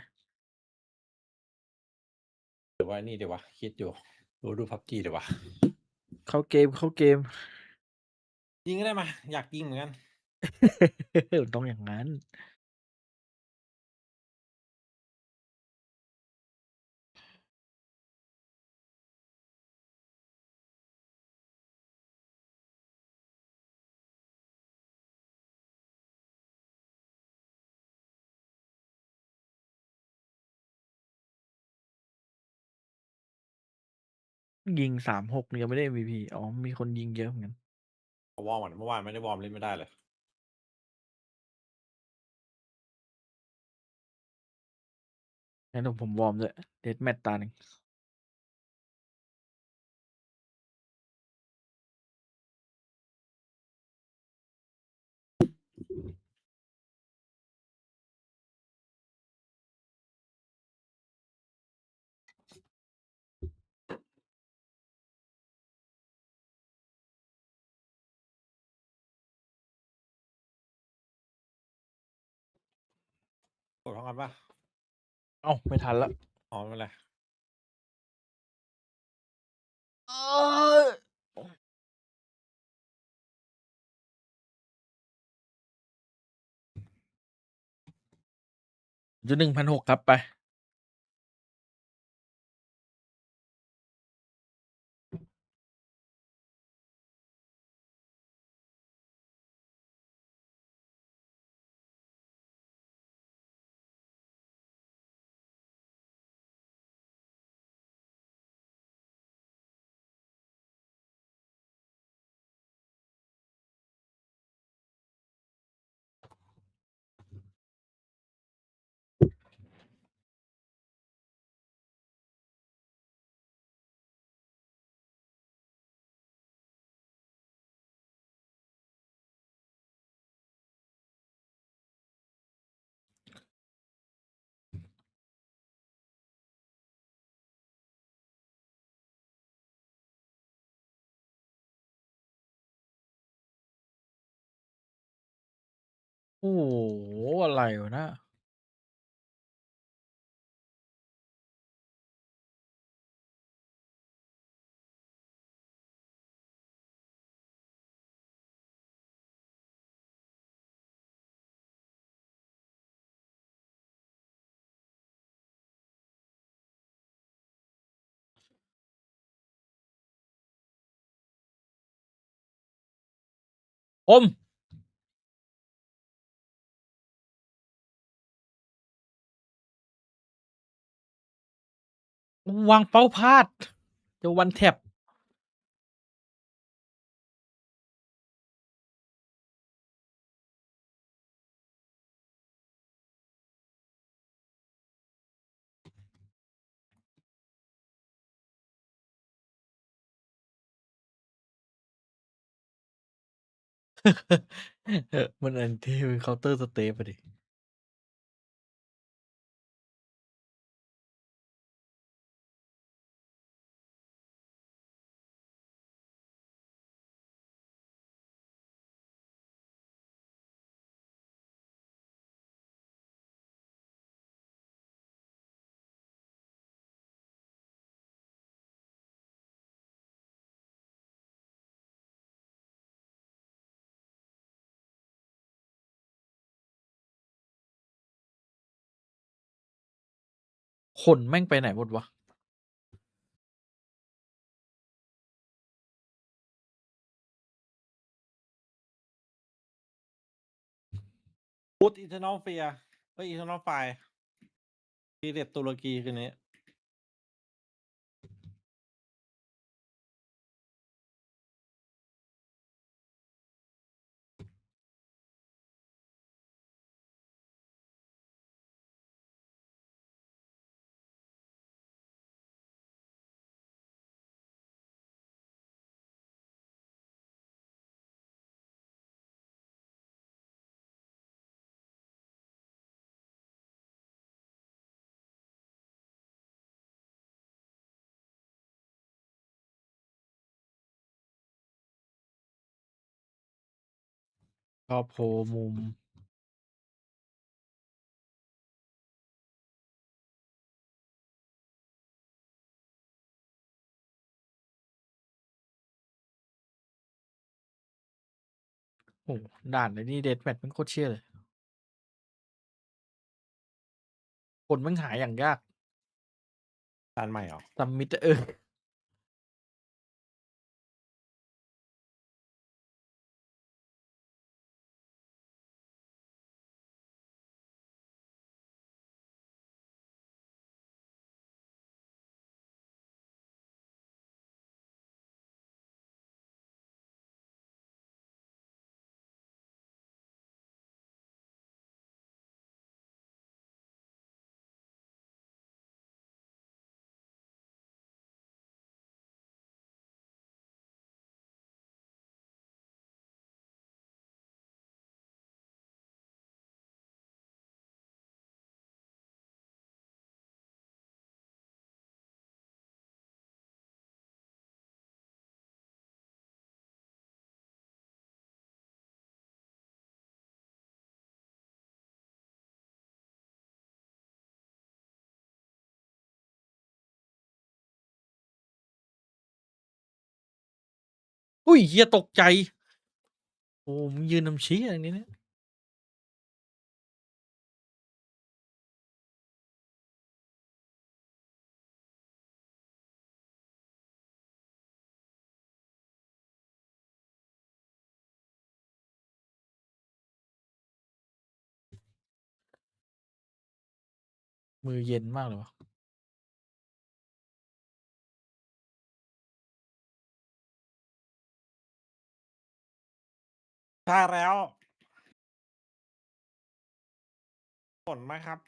เดี๋ยวว่านี่เดี๋ยววะคิดอยู่ดูพับจีเดี๋ยววะ เข้าเกม ยิงก็ได้มา อยากยิงเหมือนกัน ต้องอย่างนั้น ยิง36ยังไม่ได้ MVP อ๋อ มีคนยิงเยอะเหมือนกัน วอร์มก่อนเมื่อวานไม่ได้วอร์มเล่นไม่ได้เลย งั้นเดี๋ยวผมวอร์มด้วยเดดแมตตาหนึ่งกดพร้อมกันปะ เอ้า ไม่ทันละ อ๋อไม่เป็นไร จุด1,600ครับไป โอ้โหอะไรวะนะ อมวางเป้าพลาดจะวันแท็บ มันอันที่เป็นเคาน์เตอร์สเตปอะดิ คนแม่งไปไหนหมดวะ พูดอินเทอร์นอลเฟียเฮ้ยอินเทอร์นอลไฟทีเด็ดตุรกีคืนนี้ก็โพลมุม โอ้โหด่านในนี่เดทแมทมันโคตรเชี่ยเลย คนมันหายอย่างยาก จานใหม่เหรอ ซัมมิตอุ้ยเฮียตกใจ โอ้มึงยืนนำชี้อย่างนี้เนี่ยมือเย็นมากเลยวะ ใช่แล้วผลไหมครับ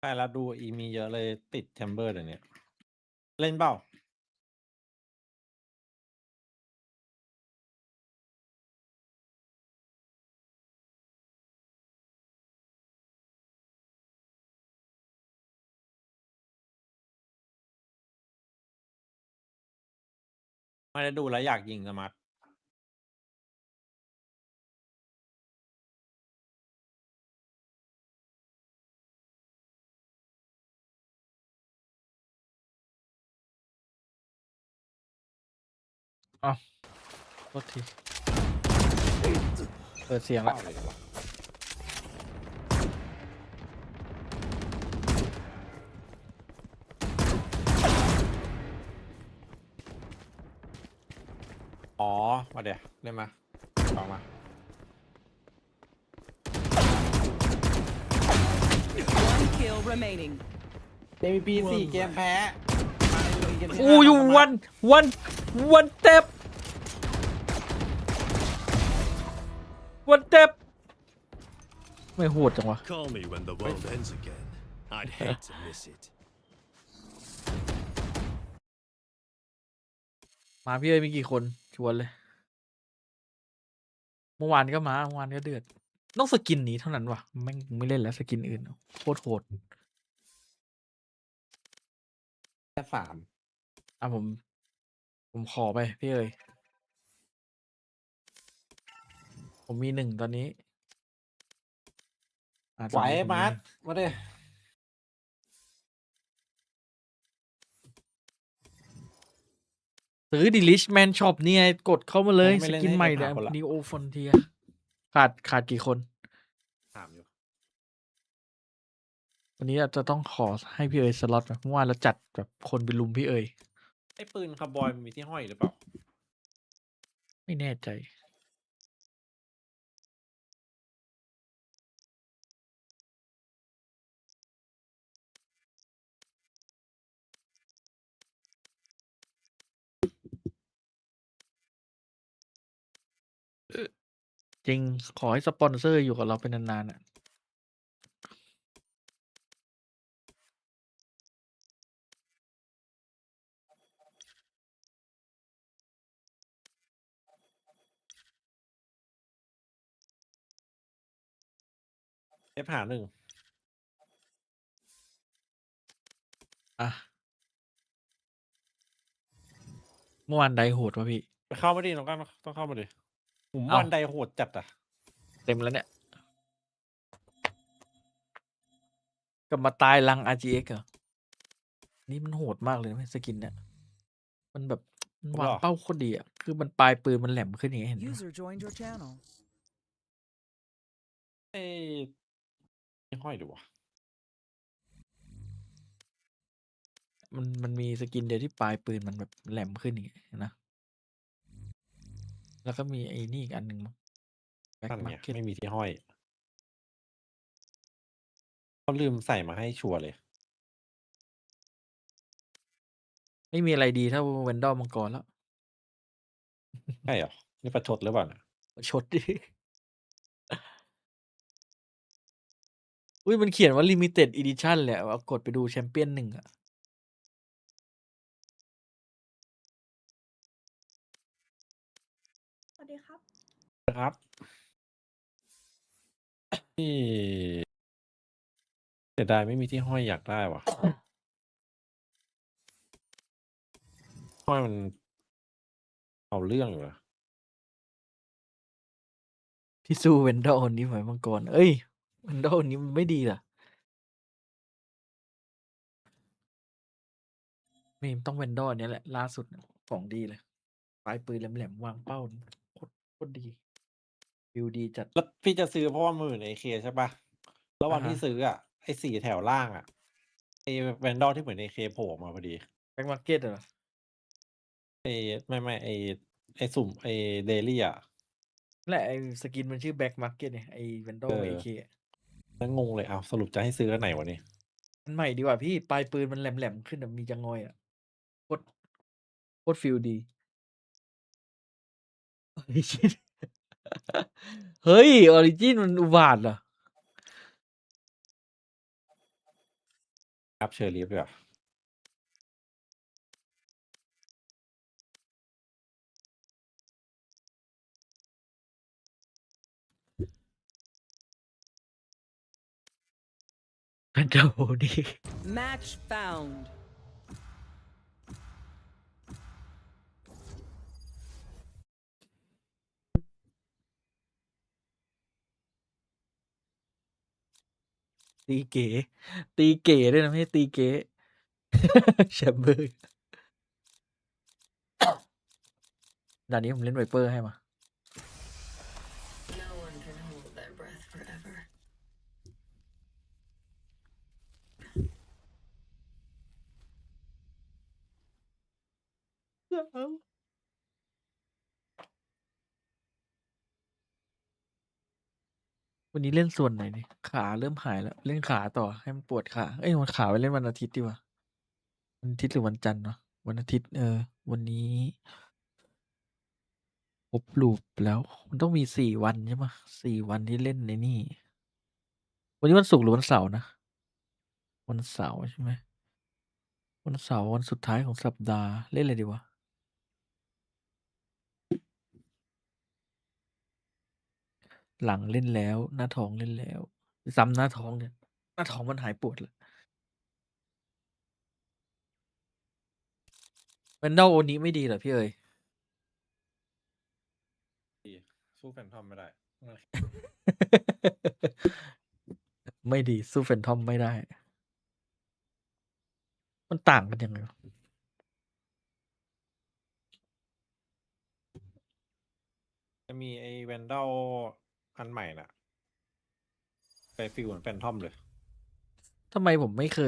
ใช่แล้วดูอีมีเยอะเลยติดแชมเบอร์เดี๋ยวนี้เล่นเปล่าไม่ได้ดูแล้วอยากยิงสมัครอ้าวโทษทีเปิดเสียงละ อ๋อมาเดี๋ยวเล่นมาลองมา One kill remaining. MVP 4 เกมแพ้มาในเกมที่ อู้อยู่ ห้า วันเต็ปไม่โหดจังวะ Call me when the world ends again. I'd hate to miss it. มาพี่เอ้ยมีกี่คนชวนเลย เมื่อวานก็เดือดต้องสกินนี้เท่านั้นวะแม่งไม่เล่นแล้วสกินอื่นโคตรโหด แค่3อ่ะผมขอไปพี่เอ้ยผมมี1ตอนนี้ไหวตอนนี้ผม มาร์ท 1 มาเด้ซื้อดิ RichMan Shop เนี่ยกดเข้ามาเลยสกินใหม่ เล่ เนี่ย นให้ Neo Frontier ขาดกี่คน ถามอยู่ วันนี้จะต้องขอให้พี่เอ๋ยสล็อตแบบเมื่อวานเราจัดแบบคนไปลุมพี่เอ๋ย ไอ้ปืนคาร์บอยมันมีที่ห้อยหรือเปล่า ไม่แน่ใจจริงขอให้สปอนเซอร์อยู่กับเราเป็นนานๆอ่ะหา1อ่ะเมื่อวานไดโหดวะพี่ เข้ามาดิน้องกันต้องเข้ามาดิผม เอ้า วันใดโหดจัดอ่ะ เต็มแล้วเนี่ยกลับมาตายลัง RGX เหรอนี่มันโหดมากเลยนะสกินเนี่ยมันแบบมันวางเป้าโคตรดีอ่ะคือมันปลายปืนมันแหลมขึ้นอย่างเงี้ยเห็นไหม User joined your channel. เอ้ที่ห้อยดูวะ มันมีสกินเดียวที่ปลายปืนมันแบบแหลมขึ้นอย่างเงี้ยนะแล้วก็มีไอ้นี่อีกอันหนึ่งมั้งแบ็ค นั่น มา ไง ร์เก็ต ไม่มีที่ห้อยเขาลืมใส่มาให้ชัวร์เลย ไม่มีอะไรดีเท่าเวนดอลมังกรแล้ว ใช่เหรอ นี่ประชดหรือเปล่าเนี่ย ชดดิ อุ้ยมันเขียนว่า limited edition แหละเอากดไปดูแชมเปี้ยน1อ่ะ สวัสดีครับ ครับที่เสียดายไม่มีที่ห้อยอยากได้ว่ะ ห้อยมันเอาเรื่องอยู่อะ ที่สู้เวนดอลคนนี้หมายมังกรเอ้ยเวนดอลนี้มันไม่ดีเหรอไม่ต้องเวนดอลเนี้ยแหละล่าสุดของดีเลยปลายปืนแหลมๆวางเป้าโคตรดีวิวดีจัด แล้วพี่จะซื้อเพราะว่ามือในเคใช่ปะแล้ววัน อ่าฮะ ที่ซื้ออ่ะไอ้4 แถวล่างอ่ะไอ้แวนดอลที่เหมือนในเคโผล่ออกมาพอดี แบ็คมาร์เก็ตเหรอ ไม่ไอ้สุ่มไอ้เดลี่อ่ะ นั่นแหละไอ้สกินมันชื่อแบ็คมาร์เก็ตเนี่ยไอ้เวนดอล เออ เอเค แล้วงงเลยเอาสรุปจะให้ซื้ออันไหนวะนี่ มันใหม่ดีกว่าพี่ปลายปืนมันแหลมๆขึ้นแบบมีจังงอยอ่ะโคตรฟิลดีออริจิน เฮ้ยออริจินมันอุบาทเหรอ ครับเชอร์ลีฟด้วยมันจะโหดี Match found. ตีเก๋ตีเก๋ด้วยนะไม่ใช่ตีเก๋ แชมเบอร์ด่านนี้ผมเล่นไวเปอร์ให้มา No one can hold their breath forever. วันนี้เล่นส่วนไหนนี่ขาเริ่มหายแล้ว เล่นขาต่อให้มันปวดขา เอ้ยวันขาไปเล่นวันอาทิตย์ดีกว่าวันอาทิตย์หรือวันจันทร์เนาะวันอาทิตย์วันนี้ครบลูปแล้ว มันต้องมี4 วันใช่ไหม4 วันที่เล่นในนี่ วันนี้วันศุกร์หรือวันเสาร์นะ วันเสาร์ใช่ไหมวันเสาร์วันสุดท้ายของสัปดาห์เล่นอะไรดีวะ หลังเล่นแล้ว หน้าท้องเล่นแล้วซ้ำหน้าท้องเนี่ย หน้าท้องมันหายปวดแล้วแวนดอลโอนี้ไม่ดีเหรอพี่เอ๋ย สู้แฟนทอมไม่ได้ ไม่ดีสู้แฟนทอมไม่ได้ มันต่างกันยังไงวะ จะมีไอ้แวนดอลอันใหม่น่ะไปฟิลเหมือนแฟนทอมเลย ทำไมผมไม่เค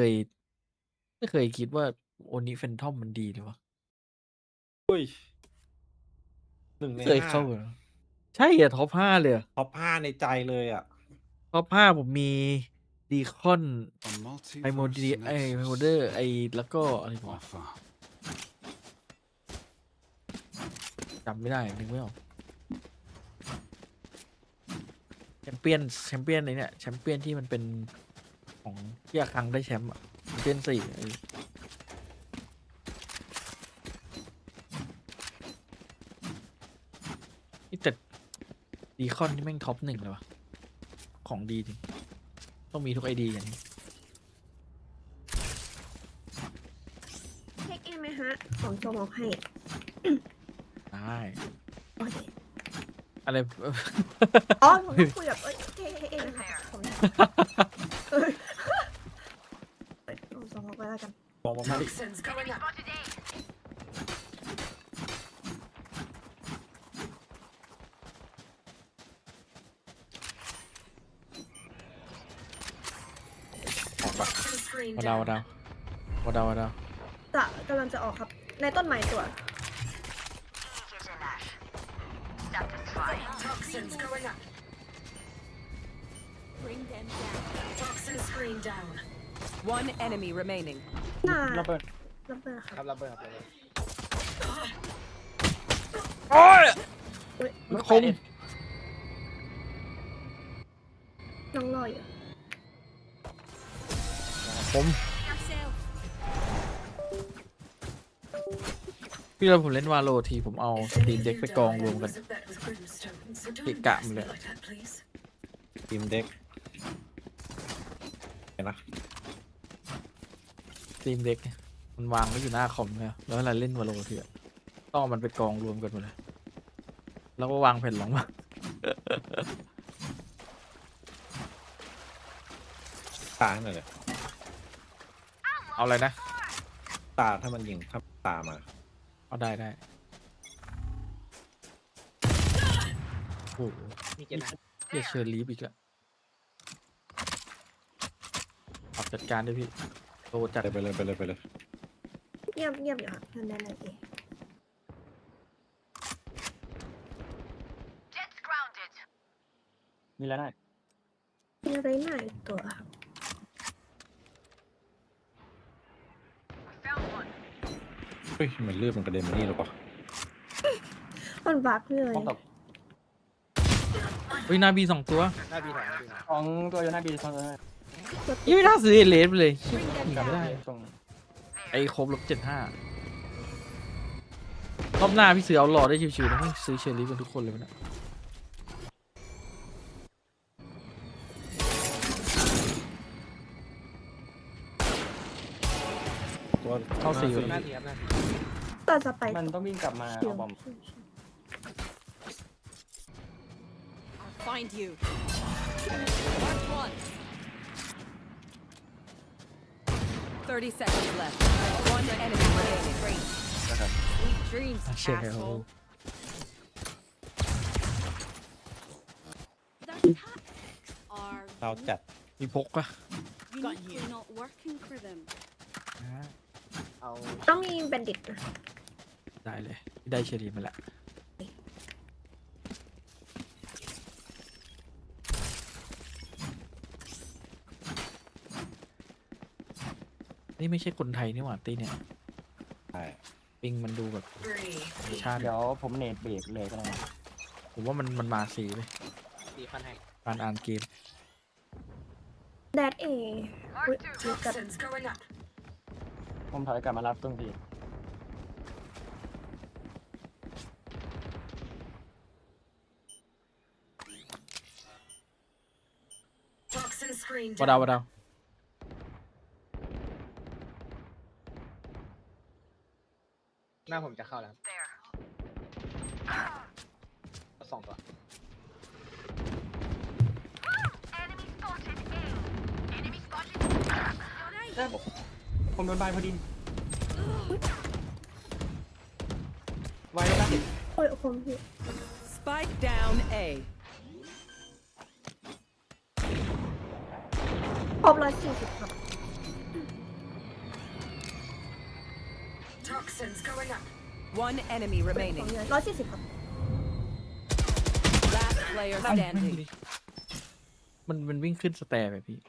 ยคิดว่าโอนี้แฟนทอมมันดีเลยวะ อุ้ย1 ใน เคยเข้าเหรอใช่อะท็อป 5 เลยอะ 5ท็อป 5ในใจเลยอ่ะ ท็อป 5 ผมมีดีคอน A ไอโมดี multiverse ไอ nexus โมเดอร์ไอแล้วก็อะไรวะ offer. จำไม่ได้นึกไม่ออกแชมเปี้ยนไอเนี่ยแชมเปี้ยนที่มันเป็นของที่อาคังได้แชมป์อะแชมเปี้ยน4นี่แต่ดีคอนที่แม่งท็อป 1เลยวะของดีจริงต้องมีทุกไอดีอย่างนี้ เช็คเองไหมฮะ ของโจบอกให้ ได้ โอเค อะไร อ๋อผมต้องคุยกับเช็คเองนะคะผมผมส่งไปแล้วกัน บอกมาดิ Toxins going up. วดาว จะกำลังจะออกครับ ในต้นไม้ตัว Toxins going up. Bring them down. Toxin screen down. One enemy remaining. หน้า ระเบิด ระเบิดครับ ระเบิด โอ้ย อุ๊ย มันคม น้องรออยู่ คมพี่เราผมเล่นวาโลทีผมเอาสตรีมเด็กไปกองรวมกัน เกะกะหมดเลย ทีมเด็กเห็นนะ สตรีมเด็กมันวางไว้อยู่หน้าคอมเนี่ยแล้วเวลาเล่นวาโลทีอะต้องเอามันไปกองรวมกันหมดเลยแล้วก็วางแผ่นหลังมา ตาให้หน่อยเลย เอาอะไรนะ ตาถ้ามันยิงถ้าตามา เอาได้โอ้โหเรียกเชอร์ลีฟอีกแล้วเอาจัดการด้วยพี่โตจัด ไปเลย เงียบอยู่ครับนั่นได้เลยเอง มีแล้วได้ มีอะไรหน่าอีกตัวครับ เฮ้ยมันเลือดมันกระเด็นมานี่หรอปะ มันบักเลย เฮ้ยหน้าบี2 ตัว 2 ตัวอยู่หน้าบี2 ตัว ยังไม่น่าซื้อเลสเลยหนีไม่ได้ไอ้ครบ-75รอบหน้าพี่ซื้อเอาหลอดได้ชิวๆนะไม่ซื้อเชอรี่กันทุกคนเลยนะเข้า4อยู่ ต่อสไป มันต้องวิ่งกลับมาเอาบอม Find you. Mark 1. 30 seconds left. One enemy remaining. Sweet dreams, asshole. เราจัด มีพกปะ Uniquely not working for them. ต้องมีแบนดิตนะ ได้เลยได้เชอรี่มาแล้วนี่ไม่ใช่คนไทยนี่หว่าตีเนี่ย ใช่ ปิงมันดูแบบชาติ เดี๋ยวผมเนตเบรกเลยก็ได้ ผมว่ามันมาสีเลยการอ่านเกม แดดเออุ๊ยมีกับ ผมถอยกลับมารับตรงที วะดาวหน้าผมจะเข้าแล้ว2 ตัวผมโดนใบพอดีไว้ได้ โอ้ยผมพี่ Spike down A. ครบ140ครับ One enemy ของ remaining. เงิน140ครับ Last player standing. มันวิ่งขึ้นสแตร์ไปพี่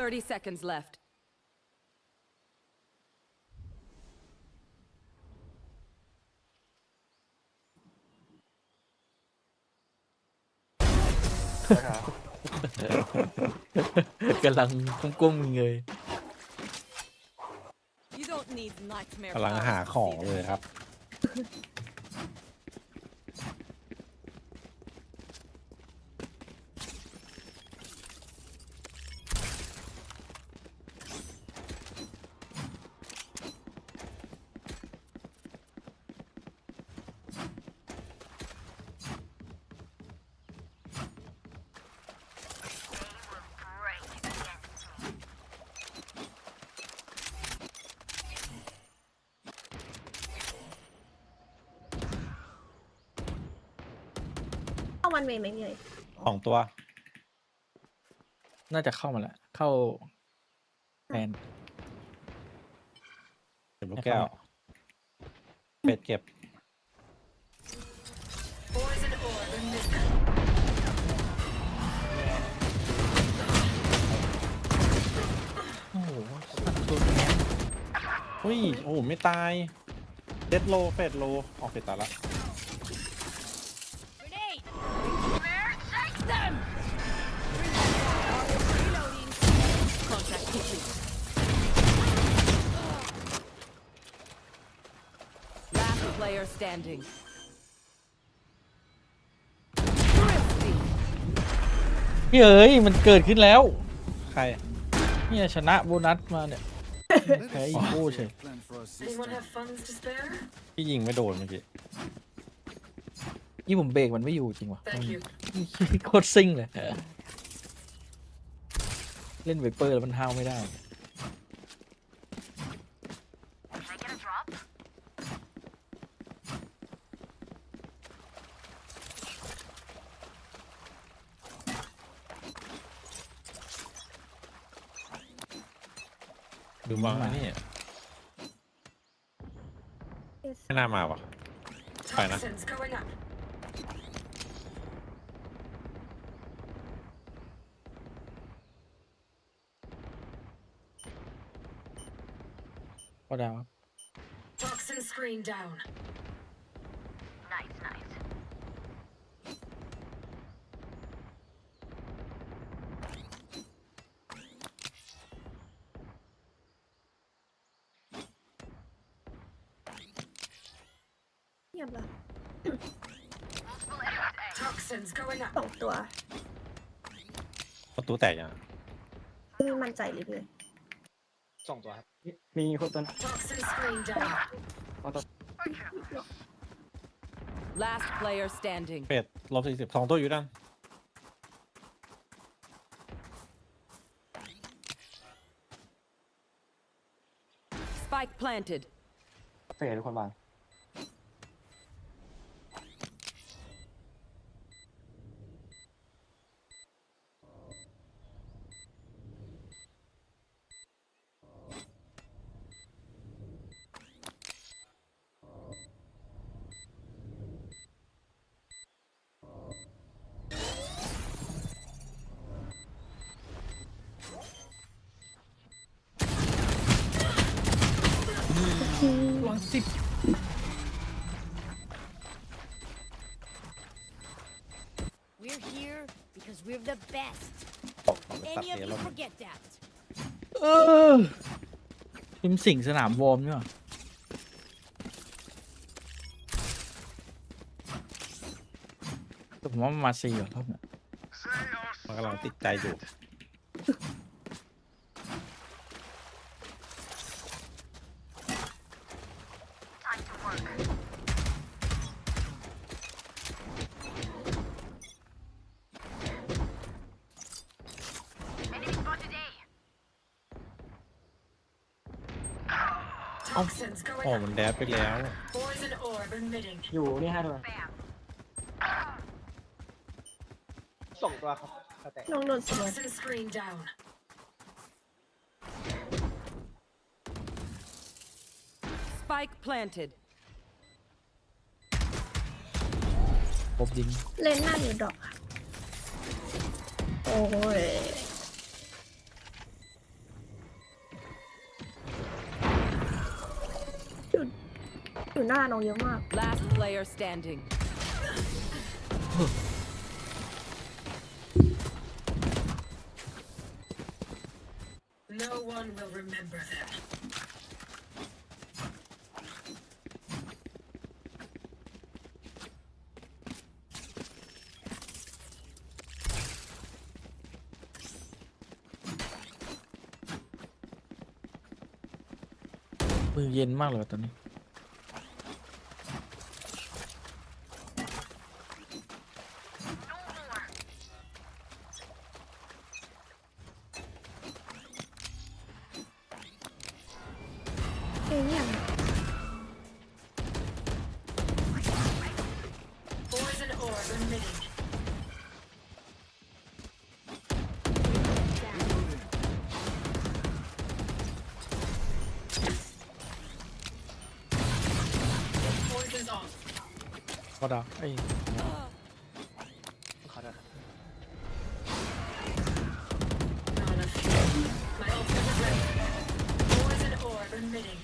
30 seconds left. กำลังก้มๆเงย You don't need nightmare. กำลังหาของเลยครับ เข้าวันเวย์ไหมพี่เลย 2 ตัว น่าจะเข้ามาแล้วเข้าแมน เก็บลูกแก้วเป็ดเก็บ โอ้โหสัตว์ตัวนี้ อุ้ย โอ้โห ไม่ตาย เด็ดโลเฟดโลออกเฟดตายละ Contact complete. Last player standing. เฮ้ยมันเกิดขึ้นแล้ว ใคร เนี่ยชนะโบนัสมาเนี่ยแพ้อีโก้เฉย พี่ยิงไม่โดนเมื่อกี้ นี่ผมเบรกมันไม่อยู่จริงวะโคตรซิ่งเลยเล่นไวเปอร์แล้วมันห้าวไม่ได้ ดูมานี่ไม่น่ามาวะไปนะ ก็ดาว Toxin screen down. Nice. งียบเลยสองตัว ประตูแตกยัง ไม่มั่นใจเลย 2 ตัวครับมีคนตัวนั้น Last player standing. เป็ด-40 2 ตัวอยู่ด้าน Spike planted. เฟรทุกคนวางWe're here because we're the best. ตัด Any เอ of แล้ you ว forget that? ทีมสิงห์สนามวอร์มนี่หว่าแต่ผมว่ามันมา4 เหรอรอบเนี้ย มันกำลังติดใจอยู่โอ้มันแดดไปแล้ว อยู่นี่5 ตัว2 ตัวครับแต่ น้องโดนสวน Spike planted. ครบยิง เล่นหน้าอยู่ดอกค่ะโอ้ยอยู่หน้าน้องเยอะมาก Last player standing. No one will remember them. มือเย็นมากเลยตอนนี้ เองอย่าง Poison orb emitting. Poison's off. ก็ดาวไอ้ ขอโทษครับ Not enough fuel. My ultimate is ready. Poison orb emitting.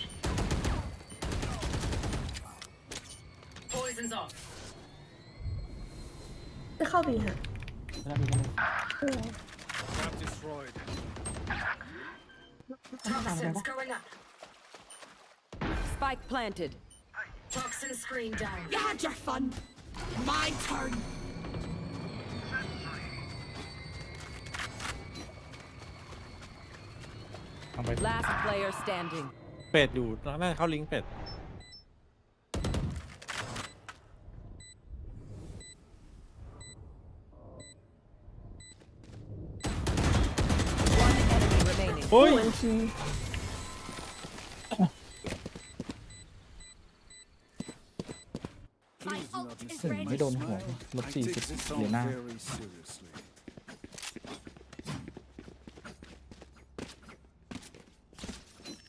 Poison's off. จะเข้าบีฮะ แล้วมีกันเลย Toxins going up. Spike planted. Toxin screen down. You had your fun. My turn. ทำไป Last player standing. เป็ดอยู่น่าจะเข้าลิงก์เป็ด One enemy remaining. โอ้ย วันที My ult is ไม่ ready. โดนหัวลบ40เหรียญหน้า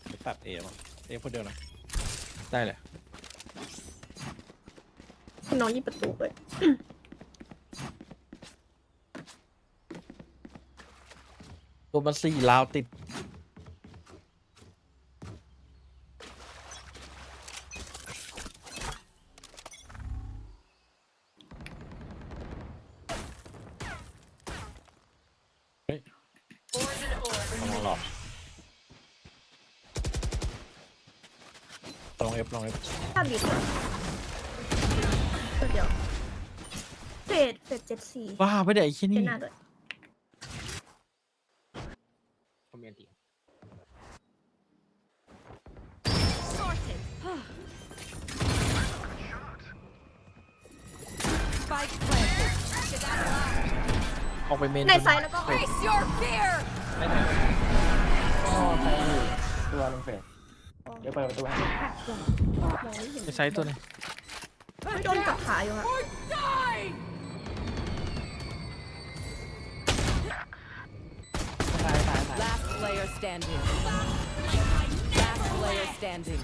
ไปตัดเอมาเอคนเดียวนะ ได้เลย น้องยิงประตูไป ตัวมัน4 ลาวติด Poison orb ลอง emitting. หลอกลองเอฟ ถ้าบีบ เดียวเฟด74 บ้าไม่ได้ไอ้ที่ เป็ นี่ นหน้าด้วย ผมเรียนตี Sorted. Spike planted. ออกไปเมน ในไซส์แล้วก็ Face your fear. ก็ใช้อยู่ตัวลงเฟสเดี๋ยวเปิดประตูให้ ไปไซส์ตัวไหน ไม่โดนกับขาอยู่อะ Or die. ตาย Last player standing. Last player standing.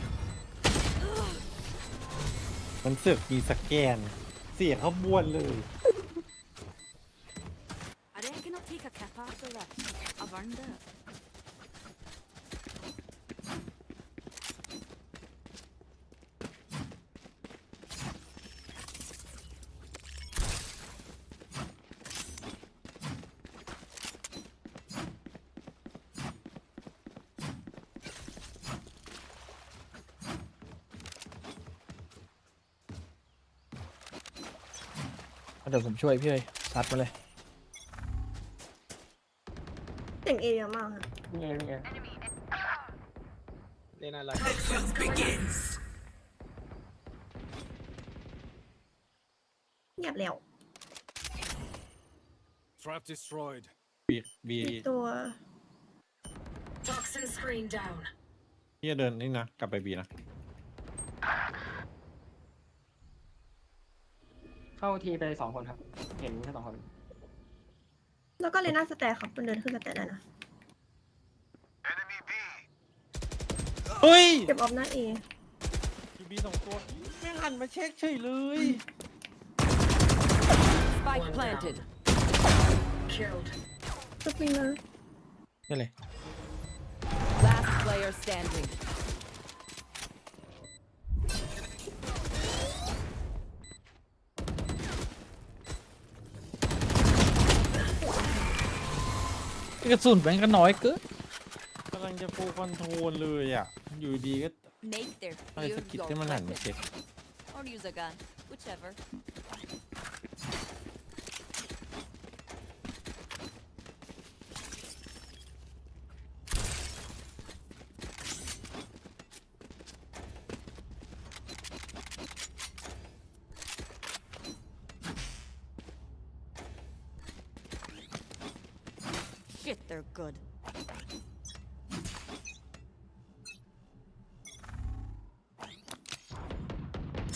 มันเสือกมีสแกน เสียเขาบ้วนเลย I reckon I'll take a cap after this. I've earned it. เดี๋ยวผมช่วยพี่เลยซัดมาเลย เสียงเอเยอะมากค่ะ นี่ไงเล่นอะไร เงียบแล้ว Trap destroyed. บี มีตัว Toxin screen down. พี่จะเดินนี่นะ กลับไปบีนะ เข้าทีไป2 คนครับ เห็นแค่2 คน แล้วก็เลน่าสแตร์ครับมันเดินขึ้นสแตร์ได้นะ เฮ้ย เก็บออฟหน้าเอ บี2 ตัวไม่หันมาเช็คเฉยเลย Spike planted. Killed. สปริงเลย นี่เลย Last player standing. กระสุนแม่งก็น้อยเกิน กำลังจะฟูลคอนโทรลเลยอ่ะ อยู่ดีก็ Make their อะไร fear สกิด your ที่มันหันมา weapon. เช็ค Or use a gun. Whichever. Shit, they're good.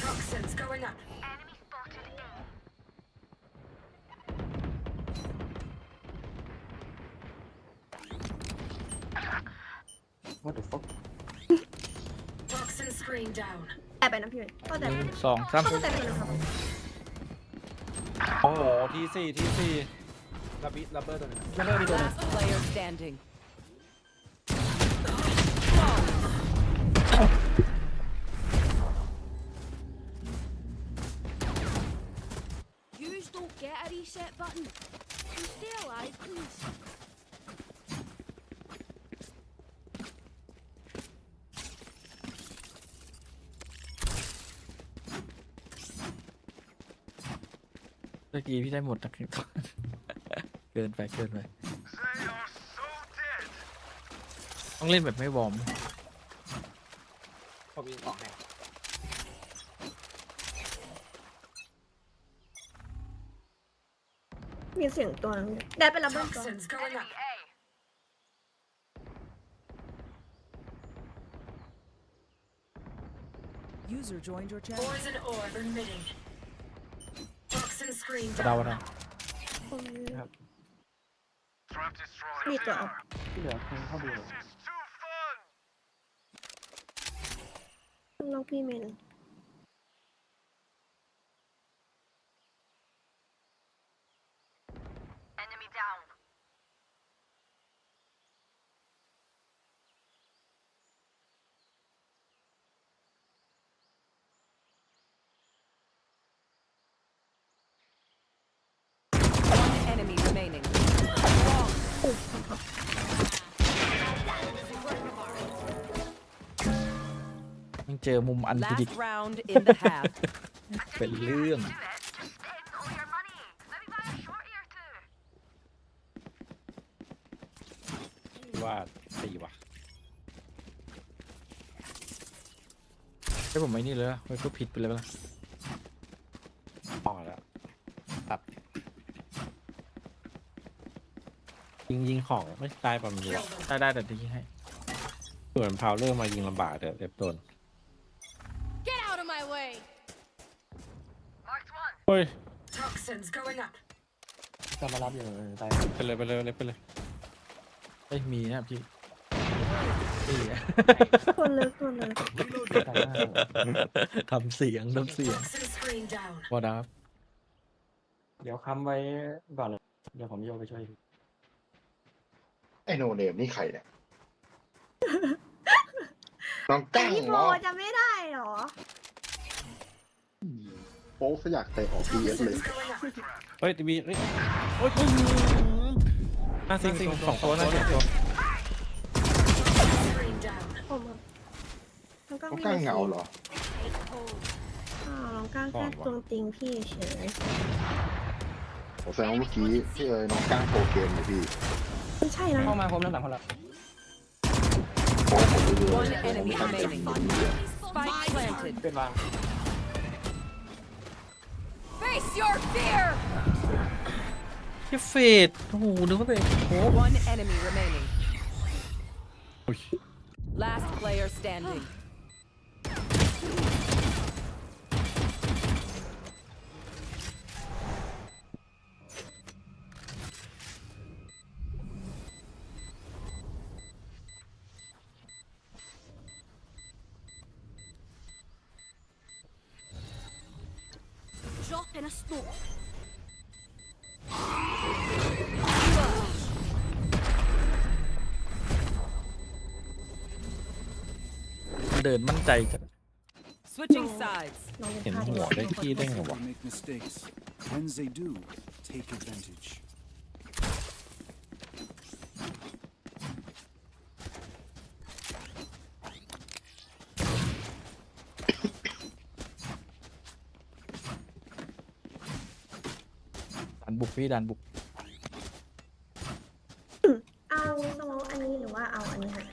Toxins going up. What the fuck Toxin screen down. แต่ไปนะพี่เมย์ก็แต่ 1 2 3 ก็แต่ไปนะครับ โอ้โห ทีสี่ระเบิดตัวนึง Last player standing. Yous don't get a reset button. Can you stay alive, please? เมื่อกี้พี่ได้หมดนะ เกินไปต้องเล่นแบบไม่วอร์ม ผมยิงของให้ มีเสียงตัวนึงได้ไประเบิดก่อน Toxins going up. User joined your channel. Poison orb emitting. Toxin screen เดา down. ได้ มีตัวออฟ ที่เหลือคือเข้าบีเลย ลองพี่เมน One enemy remaining. มันเจอมุมอันพิดิก Last round in the half. เป็นเรื่อง ว่าตีว่ะ ให้ผมไม่นี่เลยไม่ก็ผิดไปเลยป่ะ พอแล้วตัดยิงของไม่ตายป่ะมันอยู่ ได้แต่จะยิงให้ ส่วนพาวเลอร์มายิงลำบากเดี๋ยวเอฟโดน Get out of my way. เฮ้ย Toxins going up. จะมารับอยู่ตาย ไปเลยเอ้ยมีนะพี่นี่อะ ตัวเลิกตัวเลิก ทำเสียง Toxin screen down. พอดับ เดี๋ยวค้ำไว้ก่อนเลยเดี๋ยวผมโยไปช่วย ไอโนเนมนี่ใครเนี่ย น้องกั้ง พี่โบ เนาะ จะไม่ได้หรอ โป๊กเขาอยากเตะออกพีเอสเลย เฮ้ยทีวีเฮ้ยโอ้ยหน้าซิงสองตัวหน้าซิงตัว Screen down. ผมน้องก้าง น้องกั้งเหงาเหรอ น้องก้างแค่ตรงติงพี่เฉย ผมแสดงว่าเมื่อกี้พี่น้องกั้งโปรเกมเลยพี่ ไม่ใช่นะ เข้ามาผมน้ำหนักคนละ โป๊กผมดู One enemy remaining. Spike planted. เป็นวาง Face your fear. แค่เฟดโอ้โหนึกว่าเป็นโอ้ One enemy remaining. Last player standing. Drop in a smoke. เดินมั่นใจจัด Switching sides. น้อง เห็นหัวได้ที่ได้ไงวะ Make mistakes. When they do, take advantage. ดันบุกพี่ดันบุก เอาสโมอันนี้หรือว่าเอาอันนี้ค่ะ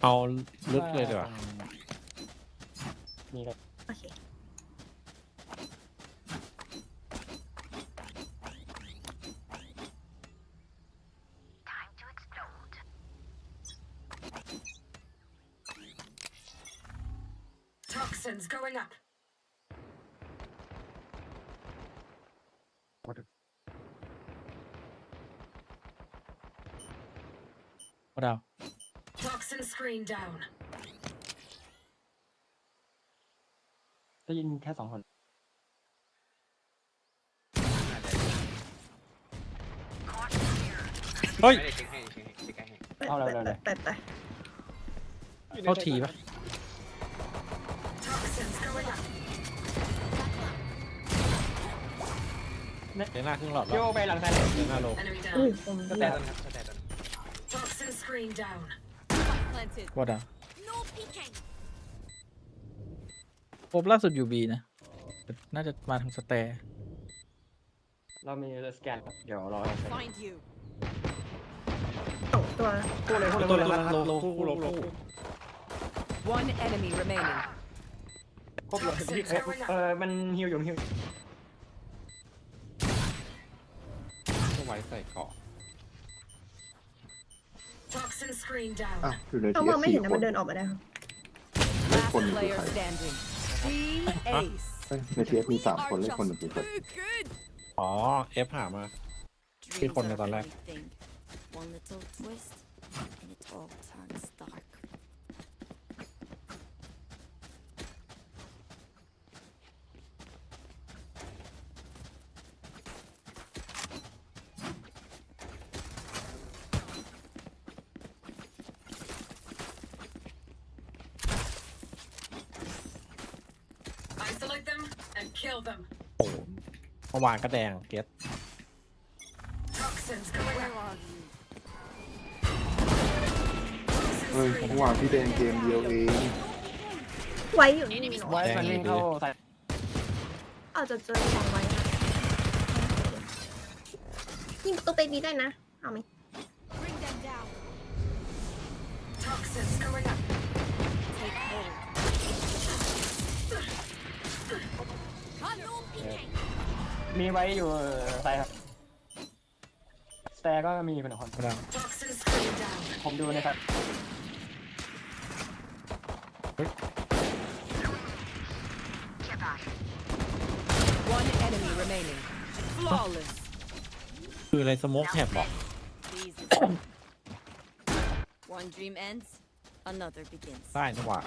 เอาลึกเลยดีกว่า มีเลย โอเค Toxins going up. พอดาว Toxin screen down. ได้ยินแค่2 คน เฮ้ย เอาเลย แต่ เข้าทีปะ Toxins going up. เดี๋ยวหน้าครึ่งหลอด โย แล้ว ไปหลังซ้าย เดี๋ยวหน้าโล Enemy อุ้ย down. ผม สแตนครับสแตน Toxin screen down. Planted. พอดาว No peeking. พบล่าสุดอยู่บีนะแต่น่าจะมาทางสแตร์ เรามีสแกนครับเดี๋ยวรอ Find you. สองตัว คู่เลย ตัวละโลคู่ One enemy remaining. ครบเลยพี่มันฮิวอยู่ฮิว ก็ไว้ใส่เกาะ Toxin screen down. อ่ะอยู่ใน เขา ที ม เอ อง ส ไม่ 4 เห็นนะ ค มัน นเดินออกมาได้ เล่น Last คนหนึ่งคือ player ใคร standing. The ace. ในทีเอสมี3 คนเล่นคนหนึ่งคือใคร good. อ๋อเอฟหามา ที่คนในตอนแรก One little twist and it all turns dark. Isolate them and kill them. โอ้โหเมื่อวานก็แดงเก็ต Toxins going Where up. are you? เฮ้ยเมื่อวานพี่แดงเกมเดียวเอง ไว้อยู่นี่เนาะ ไว้มันวิ่งเข้าใส่ อาจจะเจอของไว้ค่ะยิงประตูไปบีได้นะเอาไหม Bring them down. Toxins going up. Take hold. Hello, PK. มีไว้อยู่ไซด์ครับสแตร์ก็มีเป็นคน Toxin screen down. ผมดูนะครับ One enemy remaining. Flawless. คืออะไรสโมกแท็บบอก Easy. One dream ends, another begins. ได้นะว่า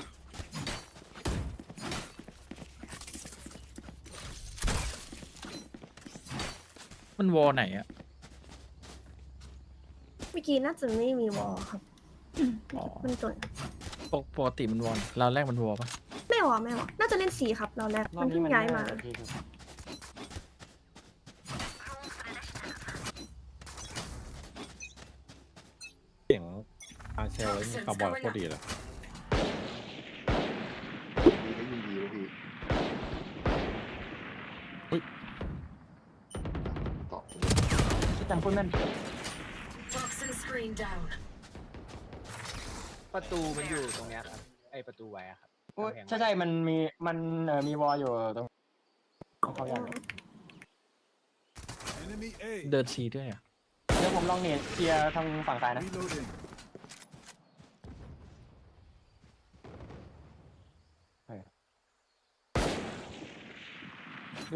มันวอไหนอะ เมื่อกี้น่าจะไม่มีวอลครับมันตุน ปกติมันวอเราแรกมันวอปะ ไม่วอลน่าจะเล่นสีครับเราแรก รอ มั บ น นี้ เพิ่ง มัน ย้ายมา น่จะพีค เสียงอาเซลไว้นี่คาร์บอยโคตรดีเลย ดีได้ยินดีวะพี่ ตอบ ที่จำพูดแม่น Toxin screen down. ประตูมันอยู่ตรงนี้ครับไอประตูไว้ครับใช่มันมีวอลอยู่ตรงเขาอย่าง Enemy A. เดินซีด้วยอะ เดี๋ยวผมลองเน็ตเคลียร์ทางฝั่งซ้ายนะ Reloading.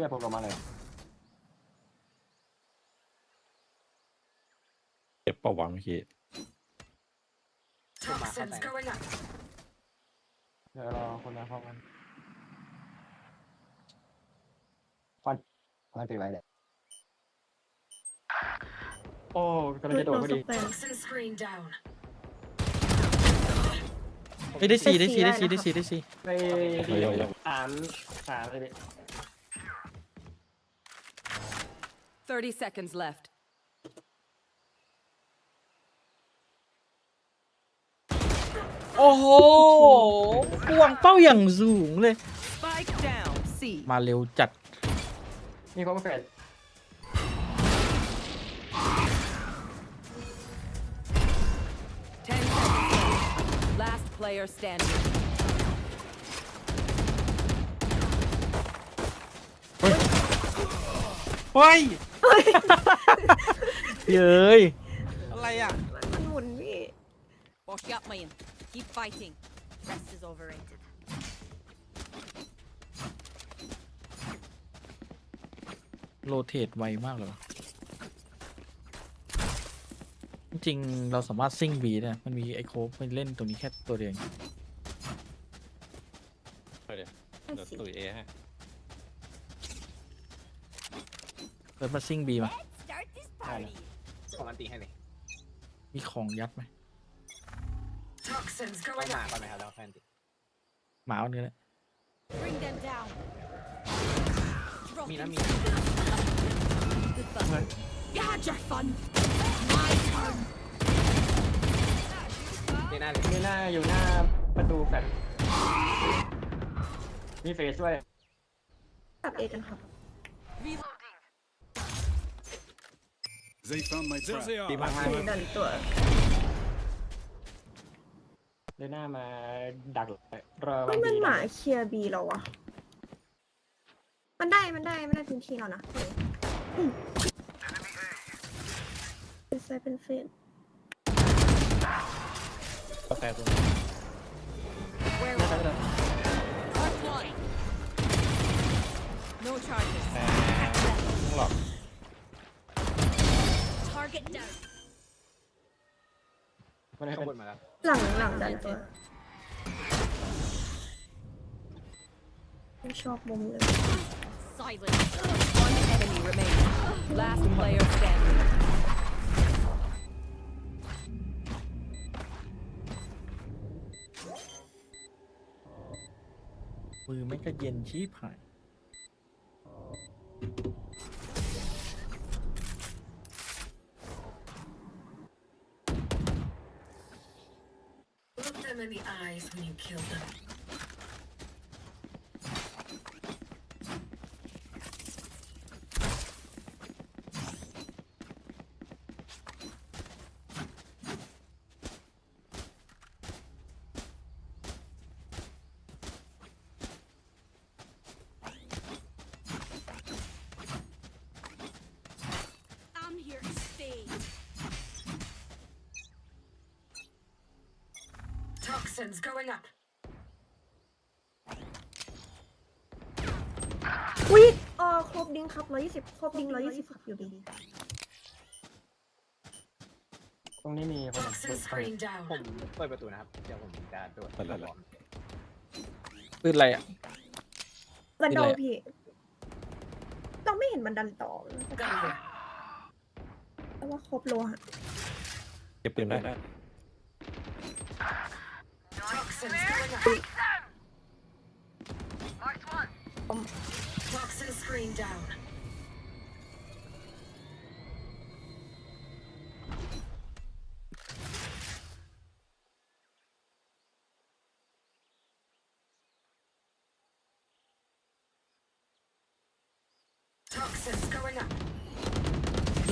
เรียกผมลงมาเลย เจ็บประวังเมื่อกี้ Toxins going up. เดี๋ยวรอคนมาเข้ากันควันตีไว้เลยโอ้กำลังจะโดดพอดี Toxin screen down. เฮ้ยได้ซีได้ซี ไป เดี๋ยว สามเลยดิ 30 seconds left. โอ้โหวางเป้าอย่างสูงเลย Spike down. C. มาเร็วจัด มีคนมาเฟด 10 seconds left. Last player standing. เฮ้ย เย้ย อะไรอ่ะ มันหมุนพี่ Wash up, man. Keep fighting. Rest is overrated. โรเทตไวมากเลยวะจริงๆเราสามารถซิ่งบีได้มันมีไอโคฟมันเล่นตัวนี้แค่ตัวเดียวเอง เดี๋ยวตุยเอฮะ เปิดมาซิ่งบีมา Start this party. ผมอันตีให้เลย มีของยัดไหม Toxins เอา going หมา up. ก่อนไหมครับแล้วแฟนติ หมาเอาเนื้อเลย Bring them down. Drop มีนะ them. มี Good fun. You had your fun. My turn. นี่หน้าอยู่หน้าประตูแฟลตมีเฟสด้วย ตัดเอกันครับ They found my trap. ดีมาก ดันตัว เดินหน้ามาดักรอ เฮ้ยมันหมาเคลียร์บีเราวะมันได้พื้นที่เรานะเป็นไซเป็นเฟน กาแฟตัว Where was it? Part one. No charges. ต้องหลอก Target down. ไม่ได้ข้างบนมาแล้ว หลังดันตัวไม่ชอบมุมเลย Silence. One enemy remaining. Last player standing. มือไม่ก็เย็นชี้ผ่าย Look them in the eyes when you kill them. Toxins going up. อุ้ยครบดิ้งครับ120ครบดิ้ง120ครับอยู่ดี ตรงนี้มีคน Toxin screen down. ผมเปิดประตูนะครับ เดี๋ยวผมจะตรวจ เปิดเลย ปืนอะไรอ่ะ วันโด เป็นไรอะ พี่ต้องไม่เห็นมันดันต่อ Gunner. แต่ว่าครบโลหะ เก็บปืนได้ Toxins going up. Toxin screen down. Toxins going up.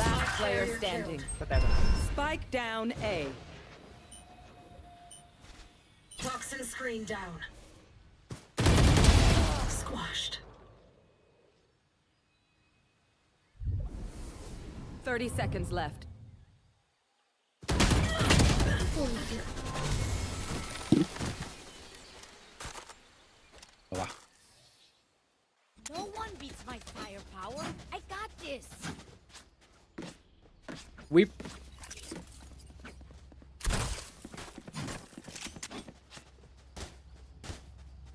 Last player standing. ก็แต่แบบ Spike down A. Toxin screen down. Squashed. 30 seconds left. No one beats my firepower. I got this. วิป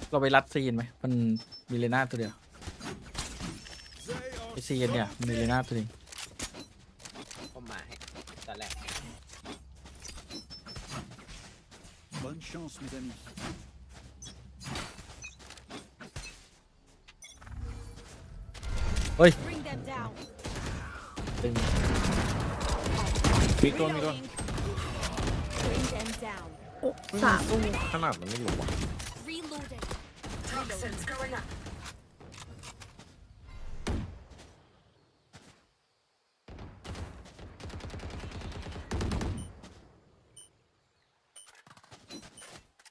เราไปรัดซีนไหมมันมีเลน่าตัวเดียวไอซีนเนี่ยมีเลน่าตัวเดียว ผมมาให้ตอนแรก Bonne chance, mes amis. เฮ้ย Bring them down. ตึง มีตัว Bring them down. โอ้สาม ขนาดมันไม่หลงว่ะ Reloading. Toxins going up.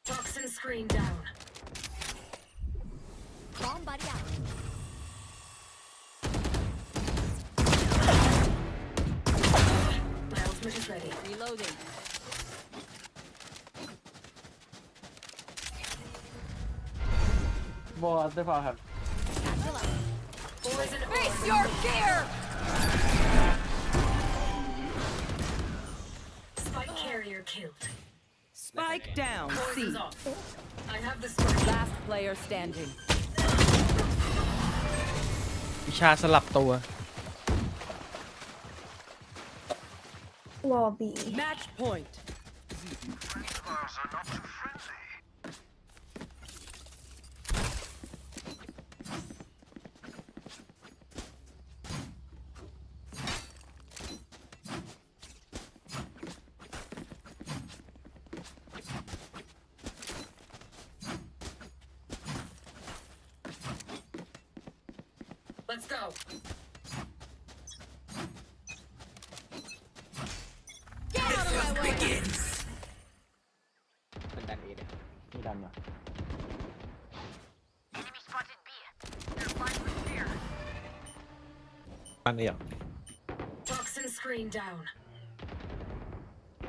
Toxin screen down. Bomb buddy out. My ultimate is ready. Reloading. Ball ได้พอครับ Poison Face orb. your fear! Spike carrier killed. Spike down C. Poison's off. I have the spike. Last player standing. วิชาสลับตัว วอลบี Match point. Let's go. Get out of my way! เป็นดันเอเนี่ยนี่ดันมา มันเอี่ยม Toxin screen down.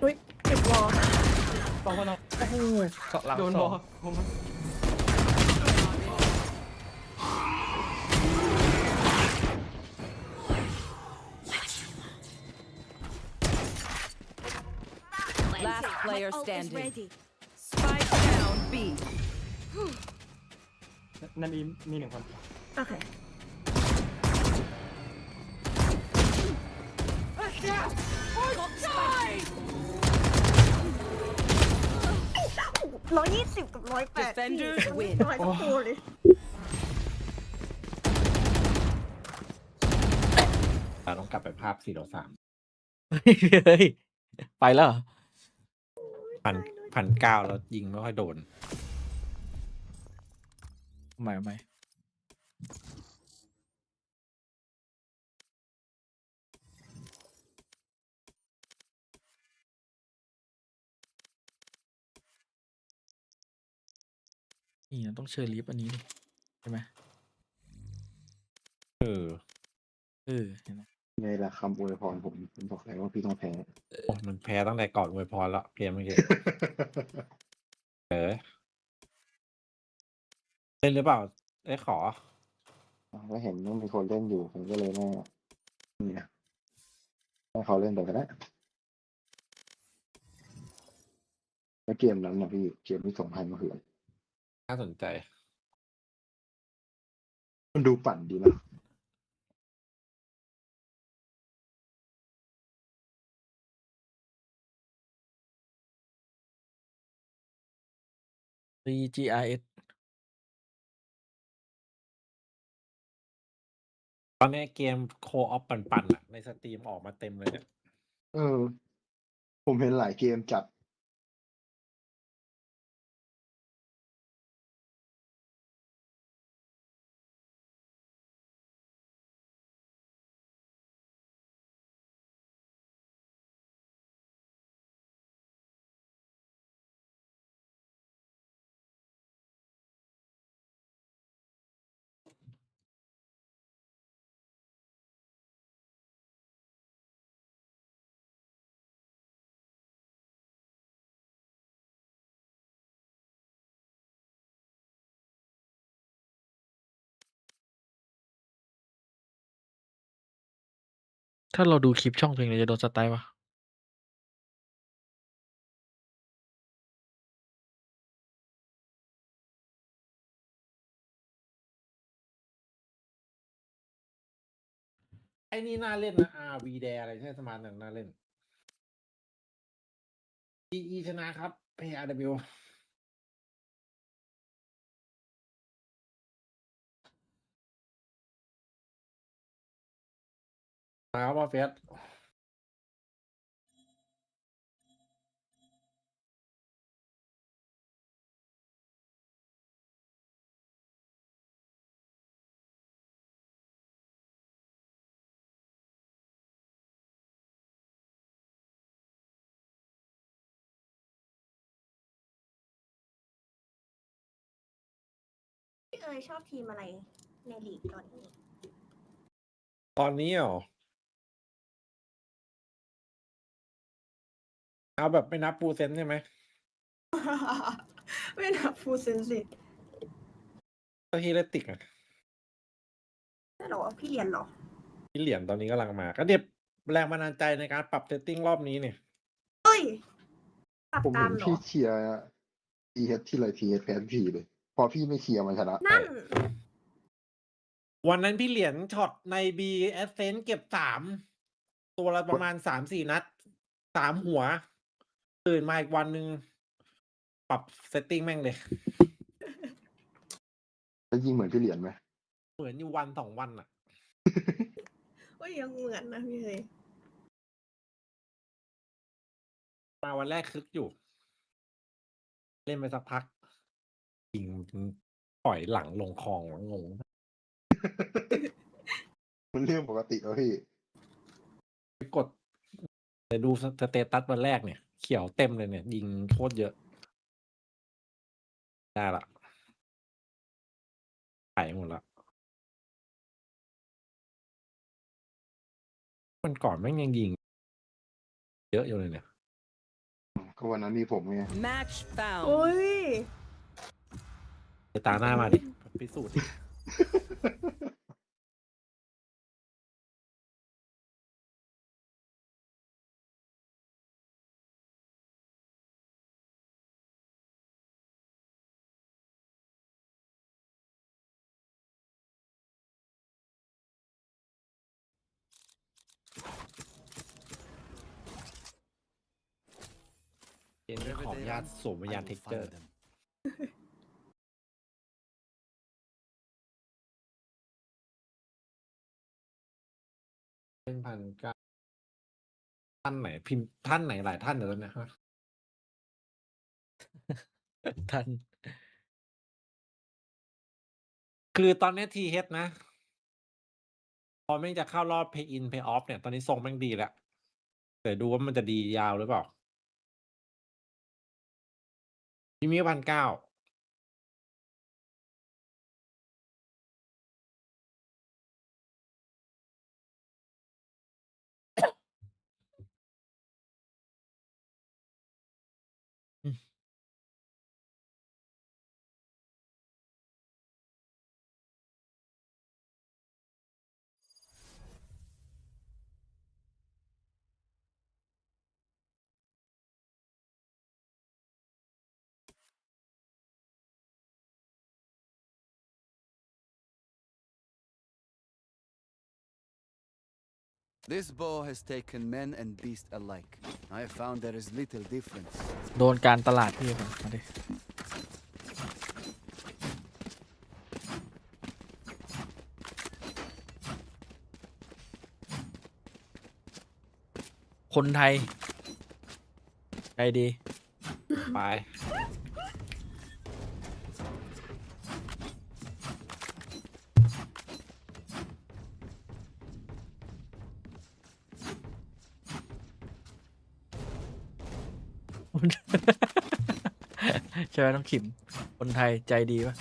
อุ้ยติดวอล ต้องคนเรา โอ้โหเกาะหลัง โดน ส บ อ อง ลผม Last player My ult is standing. ready. Spike down B. นั่นมีหนึ่งคน โอเค120กับ108 Defenders win. น้อยทั้งตัวเลย ต้องกลับไปภาพ4-3 เฮ้ยไปแล้วเหรอ 1,900แล้วยิงไม่ค่อยโดน ใหม่ใหม่นี่นะต้องเชิญลิฟต์อันนี้ดิใช่ไหม เออ เออเห็นไหม ไงล่ะคำอวยพรผมบอกแล้วว่าพี่ต้องแพ้ โอ้มันแพ้ตั้งแต่ก่อนอวยพรแล้วเกมเมื่อกี้ เล่นหรือเปล่าได้ขอ ก็เห็นว่ามีคนเล่นอยู่ผมก็เลยไม่เนี่ยให้เขาเล่นไปก็ได้แล้วเกมนั้นนะพี่เกมที่ส่งให้มาคือ น่าสนใจ มันดูปั่นดีนะ CGRS ตอนนี้เกมโคออฟปั่นๆอ่ะในสตรีมออกมาเต็มเลยเนี่ย ผมเห็นหลายเกมจัดถ้าเราดูคลิปช่องตัวเองเราจะโดนสไตล์ปะ ไอ้นี่น่าเล่นนะ RV แดอะไรใช่สมาร์ทนั่นน่าเล่น EE ชนะครับ PRW ครับว่าเฟสพี่เอ๋ยชอบทีมอะไรในลีกตอนนี้ ตอนนี้เหรอ เอาแบบไม่นับปูเซนใช่ไหม ไม่นับฟูลเซนสิ ก็ฮีเลติกอะ แต่หรอพี่เรียนหรอ ที่เหรียญตอนนี้กำลังมา ก็เด็บแรงบันดาลใจในการปรับเซตติ้งรอบนี้เนี่ย เฮ้ยปรับ ผม ตา เห็ ม น เหรอ พี่เชียร์TH ที่ไร TH แพ้พี่เลย พอพี่ไม่เชียร์มันชนะ นั่น วันนั้นพี่เหรียญช็อตใน B Ascent เก็บตัวละประมาณ3-4 นัด3 หัว ตื่นมาอีกวันหนึ่งปรับเซตติ้งแม่งเลย แล้วยิงเหมือนพี่เหรียญไหม เหมือนอยู่1-2 วันอ่ะ ว่ายังเหมือนนะพี่เอ๋ย มาวันแรกคึกอยู่ เล่นไปสักพักยิงปล่อยหลังลงคลองงง มันเรื่องปกติแล้วพี่ ไปกดแต่ดูสเตตัสวันแรกเนี่ย เขียวเต็มเลยเนี่ย ยิงโคตรเยอะ ได้ละไปหมดละมันก่อนแม่งยังยิง เยอะอยู่เลยเนี่ย ก็วันนั้นมีผมไง Match found. โอ้ย ไปตาหน้ามาดิพิสูจน์เกมนี้ขออนุญาตสวมวิญญาณเทคเจอร์ 1,900 ท่านไหนพิมพ์ท่านไหนหลายท่านเดี๋ยวนะฮะ ท่าน คือตอนนี้ TH นะ พอแม่งจะเข้ารอบ Pay In Pay Off เนี่ย ตอนนี้ทรงแม่งดีแล้วแต่ดูว่ามันจะดียาวหรือเปล่าพี่มี1,900 This bow has taken men and beasts alike. I have found there is little difference. โดนการตลาดพี่ก่อนมาดิคนไทยใจดีไปใช่ไหมต้องขิมคนไทยใจดีปะ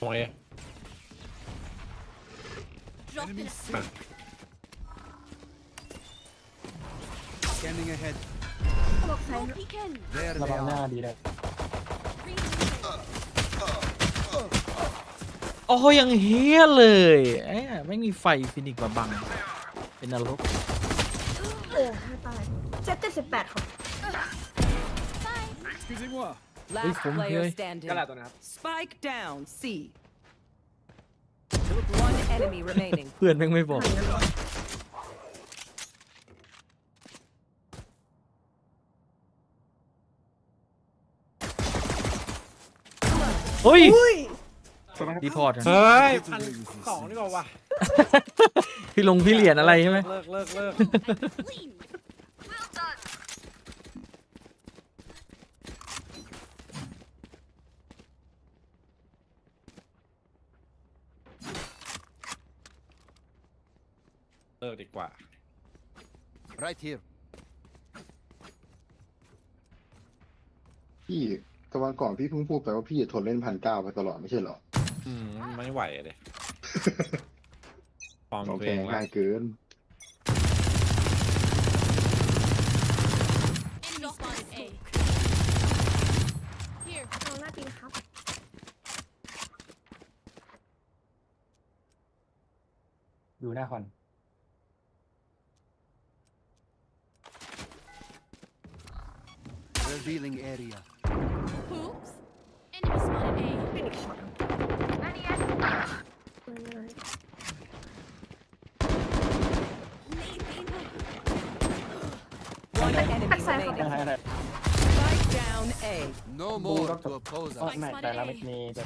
โอ้ย Scanning ahead. บอกใคร There ระ they วังหน้า are. ดีเลย โอ้ยยังเฮี้ยเลยไอ้ไม่มีไฟฟินิกซ์มาบังเป็นนรก โอ้ไม่ตายเซต78ครับ Excusez-moi. Last from player here. standing. กระดาษตัวนะครับ Spike down. C. One enemy remaining. เพื่อนแม่งไม่บอกเฮ้ยรีพอร์ตกัน เฮ้ย1,200ดีกว่าวะ พี่ลงพี่เหรียญอะไรใช่ไหม เลิกเลิกเลิก เลิกดีกว่า Right here. พี่ตะวันก่อนพี่เพิ่งพูดไปว่าพี่จะทนเล่น1,900ไปตลอดไม่ใช่เหรอ ไม่ไหวเลยฟอร์ม โอ ตัว เค เอง ง่ายเกิน Enemy spotted A. Here. เอาหน้าปีครับ อยู่หน้าคอน Revealing area. Oops. Enemy spotted A. เป็นอีกช็อต One enemy Backside. remaining. ได้ได้ Spike down A. No บู more ต้อง to oppose อ๋อ us. ไม่แต่ละมีจะ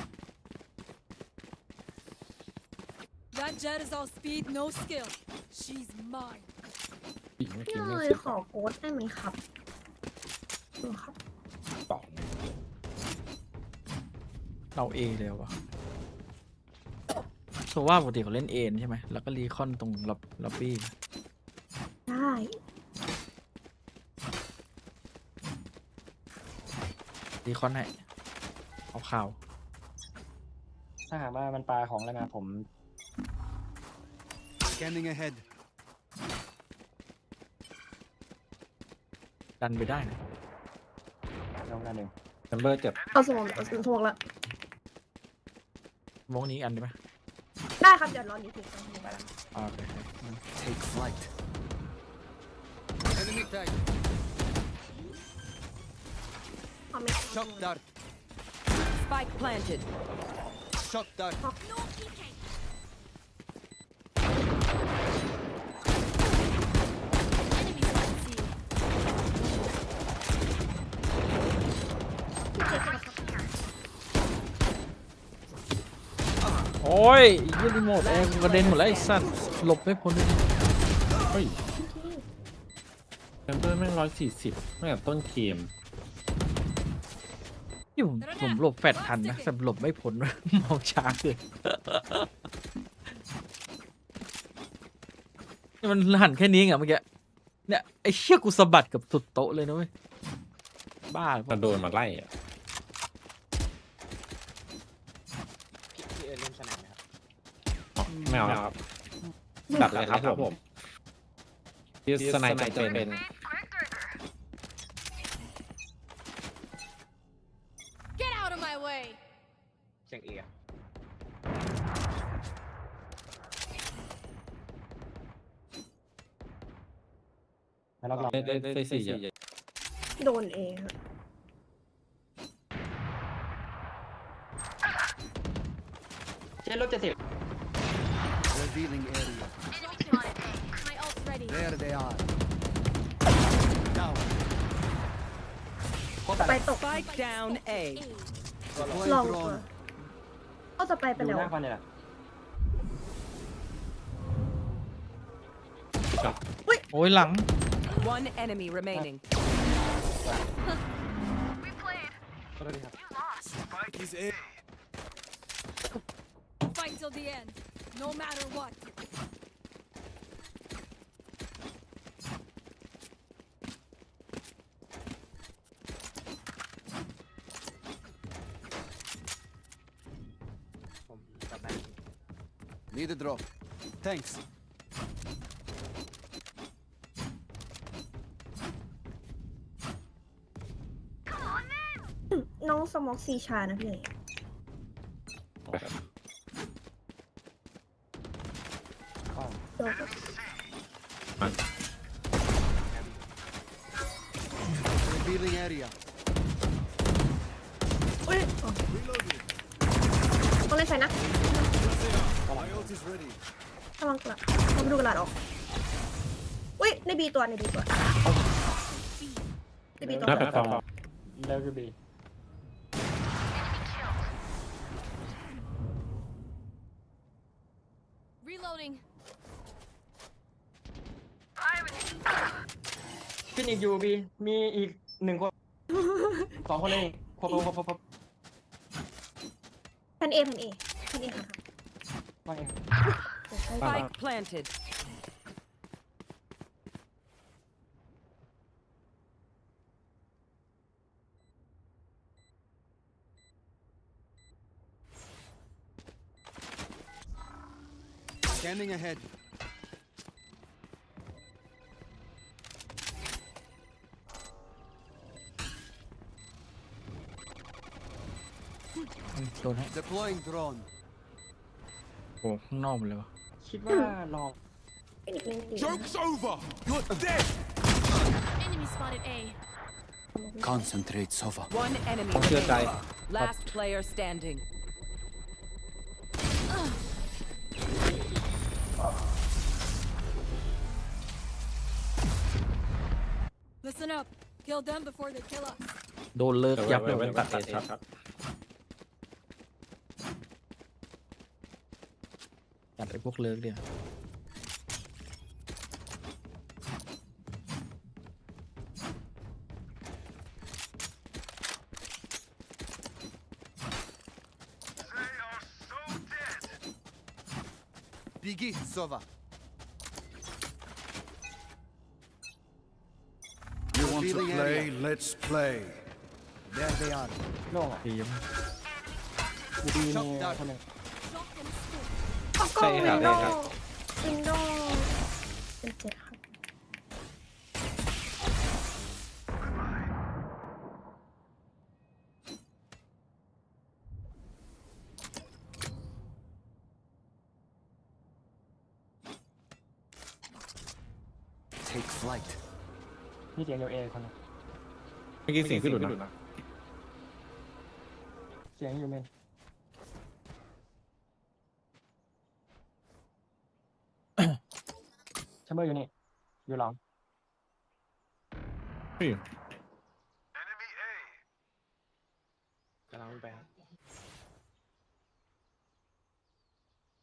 That jet is all speed, no skill. She's mine. ปีเมื่อ พี่ กี้ไม่ เลย สิบ ขอโค้ดได้ไหมครับดูครับ สอง เราเอเลยวะโซว่าปกติเขาเล่นเอนใช่ไหมแล้วก็รีคอนตรงล็อบบี้ ได้ รีคอนให้เอาข่าว ถ้าหากว่ามันปลาของแล้วนะผม Scanning ahead. ดันไปได้นะ ลงหน้าหนึ่ง แชมเบอร์เจ็บ เอาสมองเอาสมองละ วงนี้อีกอันได้ไหม ได้ครับเดี๋ยวรอนิดนึงต้องไปแล้ว โอเค Take flight. Enemy tag. เอาไม่ Shock dart. Spike planted. Shock dart. No peeking. Enemy spotted C. โอ้ยยี่รีโมทแอร์กระเด็นหมดแล้วไอ้สัตว์หลบไม่พ้นเลย เฮ้ยแชมเบอร์แม่ง140ตั้งแต่ต้นเกม ที่ผมหลบแฟดทันนะแต่หลบไม่พ้น มองช้าเลยนี่มันหันแค่นี้ไงเมื่อกี้เนี่ยไอ้เชี่ยกูสะบัดกับสุดโต๊ะเลยนะเว้ยบ้าหรือเป กระ ล่า โดนมาไล่อะ พี่เล่นสนามนะครับ ไม่เอาครับดับเลยครับผมที่สไนใจเป็น Get out of my way. เสียงเอีย แล้วเรา ได้สี่ โดนเองอะ เล่นลบ70 Revealing area. My ult's ready. There they are. Down. ไปตก Spike down A. ลอง Deploying ตัว drone. ก็จะไป อยู่ แล้ว หน้าฟันเนี่ยแหละ โอ้ยหลัง One enemy remaining. Spike is A. Fight till the end, no matter what. Need a drop. Thanks. น้องสมอกซีชานะพี่ Revealing area. อุ้ยต้องเล่นไฟนะ My ult is ready. ระวังกระเราไปดูกระดาษออกอุ้ยในบีตัวในบีตัวในบีตัว แล้วก็บี Reloading. ฟินิกอยู่บีมีอีก1 คน 2 คนเองครบ แพนเอแพนเอแพนเอค่ะ ว่าไง Spike planted. Scanning ahead. โดนให้ Deploying drone. โอ้ข้างนอกหมดเลยวะ คิดว่าลอง Joke's over. You're dead. Enemy spotted A. Concentrate, Sova. One enemy เชื่อใจ remaining. Last player standing. Listen up. Kill them before they kill us. โดนเลิกยับเลย ตัดเอช็อต ตัดไอ้พวกเลิกเนี่ย Biggie, Sova. You want to Revealing play? area. Let's play. There they are. โล่งอ่ะ ดียัง บีมี Shot down. คนหนึ่ง เอากล้องวินโดว์วินโดว์เป็น7ครับ Take flight. มีเสียงอยู่เอคนหนึง เมื่อกี้เสียงขึ้นหลุดนะ เสียงอยู่เมนแชมเบอร์อยู่นี่อยู่หลัง กำลังไปครับ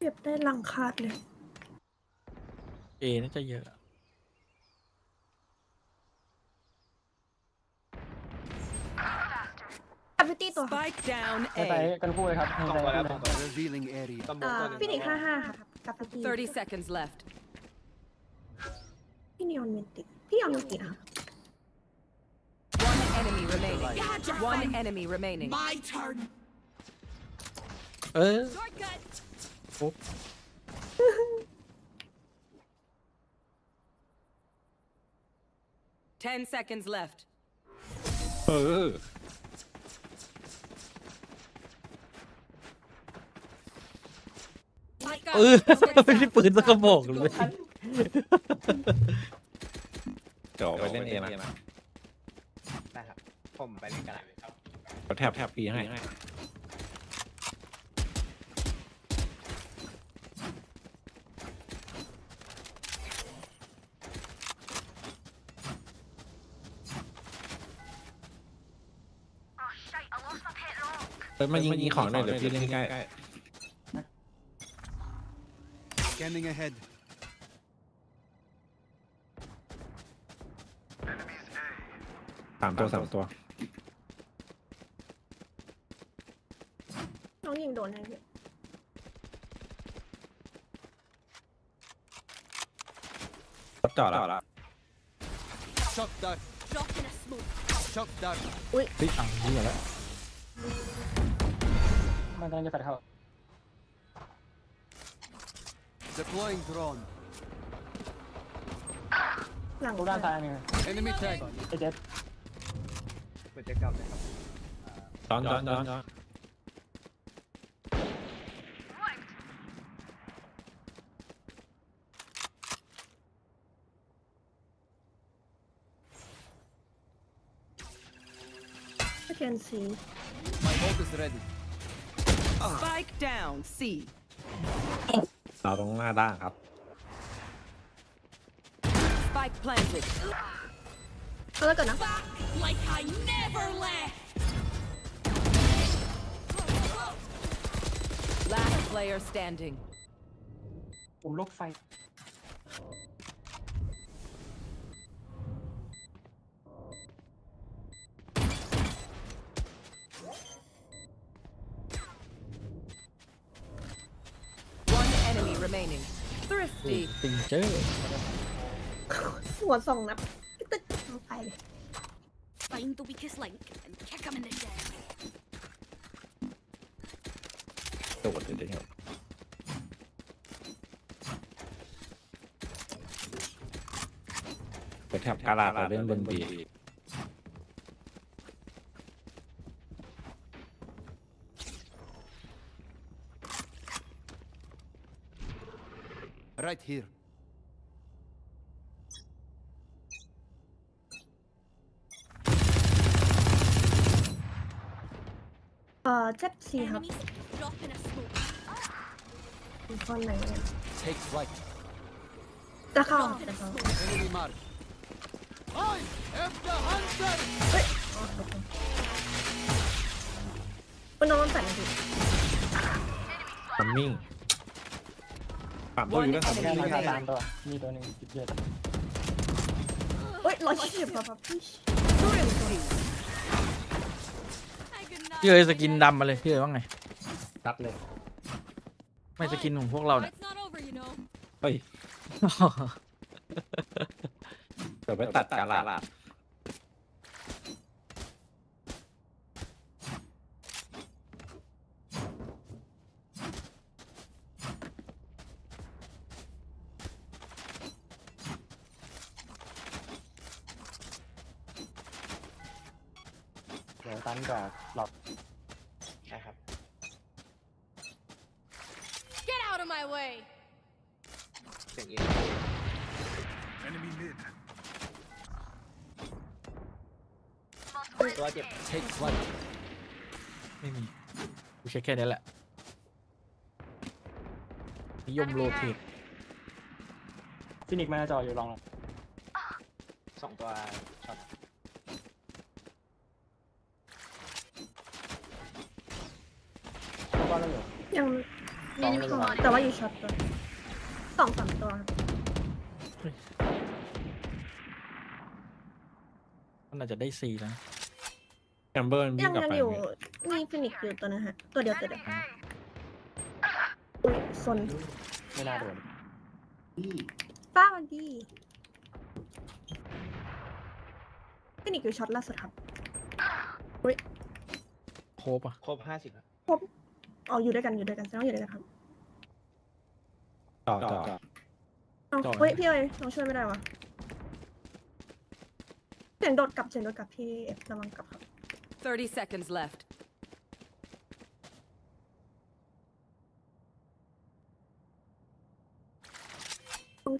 เก็บได้หลังคาดเลย เอน่าจะเยอะ อัพพิตี้ตัวค่ะ Spike down ในใจ A. กันคู่เลยครับในใจคู่เลย Revealing area. ฟินิก55ค่ะกับพิตี้ 30 seconds left. พี่นิออนเมนติพี่นิออนเมนติค่ะ One enemy remaining. One enemy remaining. My turn. เออ Shortcut. ปุ๊บ 10 seconds left. เออ เออ ไม่ได้ปืนสักกระบอกเลย เดี๋ยวไปเล่นเอนะ ได้ครับ ผมไปเล่นกันละ แถบปีให้ มายิงของหน่อยเดี๋ยวพี่เล่นใกล้ Scanning ahead. 3 ตัว น้องยิงโดนให้พี่ จอดแล้ว Shock dart. Drop in a smoke. Shock dart. เฮ้ยอ่างนี่แล้ว มันกำลังจะแฟดเข้า Deploying drone. หลัง ลูกด้านซ้ายมี Enemy tag. ไอเจ็ดเปิดเจ็ดกลับเลยครับ จอน I can see My ult is ready. Spike down. C. เราตรงหน้าด้านครับ Spike planted. เอาแล้วก่อนนะ Like I never left. Last player standing. ผมลกไฟ One enemy remaining. Thrifty. ติงเจอร์ หัว2 นัดตึ๊กลงไปเลย Find the weakest link and kick him in the shin. โดดเลยครับไปแทบกาลาดเล่นบนบี Right here. เจ็บ4ครับ Enemies, drop in a smoke. มีคนไหนเนี่ย Take flight. จะเข้า Drop in a smoke. Enemy mark. I am the hunter. เฮ้ยอ๋อโอเคคุณน้องใส่มาดิ ทัมมิ่ง3 ตัวอยู่ด้าน แค่ 3 มาแค่3 ตัวมีตัวหนึ่งติดเจ็ด เฮ้ย120ครับพี่ พี่เอ๋ยสกินดำมาเลยพี่เอ๋ยว่าไง ตัดเลย ไม่สกินของพวกเราเนี่ย It's not over, you know. เฮ้ยเดี๋ยวไปตัดกาลาด เดี๋ยวตันกับหลอดใช่ครับ Get out of my way. เสียงอี Enemy mid. ตัวเจ็บ Take flight. ไม่มีกูเช็คแค่นี้แหละนิยมโรเทต ฟินิกซ์มาจออยู่ลอง2 ตัวช็อตก็แล้วอยู่ ยังมีพอแต่ว่าอยู่ช็อตตัว2-3 ตัวครับ มันอาจจะได้4นะ แอมเบอร์วิ่ ยัง ง กลับ ยัง ไป อยู่มีฟินิกซ์อยู่ตัวนะฮะตัวเดียวอุ๊ยซน ไม่น่าโดน ป้ามันดีฟินิกซ์อยู่ช็อตล่าสุดครับอุ้ย โคบอ่ะ ครบ50ครับ ครบอ๋ออยู่ด้วยกันแสดงว่าอยู่ด้วยกันครับ ต่อ เอาเฮ้ยพี่เอ๋ยน้องช่วยไม่ได้วะเสียงโดดกลับพี่เอฟระวังกลับครับ 30 seconds left.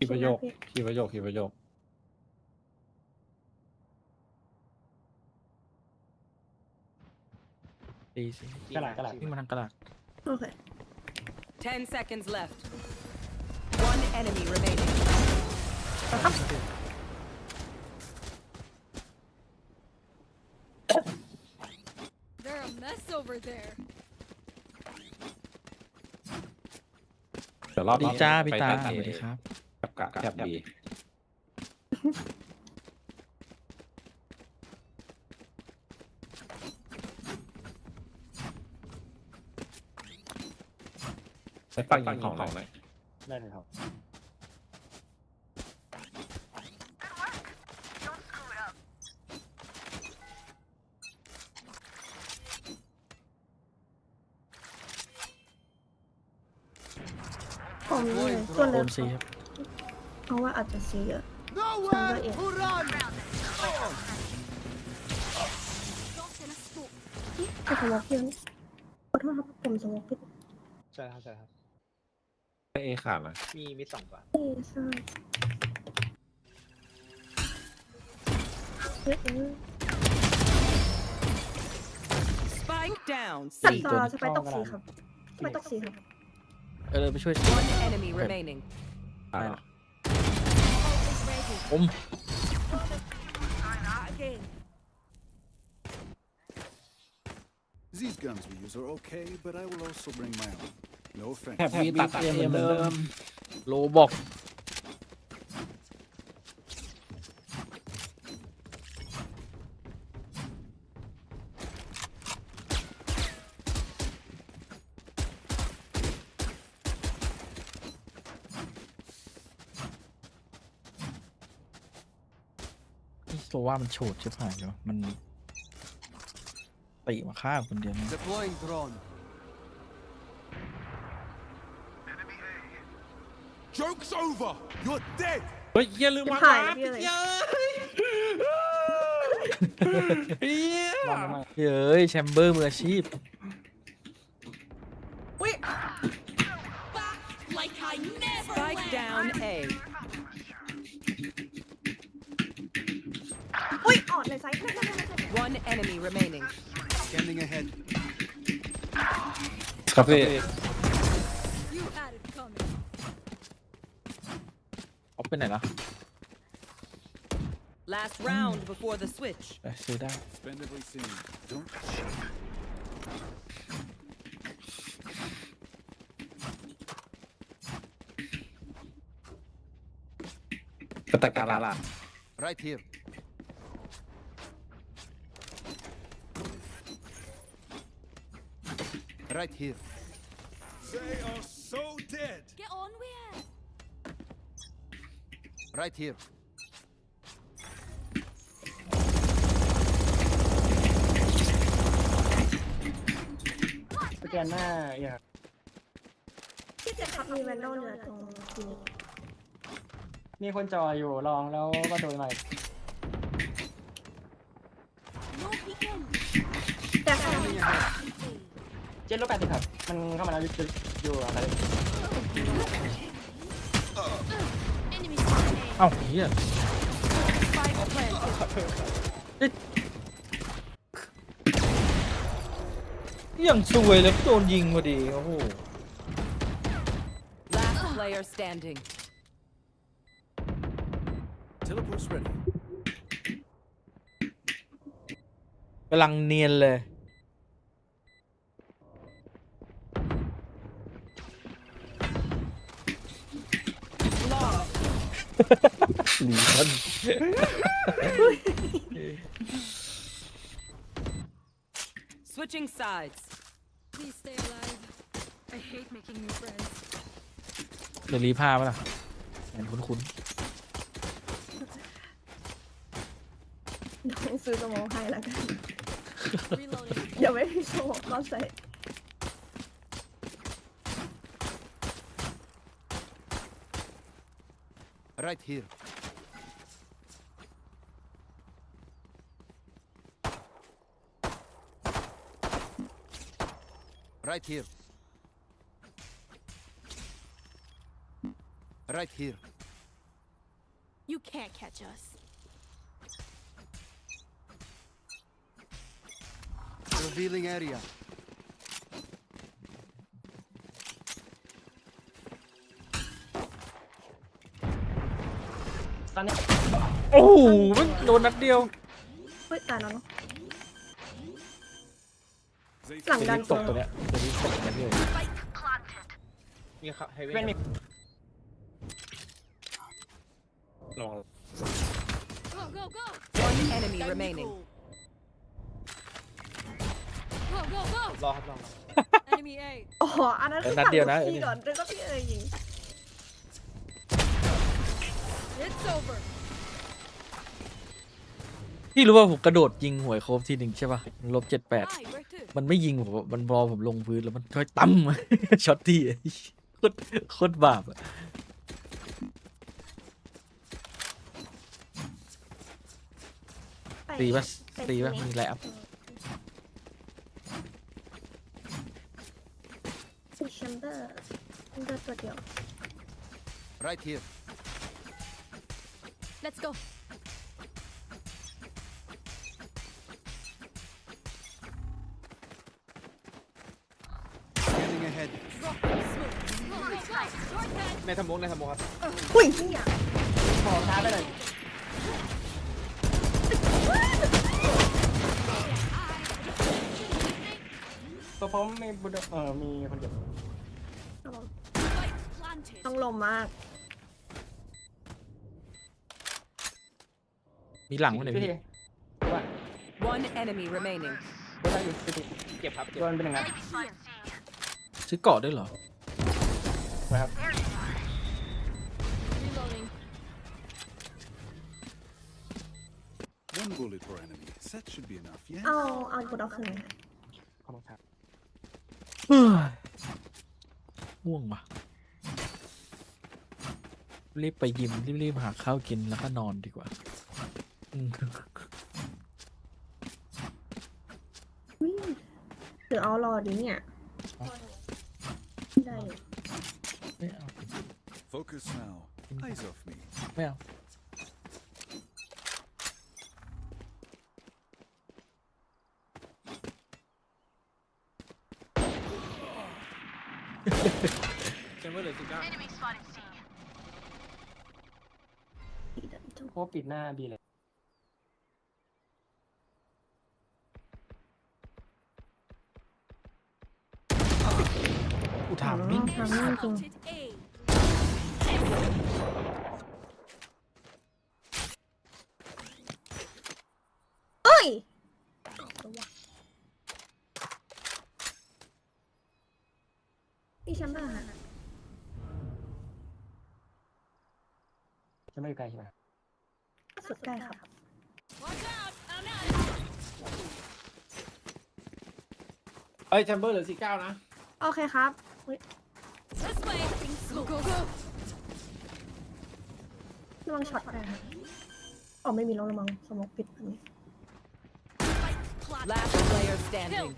ขี่ประโยคตีสิ กระดาษ นี่มาทางกระดาษ โอเค 10 seconds left. One enemy remaining. They're a mess over there. เดี๋ยวรอบ ดี นี้ จ้าพี่ ไป ตา แท็บ สวัสดีครับ แท็บบีไปฟังยิงของหน่อย ได้เลยครับ ผมเลยส่วน โด เดิม นซีครับ เพราะว่าอาจจะซีเยอะฉันก็เอง ขอสมองเพี้ยนขอโทษครับผมสมองผิด ใช่ครับใช่ครับ เอขาดนะ มี2กว่า เอใช่Spike down. ตัดต่อสไปตกสีครับสไปตกสีครับ ไปช่วย One enemy remaining. ได้ละผม These guns we use are okay, but I will also bring my own. No offense. แท็บวีตัดเอเหมือนเดิมโลบอกโซว่ามันโฉดใช่ไหมเนาะมันตีมาฆ่าคนเดียวนะ Deploying drone. Joke's over. You're dead. เฮ้ยอย่าลืมวาง ถ่าย วาร์ป พี่เลย เเฮ้ยแชมเบอร์มืออาชีพ Spike down A. อุ้ยออดเลยไซส์ One enemy remaining. Scanning ahead. ครับพี่ You had it coming. เอาไปไหนล่ะ Last round before the switch. ไปซื้อได้ Spend everything. Don't. กระตะการละ Right here. Right here. They are so dead. Get on with it. Right here. สแกนหน้าอย่า พี่เจ็ดครับมีแวนโดเหลือตรงคลินิก มีคนจออยู่ลองแล้วก็โดนหน่อย No peeking. แต่ค่ะ เจ็ดลบ80ครับ มันเข้ามาแล้วอยู่อะไร Enemy spotted. เอ้าเฮีย Spike planted. ยังซวยเลยโดนยิงพอดีโอ้โห Last player standing. Teleport's ready. กำลังเนียนเลย หนีคน Switching sides. Please stay alive. I hate making new friends. เดี๋ยวรีผ้าปะล่ะเห็นคุ้น ต้องซื้อสมองให้แล้วกัน Reloading. อย่าไม่ให้สมองเขาใส่ Right here. Right here. Right here. You can't catch us. Revealing area. ตอนนี้ ๆโอ้โหมันโดนนัดเดียว เฮ้ยตายแล้วเนาะ They หลังดัน ตกตัวเนี้ยตัวนี้ตกกันเลย มีเฮเว่นมีลอง Go, go, go! One enemy remaining. Go, go, go! รอครับรอ Enemy A. อ๋ออันนั้นคือ นัดเดียวนะ พี่ก่อนแล้วก็พี่ยิง It's over. พี่รู้ว่าผมกระโดดยิงหวยโคบทีหนึ่งใช่ป่ะลบ78 Hi, where to? มันไม่ยิงผมมันรอผมลงพื้นแล้วมันค่อยตั้ม ช็อตที่โคตรบาปอะตีป่ะมีไรอัพ แชมเบอร์ตัวเดียว Right here. Let's go. Scanning ahead. Drop in smoke. Go, go, go! Short head. ในสมองครับ อุ้ยพี่อ่ะ ขอช้าไปหน่อยตัวผมมีบุดมีคนเดียว Spike planted. ต้องลมมาก มีหลังวะเนี่ย พี่ พี่ ว่า One enemy remaining. ก็ได้อยู่พี่เก็บครับโดนเป็นยังไง ซื้อเกาะด้วยเหรอ ครับ Reloading. One bullet per enemy. That should be enough, yeah? เอากดเอาคืน ขอบคุณครับ ง่วงว่ะรีบไปยิมรีบหาข้าวกินแล้วก็นอนดีกว่าหรือเอารอดีเนี่ยได้ ไม่เอา Focus now. Eyes off me. ไม่เอา แชมเบอร์เหลือ19 เพราะปิดหน้าบีเลย กูถามมิ่ง ทำจริง Planted A. เอ้ยพี่แชมเบอร์ค่ะ จะไม่อยู่ไกลใช่ไหม สุดใกล้ครับ Watch out! I'm out. เอ้ยแชมเบอร์เหลือ19นะ โอเคครับอุ๊ย This way. Go, go, go! ระวังช็อตได้ค่ะอ๋อไม่มีแล้วระวังสมองปิดอันนี้ Last player standing.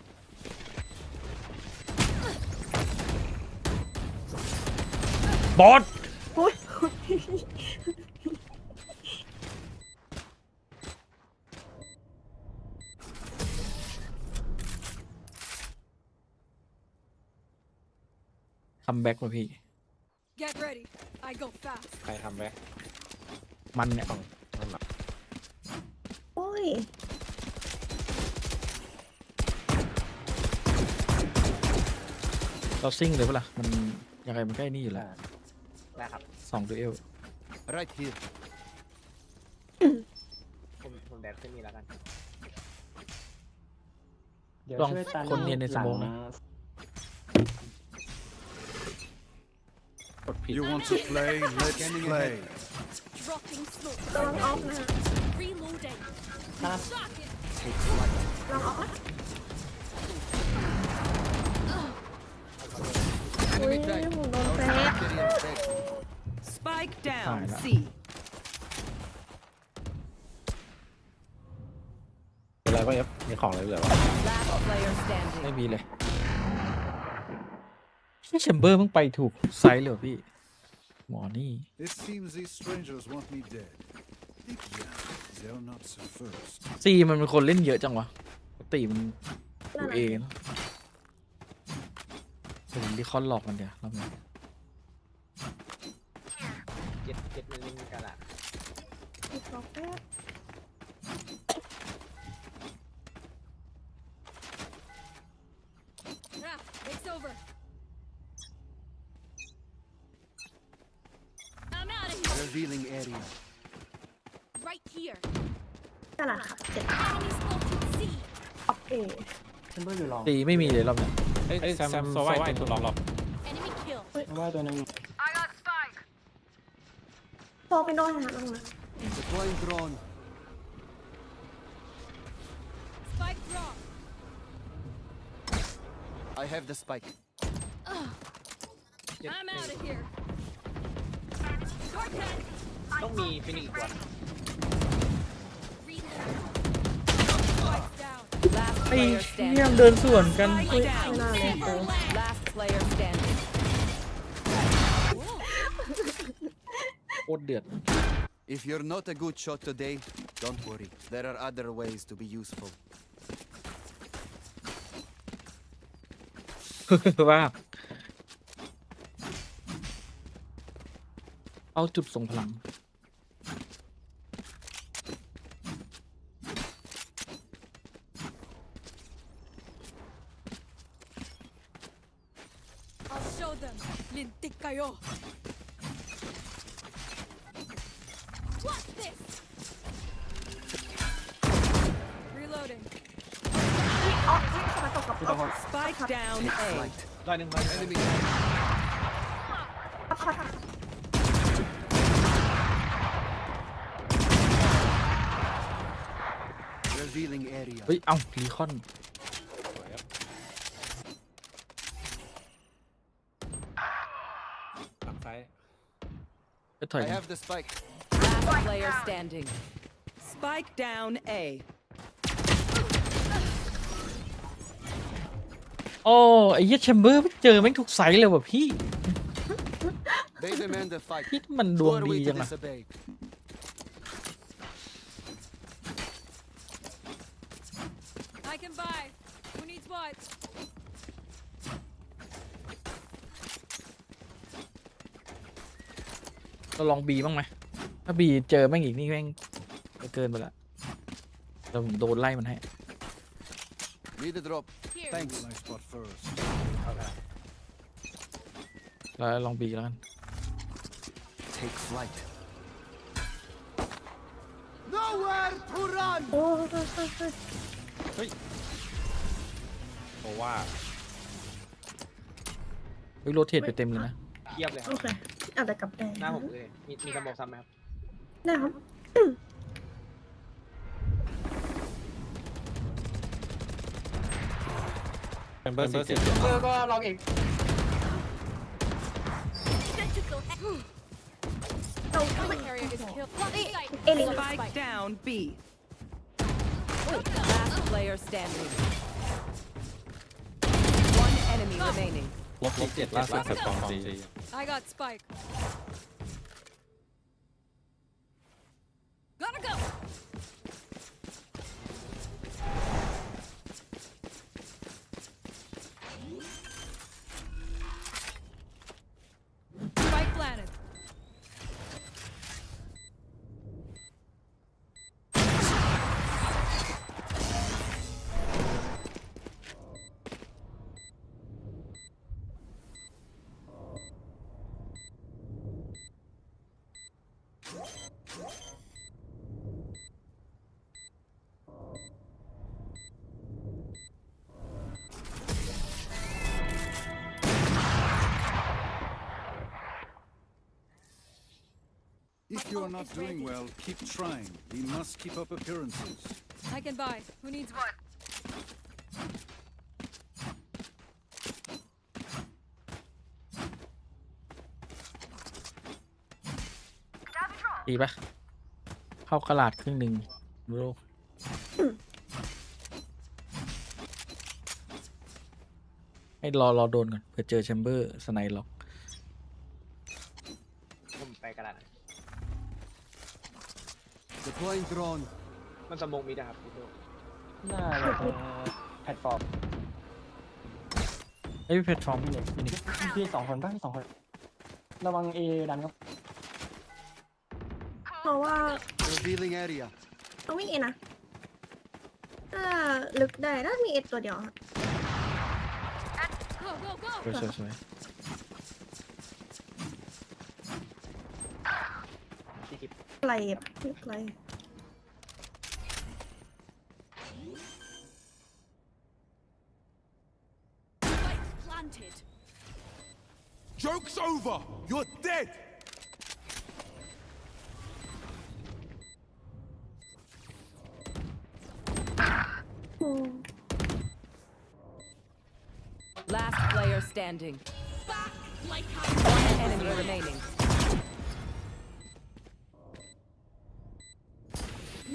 บอส อุ๊ย คัมแบ็กมาพี่ Get ready. I go fast. ใครทำแบ็ค มันเนี่ย โอ้ย เราซิ่งเลยปะล่ะมันยังไงมันใกล้นี่อยู่แล้ว ได้ครับ 2 ดูเอล Right here. ผมแดกขึ้นนี่แล้วกัน ลองคนเนียนในสมองนะ กดผิด You want to play? Let's play. Dropping smoke. ระวังออฟนะ Reloading. Huh? Shock it. ระวังออฟนะอุ้ยผมโดนแฟก Spike down. Fine. C. อะไรบ้างครับมีของอะไรเหลือวะ Last player ไม่ standing. มีเลยนี่แชมเบอร์มึงไปถูกไซส์เลยเหรอพี่ หมอนี่ It seems these strangers want me dead. Yeah, they're not so first. ซีมันเป็นคนเล่นเยอะจังวะปกติมันดูเอนะเป็นดิคอนหลอกกันเดี๋ยวรอบนี้ เจ็ดมันลิงกันละ อีกรอบแป๊บ Ah, it's over. Revealing area. Right here. ตลาดครับเจ็ด Enemy spotted C. โอเค ฉันเพิ่งอยู่ลอง ตีไม่มีเลยรอบเนี้ย แซมโซว่าตัวหลอก Enemy kill. ว่าตัวนึง โซเป็นโดนนะลงมา Deploying drone. Spike drop. I have the spike. I'm out of here. Short cut. ต้องมีฟินิกอีกวัน Spike down. Last ไอ้ player เหี้ย standing. เดินสวนกัน Spike ไม่ down. น่าเลยโซ Last player standing. โคตรเดือด If you're not a good shot today, don't worry. There are other ways to be useful. ว่าเอาจุดส่งพลัง I'll show them. Lintik kayo. What's this? Reloading. อ๋อมาตกกับเอา Spike down A. Flight. ได้หนึ่ง Enemy. ช็อต Revealing area. เฮ้ย เอ้ารีคอน ฝั่งซ้าย จะถอย I have the spike. Last player standing. Spike down A. โอ้ไอ้เหี้ยแชมเบอร์ไม่เจอแม่งทุกไซส์เลยว่ะพี่ They demand a fight. พี่มันด Who วง are ดี we จั to งอะ disobey? I can buy. Who needs what? เราลองบีบ้างไหมถ้าบีเจอแม่งอีกนี่แม่งจะเกินไปละเราโดนไล่มันให้ Need a drop. Here. Thanks. My spot first. แล้วลองบีแล้วกัน Take flight. Nowhere to run! โอ้ เพราะว่า เฮ้ยโรเทตไปเต็มเลยนะ เทียบเลยค โอ รับ เคอาจจะกลับได้ หน้าผมเลยมีสมองซ้ำไหมครับ ได้ครับ เป็นเบอร์สี่ก็ลองเอง เรา Cover area is killed. Blocking sight. เอลิง Spike down B. Last player standing. One enemy remaining. ลบเจ็ดล่าสุดสองจี I got Spike. Gotta go. Spike planted. If you are not doing well, keep trying. We must keep up appearances. I can buy. Who needs what? ดีปะเข้ากระดาษครึ่งหนึ่งดูโลกให้รอโดนก่อนเผื่อเจอแชมเบอร์สไนล็อก ผมไปกระดาษ Deploying drone. มันสมองมีนะครับพี่โด หน้าเราตรงแพลตฟอร์ม ไอ้ยแพลตฟอร์ม พี่สองคนป่ะพี่สองคน ระวังเอดันครับ เพราะว่า Revealing area. ต้องวิ่งเอนะถ้าลึกได้ถ้ามีเอตัวเดียวครับ Go, go, go. สวย อะไรพี่อะไร Planted. Joke's over! You're dead! Last player standing. One enemy remaining.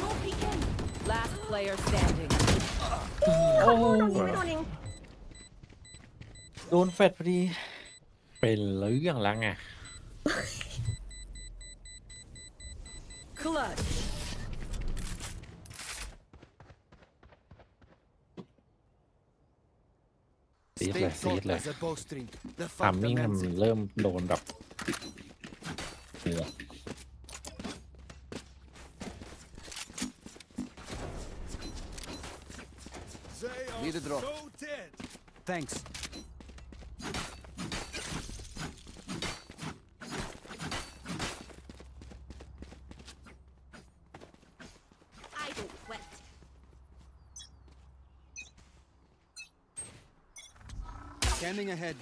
No peeking. Last player standing. โอ้ ไม่โดนเอง โดนแฟดพอดี เป็นเรื่องแล้วไง Clutch. ซีดเลย Stay ซีด taut เลย as a bowstring. The ทามมิ่ง demands มัน it. เริ่มโดนแบบเหนือ Need a drop. Thanks. I don't quit. Scanning ahead.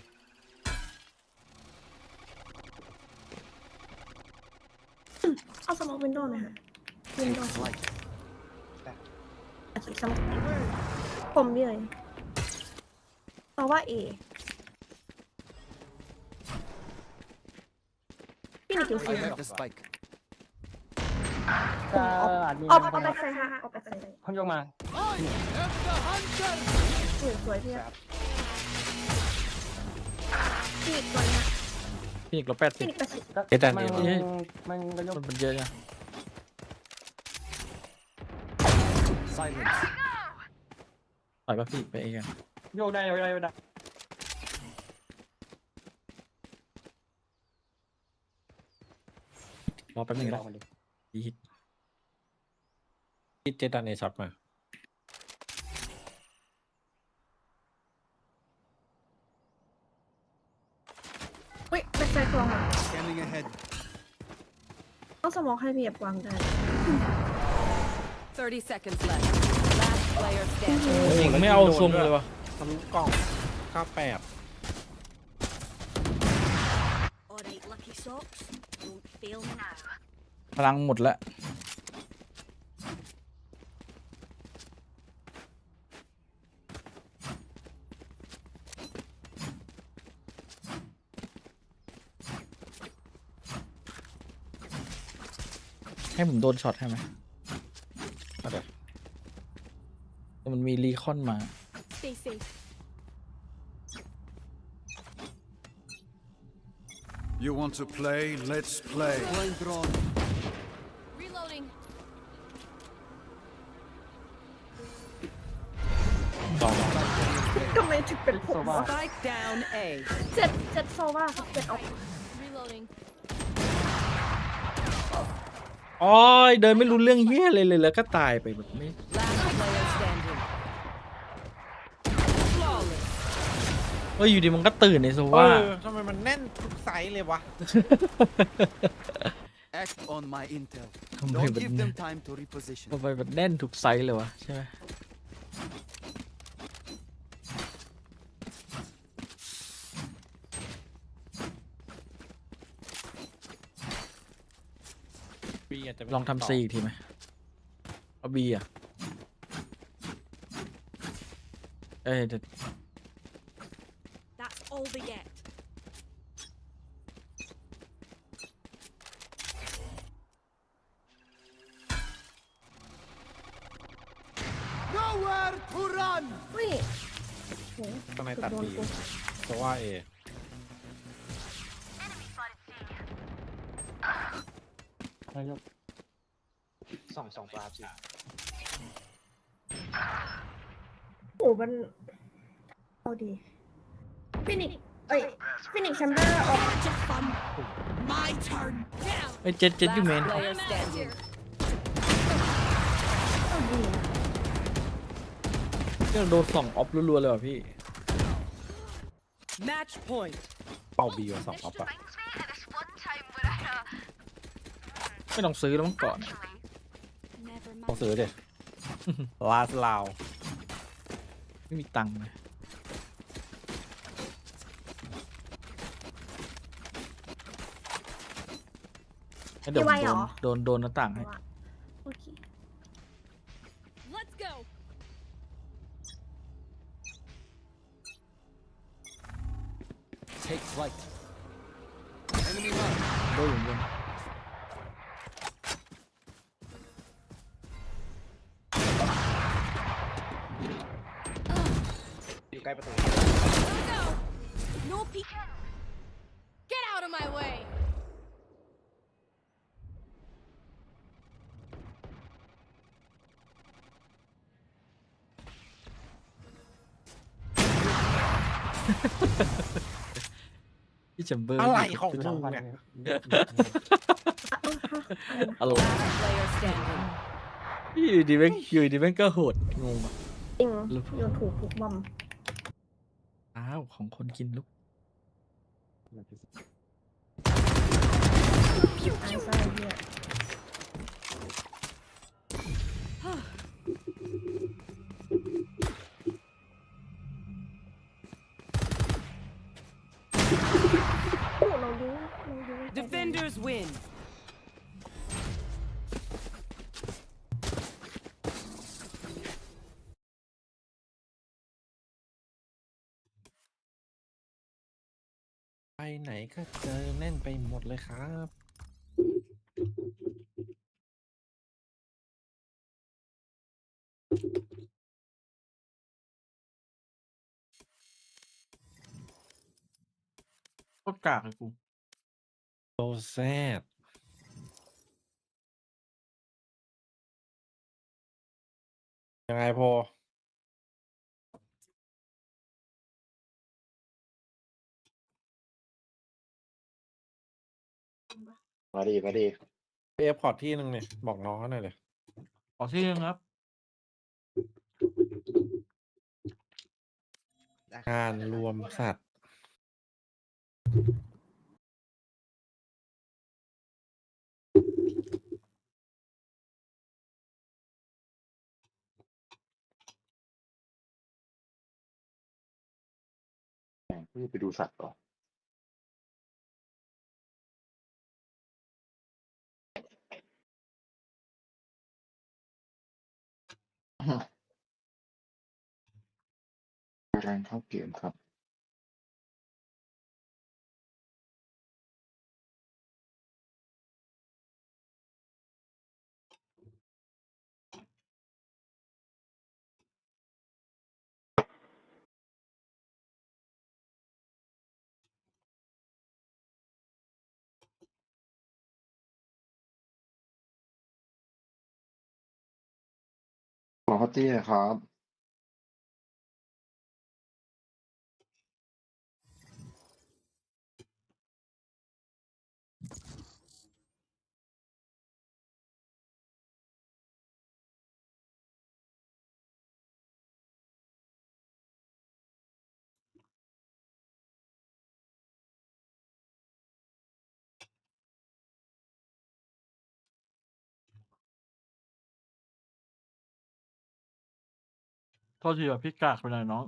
เอาสมองวินโดว์ไหมคะวินโดว์ Flight. อาทิตย์สมองผมเลยเพราะว่าเอพี่นี่กินฟรี I have the spike. เอาไปใส่ฮะเอาไปใส่ เพิ่งยกมา สวยพี่พี่ตัวนี้ พี่อีกลบ80 พี่นี่80 เอ็ดดันเดียว มันก็ยก มันเยอะจัง Silence. ปล่อยป่ะพี่ไปเองอะ โยกได้โยกได้โยกได้ รอแป๊บนึงนะดีฮิต คิดเจดันเอช็อตมา อุ้ยแบ็คไซด์กลองอ่ะ Scanning ahead. เอาสมองให้พี่วางได้ 30 seconds left. Last player standing. เองไม่เอาทรงเลยวะ ทะลุกล่อง98 Alright, lucky socks. Don't fail me now. พลังหมดแล้วให้ผมโดนช็อตให้ไหมก็ได้แต่มันมีรีคอนมา Stay safe. You want to play? Let's play. Point drawn. Reloading. ทำไมถึงเป็นผมวะ Spike down A. เจ็ดโซว่าครับเจ็ดออก Reloading. อ๋อเดินไม่รู้เรื่องเฮี้ยเลยแล้วก็ตายไปแบบไม่ Last player standing. Flawless. เฮ้ยอยู่ดีมันก็ตื่นในโซว่า ทำไมมันแน่นทุกไซส์เลยวะ Act on my intel. ทำไม Don't มัน give them time to reposition. ทำไมมันแน่นทุกไซส์เลยวะใช่ไหม ปีอาจจะไม่ ลองทำซีอีกทีไหมเอาบีอ่ะเอ้ย That's all they get. Nowhere to run. เฮ้ยโห ข้างในตัด โดน บี กู เพราะว่าเอ นายกสองปลาสิ โอ้มันเอาดีฟินิกเอ้ยฟินิกแชมเบอร์ออก My turn. Down. เอ้ยเจ็ดอยู่เมน Last player standing. เอาดี เนี่ยโดน2ออฟรัวๆเลยว่ะพี่ Match point. เป้าบีกับ2ออฟอะ ไม่ต้องซื้อแล้วมั้งก่อน ต้องซื้อดิลาสลาว ไม่มีตังค์เลยให้เดี๋ยวผมโดนหน้าต่างให้ โอเค Let's go. Take flight. Enemy mark. โดนอยู่บน อยู่ใกล้ประตู Go. No peek. Get out of my way. พี่แชมเบอร์ อะไรของมึงเนี่ย อะไร Last player standing. อยู่ดีแม่งก็โหดงงอ่ะ จริงโยนถูกทุกบอม อ้าวของคนกินลูก ไอ้ไส้เหี้ย โอ้เราดู Defenders win. ไปไหนก็เจอแน่นไปหมดเลยครับโคตรกากเลยกู โซแซดยังไงพอ มาดีมาดี ไปเอฟพอร์ตที่หนึ่งเนี่ยบอกน้องเขาหน่อยเลย ขอที่นึงครับ งานรวมสัตว์ พี่ไปดูสัตว์ต่อแรงเข้าเกมครับขอเขาตี้ครับ โทษทีแบบพี่กากไปหน่อยน้อง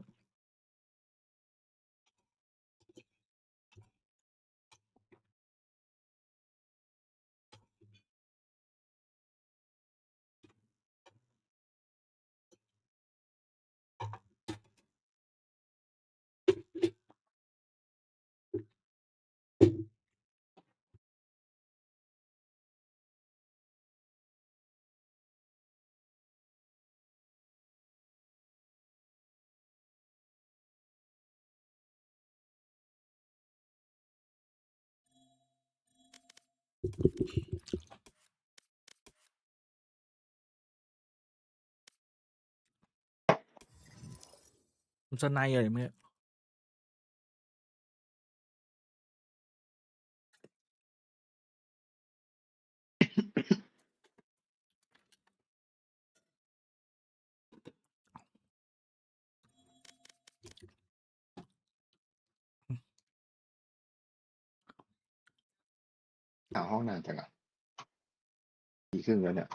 มันจะในอะไรเมื่อ หาห้องนานจังอ่ะ ดีขึ้นแล้วเนี่ย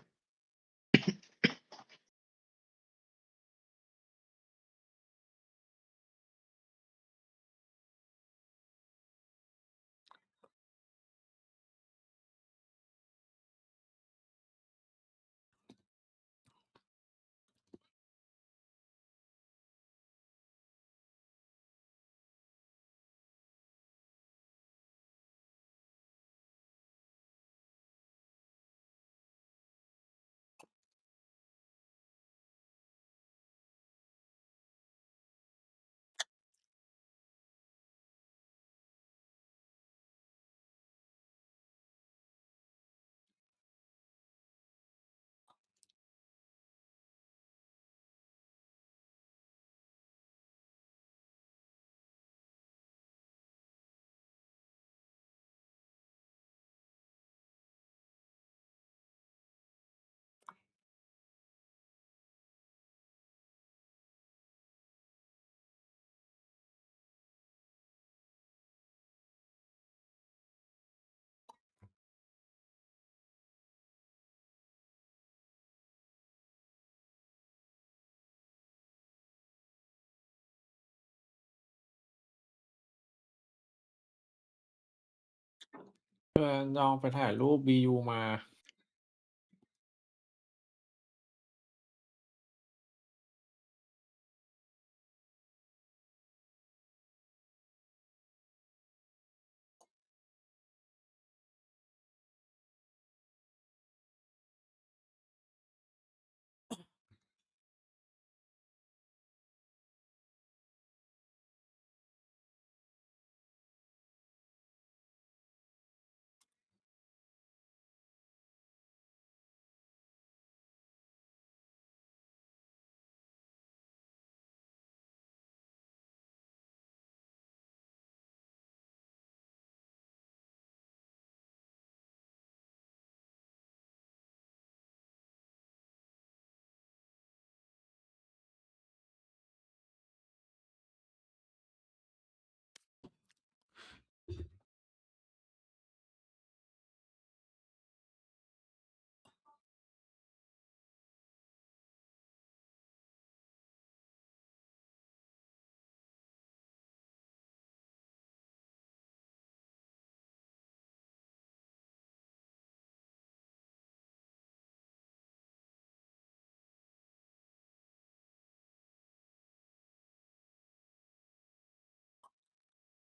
ลองไปถ่ายรูป BU มา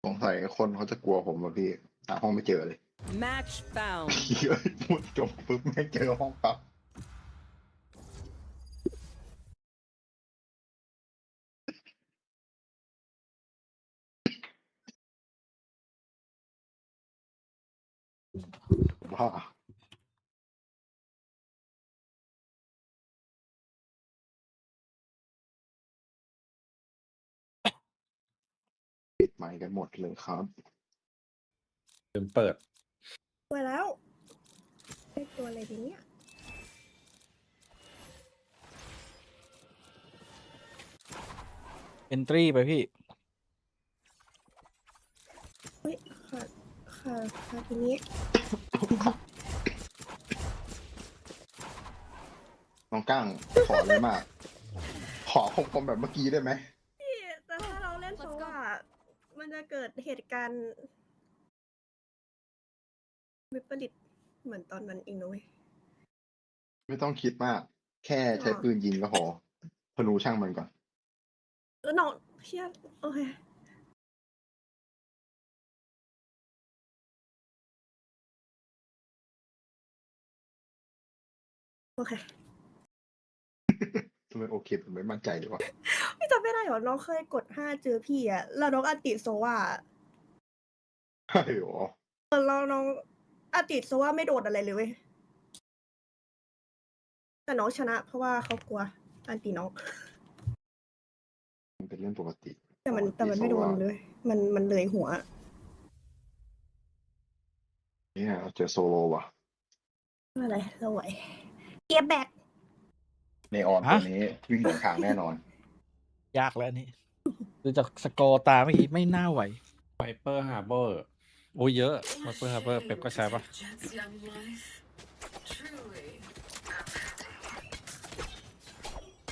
สงสัยคนเขาจะกลัวผมว่ะพี่หาห้องไม่เจอเลย Match found. เฮ้ยพูดจบปุ๊บไม่เจอห้องปั๊บบ้าปิดไมค์กันหมดเลยครับ ลืมเปิด ไปแล้วได้ตัวอะไรดีเนี่ย entry ไปพี่ เฮ้ยค่ะทีนี้ น้องก้างขอเลยมาก ขอคมๆแบบเมื่อกี้ได้ไหม พี่แต่ถ้าเราเล่นโซว่ามันจะเกิดเหตุการณ์วิปริตเหมือนตอนนั้นเองนะเว้ย ไม่ต้องคิดมาก แค่ใช้ปืนยิงก็พอธนูช่างมันก่อน แล้วน้องเพี้ยโอเคโอเค ทำไมโอเคผมไม่มั่นใจเลยวะ ไม่จำไม่ได้หรอน้องเคยกด5เจอพี่อะแล้วน้องอันติโซว่า ใช่หรอ เราน้องอันติโซว่าไม่โดนอะไรเลยเว้ยแต่น้องชนะ เพราะว่าเขากลัวอันติน้อง มันเป็นเรื่องปกติ แต่มันไม่โดนเลย มันเลยหัว เนี่ยเจอโซโลว่ะ อะไรเราไหวเกียร์แบก ในออนตัวนี้วิ่งหลงทางแน่นอน ยากแล้วนี่ดูจากสกอร์ตาเมื่อกี้ไม่น่าไหว ไวเปอร์ฮาร์เบอร์ โอ้เยอะไวเปอร์ฮาร์เบอร์เป๊ปก็ใช้ปะ Jet's young life. Truly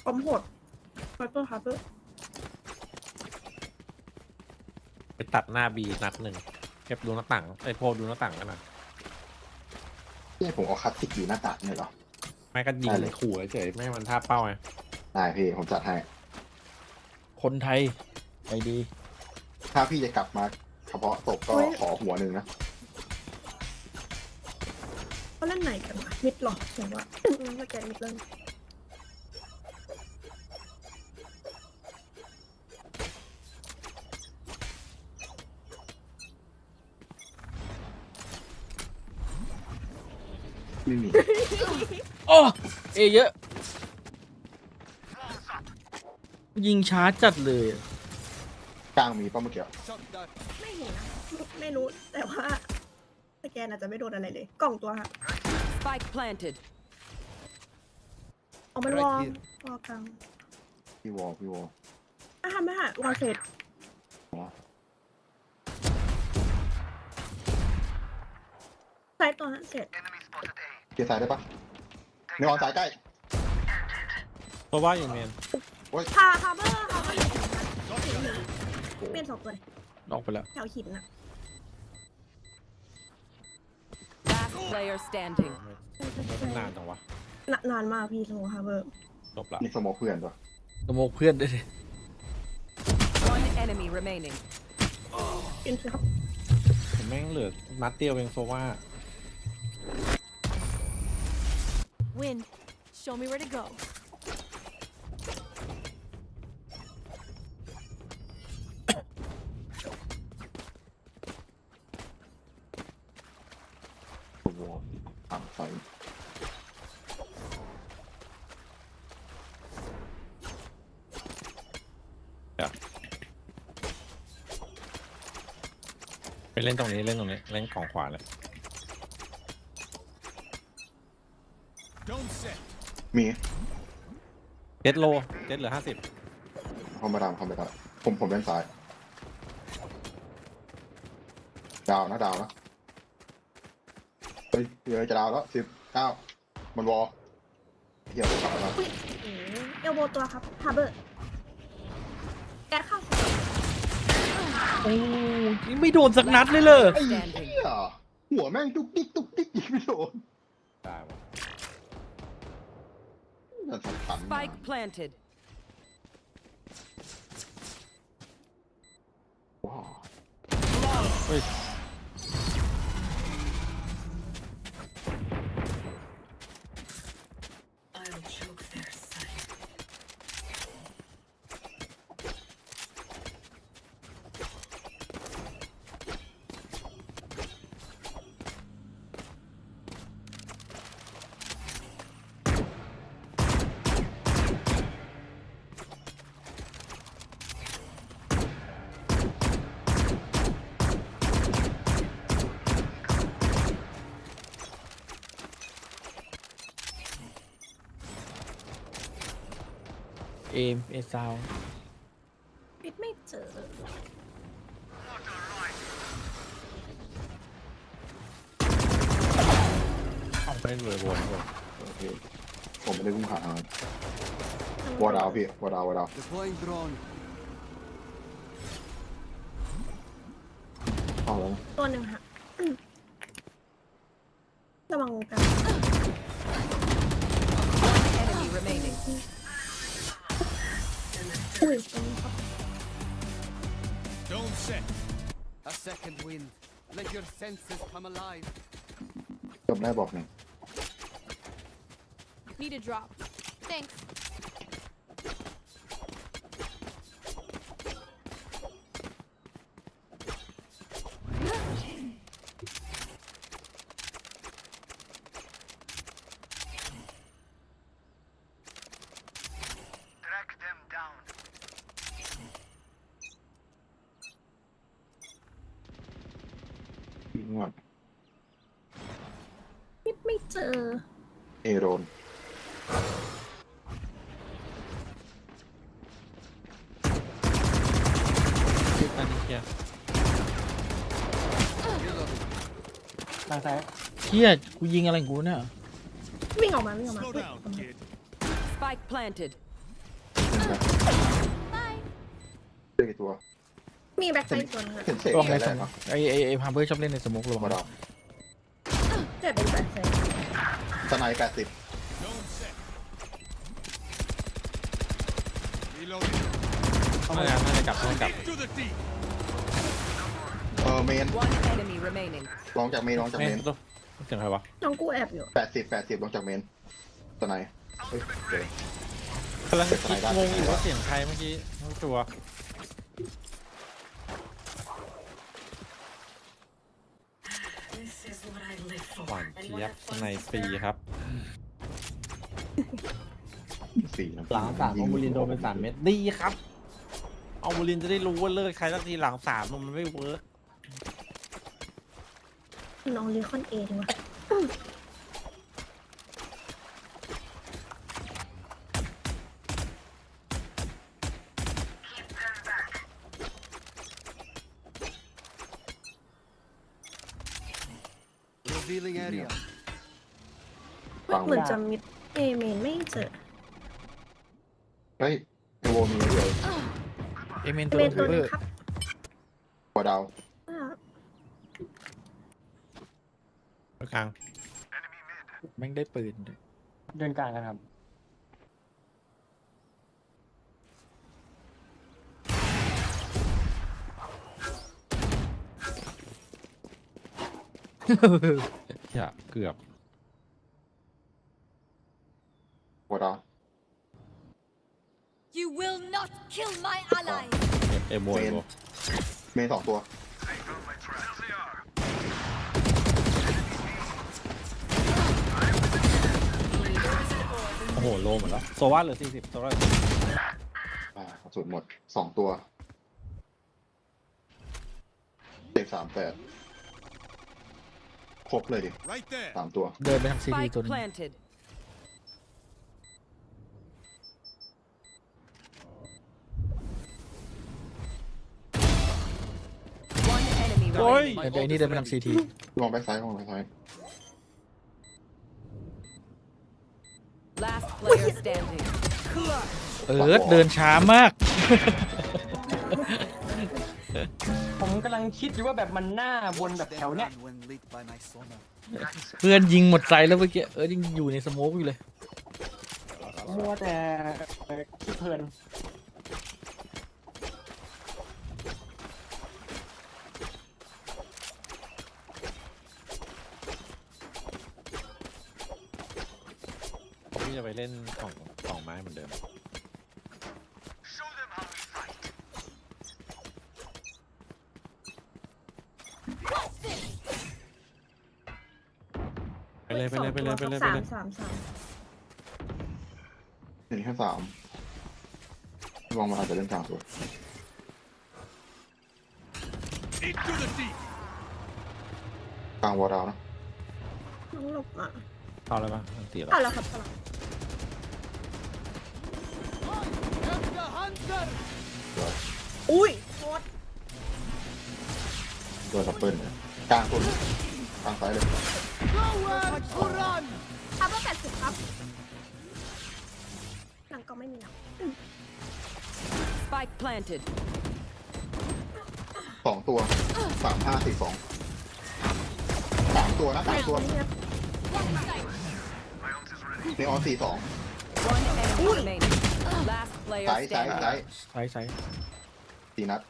อมโหดไวเปอร์ฮาร์เปอร์ ไปตัดหน้าบีนัดหนึ่งเก็บดูหน้าต่างไอโพดูหน้าต่างกันนะ พี่ผมเอาคลาสสิกอยู่หน้าต่างเนี่ยเหรอ ไม่ก็ยิงเลยขู่เฉยไม่ให้มันท่าเป้าไง ได้พี่ผมจัดให้ คนไทยใจดี ถ้าพี่จะกลับมาเฉพาะตบก็ขอหัวหนึ่งนะ เขาเล่นไหนกันวะมิดหรอหรือว่าสแกนมิดเลย ไม่มี โอ้เอเยอะ ยิงช้าจัดเลย กลางมีป่ะเมื่อกี้ ไม่เห็นนะไม่รู้แต่ว่าสแกนอาจจะไม่โดนอะไรเลย กล่องตัวค่ะ Spike planted. เอามันวอลกลาง พี่วอล ไม่ทำไม่ค่ะวอลเสร็จใส่ตัวนั้นเสร็จ เกียร์สายได้ปะในออนสายใกล้ เพราะว่าอย่างเมน คาร์เบอร์เปลี่ยน2ตัวเลย ออกไปแล้ว แถวหินอะ Last player standing. มันนานจังวะ นานมากพี่สโมฮาร์เบอร์ จบละ นี่สโมกเพื่อนตัว สโมกเพื่อนด้วยดิ One enemy remaining. เป็นครับ ผมแม่งเหลือนัดเดียวเองโซว่า Wind, show me where to go. วอลต่างไฟ ไปเล่นตรงนี้เล่นของขวาเลย มี เจ็ดเหลือ50 คอมไปดามผมเล่นซ้ายดาวนะเฮ้ยเดี๋ยวจะดาวแล้ว19มันวอลเที่ยวกลับมาแล้ว เอลโบตัวครับฮาร์เบอร์แก๊สเข้า โอ้ยไม่โดนสักนัดเลยเลย ไอ้เหี้ยหัวแม่งตุ๊กติ๊กยิงไม่โดน ได้วะ นั่นสำคัญ Spike planted. ว้าว เฮ้ย I'll choke their sight. เอซาว ปิดไม่เจอ เอาไปเลยวอล โอเคผมไม่ได้พุ่งหาวอดาวพี่วอดาว Deploying drone. เอาแล้ว ตัวหนึ่งค่ะระวังกัน Enemy remaining. อุ้ยตรงนี้ครับ A second wind. Let your senses come alive. จบได้บอกหนึ่ง Need a drop. Thanks. วิ่งก่อน ปิดไม่เจอ เอโรน อันนี้เกียร์ ทางซ้าย เฮียกูยิงอะไรกูเนี่ย วิ่งออกมา Spike planted. นะเจอกี่ตัว มีแบ็คไซด์ตัวนึงอะ เห็นเศษ ลอง อะ ใน ไร ส แร ม ก อง ปะ ไอพามเบอร์ชอบเล่นในสมองลง มาดอ เกิดเป็นแบ็คไซด์ สไนด์80 น่าจะกลับเมน One enemy remaining. ลองจากเมนลองจากเมน เสียงใครวะ น้องกูแอบอยู่ 80ลองจากเมนสไนด์เฮ้ยเจ๋ง กำลังคิดงงอยู่ว่าเสียงใครเมื่อกี้น้องตัว This is what I live หวาน for. เจี๊ยบในฟรีครับ 4นะ หลังสามเอามูลินโดนเป็น3 เม็ดดีครับเอามูลินจะได้รู้ว่าเลิกใครสักทีหลัง3มันไม่เวิร์ก น้องลีคอนเอดีกว่า Revealing area. เหมือนจะมิดเอเมนไม่เจอ เฮ้ยไอโวมีเดียว เอเมน เอ ตัว เมน เท ตัว เบ นึ อง ร์ ครับ หัวดาว กลาง แม่งได้ปืนด้วย เดินกลางกันครับ อย่าเกือบ หัวดาว You will not kill my ally. เอโม เมน2 ตัว โอ้โหโลหมดแล้วโซว่าเหลือ40โซว่า กระสุนหมด2 ตัวเด็ก38ครบเลยดิ Right there. 3 ตัว เดินไปทางซีที Spike ตัวหนึง planted. One enemy โอ้ย remaining. แต่ไอ้นี่เดินไปทางซีที ลองไปซ้ายลองไปซ้าย Last player standing. เดินช้ามาก ผมกำลังคิดอยู่ว่าแบบมันหน้าวนแบบแถวเนี้ย When lit by my sonar. เพื่อนยิงหมดใจแล้วเมื่อกี้ยังอยู่ในสโมกอยู่เลย มัวแต่คิดเพลิน พี่จะไปเล่นของไม้เหมือนเดิมไปเลย 3 เห็นแค่3ลองมาอาจจะเล่นกลางตัว Into the deep. กลางวอร์ดาวนะ น้องหลบอ่ะ เข้าเลยปะอันตีแล้ว เอาแล้วครับเอาแล้ว อุ้ยโคตร โดนดับเบิลเนี่ยกลางตัวกลางซ้ายเลย อัพว่า80ครับหลังก็ไม่มีหนัง Spike planted. 2 ตัว3 5 4 2 3 ตัวนะ3 ตัวในออน4 2 One enemy remaining. Last player ซ้าย standing. ซ้าย 4 นัด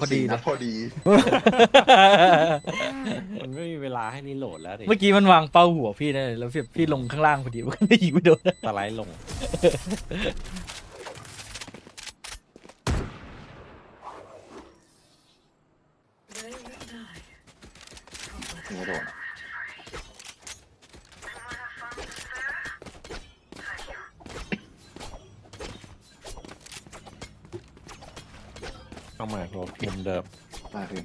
พอดี 4 นั นะ ดพอดี มันไม่มีเวลาให้รีโหลดแล้วดิ เมื่อกี้มันวางเป้าหัวพี่นะแล้วพี่ลงข้างล่างพอดีมันก็ได้ยิงไม่โดน สไลด์ลง They will die. ไม่โดน ต้องมาโหลดมุมเดิม มาถึง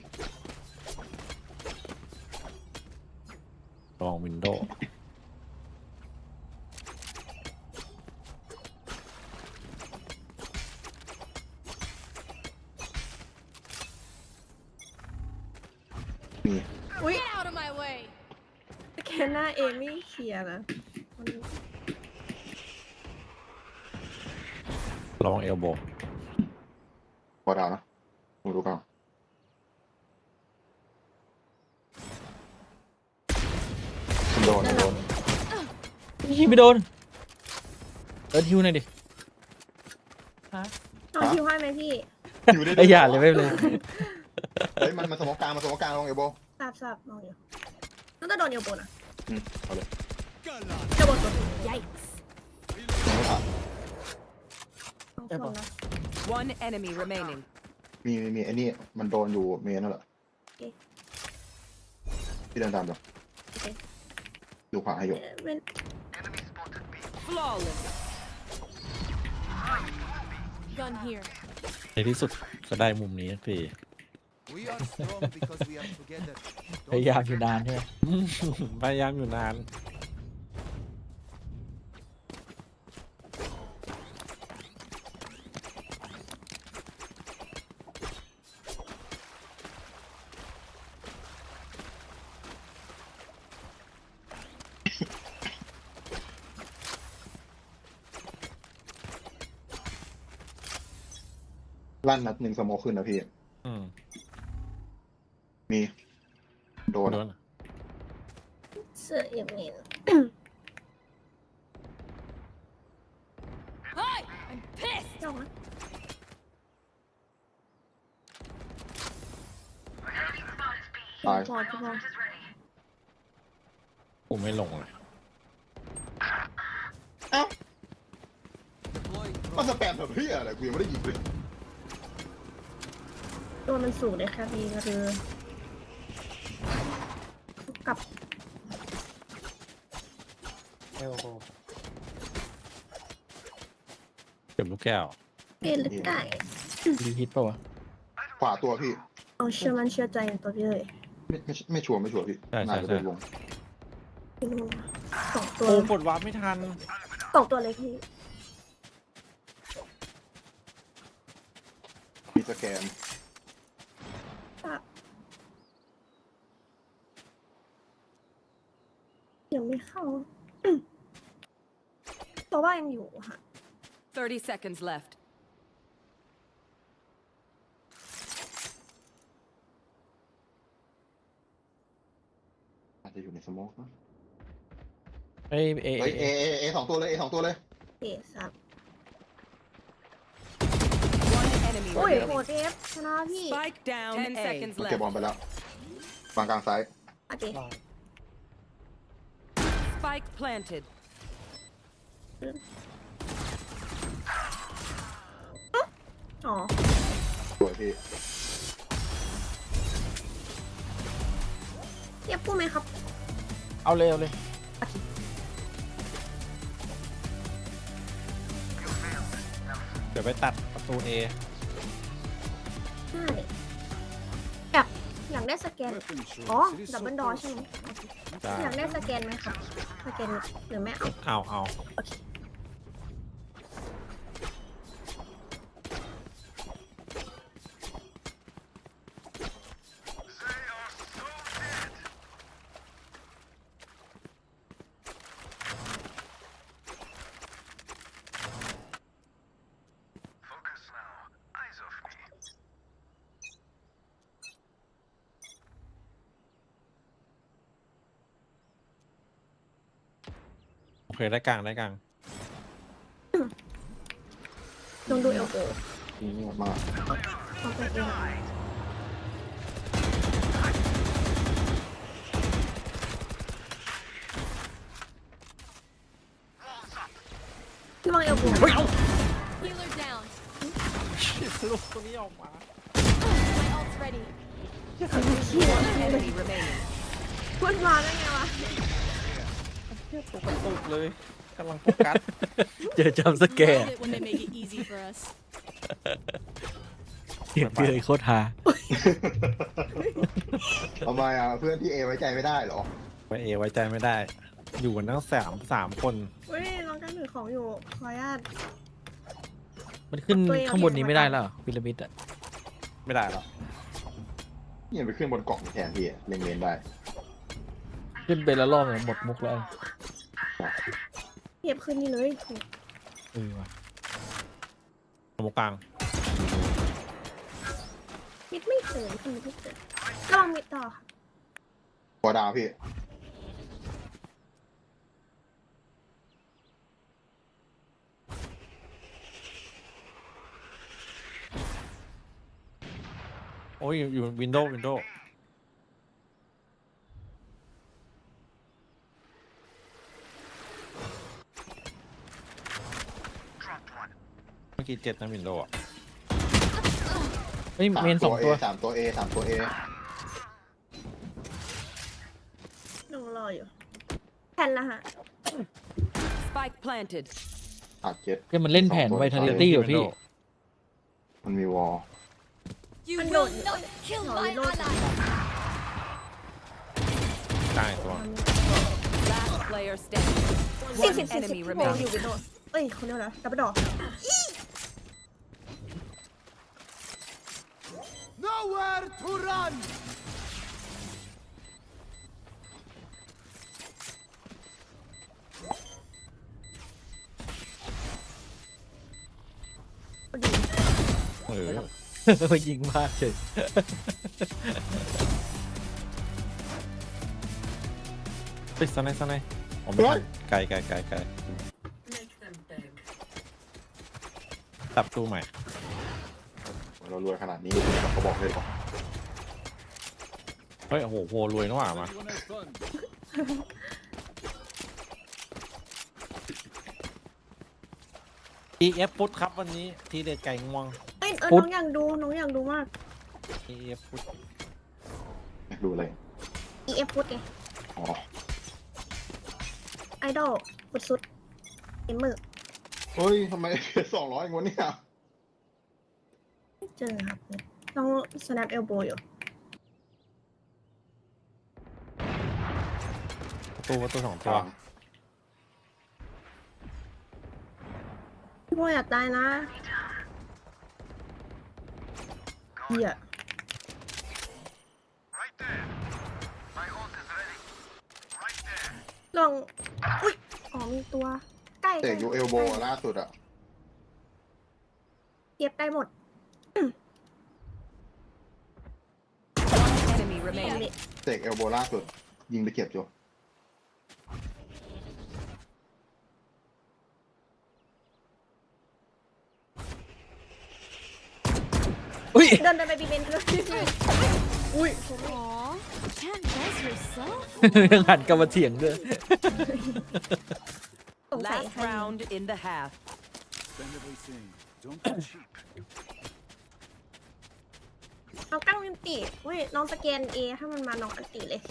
ลองวินโดว์ มี อุ้ย Get out of my way. แค่หน้าเอไม่เคลียร์นะ ลองเอลโบ พอดาวนะผมดูก่อนโดน ยิงไม่โดนฮิวหน่อยดิ เอาคิวให้ไหมพี่ อยู่ได้ ไอ้หยาเลยไม่เลย เฮ้ยมันสมองกลางลงเอโบ ทราบมองอยู่ต้องโดนเอลโบนะ เอาเลย เอลโบตัว Yikes ต้องชมนะ One enemy remaining. มีไอ้นี่มันโดนอยู่เมนนั่นแหละ โอเค พี่เดินตามเดี๋ยวดูขวาให้อยู่ เป็น Flawless. Gun here. ในที่สุดก็ได้มุมนี้พี่ We are strong because we are together. พยายามอยู่นานใช่ไหม พยายามอยู่นาน ลั่นนัดหนึ่งสโมคขึ้นนะพี่ มีโดน เสื้อเอเมน Hi, I'm pissed. จ้องนะ ตาย พอทุกคน กูไม่ลงเลย มันสแปมแบบเฮียอะไรกูยังไม่ได้ยิงเลย ตัวมันสูงเลยค่ะพี่หรือกับ เก็บลูกแก้ว เป็นลึกได้ รีฮิตป่าวะ ขวาตัวพี่ เอาเชื่อมันเชื่อใจในตัวพี่เลย ไม่ชัวร์พี่ ใช่ น่าจะเป็นวง พี่รู้สองตัว โอ้กดวาร์ปไม่ทัน สองตัวเลยพี่ มีสแกน ยังไม่เข้า ตัวว่ายังอยู่ค่ะ 30 seconds left. อาจจะอยู่ในสโมกนะ เอ้ยเอ เฮ้ยเอสองตัวเลยเอซับ One enemy โอ้ย remaining. โหเดฟชนะพี่ Spike down. 10 seconds เก็บบอล left. ไปแล้ววางกลางซ้าย โอเค Spike planted. อ๋อ สวยพี่ เรียกพูดไหมครับ เอาเลย เดี๋ยวไปตัดประตูเอ ใช่อยากได้สแกน อ๋อ ดับเบิลดอใช่ไหมอยากได้สแกนไหมครับสแกนหรือไม่เอา เอา โอเค โอเคได้กลาง ลองดูเอลโบ นี่มาก เอาไปเองพี่วางเอลโบ Healer down. ลูกตัวนี้ออกมา My ult's ready. One enemy remaining. พูดมาได้ไงวะ ตกเลยกำลังโฟกัส เจอจำสแกน Love it when they make it easy for us. เสียงเกยโคตรฮา ทำไมเพื่อนที่เอไว้ใจไม่ได้เหรอ ไว้เอไว้ใจไม่ได้ อยู่กันทั้งสามคน เฮ้ยน้องการถือของอยู่ ขออนุญาต มันขึ้นข้างบนนี้ไม่ได้แล้วเหรอพีระมิดอะ ไม่ได้หรอก เนี่ยไปขึ้นบนเกาะแทนพี่เล็งเลนได้ ขึ้นไปแล้วรอบหมดมุกแล้ว เหยียบขึ้นนี่เลยถูก ว่ะ ตรงกลาง มิดไม่เกินขึ้นมิดไม่เกินก็ลองมิดต่อค่ะ พอดาวพี่ โอ้ยอยู่วินโดว์เมื่อกี้7นะวินโดว์อ่ะ เฮ้ยเมน2 ตัว 3 ตัว A 3 ตัว A น้องรออยู่แผ่นละฮะ Spike planted. อัดเจ็ด มันเล่นแผนไวทาลิตี้อยู่พี่ มันมีวอล You Anh will đột- not kill Rồi, my đột. ally. ตายตัว Last player standing. สี่ One สิบ enemy โม remaining. อยู่วินโดว์เอ้ยคนเดียวนะดับเบิลดอ Nowhere to run. ยิงมากเฉย เฮ้ยสไนด์อ๋อไม่ทันไกล Make them beg. ตับตู้ใหม่ เรารวยขนาดนี้เขาบอกเลยดีกว่า เฮ้ยโอ้โหโหรวยนะว่ามา EF ฟุตครับวันนี้ทีเด็ดไก่งวง เอ้ยน้องอยากดูมาก EF ฟุต อยากดูอะไร EF ฟุตไง อ๋อ ไอดอลฟุตสุดเกมเมอร์ เฮ้ยทำไม200เองวะเนี่ย ไม่เจอครับน้อง snap elbow อยู่ ประตู2 ตัว พี่โบอยากตายนะเหี้ยลองอุ้ยอ๋อมีตัวใกล้ เตะยูเอลโบล่าสุดอ่ะ เก็บได้หมด Enemy remaining. เตะเอลโบล่าสุดยิงไปเก็บอยู่ อุ้ย เดินไปบีเบนเลยอุ้ย Aw, you can't guess yourself. หันกลับมาเถียงด้วย สงสัย Last ใคร round in the half. Spend everything. Don't be cheap. น้องตั้งอันติเว้ยน้องสแกนเอถ้ามันมาน้องอันติเลย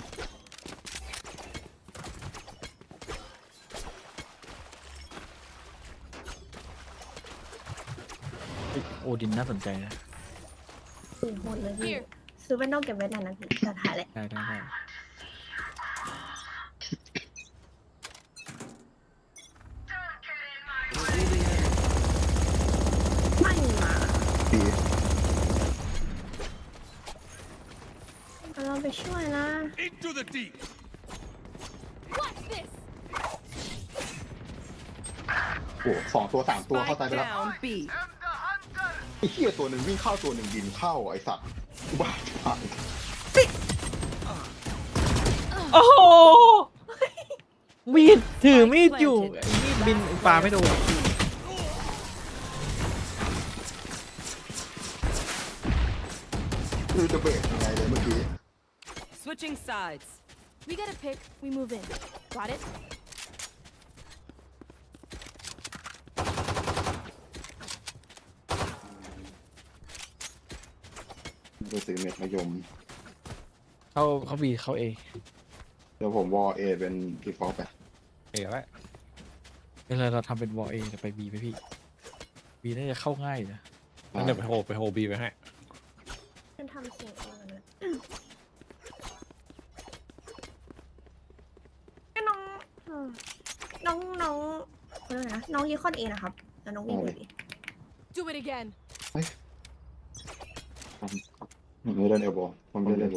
โอดินน่าสนใจนะ หมดเลยพี่ซื้อเป็นนอกเก็บไว้นานนะพี่จะถ่ายเลย ได้ ไม่มา ดี เราไปช่วยนะ Into the deep. Watch this. โอ้2 ตัว 3 ตัวเข้า Spike ใจไปแล้ว down B. ไอ้เหี้ยตัวหนึ่งวิ่งเข้าตัวหนึ่งบินเข้าไอ้สัตว์อุบาทผ่าน โอ้โหมีดถือมีดอยู่มีดบินปลาไม่โดน คือจะเบรกยังไงเลยเมื่อกี้ Switching sides. We get a pick, we move in. Got it? ไปซื้อเม็ดมะยม เขาบีเขาเอ เดี๋ยวผมวอลเอเป็นดีฟอลต์ไป เอ๋ไว้ เวลาเราทำเป็นวอเอจะไปบีไหมพี่บีน่าจะเข้าง่ายนะ งั้นเดี๋ยวไปโฮบีไปให้ เป็นทำเสียงเองเลยน้องคนนั้นนะน้องยีคอนเอนะครับแล้วน้องวีดูดิ Do it again. ไม่เล่นเอลโบผมไม่เล่นเอลโบ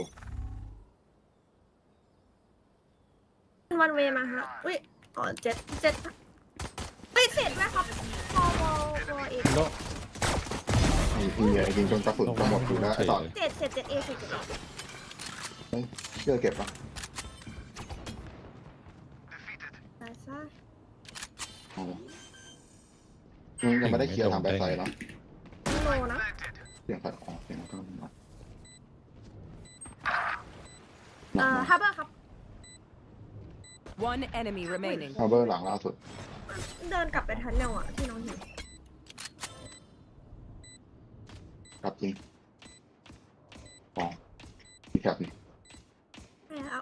วันเวมาฮะอุ้ยอ๋อเจ็ดเฮ้ยเสร็จแล้วครับพอเอ ไอ้พี่ไอ้ยิงจนกระสุนจะหมดอยู่แล้วไอ้ตอน เจ็ดเอเสร็จเชื่อเก็บปะ ตายซะ ยังไม่ได้เคลียร์ทางแบ็คไซด์เนาะ โลนะ เสียงไฟออกเสียงก็หนัก ฮาร์เบอร์ครับ One enemy remaining. ฮาร์เบอร์หลังล่าสุด เดินกลับไปทันเนวอ่ะที่น้องเห็น กลับจริงอ๋อที่แคปนี่ ใช่แล้ว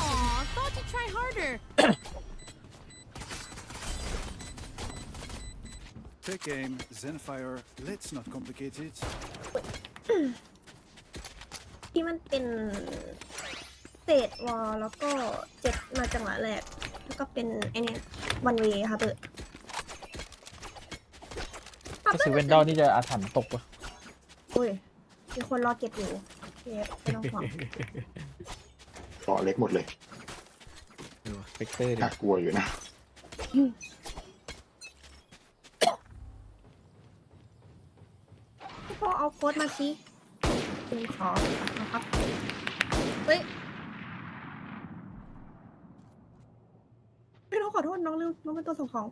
Aw, thought you'd try harder. Take aim, Zenfire. Let's not complicate it. ที่มันเป็นเศษวอลแล้วก็เจ็ดมาจังหวะแรกแล้วก็เป็นไอเนี้ยวันเวฮาร์เบอร์ ถ้าซื้อเวนดอลนี่จะอาถรรพ์ตกปะ อุ้ยมีคนรอเก็บอยู่เก็บไม่ต้องห่วง เกาะเล็กหมดเลย เฟกเตอร์ดิ น่ากลัวอยู่นะ พอเอาโค้ดมาสิเป็นขอนะครับเฮ้ยไม่ต้องขอโทษน้องลืมน้องเป็นตัวส่งของ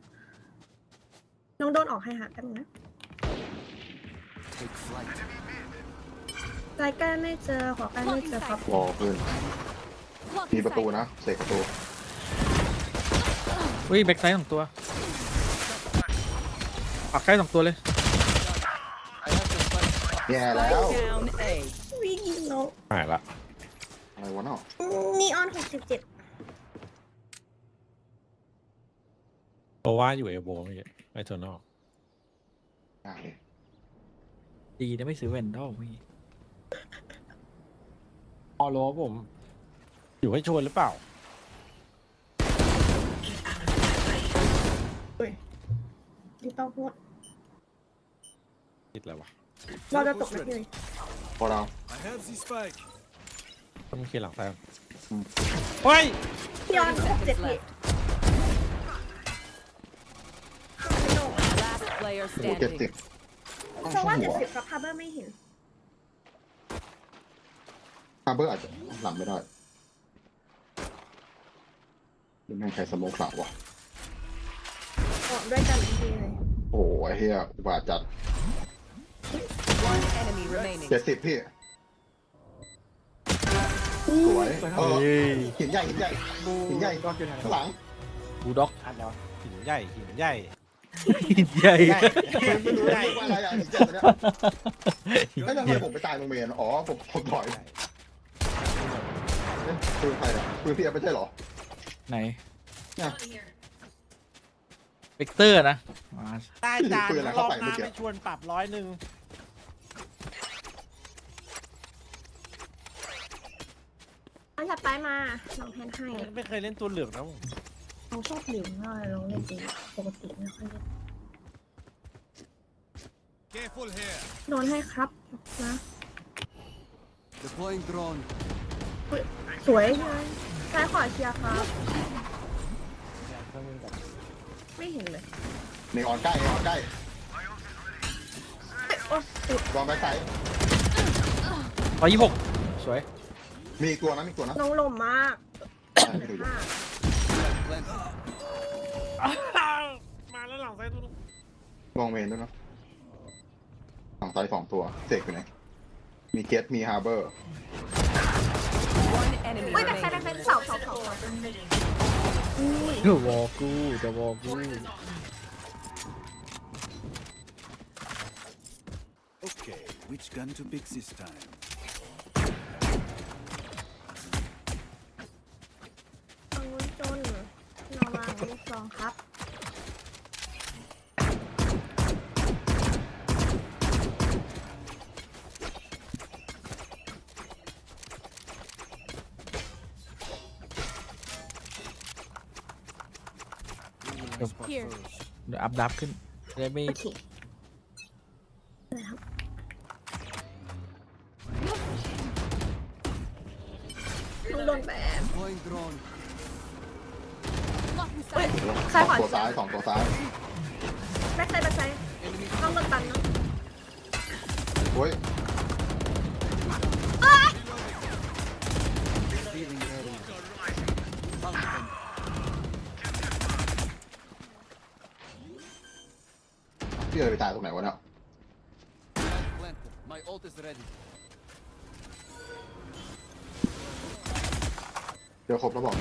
น้องโดนออกให้หาแป๊บนึงนะใจใกล้ไม่เจอขอใกล้ไม่เจอครับ วอลขึ้นมีประตูนะเสกประตู อุ้ยแบ็กไซด์2 ตัวปักใกล้2 ตัวเลย แย่แล้ว Down A. วิ่งโน หายละ อะไรวะเนาะ นีออน67เพราะว่าอยู่เอลโบไม่ใช่ไอเทอร์นอล ดีนะไม่ซื้อเวนดอลพี่ พอรู้ผม อยู่ให้ชวนหรือเปล่า ที่ต้องพูด คิดอะไรวะ เราจะตกไปเลย พอเรา I have the spike. ต้องเคลียร์หลังแซมเฮ้ย นีออน67พี่ Last player โอ้โห70 standing. เพราะว่า70กับฮาร์เบอร์ไม่เห็น ฮาร์เบอร์อาจจะหลังไม่ได้ยังไม่ใช้สโมกหลังวะ ออกด้วยกันทีเลย โอ้ยเฮียอุบาทจัด One enemy remaining. 70พี่สวยหินใหญ่หินใหญ่หินใหญ่ข้างหลัง บูด็อก อันแล้วหินใหญ่หินใหญ่ ใหญ่ ไม่รู้เรียกว่าอะไรอ่ะหินใหญ่เนี่ยแล้วทำไมผมไปตายโรงเรียนอ๋อผมถอยปืนใครเนี่ยปืนพี่ไม่ใช่หรอ ไหน เนี่ย เฟกเตอร์นะมา ได้จานรอบหน้าไม่ชวนปรับ100 เอาถัดไปมาลองแทนให้ ไม่เคยเล่นตัวเหลืองนะผม น้องชอบหลิวมากเลยน้องเล่นดีปกติไม่ค่อยเล่น Careful here. โดนให้ครับนะ Deploying drone. สวยใช่ไหมซ้ายขวาเชียร์ครับไม่เห็นเลย ในออนใกล้ออนใกล้ โอ้ติด วางไว้ใส่ 126สวย มีอีกตัวนะมีอีกตัวนะ น้องลมมาก ไม่ดูอยู่ มาแล้วหลังซ้ายตัวนึง ลองเมนด้วยนะฝั่งซ้าย2 ตัวเสกอยู่ไหนมีเกตมีฮาร์เบอร์ One enemy เฮ้ยแต่ใคร remaining. เป็นเสา จะวอกูจะวอกู Okay, which gun to pick this time? ฟังวุ้นจนนอนวางลูกซองครับ เดี๋ยว Here. เดี๋ยวอัพดับขึ้นจะได้ไม่ โอเคได้ครับต้องโดนแบบ Point drone. เฮ้ยซ้ายขวา ตัวซ้ายสองตัวซ้าย แบ็คไซด์แบ็คไซด์ต้องโดนตันเนาะ โอ้ย Revealing area. Found them. พี่เอ๋ยไปตายตรงไหนวะเนี่ย Spike planted. My ult is ready. เดี๋ยวครบแล้วบอก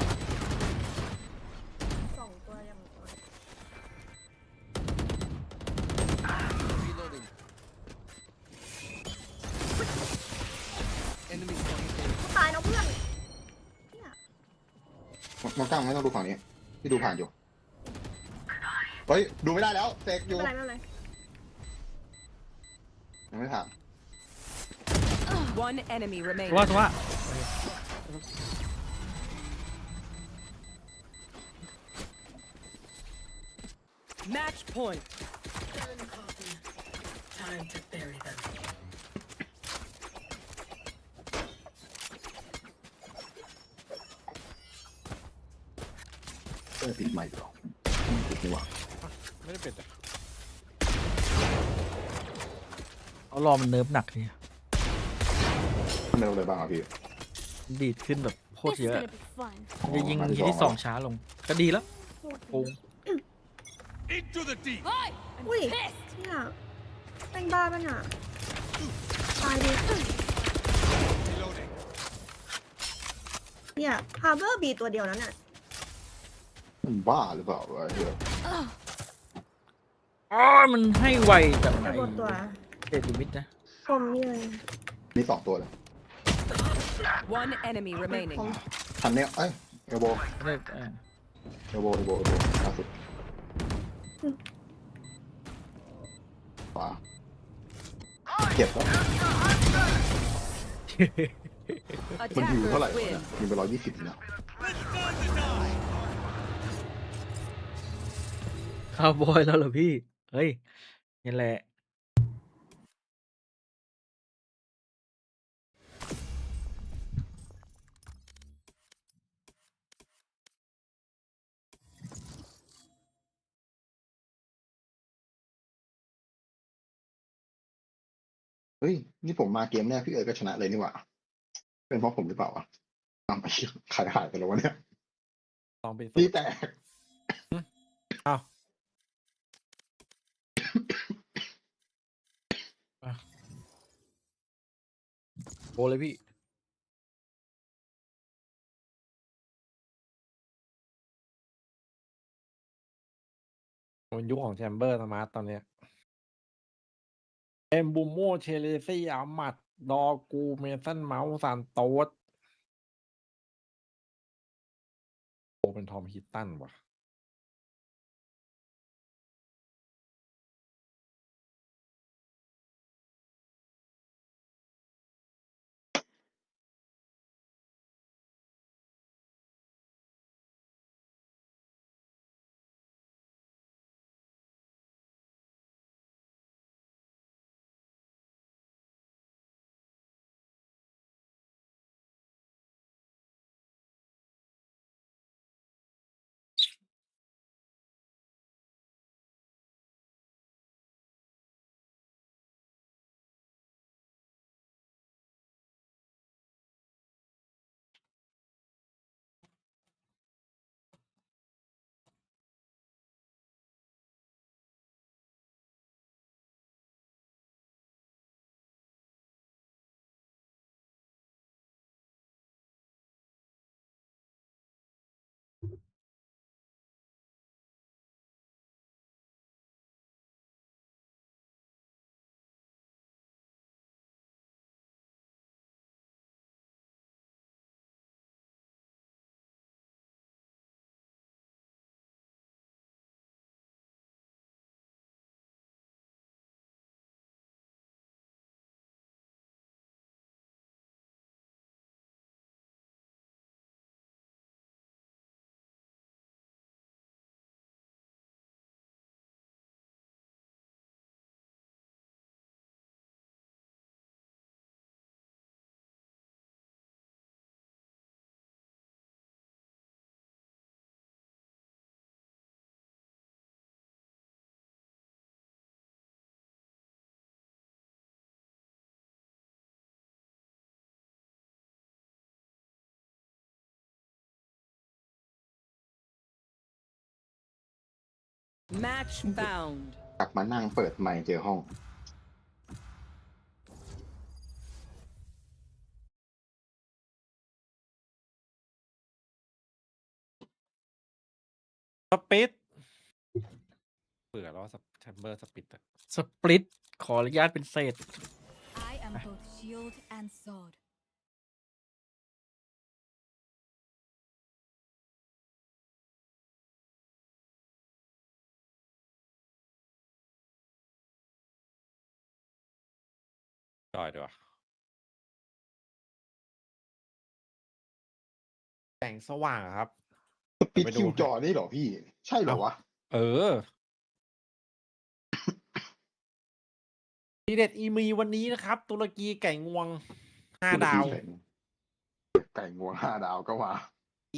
สองตัวยังตัว Reloading. Enemy spotted A. ตายเนาะเพื่อนเนี่ย มันตั้งไม่ต้องดูฝั่งนี้พี่ดูผ่านอยู่เฮ้ยดูไม่ได้แล้วเสกอ ไม่ ยู่ เป็นไรไม่เป็นไร ยังไม่ผ่าน One enemy remaining. ว่า Match point. Time to bury them. ปิดใหม่หรอปิดดีกว่า ไม่ได้เป็นอะ เอารอมันเนิร์ฟหนักเนี่ย เร็วเลยบ้างอ่ะพี่ ดีดขึ้นแบบโคตร This เย is อะ gonna be fun. จะยิงทีที่สองช้าลงก็ดีแล้วปุง Into the deep. Hi! อุ้ยเนี่ยแป้งบ้าป่ะเนี่ยตายดิเนี่ยฮาร์เบอร์บีตัวเดียวนั้นน่ะ มันบ้าหรือเปล่าวะเฮีย อ๋อมันให้ไวจากไหน หมดตัว เดดลิมิตนะ คมนี่เลย มีสองตัวเลย One enemy remaining. ทันเนี้ยเอ้ยเอลโบ ได้ เอลโบล่าสุดขวาเก็บแล้วมันอยู่เท่าไหร่วะเนี่ยมีไป120เนี่ย คาวบอยแล้วเหรอพี่ เฮ้ยนี่แหละ เฮ้ยนี่ผมมาเกมแรกพี่เอ๋ยก็ชนะเลยนี่หว่าเป็นเพราะผมหรือเปล่าวะอ้าวไอ้เหี้ยขายหายไปแล้ววะเนี่ย ลองไป ตีแตก อ้าว โบเลยพี่ มันยุคของแชมเบอร์สมาร์ตตอนเนี้ยเอ็มบูโมเชเลซี่อามัดดอกูเมสันเมาส์ซานโตสโอเป็นทอมฮิตตันว่ะ Match found. กลับมานั่งเปิดไมค์เจอห้อง สปิดเบื่อแล้วแชมเบอร์สปิดอะ สปลิตขออนุญาตเป็นเศษ I am both shield and sword. จอยดีกว่าแสงสว่างครับ ปิดคิวจอนี่เหรอพี่ ใช่เหรอวะ ทีเด็ดอีมีวันนี้นะครับ ตุรกีไก่งวง5 ดาว ไก่งวง5 ดาวก็ว่า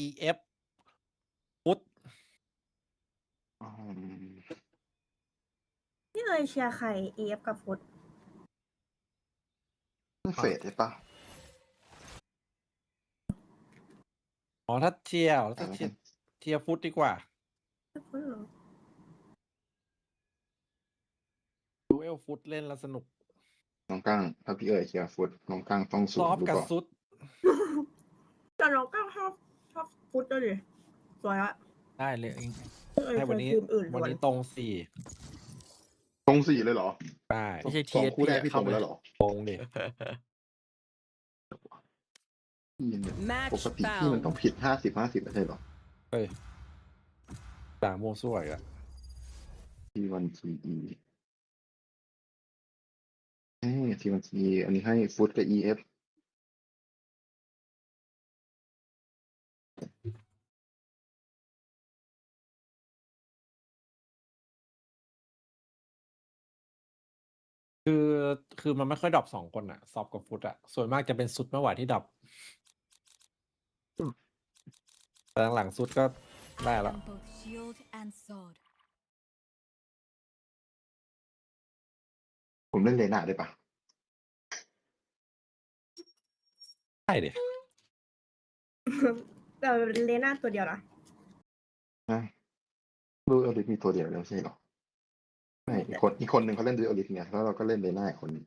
EF ฟุต นี่เลยเชียร์ใคร EF กับฟุต เฟดใช่ปะ อ๋อถ้าเชียร์ฟุตดีกว่า ฟุตเหรอ ดูเอลฟุตเล่นแล้วสนุก น้องกั้งถ้าพี่เอ๋ยเชียร์ฟุตน้องกั้งต้องสู ซ ง อฟ ดู กับ ก่อน ซุด แต่เราก็ชอบฟุตด้วยดิสวยอะ ได้เลยเอง ให้วันนี้ ทีมอื่น วันนี้ ล้ ตรง4 ตรง 4เลยเหรอ ได้ ไม่ใช่ สอง TSP คู่แรกพี่ตรงไปแล้วเหรอ ตรงดิ Match ปกติที่มันต้องผิด50-50ไม่ใช่เหรอ เฮ้ยด่าโมสวยอะ T1TE T1TE อันนี้ให้ฟุตกับ EF คือมันไม่ค่อยดรอป2 คนอะซอฟกับฟุตอะส่วนมากจะเป็นซุดมากกว่าที่ดรอปแต่หลังๆซุดก็ได้ I แล้ว am both shield and sword. ผมเล่นเลน่าได้ปะ ใช่ดิ แต่เลน่าตัวเดียวนะ ดูเอลิทมีตัวเดียวแล้วใช่เหรอไม่อีกคนหนึ่งเขาเล่นดูเอลิทไงแล้วเราก็เล่นเลน่าอีกคนหนึง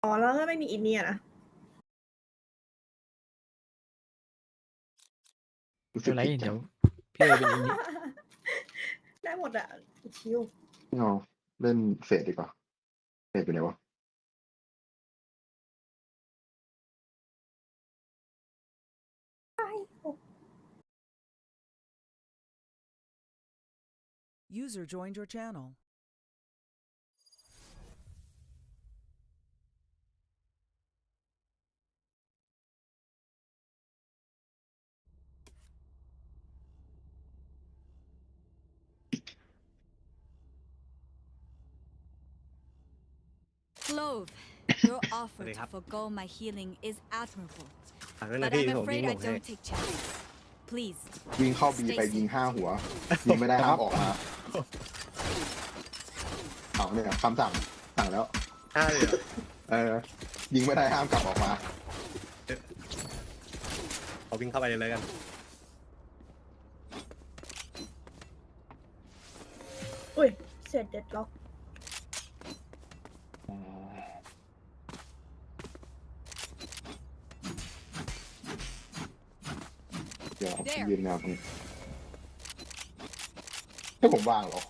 อ๋อแล้วก็ไม่มีอินเนียนะ รู้สึ เดี๋ ก ยวไร ผิดจั เดี๋ย ง วพี่เอ๋เป็นอันนี้ ได้หมดอะชิว ไม่เอาเล่นเฟดดีกว่าเฟดอยู่ไหนวะ User joined your channel. Clove, your offer to forgo my healing is admirable. But I'm afraid I don't take chances. Please. วิ่งเข้าบีไปยิง5 หัวยิงไม่ได้ห้ามออกมาเอาเนี่ยคำสั่งแล้วยิงไม่ได้ห้ามกลับออกมา เอาวิ่งเข้าไปเลยกัน อุ้ยเสร็จเด็ดล็อก เดี๋ยวยืนแนวตรงนี้ให้ผมวางเหรอ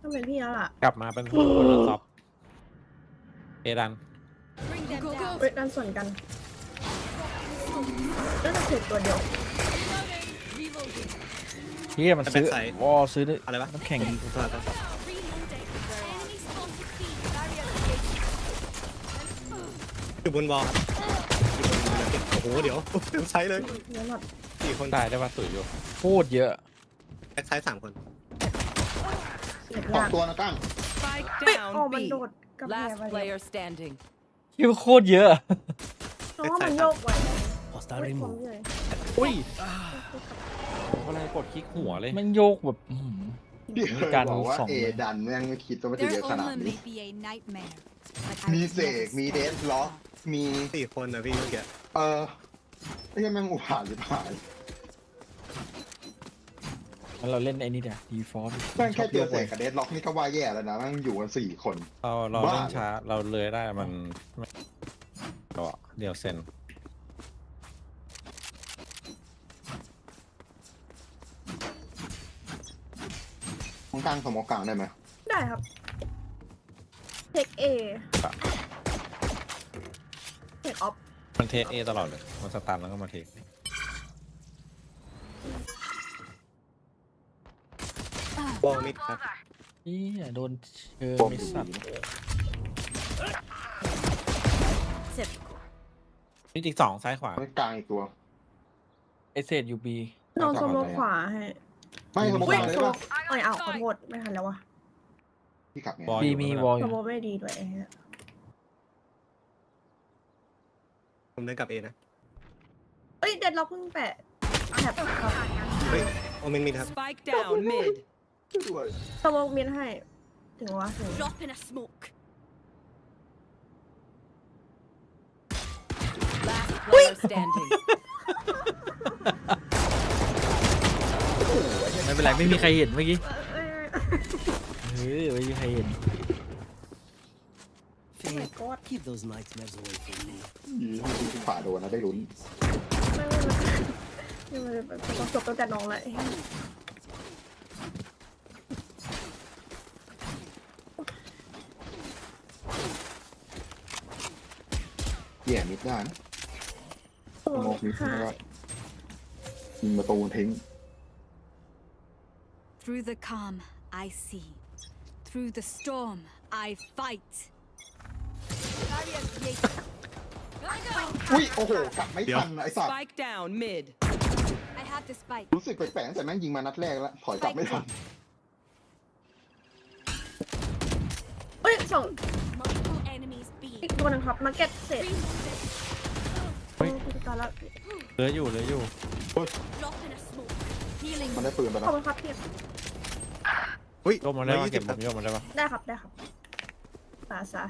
ต้องเป็นพี่แล้วล่ะ กลับมาเป็นคนละซอฟเอดัน Bring them down. เฮ้ยนั่นส่วนกันน่าจะเสร็จตัวเดียว Reloading. พี่มันซื้อวอซื้ออะไรวะน้ำแข็ง Enemy spotted B. Barrier created. อยู่บนวอลโอ้โหเดี๋ยวเต็มไซส์เลย เยอะหมด 4 คน ตายได้ป่ะตุ๋ยอยู่ โคตรเยอะ แบ็คไซส์3 คน เสร็จ สอง ยาก ตัวนะกั้ง Spike อ๋อ down มัน B. โดดกับแพร Last ไปเลย player standing. พี่โคตรเยอะ เพราะว่ามันโยกไว้ Hostile ผม remove เลย อุ้ยอะไรกดคลิกหัวเลย มันโยกแบบ พี่เคยบอกว่าเอดันแม่งไม่คิดว่ามันจะเย Their อะขนาด omen นี้ may be a nightmare. But I มี was เส never กมีเดน scared. ล็อกมี 4 คนนะพี่เมื่อกี้ ไม่ใช่แม่งอุบาทหรือเปล่า โอ้ งั้นเราเล่นไอ้นี่เดี๋ยวดีฟอลต์ แม่งแค่เจอเสกกับเดดล็อกนี่ก็ว่าแย่แล้วนะแม่งอยู่กัน4 คน เราเล่นช้าเราเลยได้มันไม่ก็เดียวเซน ข้างกลางสมองกลางได้ไหม ได้ครับเทคเอเทคออฟ มันเทคเอตลอดเลยมันสตาร์ทแล้วก็มาเทค บอลมิดครับ นี่โดนเชิญไม่สัตว์ นี่อีก2ซ้ายขวา กลางอีกตัว เอเซดยูบี ลองสโมกขวาให้ ไม่สมองกลางเลยป่ะ อ้าวขอโทษไม่ทันแล้ววะ พี่กลับไง บีมีวอลอ ส ยู่ โมกไม่ดีด้วยไอ้เหี้ย ผมเดินกลับเอนะ เอ้ยเด็ดเราเพิ่งแปะแถบครับ เฮ้ยโอเมนมิดครับ Spike down mid. สโมกมินให้ถึงวะถึง Drop in a smoke. Last player standing. ไม่เป็นไรไม่มีใครเห็นเมื่อกี้ไม่มีใครเห็น Keep those nightmares away from me ที่ขวาโดนนะได้ลุ้น ไม่ต้องจบตั้งแต่น้องเลย แย่มิดได้นะสมองมิดแล้วก็ยิงประตูทิ้ง Through the calm, I see. Through the storm, I fight. อุ้ยโอ้โหกลับไม่ทันไอ้สัตว์ Spike down mid. I have the spike. รู้สึกแปลกๆแต่แม่งยิงมานัดแรกแล้วถอยกลับไม่ทัน เอ้ยส่ง Multiple enemies B. อีกตัวหนึงครับมาเก็ตเสร็จตายแล้ว เหลืออยู่ Drop in a smoke. Healing. มันได้ปืนไป ข แล้ อบ ว คุณครับพี่ โยกมาได้ป่ะเก็บผมโยกมาได้ป่ะ ได้ครับสา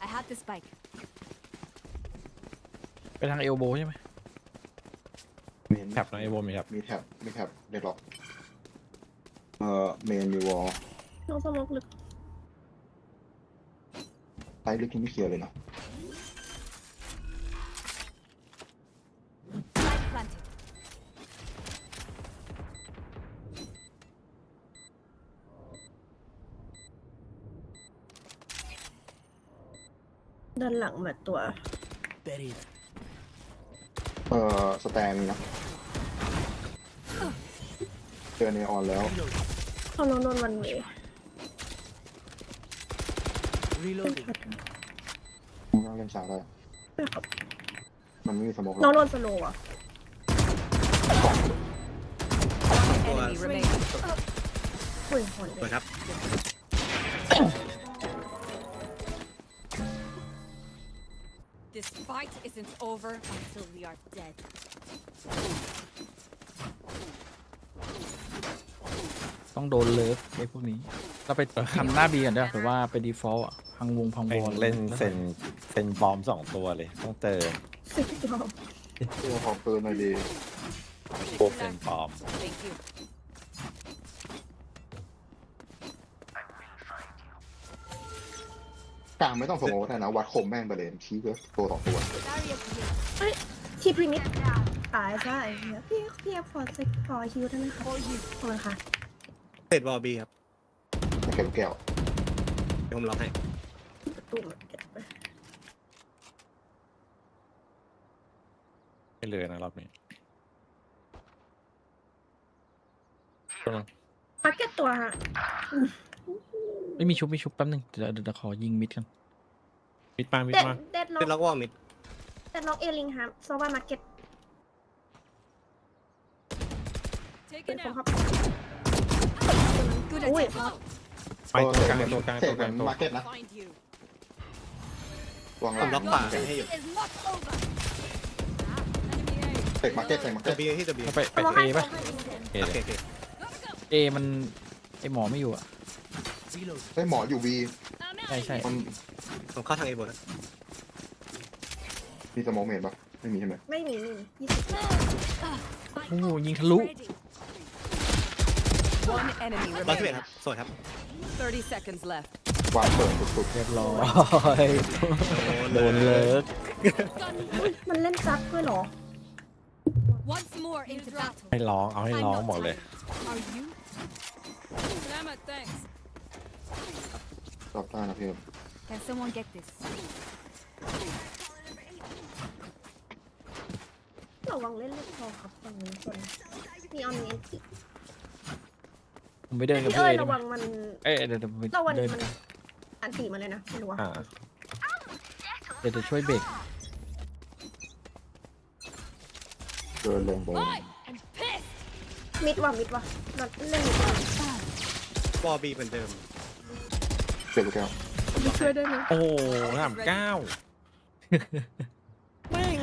I have the spike. ไปทางเอลโบใช่ไหม แถบนะเอโบมีครับ มีแท็บเดดล็อกเมนมีวอล น้องสโมกลึก ไซส์ลึกที่ไม่เคลียร์เลยเนาะ Spike planted. ด้านหลังมาตัว สแตนมีนะเจอเนออนแล้ว เขาโนนวันเวย์ มึงต้องเล่นช้าได้มันไม่มีสมอง น้องโดนสโลว์อ่ะ Enemy remaining. อุ้ยหอน เปิดครับ This fight isn't over until we are dead. ต้องโดนเลิฟไอ้พวกนี้เราไปทำหน้าบีกันด้วยหรือว่าไปดีฟอลต์อ่ะพังวงพังวอล เล่นเซนบอม2 ตัวเลยต้องเจอ ตัวของปืนหน่อยดี พวกเซนบอม Thank you. กลางไม่ต้องสมองแทนนะวัดคมแม่งไปเลยชี้ก็ตัวต่อตัว เฮ้ยทีพรีมิดตายซะไอ้เหี้ยพี่ขอฮิวได้ไหมคะขอบคุณค่ะ เสร็จบอลบีครับ เก็บแก้ว เดี๋ยวผมล็อกให้ ประตูมาเก็ตไป ไม่เลยนะรอบนี้ มาเก็ตตัวฮะ ไม่มีชุบแป๊บนึงเดี๋ยวขอยิงมิดกัน มิดมา เด็ดล็ เสร็จล็ อ อก กวอลมิด เอลิงฮะโซว่ามาเก็ต Taken out. อุ้ย ไปตัวกลาง เสกเป็นมาร์เก็ตนะ Find you. วางห ผ ลั ม ง ล็อกขวาให้อยู่ Is not over. เสกมาร์เก็ต ตัวบีที่ตัวบี ไปเอป่ะ เอ โอเค เอมันไอหมอไม่อยู่อ่ะ ได้หมออยู่บี ใช่ ผมเข้าทางเอโบนะ มีสมองเมนปะไม่มีใช่ไหม ไม่มี20 โอ้ยิงทะลุ One enemy 111 remaining. ครับสวยครับ 30 seconds left. วางเปิดสุด เรียบร้อยโดนเลิก มันเล่นซับด้วยเหรอ Once more into battle. ให้ร้องเอาให้ร้องหมดเลย Are you? Salamat, thanks. ๆชอบได้นะพี่ Can someone get this? ระวังเล่นลูกคอครับฝั่งนี้คนมีออนเนติ ผมไปเดินกับ พี่ พี่ เอ้ เอย ได้ ระ ไหม วังมัน เอ้ยเดี๋ยวผม ระวัง เดิน มันอันตีมาเลยนะไม่รู้ว่า เดี๋ยวช่วยเบรก เดินลงบอล มิดว่ะนัดเล่นมิดว่ะ บอบีเหมือนเดิม เจ็บลูกแก้ว มิดช่วยได้ไหม โอ้39แม่ง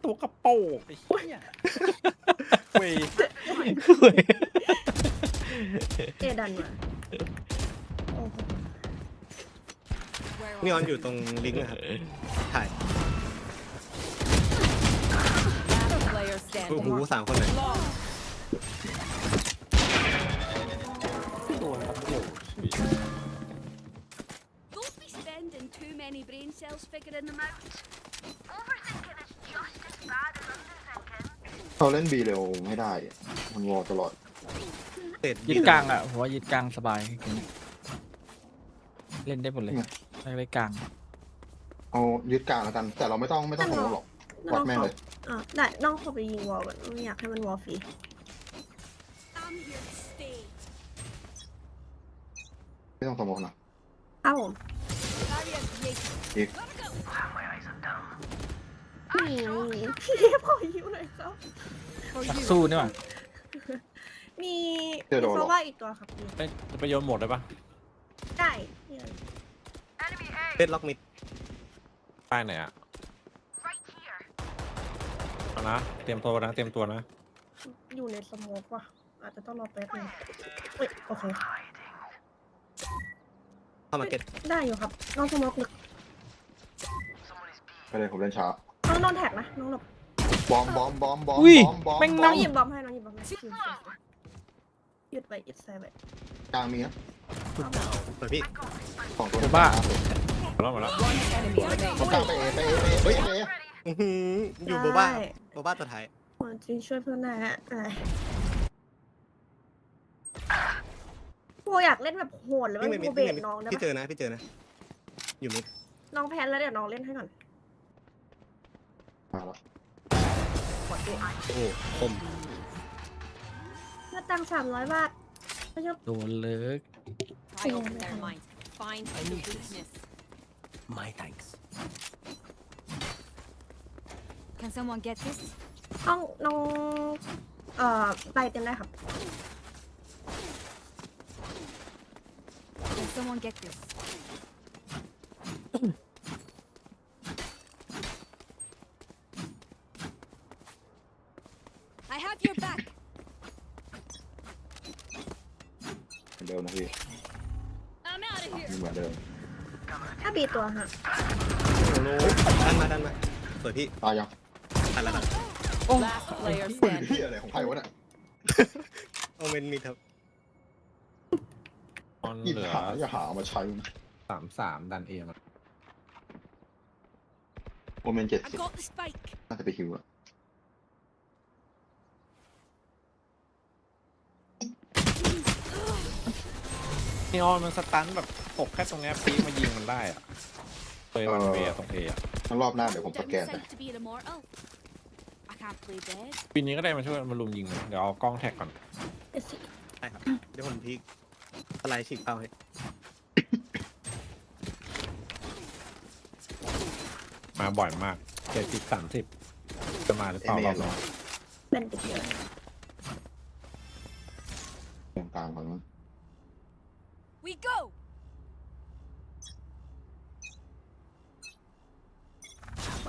ตัวกระโปงไอ้เหี้ยเว้ย เอดันมาโอ้โห นี่ออนอยู่ตรงลิงก์นะครับถ่าย Last player โอ้ standing. โห3 คนเลย Long. โดนครับโอ้ Don't be spending too many brain cells figuring them out. Overthinking is just as bad as underthinking. เขาเล่นบีเร็วไม่ได้มันวอลตลอด ยึดกลางอ่ะผมว่ายึดกลางสบายเล่นได้หมดเลยเล่นกลาง เอายึดกลางแล้วกัน แต่เราไม่ต้องสมองหรอกวัดแม่งเลย ได้น้องเข้าไปยิงวอลก่อนไม่อยากให้มันวอลฟรี I'm here to stay. ไม่ต้องสมองนะ เอาผม Barrier created. อีก พี่พอยิ้มหน่อยครับ นักสู้นี่หว่า มีเพราะว่าอีกตัวครับพี่ จะไปโยนหมดเลยปะ ได้พี่ เล่นล็อกมิด ใต้ไหนอ่ะเอานะเตรียมตัวนะ อยู่ในสโมกว่ะอาจจะต้องรอแป๊บนึงเฮ้ยโอเค เข้ามาเก็ต ได้อยู่ครับน้องสโมกลึก ไปเลยผมเล่นช้า น้องโดนแท็กนะน้องหลบบ อม อุ้ย บอม แม่ง น้ นั่ อง ง หยิบบอมให้น้องหยิบบอมให้ยืดไปยืดใส่ไป กลางมีนะ เปิดพี่ สองตัว บ้า หมดแล้ว One enemy remaining. ผมกลางไปเอเฮ้ยเอ อยู่โบบ้าตัวท้าย จริงช่วยเพื่อนได้ฮะโบอยากเล่นแบบโหดเลยมันโบเบรน้องได้ พี่ ปะ เจอนะอยู่มิด น้องแพ้แล้วเดี๋ยวน้องเล่นให้ก่อน มาแล้ว โอ้คม เงินตังค์300 บาทไม่ใช่ โดนเลิก Try open their mind. Find a new weakness. My thanks. Can someone get this? น้องไปเต็มได้ครับ Can someone get this? I have your back. เดิมนะพี่ I'm out of here. เหมือนเดิม ถ้าบีตัวฮะ ดันมาเปิดพี่ ตายยัง ทันแล้ว Last player เฮ้ย standing. พี่อะไรของใครวะเนี่ย โอเมนมิดครับ ออน หยิบ เหลือ อย่าหาเอามาใช้ 33ดันเอมา โมเมนต์ I 70 got the spike. น่าจะไปฮิวอะ นี่ออนมันสตันแบบตกแค่ตรงนี้ปีมายิงมันได้อ่ะเคยวันเวตรงเออ่ะ งั้นรอบหน้าเดี๋ยวผมส Down แกน the ไป side to be an immortal. I can't play dead. ปีนี้ก็ได้มาช่วยมาลุมยิงเลยเดี๋ยวเอากล้องแท็กก่อน ใช่ครับเดี๋ยวผมพีกสไลด์ฉีกเป้าให้ มาบ่อยมาก70-30จะมาหรือเปล่ารอบนี้ เป็นติดเยอะ ตามก่อนมั้ง We go. ไม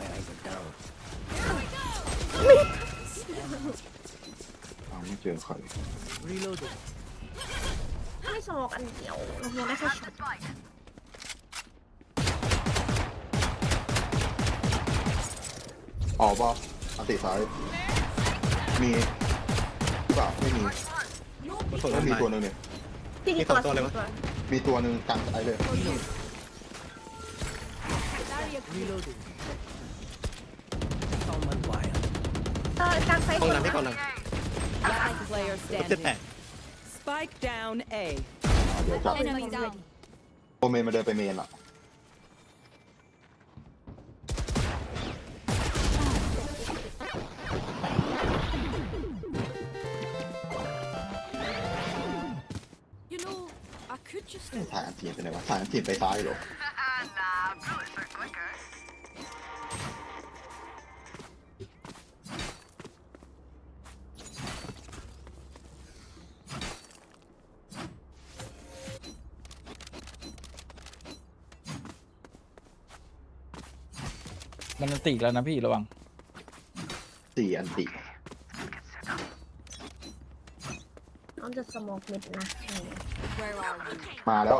่เจอใคร ไม่สโมกอันเดียวเราโมได้แค่ช็อต ออกป่ะอันติซ้ายมีหรือเปล่าไม่มี No แล้วมีตัวหนึ่งเนี่ย พี่กี่ตัวเลยวะ มีตัวหนึ่งกลางสายเลย กลางไซส์ Last player standing. Spike down A. เดี๋ยวจับ Enemy down. โอเมนมาเดินไปเมนอ่ะ You know, I could just. ถ่ายอันทีมไปไหนวะถ่ายอันทีมไปซ้ายเหรอ มันอันติแล้วนะพี่ระวัง 4 อันติ น้องจะสโมกมิดนะ Where are you? มาแล้ว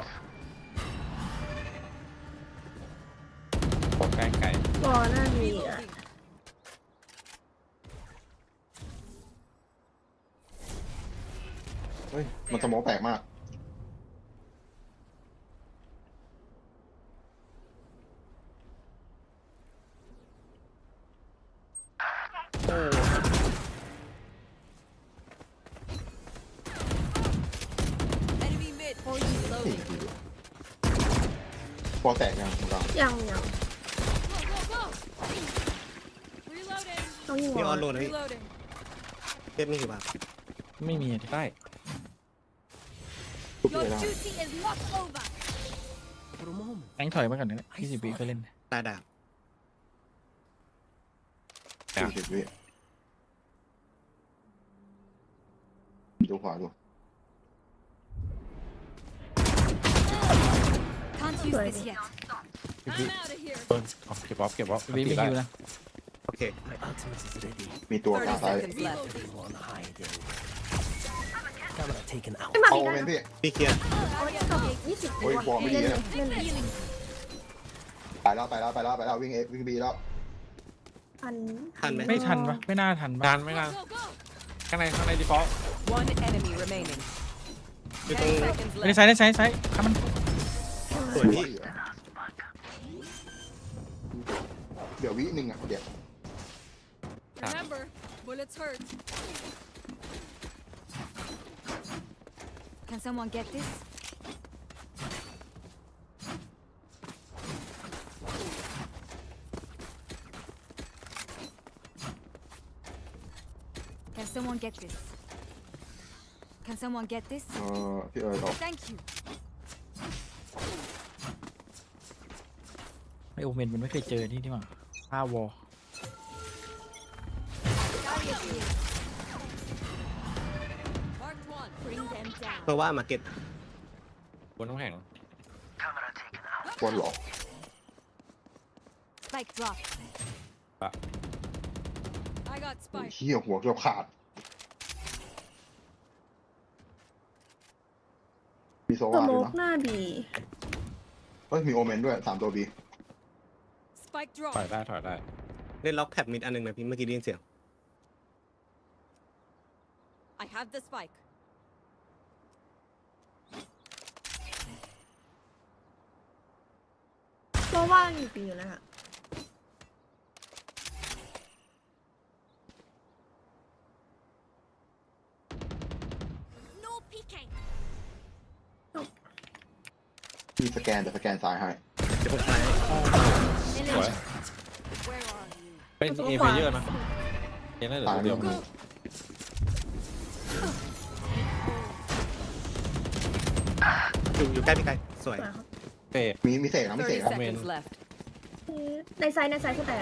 ไกลไกล วอหน้ามีอ่ะ เฮ้ยมันสโมองแปลกมาก Enemy mid. พอแตกยังของเรา ยัง Go, go, go. Reloading. ต้องยิงวอ Reloading. ไม่มีได้ ทุบเล Your ยนะ duty is not over. แองถอยมาก่อนนะ20 ปีก็เล่น 40 วิดูขวาดู Can't use this yet. I'm out of here. เก็บออฟเก็บออฟ วิไม่คิวนะ มีตัวกลาง 30 ซ้าย seconds left. เอาโอเมนพี่ 20 โอ้ยบอลไม่ดีนะ เล่น ไปแล้ววิ่งบีแล้ว ทัน ไม่ทันปะไม่น่าทันปะ การไม่นาน Go, go. ข้างในดีฟอลต์ One enemy remaining. 10 seconds ใน left. ซ้ายทำมัน สวยพี่เดี๋ยววิหนึ่งอ่ะเดี๋ยว Remember, bullets hurt. Can someone get this? Can someone get this? Can someone get this? พี่เอ๋ยออก Thank you. ไอโอเมนมันไม่เคยเจอนี่หว่า5 วอล Marked one. Bring them down. เพราะว่ามาเก็ตบนน้ำแข็ง บอลหลอก Spike drop. I got spike. เหี้ยหัวเกือบขาดมีโซ ส วา โม ด้วย ก นะ หน้าบี เฮ้ยมีโอเมนด้วย3 ตัวบี Spike drop. ถอยได้เล่นล็อกแท็บมิดอันหนึ่งนะพี่เมื่อกี้ได้ยินเสียง I have the spike. เพราะว่าอยู่ปีอยู่นะคะ No peeking. มีสแกนแต่สแกนซ้ายให้ เดี๋ยวผมซ้าย Enemy. Where are you? เป็นเอเพเยอร์นะยังได้เหลือ ซ้าย ตัว เดี เดี ย ยว ว อยู่ใกล้พี่ไก่สวยเตะ มีเศษนะมีเศษ 30 นะ seconds left. ในไซส์คือแต่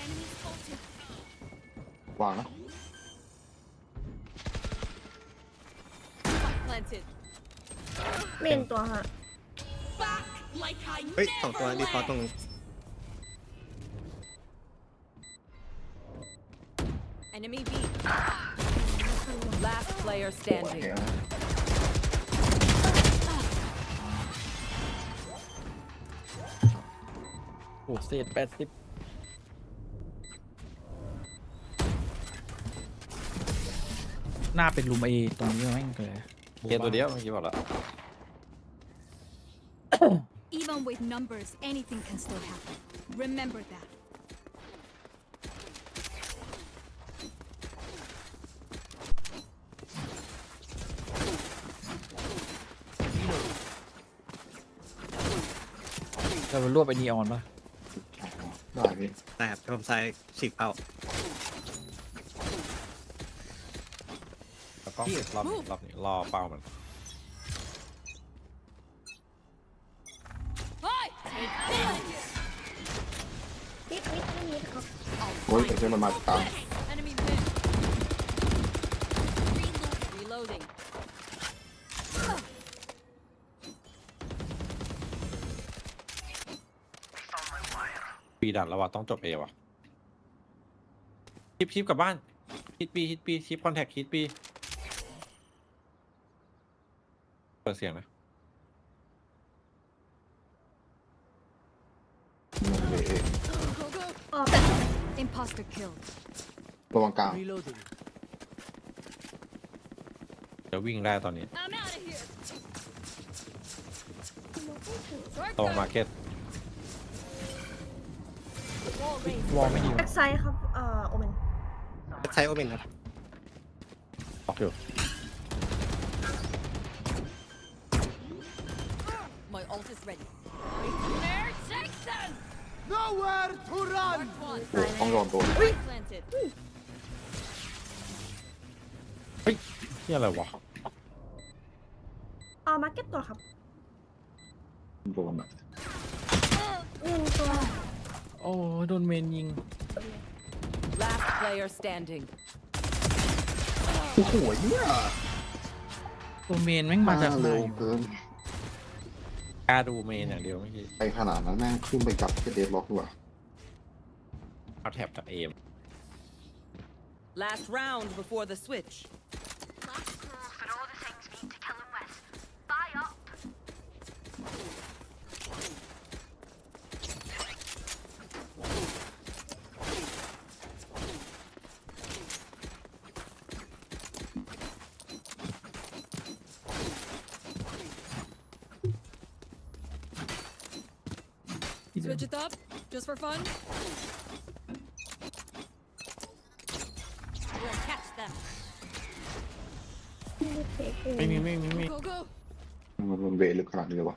Enemy spotted. วางนะ Spike planted. เมนตัวค่ะ Back like I เฮ้ย2 ตัวดีฟอลต์ตรง Enemy B. Last player โอเค standing. นะ โอ้เศษ80 หน้าเป็นรูมเอตรงนี้แม่งเลย เกมตัวเดียวเมื่อกี้บอกแล้ว Even with numbers, anything can still happen. Remember that. เราไปรวบไอ้นีออนป่ะ ได้พี่ แต่ผมใส่ฉีกเป้า แล้วก็รอบนี้รอเป้ามัน มิดไม่มิดครับ โอ้ยแต่เพื่อนมันมาตาม Enemy mid. Reloading. ปีดันแล้วว่ะต้องจบเอว่ะชิปกลับบ้านฮิตปีชิปคอนแทคฮิตปีเปิดเสียงนะ Oh, imposter killed. ระวังกลาง Reloading. เดี๋ยววิ่งได้ตอนนี้ I'm out of here. ตรงมาร์เก็ต วอลไม่ยิง แบ็กไซด์ครับโอเมน ใช้โอเมนครับ ออกอยู่ My ult is ready. There, take them. Nowhere to run. โอ้ต้องโดนตัว Planted. เฮ้ยนี่อะไรวะ มาร์เก็ตตัวครับ โดนอ่ะ เงินตัว โอ้โดนเมนยิง Last player standing. โอ้โหเนี่ย ตัวเมนแม่งมาจากไหน เร็วเกิน กล้าดูเมนอย่างเดียวเมื่อกี้ ไปขนาดนั้นแม่งขึ้นไปจับเดดล็อกด้วย เอาแท็บจากเอม Last round before the switch. Switch it up, just for fun. We'll catch them. ไม่มี Go go. มันเวลึกขนาดนี้เลยวะ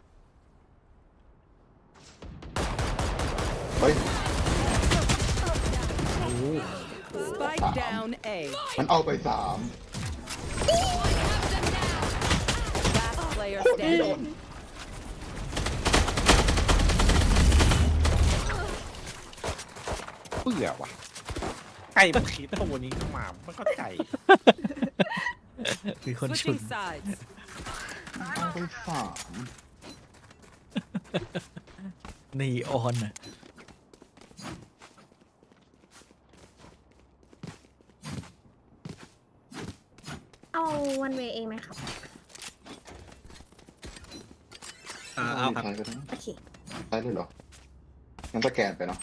เฮ้ย Spike down A. มันเอาไป3 Last player standing. เบื่อว่ะไก่มันคิดตัวนี้ขึ้นมาไม่เข้าใจ มีคนชุน Switching sides. เอาไป3 นีออนอ่ะ เอาวันเวย์เองไหมครับ เอาครับ ใช้ไปทั้ง โอเค ใช้เลยเหรองั้นสแกนไปเนาะ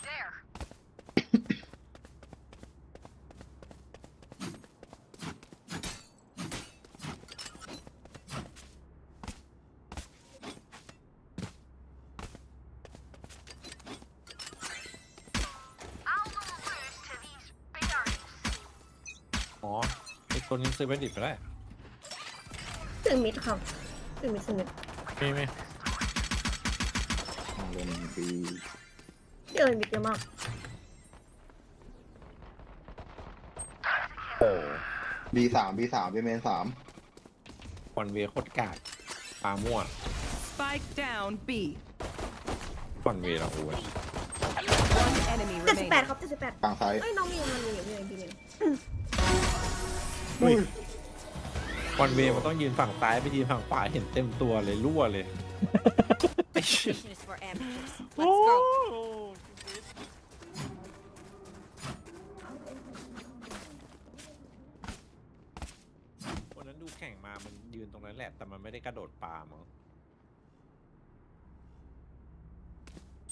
อ๋อไอตัวนี้ซื้อไปดิบไปได้ ถึงมิดครับถึงมิดถึงมิด ไม่ เล่นปี เดี๋ยวมิดเยอะมาก โอ้ B3 Bเมน3 วันเวโคตรกากปลามั่ว Spike down B. วันเวเราโอ้ย One enemy 78 remaining. ครับ78 กลางซ้าย เอ้ยน้องมีมันมีอยู่พี่เมน วันเวมันต้องยืนฝั่งซ้ายไปยืนฝั่งขวาเห็นเต็มตัวเลยรั่วเลย Mission is for amateurs. Let's go. วันนั้นดูแข่งมามันยืนตรงนั้นแหละแต่มันไม่ได้กระโดดปามั้ง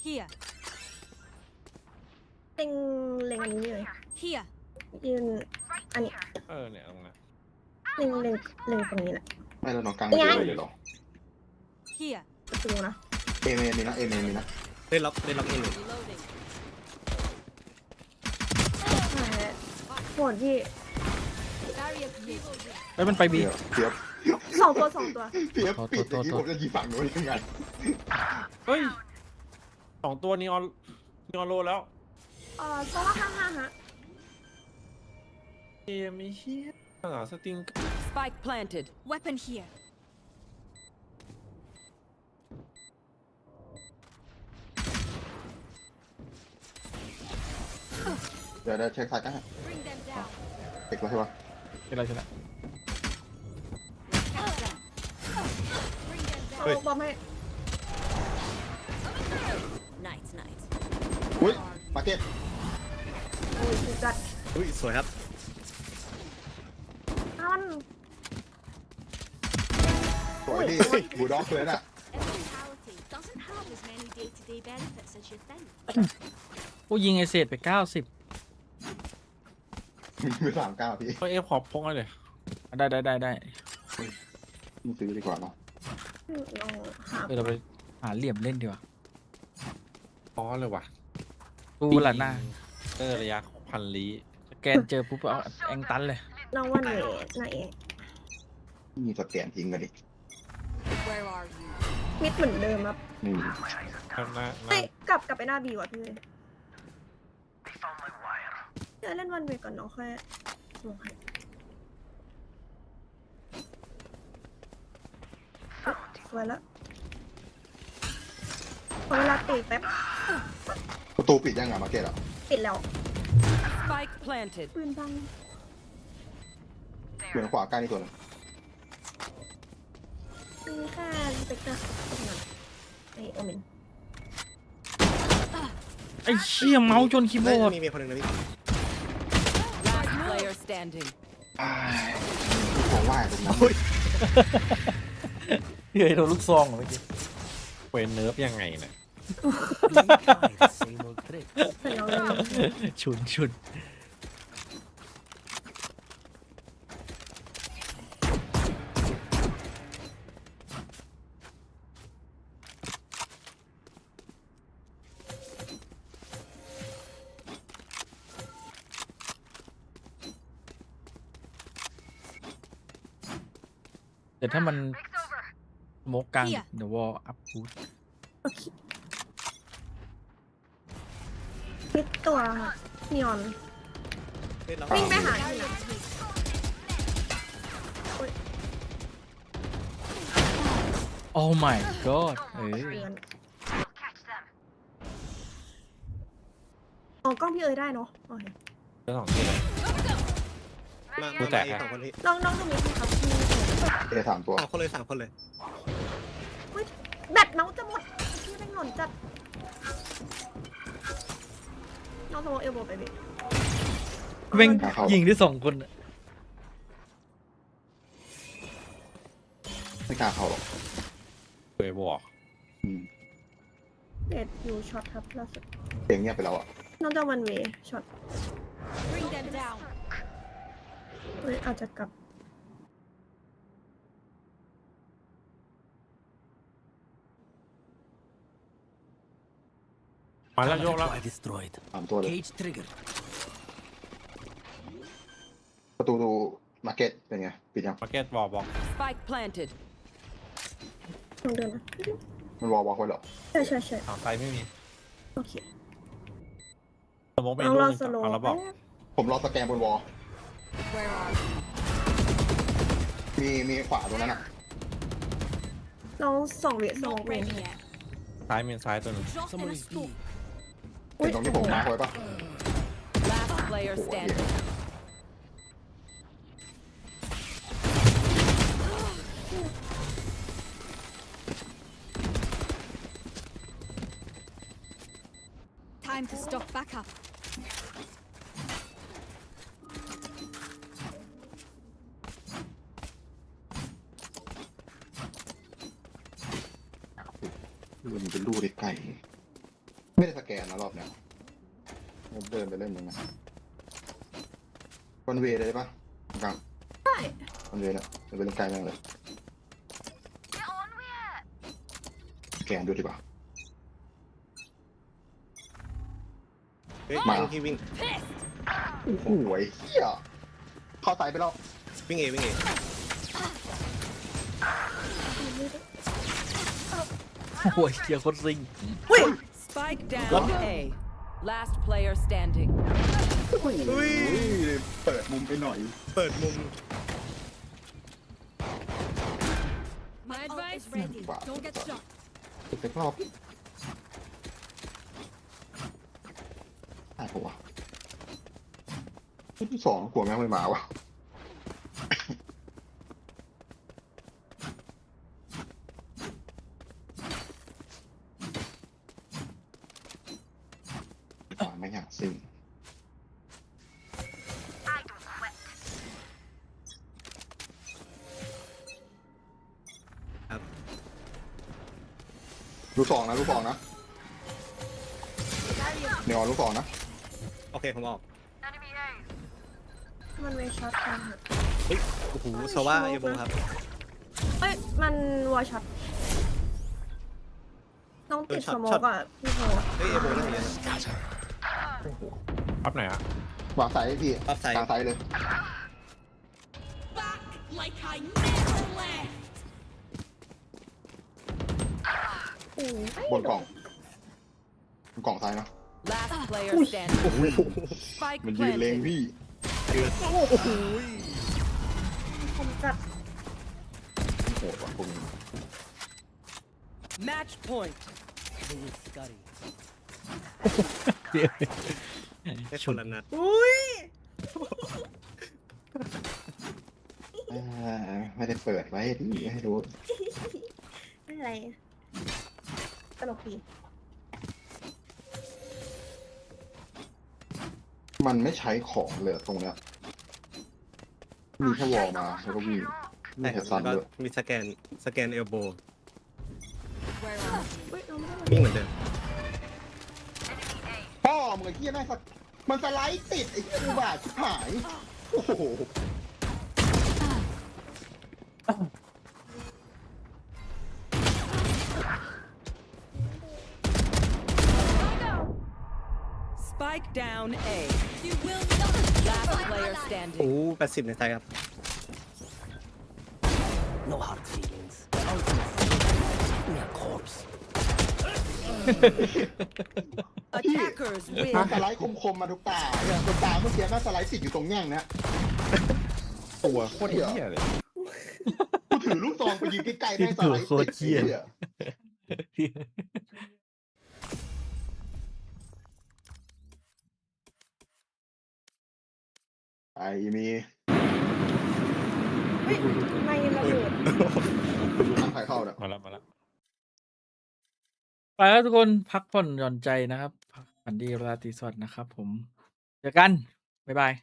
Here, เล็งอันนี้เลย here. ยืนอันนี้ เนี่ยตรงนั้น เล็งตรงนี้แหละ ไม่แล้วน้องกลางไม่ได้เลยหรอ Here. ประตูนะ เอเมนมีนะเอเมนมีนะ เล่นล็อกเอง Reloading. โหดพี่ Barrier created. แล้วมันไปบี เพียบ สองตัวเพียบปิดอย่างนี้ผมจะยิงฝั่งโน้นยังไง เฮ้ย2 ตัวนีออนโลแล้ว ตัวละ5 ฮะ เกมไม่เฮี้ยสติง Spike planted. Weapon here. เดี๋ยวเช็คซ้ายกัน Bring them down. เช็คแล้วใช่ปะ เป็นไรชนะ Bring them เอา down. บอมให้ Nice, nice. อุ้ยมาเก็ต โอ้ยสุดจัด อุ้ยสวยครับ มัน สวยดีบูด็อกเลยน่ะ Immortality doesn't have as many day-to-day benefits as you think. กูยิงไอเศษไป90 มือ39พี่ ก็เอฟขอพกให้เลย ได้ มึงซื้อดีกว่าเนาะ ลองหา เราไปหาเหลี่ยมเล่นดีกว่า อ๋อเลยว่ะ กูหลัดหน้า ระยะ1,000 ลี้ สแกนเจอปุ๊บเอาแองตันเลย น้องวันเวไหน มีสแกนทิ้งกันดิ Where are you? มิดเหมือนเดิมครับ นี่ เฮ้ยกลับไปหน้าบีว่ะพี่เดี๋ยวเล่นวันเวก่อนน้องค่อยลงให้สวยแล้วขอเวลาตีแป๊บ ประตูปิดยังไงมาเก็ตอ่ะ ปิดแล้ว Spike planted. ปืนบัง เหมือนขวาใกล้นี่ตัวนึง มีแค่สเปกเตอร์ไอโอเมน ไอ้เชี่ยเมาส์จนคีย์บอร์ด มีคนหนึ่งนะพี่ Last player standing. ของไหว้ตรงนั้น เฮ้ยโดนลูกซองเหรอเมื่อกี้ เวนเนิร์ฟยังไงเนี่ย แต่เราเล่น ชุน แต่ถ้ามันโมกกลางเดี๋ยววอลอัพบูท โอเคมิดตัวนีออนวิ่งไปหาที่ไหน โอ้ my god อ๋อกล้องพี่เอ๋ยได้เนาะโอเค เจ้า2 ตัวกูแตกอะ น้องตรงนี้ครับพี่ เอ3 ตัว 3 คนเลย แบตเมาส์จะหมดพี่เป็นหล่นจัดน้องสมมติเอลโบไปพี่ แม่งยิงได้2 คนอะ ไม่กล้าเข้าหรอก เคยบอก เดดอยู่ช็อตครับล่าสุด เสียงเงียบไปแล้วอ่ะ น้องจะวันเวช็อต Bring them down. อาจจะกลับ มาแล้วโยกแล้ว 3 ตัวเลยประตูดูมาเก็ตเป็นไงปิดยัง มาเก็ตบอก Spike planted. ลองเดินนะ มันวอลบล็อกไว้หรอ ใช่ ไฟไม่มี โอเค สมมติเป็น เอา ลู เรา ก สโลว์ แล้วบอก ผมรอสแกนบนวอล Where are you? มีขวาตรงนั้นอ่ะ น้อง2 วิสอง Not เว ready yet. ซ้ายตัวหนึง Drop in a scope. เป็นตรงที่ผมมาร์คไว้ปะ Last player standing. Time to stock back up. มันเป็นลูกไกลไม่ได้สแกนนะรอบเนี้ยเดินไปเล่นยังไงวันเวเลยปะกลาง ได้ มันเลยนะมันเป็นไกลมากเลยแกนดูดีกว่ามาที่วิ่งโอ้โหเฮียเข้าสายไปแล้ววิ่งเอโอ้ยเชียร์คนซิง Spike down A. Last player standing. เปิดมุมไปหน่อยเปิดมุม My advice ready. Don't get shot. ไปรอบได้ปะวะที่2กลัวแม่งไม่มาวะไม่อยากซิงลูก2นะเดี๋ยวลูก2นะโอเคผมออกมันเวช็อตกัน โอ้โหสว่าเอโบครับ เอ้ยมันวอช็อตต้องติดสโมกอ่ะพี่โบ เฮ้ยเอโบได้ไงอัพไหนอะวางสายพี่อัพสายกลางสายเลย Back like I never left. บนกล่องซ้ายนะ Last player standing. Spike มันยืนเลง planted. พี่ ผมจัด โหดว่ะพวกนี้ Match point. Scotty. แค่ชนละนัด อุ้ย ไม่ได้เปิดไว้ที่ให้รู้ อะไรตลกดี มันไม่ใช้ของเลยตรงเนี้ยมีแค่วอลมาแล้วก็วิ่งมีแค่ซันเลยมีสแกนเอลโบวิ่งเหมือนเดิมพ่อมึงไอ้เหี้ยแม่งมันสไลด์ติดไอ้เหี้ยอุบาทชิบหายโอ้โห Spike down A. You will not. Last player standing. โอ้80ในไทยครับ No hard feelings. Me a corpse. Attackers win. สไลด์คมๆมาทุกตาทุกตาเมื่อกี้แม่งสไลด์ติดอยู่ตรงแง่งนะตัวโคตรเหี้ยเลยกูถือลูกซองไปยิงใกล้ๆแม่งสไลด์ติดเหี้ยไอ้มีไม่ระเบิด ทางใครเข้าเนี่ย มาแล้วไปแล้วทุกคนพักผ่อนหย่อนใจนะครับฝันดีราตรีสวัสดิ์นะครับผมเจอกันบ๊ายบาย